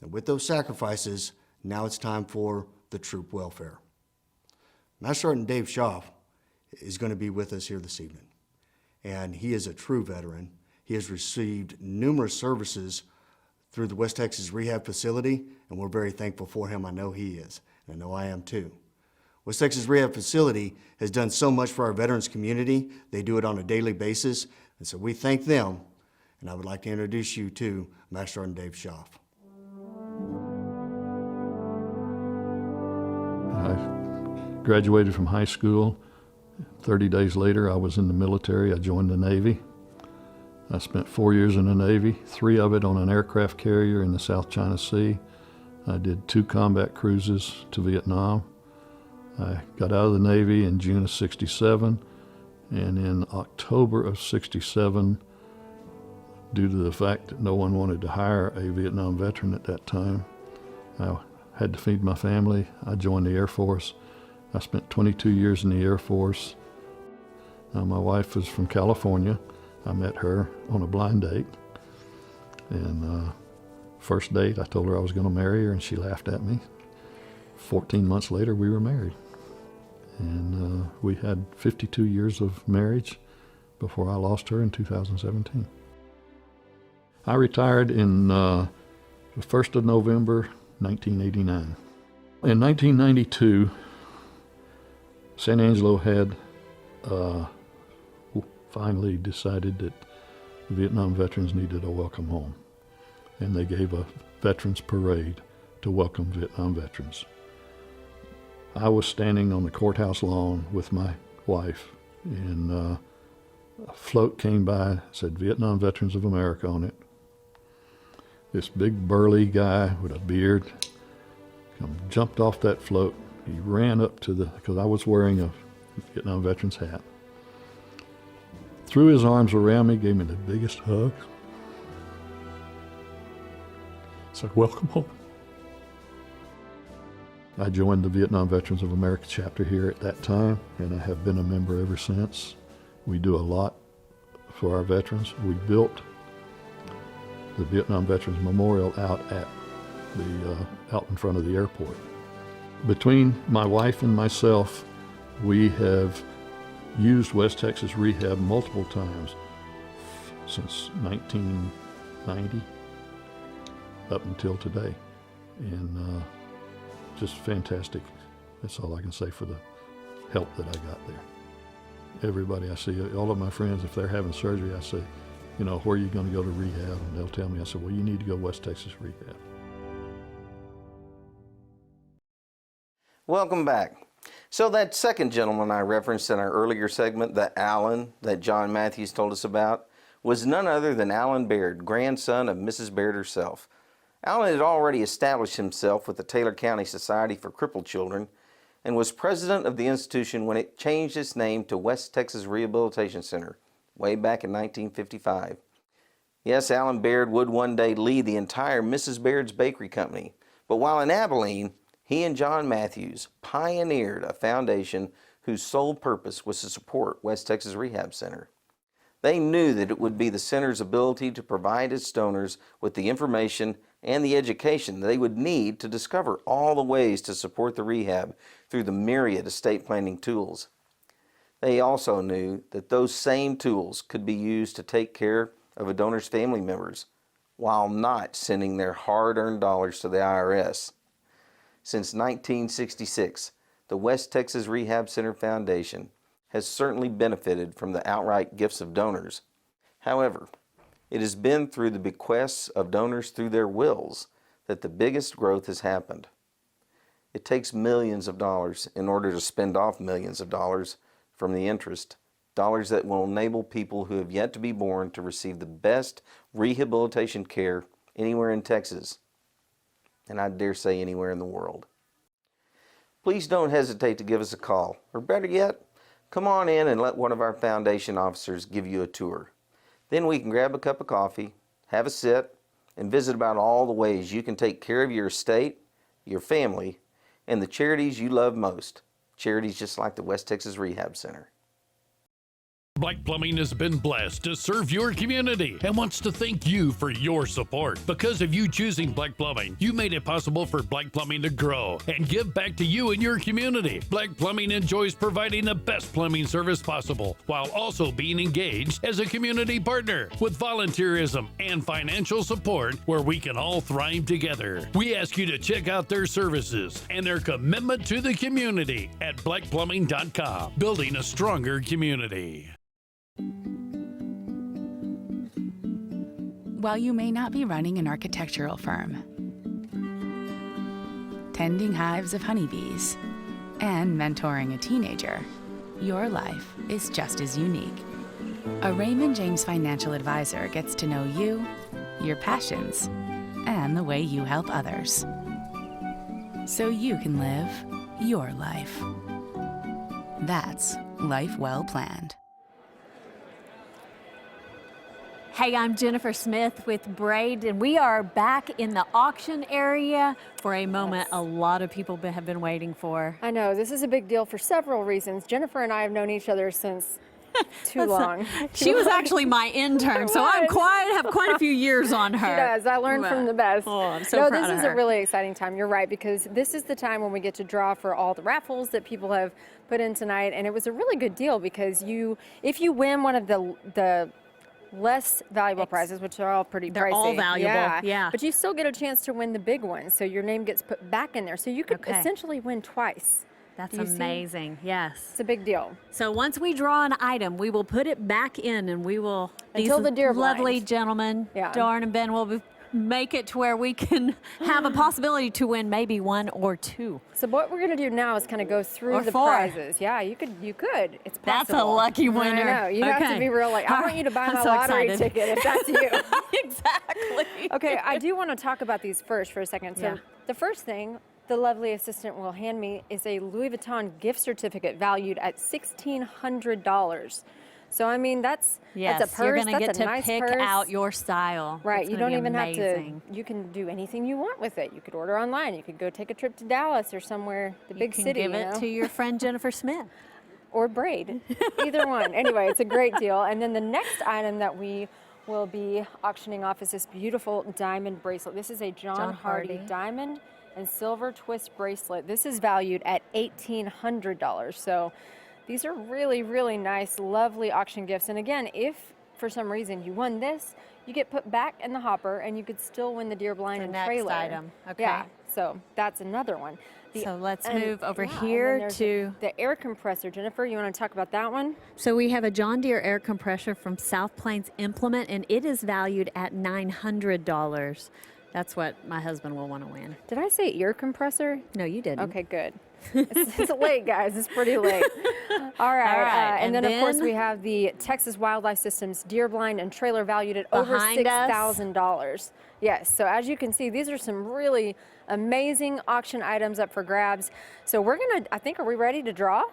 And with those sacrifices, now it's time for the troop welfare. Master Sergeant Dave Schoff is going to be with us here this evening. And he is a true veteran. He has received numerous services through the West Texas Rehab Facility, and we're very thankful for him. I know he is, and I know I am too. West Texas Rehab Facility has done so much for our veterans community. They do it on a daily basis, and so we thank them, and I would like to introduce you to Master Sergeant Dave Schoff. I graduated from high school. 30 days later, I was in the military. I joined the Navy. I spent 4 years in the Navy, 3 of it on an aircraft carrier in the South China Sea. I did 2 combat cruises to Vietnam. I got out of the Navy in June of '67, and in October of '67, due to the fact that no one wanted to hire a Vietnam veteran at that time, I had to feed my family. I joined the Air Force. I spent 22 years in the Air Force. My wife was from California. I met her on a blind date, and first date I told her I was going to marry her, and she laughed at me. 14 months later, we were married. And we had 52 years of marriage before I lost her in 2017. I retired in the 1st of November, 1989. In 1992, San Angelo had finally decided that Vietnam veterans needed a welcome home. And they gave a veterans parade to welcome Vietnam veterans. I was standing on the courthouse lawn with my wife, and a float came by, said Vietnam Veterans of America on it. This big burly guy with a beard jumped off that float. He ran up to because I was wearing a Vietnam veteran's hat, threw his arms around me, gave me the biggest hug. Said, welcome home. I joined the Vietnam Veterans of America chapter here at that time, and I have been a member ever since. We do a lot for our veterans. We built the Vietnam Veterans Memorial out in front of the airport. Between my wife and myself, We have used West Texas Rehab multiple times since 1990 up until today, and just fantastic. That's all I can say for the help that I got there. Everybody I see, all of my friends, if they're having surgery, I say, you know, where are you going to go to rehab? And they'll tell me, I said, well, you need to go West Texas Rehab. Welcome back. So that second gentleman I referenced in our earlier segment, the Alan that John Matthews told us about, was none other than Alan Baird, grandson of Mrs. Baird herself. Alan had already established himself with the Taylor County Society for Crippled Children and was president of the institution when it changed its name to West Texas Rehabilitation Center way back in 1955. Yes, Alan Baird would one day lead the entire Mrs. Baird's Bakery Company, but while in Abilene, he and John Matthews pioneered a foundation whose sole purpose was to support West Texas Rehab Center. They knew that it would be the center's ability to provide its donors with the information and the education they would need to discover all the ways to support the rehab through the myriad estate planning tools. They also knew that those same tools could be used to take care of a donor's family members while not sending their hard-earned dollars to the IRS. Since 1966, the West Texas Rehab Center Foundation has certainly benefited from the outright gifts of donors. However, it has been through the bequests of donors through their wills that the biggest growth has happened. It takes millions of dollars in order to spend off millions of dollars from the interest, dollars that will enable people who have yet to be born to receive the best rehabilitation care anywhere in Texas, and I dare say anywhere in the world. Please don't hesitate to give us a call, or better yet, come on in and let one of our foundation officers give you a tour. Then we can grab a cup of coffee, have a sit, and visit about all the ways you can take care of your estate, your family, and the charities you love most. Charities just like the West Texas Rehab Center. Black Plumbing has been blessed to serve your community and wants to thank you for your support. Because of you choosing Black Plumbing, you made it possible for Black Plumbing to grow and give back to you and your community. Black Plumbing enjoys providing the best plumbing service possible while also being engaged as a community partner with volunteerism and financial support where we can all thrive together. We ask you to check out their services and their commitment to the community at blackplumbing.com, building a stronger community. While you may not be running an architectural firm, tending hives of honeybees, and mentoring a teenager, your life is just as unique. A Raymond James financial advisor gets to know you, your passions, and the way you help others, so you can live your life. That's life well planned. Hey, I'm Jennifer Smith with Braid, and we are back in the auction area for a moment a lot of people have been waiting for. I know, this is a big deal for several reasons. Jennifer and I have known each other since too long. She was actually my intern, so I have quite a few years on her. She does. I learned from the best. Oh, I'm so proud of her. This is a really exciting time. You're right, because this is the time when we get to draw for all the raffles that people have put in tonight, and it was a really good deal because if you win one of the less valuable prizes, which are all pretty pricey. They're all valuable, yeah. But you still get a chance to win the big one, so your name gets put back in there. So you could essentially win twice. That's amazing, yes. It's a big deal. So once we draw an item, we will put it back in, and we will, until the deer lovely blind. Gentlemen, Darn and Ben, will make it to where we can have a possibility to win maybe one or two. So what we're going to do now is kind of go through Or the four. prizes. Yeah, you could. It's possible. That's a lucky winner. I know. You have to be real. I want you to buy my lottery ticket if that's you. Exactly. Okay, I do want to talk about these first for a second. So the first thing the lovely assistant will hand me is a Louis Vuitton gift certificate valued at $1,600. So I mean that's a purse. You're going to get to nice pick purse. out your style. Right, It's you gonna don't be even amazing. have to. You can do anything you want with it. You could order online. You could go take a trip to Dallas or somewhere, the big city. Give it to your friend Jennifer Smith. Or Braid, either one. Anyway, it's a great deal. And then the next item that we will be auctioning off is this beautiful diamond bracelet. This is a John Hardy diamond and silver twist bracelet. This is valued at $1,800. So these are really, really nice, lovely auction gifts. And again, if for some reason you won this, you get put back in the hopper and you could still win the deer blind and trailer. Next item, okay. Yeah, so that's another one. So let's move over here to the air compressor. Jennifer, you want to talk about that one? So we have a John Deere air compressor from South Plains Implement, and it is valued at $900. That's what my husband will want to win. Did I say ear compressor? No, you didn't. Okay, good. It's late, guys. It's pretty late. All right. And then, of course, we have the Texas Wildlife Systems deer blind and trailer valued at over $6,000. Yes. So as you can see, these are some really amazing auction items up for grabs. So we're going to, I think, are we ready to draw?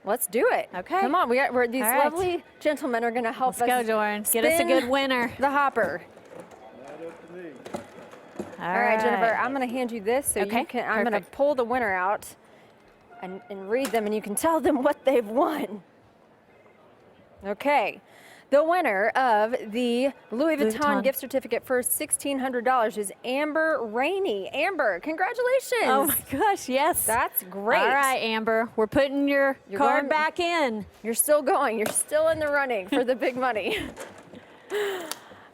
Let's do it. Okay. Come on. These lovely gentlemen are going to help us. Let's go, Doran. Get us a good winner. The hopper. All right, Jennifer, I'm going to hand you this so you can, I'm going to pull the winner out and read them, and you can tell them what they've won. Okay. The winner of the Louis Vuitton gift certificate for $1,600 is Amber Rainey. Amber, congratulations. Oh my gosh, yes. That's great. All right, Amber, we're putting your card back in. You're still going. You're still in the running for the big money.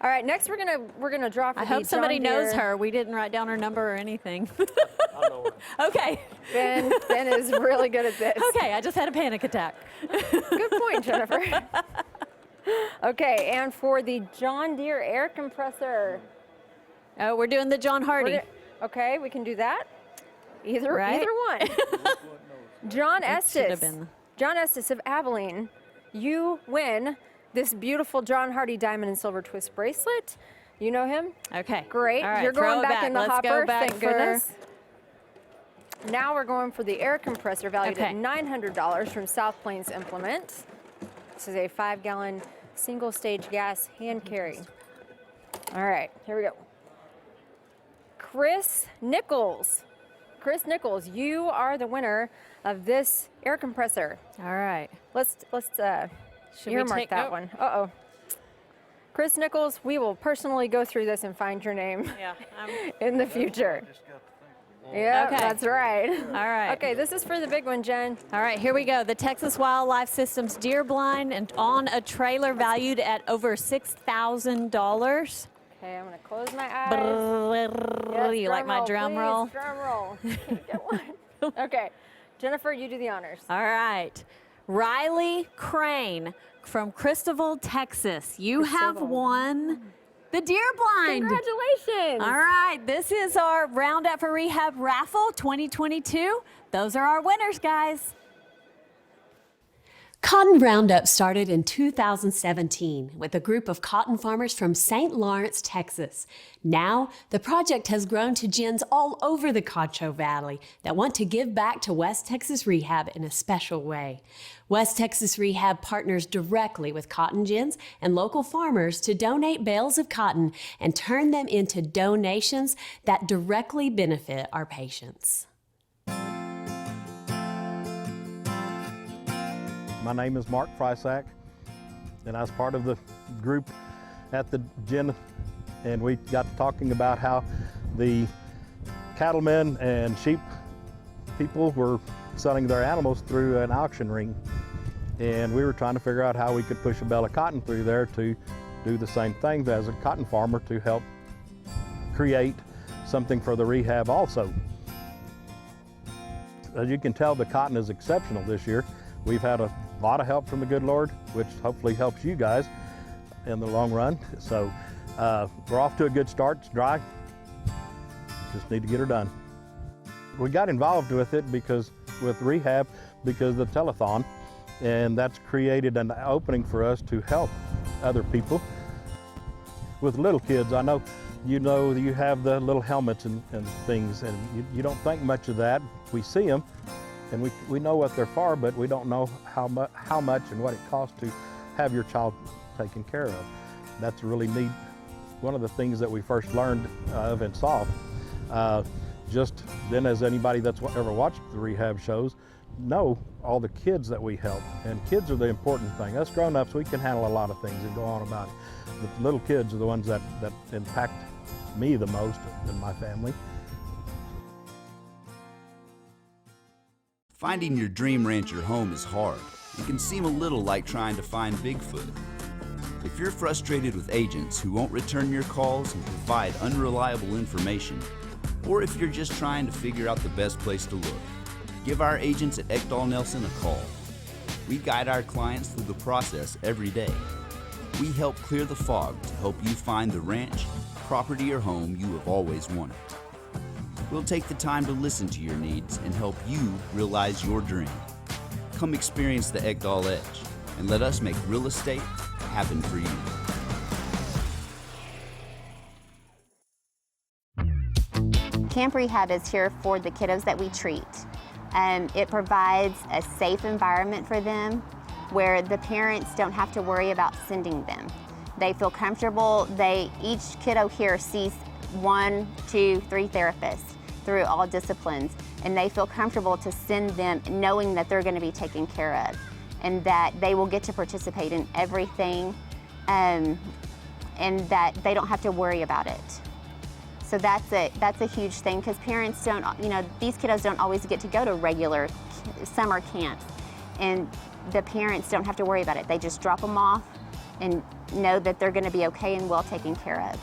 All right, next we're gonna draw for I hope somebody knows her. We didn't write down her number or anything. I know her. Okay. Ben is really good at this. Okay, I just had a panic attack. Good point, Jennifer. Okay, and for the John Deere air compressor. Oh, we're doing the John Hardy. Okay, we can do that. Either one. John Estes. John Estes of Abilene, you win this beautiful John Hardy diamond and silver twist bracelet. You know him? Okay. Great. All right, you're going back in the Let's hopper. Go back Thank goodness. Now we're going for the air compressor valued at $900 from South Plains Implement. This is a 5-gallon single stage gas hand carry. All right, here we go. Chris Nichols. Chris Nichols, you are the winner of this air compressor. All right. Let's earmark that one. Uh-oh. Chris Nichols, we will personally go through this and find your name in the future. Yeah, that's right. All right. Okay, this is for the big one, Jen. All right, here we go. The Texas Wildlife Systems deer blind and on a trailer valued at over $6,000. Okay, I'm going to close my eyes. Yes, you like my drum roll? Drum roll. Can't get one. Okay, Jennifer, you do the honors. All right. Riley Crane from Christabel, Texas. You have won the deer blind. Congratulations. All right, this is our Roundup for Rehab raffle 2022. Those are our winners, guys. Cotton Roundup started in 2017 with a group of cotton farmers from St. Lawrence, Texas. Now, the project has grown to gins all over the Concho Valley that want to give back to West Texas Rehab in a special way. West Texas Rehab partners directly with cotton gins and local farmers to donate bales of cotton and turn them into donations that directly benefit our patients. My name is Mark Frysack, and I was part of the group at the gin, and we got talking about how the cattlemen and sheep people were selling their animals through an auction ring, and we were trying to figure out how we could push a bale of cotton through there to do the same thing as a cotton farmer to help create something for the rehab also. As you can tell, the cotton is exceptional this year. We've had a lot of help from the good Lord, which hopefully helps you guys in the long run. So we're off to a good start. It's dry. Just need to get her done. We got involved with it with rehab because of the telethon, and that's created an opening for us to help other people. With little kids, I know you have the little helmets and things, and you don't think much of that. We see them, and we know what they're for, but we don't know how much and what it costs to have your child taken care of. That's really neat. One of the things that we first learned of and saw, just then as anybody that's ever watched the rehab shows, know all the kids that we help. And kids are the important thing. Us grown-ups, we can handle a lot of things and go on about it. the little kids are the ones that impact me the most in my family. Finding your dream ranch or home is hard. It can seem a little like trying to find Bigfoot. If you're frustrated with agents who won't return your calls and provide unreliable information, or if you're just trying to figure out the best place to look, give our agents at Ekdahl Nelson a call. We guide our clients through the process every day. We help clear the fog to help you find the ranch, property, or home you have always wanted. We'll take the time to listen to your needs and help you realize your dream. Come experience the Ekdahl Edge and let us make real estate happen for you. Camp Rehab is here for the kiddos that we treat. It provides a safe environment for them where the parents don't have to worry about sending them. They feel comfortable. Each kiddo here sees 1, 2, 3 therapists through all disciplines, and they feel comfortable to send them knowing that they're going to be taken care of and that they will get to participate in everything, and that they don't have to worry about it. So that's a huge thing, because parents don't, these kiddos don't always get to go to regular summer camps, and the parents don't have to worry about it. They just drop them off and know that they're going to be okay and well taken care of.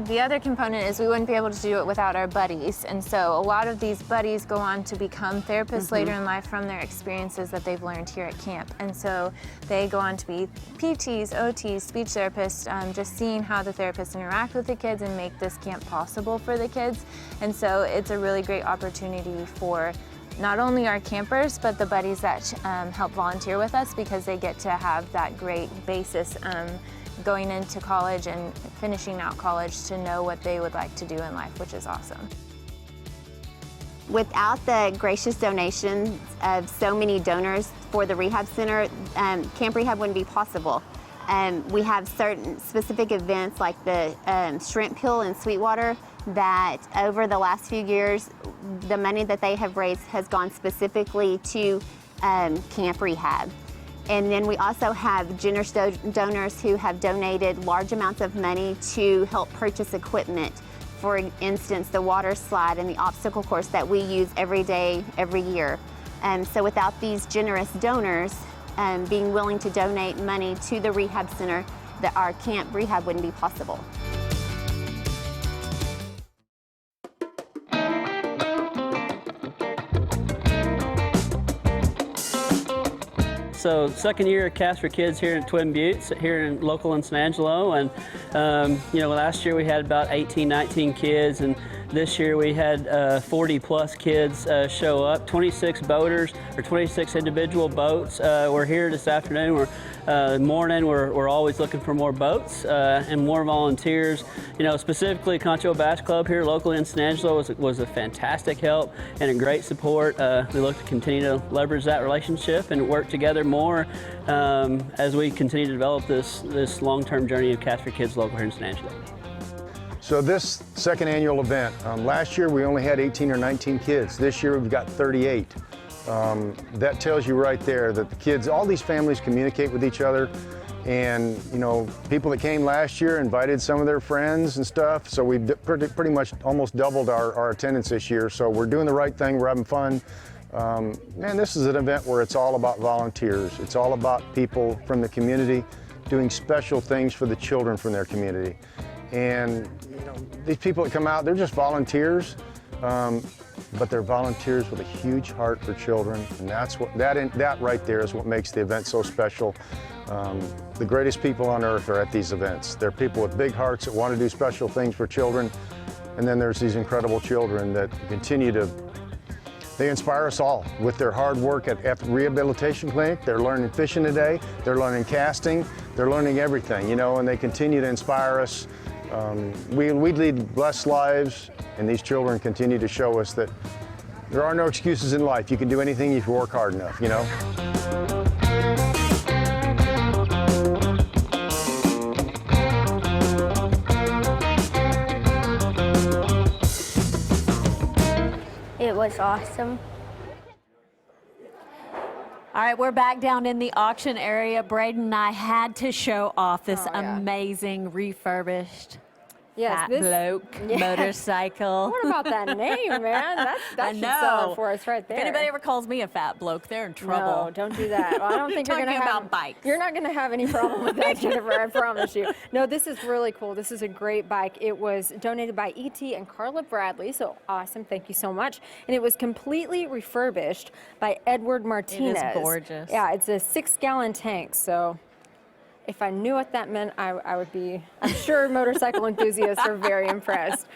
The other component is we wouldn't be able to do it without our buddies, and so a lot of these buddies go on to become therapists later in life from their experiences that they've learned here at camp, and so they go on to be PTs, OTs, speech therapists, just seeing how the therapists interact with the kids and make this camp possible for the kids. And so it's a really great opportunity for not only our campers, but the buddies that help volunteer with us, because they get to have that great basis going into college and finishing out college to know what they would like to do in life, which is awesome. Without the gracious donations of so many donors for the rehab center, Camp Rehab wouldn't be possible. We have certain specific events like the Shrimp Hill in Sweetwater that over the last few years, the money that they have raised has gone specifically to Camp Rehab. And then we also have generous donors who have donated large amounts of money to help purchase equipment. For instance, the water slide and the obstacle course that we use every day, every year. So without these generous donors being willing to donate money to the rehab center, our Camp Rehab wouldn't be possible. So second year of Cast for Kids here in Twin Buttes, here in local in San Angelo, and last year we had about 18, 19 kids, and this year we had 40 plus kids show up, 26 boaters, or 26 individual boats. We're here this afternoon. We're always looking for more boats and more volunteers. Specifically Concho Bass Club here locally in San Angelo was a fantastic help and a great support. We look to continue to leverage that relationship and work together more as we continue to develop this long-term journey of Cast for Kids local here in San Angelo. So this second annual event, last year we only had 18 or 19 kids. This year we've got 38. That tells you right there that the kids, all these families communicate with each other, and people that came last year invited some of their friends and stuff, so we pretty much almost doubled our attendance this year. So we're doing the right thing, we're having fun. Man, this is an event where it's all about volunteers. It's all about people from the community doing special things for the children from their community. And these people that come out, they're just volunteers, but they're volunteers with a huge heart for children, and that right there is what makes the event so special. The greatest people on earth are at these events. They're people with big hearts that want to do special things for children, and then there's these incredible children that they inspire us all with their hard work at the rehabilitation clinic. They're learning fishing today, they're learning casting, they're learning everything, and they continue to inspire us. We lead blessed lives, and these children continue to show us that there are no excuses in life. You can do anything if you work hard enough, It was awesome. All right, we're back down in the auction area. Braden and I had to show off this amazing refurbished Fat Bloke motorcycle. What about that name, man? That should sell it for us right there. If anybody ever calls me a fat bloke, they're in trouble. No, don't do that. Well, I don't think you're Talking going to have about bikes. You're not going to have any problem with that, Jennifer. I promise you. No, this is really cool. This is a great bike. It was donated by E.T. and Carla Bradley, so awesome. Thank you so much. And it was completely refurbished by Edward Martinez. It is gorgeous. Yeah, it's a 6-gallon tank, so if I knew what that meant, I would be, I'm sure motorcycle enthusiasts are very impressed.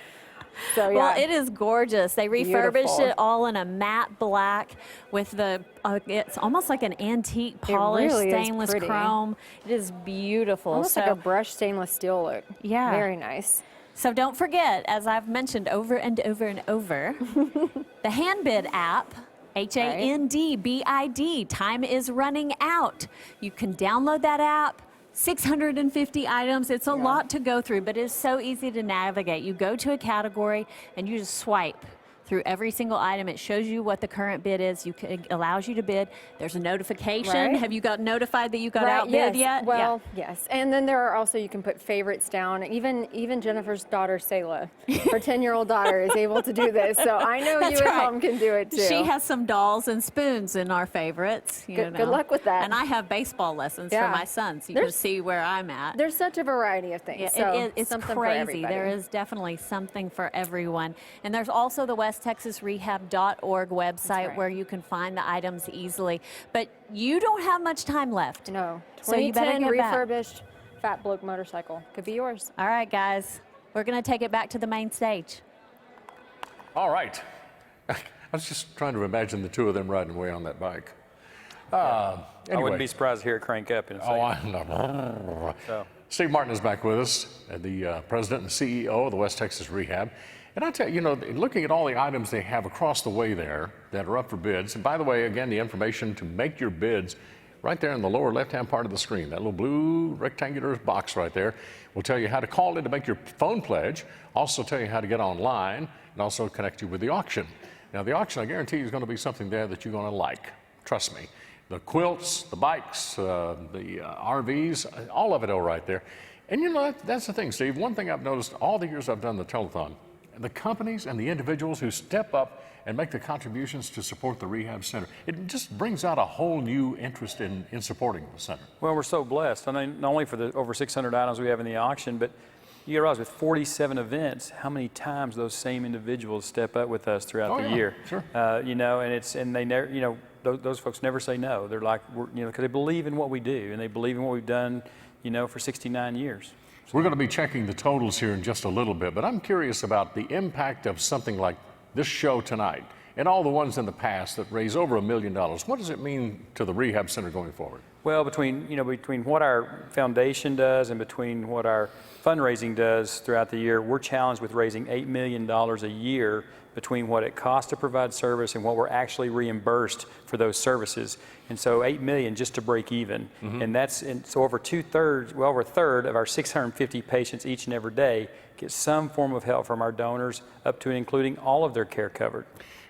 So, yeah. Well, it is gorgeous. They refurbished Beautiful. it all in a matte black with the, it's almost like an antique polished really is stainless pretty. chrome. It is beautiful. Almost like a brushed stainless steel look. Yeah. Very nice. So don't forget, as I've mentioned over and over and over, the Handbid app, HANDBID, time is running out. You can download that app. 650 items. It's a lot to go through, but it's so easy to navigate. You go to a category and you just swipe through every single item. It shows you what the current bid is. It allows you to bid. There's a notification. Right. Have you got notified that you got outbid yet? Well, yes. And then there are also, you can put favorites down. Even Jennifer's daughter, Selah, her 10-year-old daughter is able to do this. So I know That's you right. at home can do it too. She has some dolls and spoons in our favorites. Good luck with that. And I have baseball lessons for my son, so you can see where I'm at. There's such a variety of things. Yeah, so it's something for crazy. everybody. There is definitely something for everyone. And there's also the WestTexasRehab.org website where you can find the items easily. But you don't have much time left. No. So you better 2010 get back. refurbished Fat Bloke motorcycle. Could be yours. All right, guys. We're going to take it back to the main stage. All right. I was just trying to imagine the two of them riding away on that bike. Anyway. I wouldn't be surprised to hear it crank up in a second. Oh, I know. So. Steve Martin is back with us, the president and CEO of the West Texas Rehab. And I tell you, looking at all the items they have across the way there that are up for bids, and by the way, again, the information to make your bids right there in the lower left-hand part of the screen, that little blue rectangular box right there will tell you how to call in to make your phone pledge, also tell you how to get online, and also connect you with the auction. Now, the auction, I guarantee you, is going to be something there that you're going to like. Trust me. The quilts, the bikes, the RVs, all of it all right there. And that's the thing, Steve. One thing I've noticed all the years I've done the telethon, the companies and the individuals who step up and make the contributions to support the rehab center, it just brings out a whole new interest in supporting the center. Well, we're so blessed. I mean, not only for the over 600 items we have in the auction, but you realize with 47 events, how many times those same individuals step up with us throughout the year. Sure. And they never, those folks never say no. They're like, because they believe in what we do and they believe in what we've done, for 69 years. We're going to be checking the totals here in just a little bit, but I'm curious about the impact of something like this show tonight and all the ones in the past that raise over $1 million. What does it mean to the rehab center going forward? Well, between what our foundation does and between what our fundraising does throughout the year, we're challenged with raising $8 million a year between what it costs to provide service and what we're actually reimbursed for those services. And so $8 million just to break even. Mm-hmm. And so over a third of our 650 patients each and every day get some form of help from our donors, up to and including all of their care covered.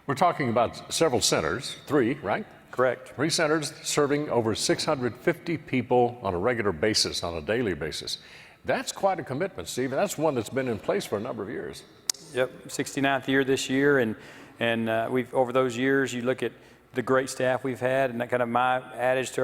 We're talking about several centers, 3, right? Correct. 3 centers serving over 650 people on a regular basis, on a daily basis. That's quite a commitment, Steve, and that's one that's been in place for a number of years. Yep, 69th year this year, and we've over those years, you look at the great staff we've had, and that kind of my adage to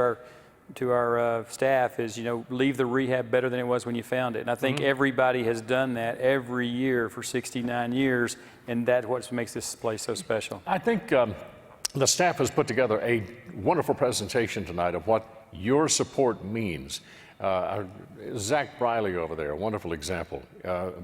our staff is, leave the rehab better than it was when you found it. And I think everybody has done that every year for 69 years, and that's what makes this place so special. I think the staff has put together a wonderful presentation tonight of what your support means. Zach Briley over there, a wonderful example,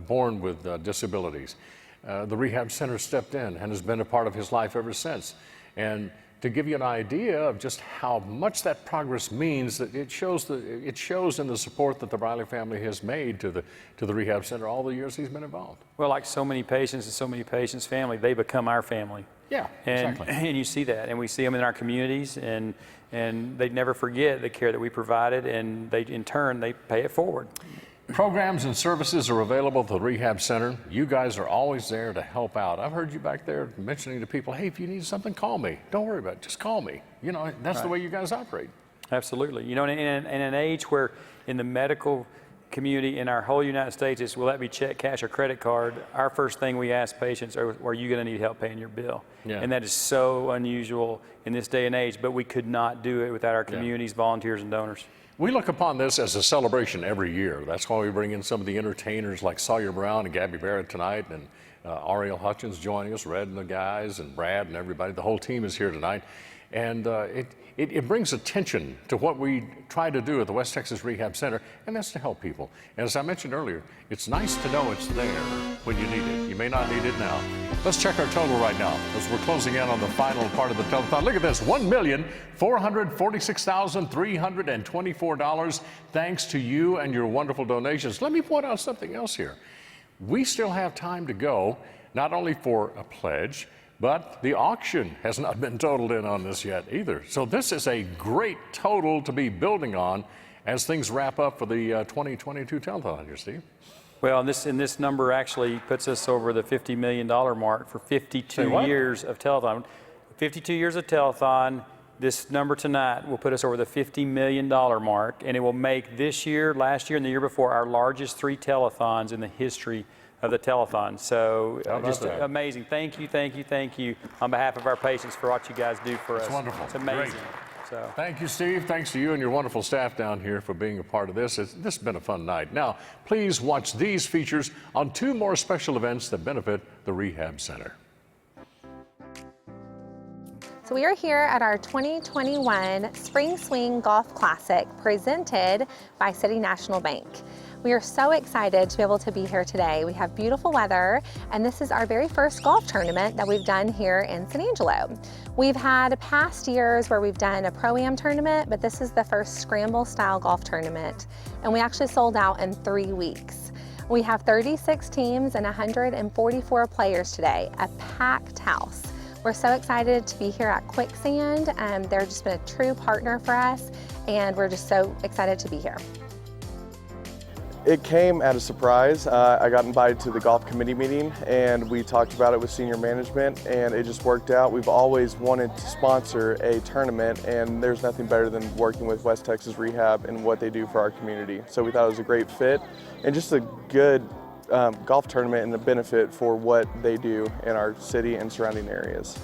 born with disabilities. The rehab center stepped in and has been a part of his life ever since. And to give you an idea of just how much that progress means, that it shows in the support that the Briley family has made to the rehab center all the years he's been involved. Well, like so many patients and so many patients' family, they become our family. Yeah, exactly. And you see that, and we see them in our communities, and they never forget the care that we provided, and in turn, they pay it forward. Programs and services are available at the Rehab Center. You guys are always there to help out. I've heard you back there mentioning to people, hey, if you need something, call me. Don't worry about it, just call me. You know, that's the way you guys operate. Absolutely. You know, in an age where in the medical community in our whole United States is, will that be check, cash, or credit card? Our first thing we ask patients are you going to need help paying your bill? Yeah. And that is so unusual in this day and age, but we could not do it without our communities, volunteers, and donors. We look upon this as a celebration every year. That's why we bring in some of the entertainers like Sawyer Brown and Gabby Barrett tonight, and Ariel Hutchins joining us, Red and the guys, and Brad and everybody. The whole team is here tonight. And it brings attention to what we try to do at the West Texas Rehab Center, and that's to help people. And as I mentioned earlier, it's nice to know it's there when you need it. You may not need it now. Let's check our total right now as we're closing in on the final part of the telethon. Look at this, $1,446,324 thanks to you and your wonderful donations. Let me point out something else here. We still have time to go, not only for a pledge, but the auction has not been totaled in on this yet either. So this is a great total to be building on as things wrap up for the 2022 telethon here, Steve. Well, and this number actually puts us over the $50 million mark for 52 years of telethon. 52 years of telethon. This number tonight will put us over the $50 million mark, and it will make this year, last year, and the year before our largest 3 telethons in the history of the telethon. So just amazing. Thank you, thank you, thank you on behalf of our patients for what you guys do for us. It's wonderful. It's amazing. Great. So thank you, Steve. Thanks to you and your wonderful staff down here for being a part of this. This has been a fun night. Now, please watch these features on 2 more special events that benefit the Rehab Center. So we are here at our 2021 Spring Swing Golf Classic presented by City National Bank. We are so excited to be able to be here today. We have beautiful weather, and this is our very first golf tournament that we've done here in San Angelo. We've had past years where we've done a Pro-Am tournament, but this is the first scramble style golf tournament, and we actually sold out in 3 weeks. We have 36 teams and 144 players today, a packed house. We're so excited to be here at Quicksand. They've just been a true partner for us, and we're just so excited to be here. It came at a surprise. I got invited to the golf committee meeting, and we talked about it with senior management, and it just worked out. We've always wanted to sponsor a tournament, and there's nothing better than working with West Texas Rehab and what they do for our community. So we thought it was a great fit and just a good golf tournament and a benefit for what they do in our city and surrounding areas.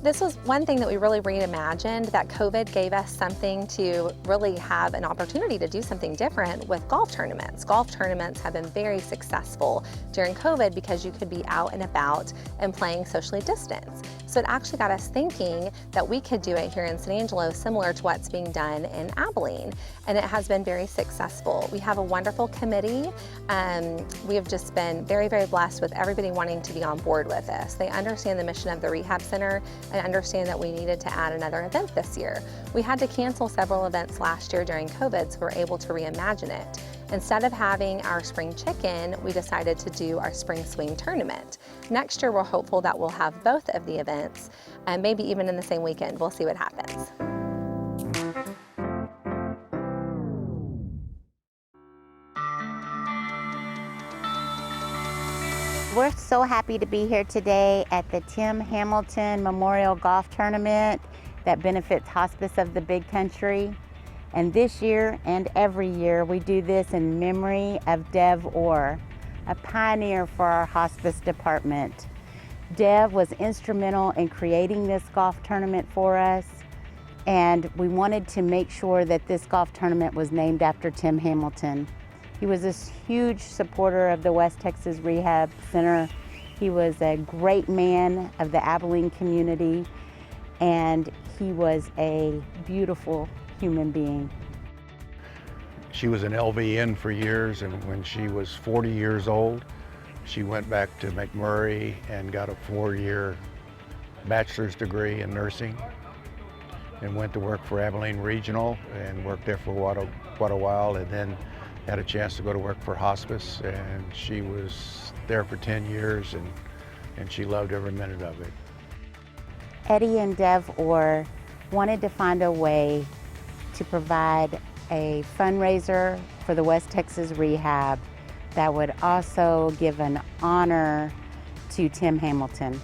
This was one thing that we really reimagined, that COVID gave us something to really have an opportunity to do something different with golf tournaments. Golf tournaments have been very successful during COVID because you could be out and about and playing socially distanced. So it actually got us thinking that we could do it here in San Angelo similar to what's being done in Abilene, and it has been very successful. We have a wonderful committee. We have just been very, very blessed with everybody wanting to be on board with this. They understand the mission of the Rehab Center and understand that we needed to add another event this year. We had to cancel several events last year during COVID, so we're able to reimagine it. Instead of having our spring chicken, we decided to do our spring swing tournament. Next year, we're hopeful that we'll have both of the events, and maybe even in the same weekend. We'll see what happens. We're so happy to be here today at the Tim Hamilton Memorial Golf Tournament that benefits Hospice of the Big Country. And this year and every year we do this in memory of Dev Orr, a pioneer for our hospice department. Dev was instrumental in creating this golf tournament for us, and we wanted to make sure that this golf tournament was named after Tim Hamilton. He was a huge supporter of the West Texas Rehab Center. He was a great man of the Abilene community, and he was a beautiful human being. She was an LVN for years, and when she was 40 years old, she went back to McMurray and got a 4-year bachelor's degree in nursing and went to work for Abilene Regional and worked there for quite a while, and then had a chance to go to work for hospice, and she was there for 10 years and she loved every minute of it. Eddie and Dev Orr wanted to find a way to provide a fundraiser for the West Texas Rehab that would also give an honor to Tim Hamilton.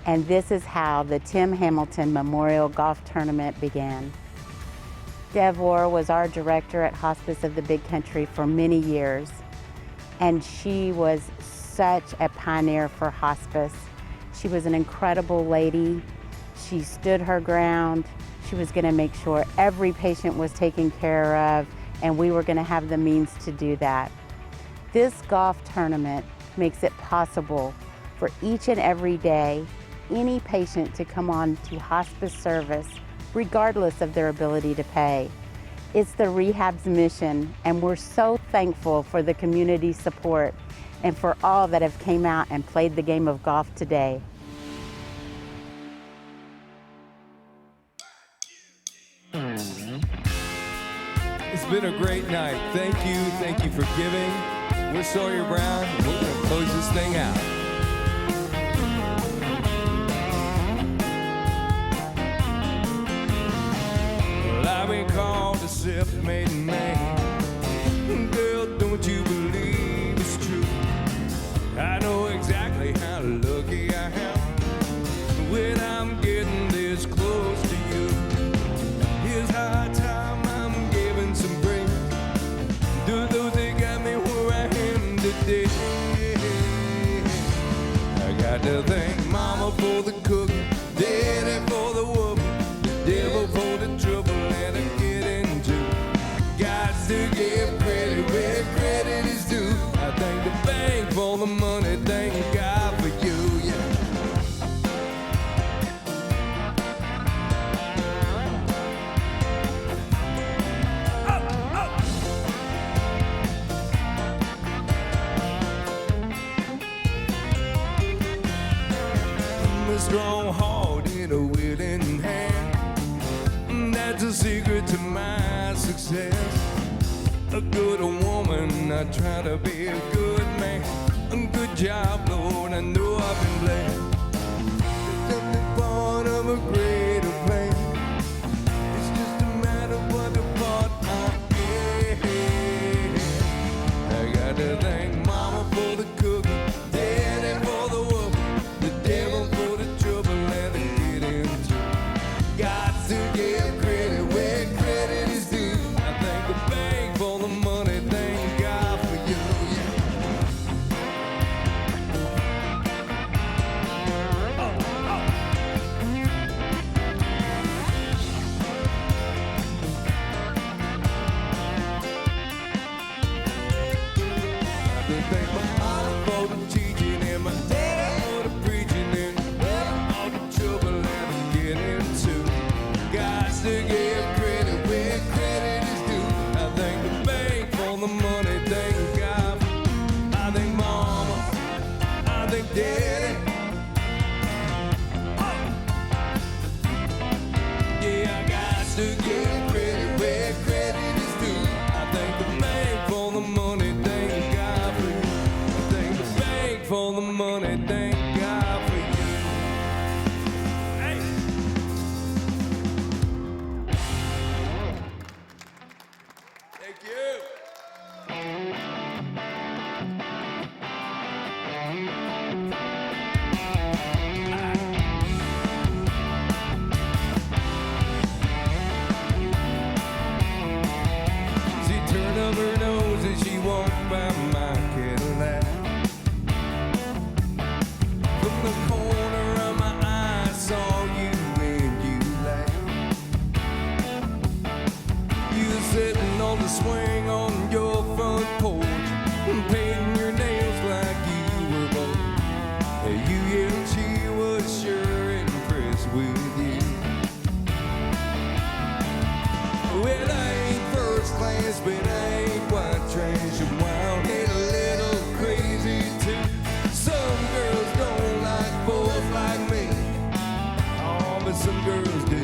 And this is how the Tim Hamilton Memorial Golf Tournament began. Deb Orr was our director at Hospice of the Big Country for many years, and she was such a pioneer for hospice. She was an incredible lady. She stood her ground. She was going to make sure every patient was taken care of, and we were going to have the means to do that. This golf tournament makes it possible for each and every day any patient to come on to hospice service regardless of their ability to pay. It's the Rehab's mission, and we're so thankful for the community support and for all that have came out and played the game of golf today. It's been a great night. Thank you for giving. We're Sawyer Brown. We're gonna close this thing out. I've been called a self-made man. Girl, don't you believe it's true? I know exactly how lucky I am when I'm getting this close to you. Here's high time I'm giving some praise to those that got me where I am today. I got to thank Mama for the cooking, Daddy for the whooping, the devil for the trouble that I get into. Got to give credit where credit is due. I thank the bank for the money, thank God for you, yeah. A strong heart in a willing hand, that's a secret to my success. A good woman, I try to be a good man. A good job, Lord, I know I've been blessed. It's just part of a greater plan. It's just a matter of what the part I am. I got to thank Mama for the cooking, Daddy for the whooping, the devil for the trouble that I get into. Got to give credit where credit is due. I thank the bank for the money, thank God for you, yeah. I thank my mama for the teaching and my daddy for the preaching and all the trouble that I get into. Got to give credit where credit is due. I thank the bank for the money, thank God. I thank Mama, I thank Daddy. Yeah, I got to give credit where credit is due. I thank the bank for the money, thank God for you. I thank the bank for the money, thank God for you. Hey. Thank you. She turned up her nose as she walked by my Cadillac. From the corner of my eye, I saw you and you laughed. You were sitting on the swing on your front porch, painting your nails like you were born. You yelled she was sure impressed with you. Well, I ain't first class, but I ain't white trash. I'm wild and a little crazy too. Some girls don't like boys like me. Oh, but some girls do.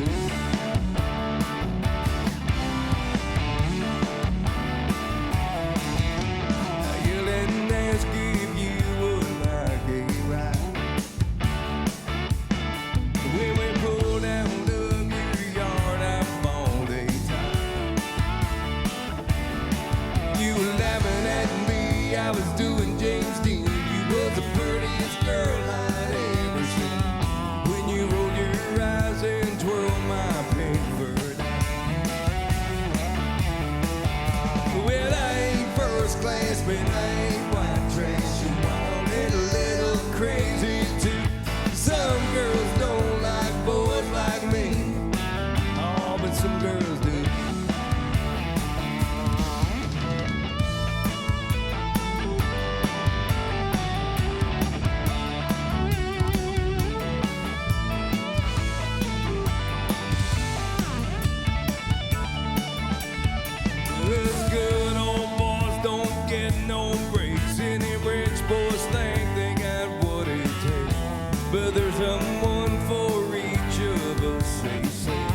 but there's someone for each of us, they say.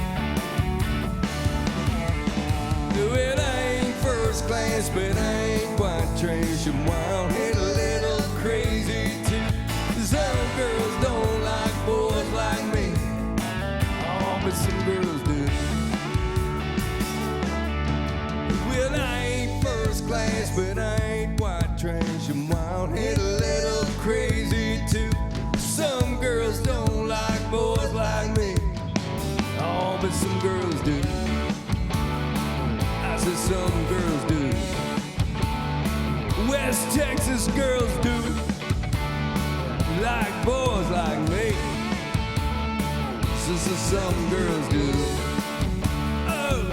Well, I ain't first class, but I ain't white trash. I'm wild and a little crazy too. Some girls don't like boys like me, oh, but some girls do. Well, I ain't first class, but I ain't white trash. I'm wild and a little crazy too. Some girls don't like boys like me, oh, but some girls do. I said some girls do. West Texas girls do like boys like me. So some girls do. Oh.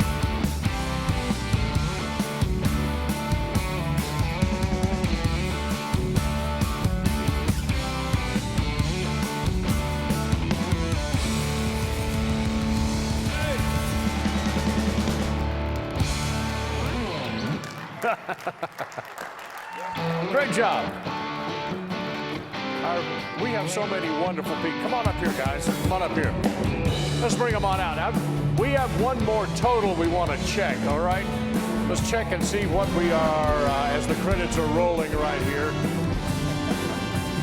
Great job. We have so many wonderful people. Come on up here, guys. Come on up here. Let's bring them on out. We have one more total we want to check, all right? Let's check and see what we are as the credits are rolling right here.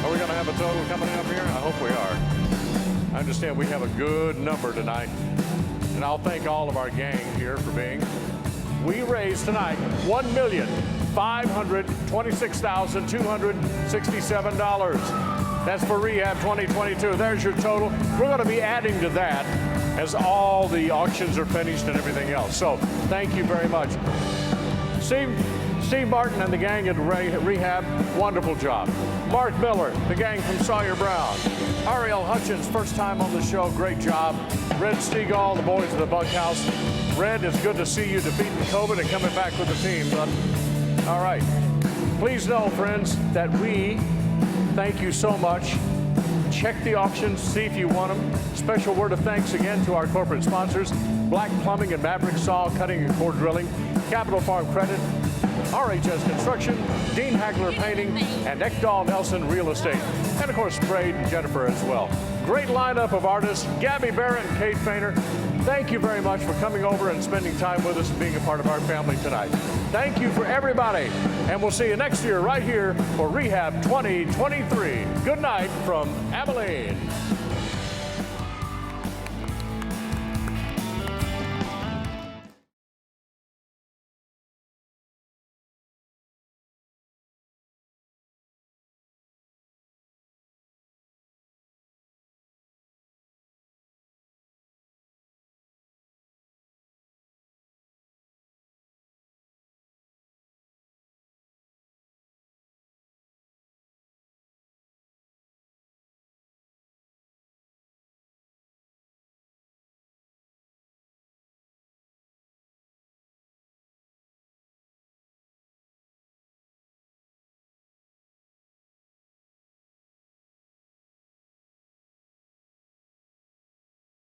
Are we going to have a total coming up here? I hope we are. I understand we have a good number tonight. And I'll thank all of our gang here for being. We raised tonight $1,526,267. That's for Rehab 2022. There's your total. We're going to be adding to that as all the auctions are finished and everything else. So thank you very much. Steve Martin and the gang at Rehab, wonderful job. Mark Miller, the gang from Sawyer Brown. Ariel Hutchins, first time on the show, great job. Red Steagall, the boys of the bunkhouse. Red, it's good to see you defeating COVID and coming back with the team. All right. Please know, friends, that we thank you so much. Check the auctions, see if you want them. Special word of thanks again to our corporate sponsors, Black Plumbing and Maverick Saw, Cutting and Core Drilling, Capital Farm Credit, RHS Construction, Dean Hagler Painting, and Ekdahl Nelson Real Estate. And of course, Braid and Jennifer as well. Great lineup of artists, Gabby, Barrett, and Kate Fainer. Thank you very much for coming over and spending time with us and being a part of our family tonight. Thank you for everybody, and we'll see you next year right here for Rehab 2023. Good night from Abilene.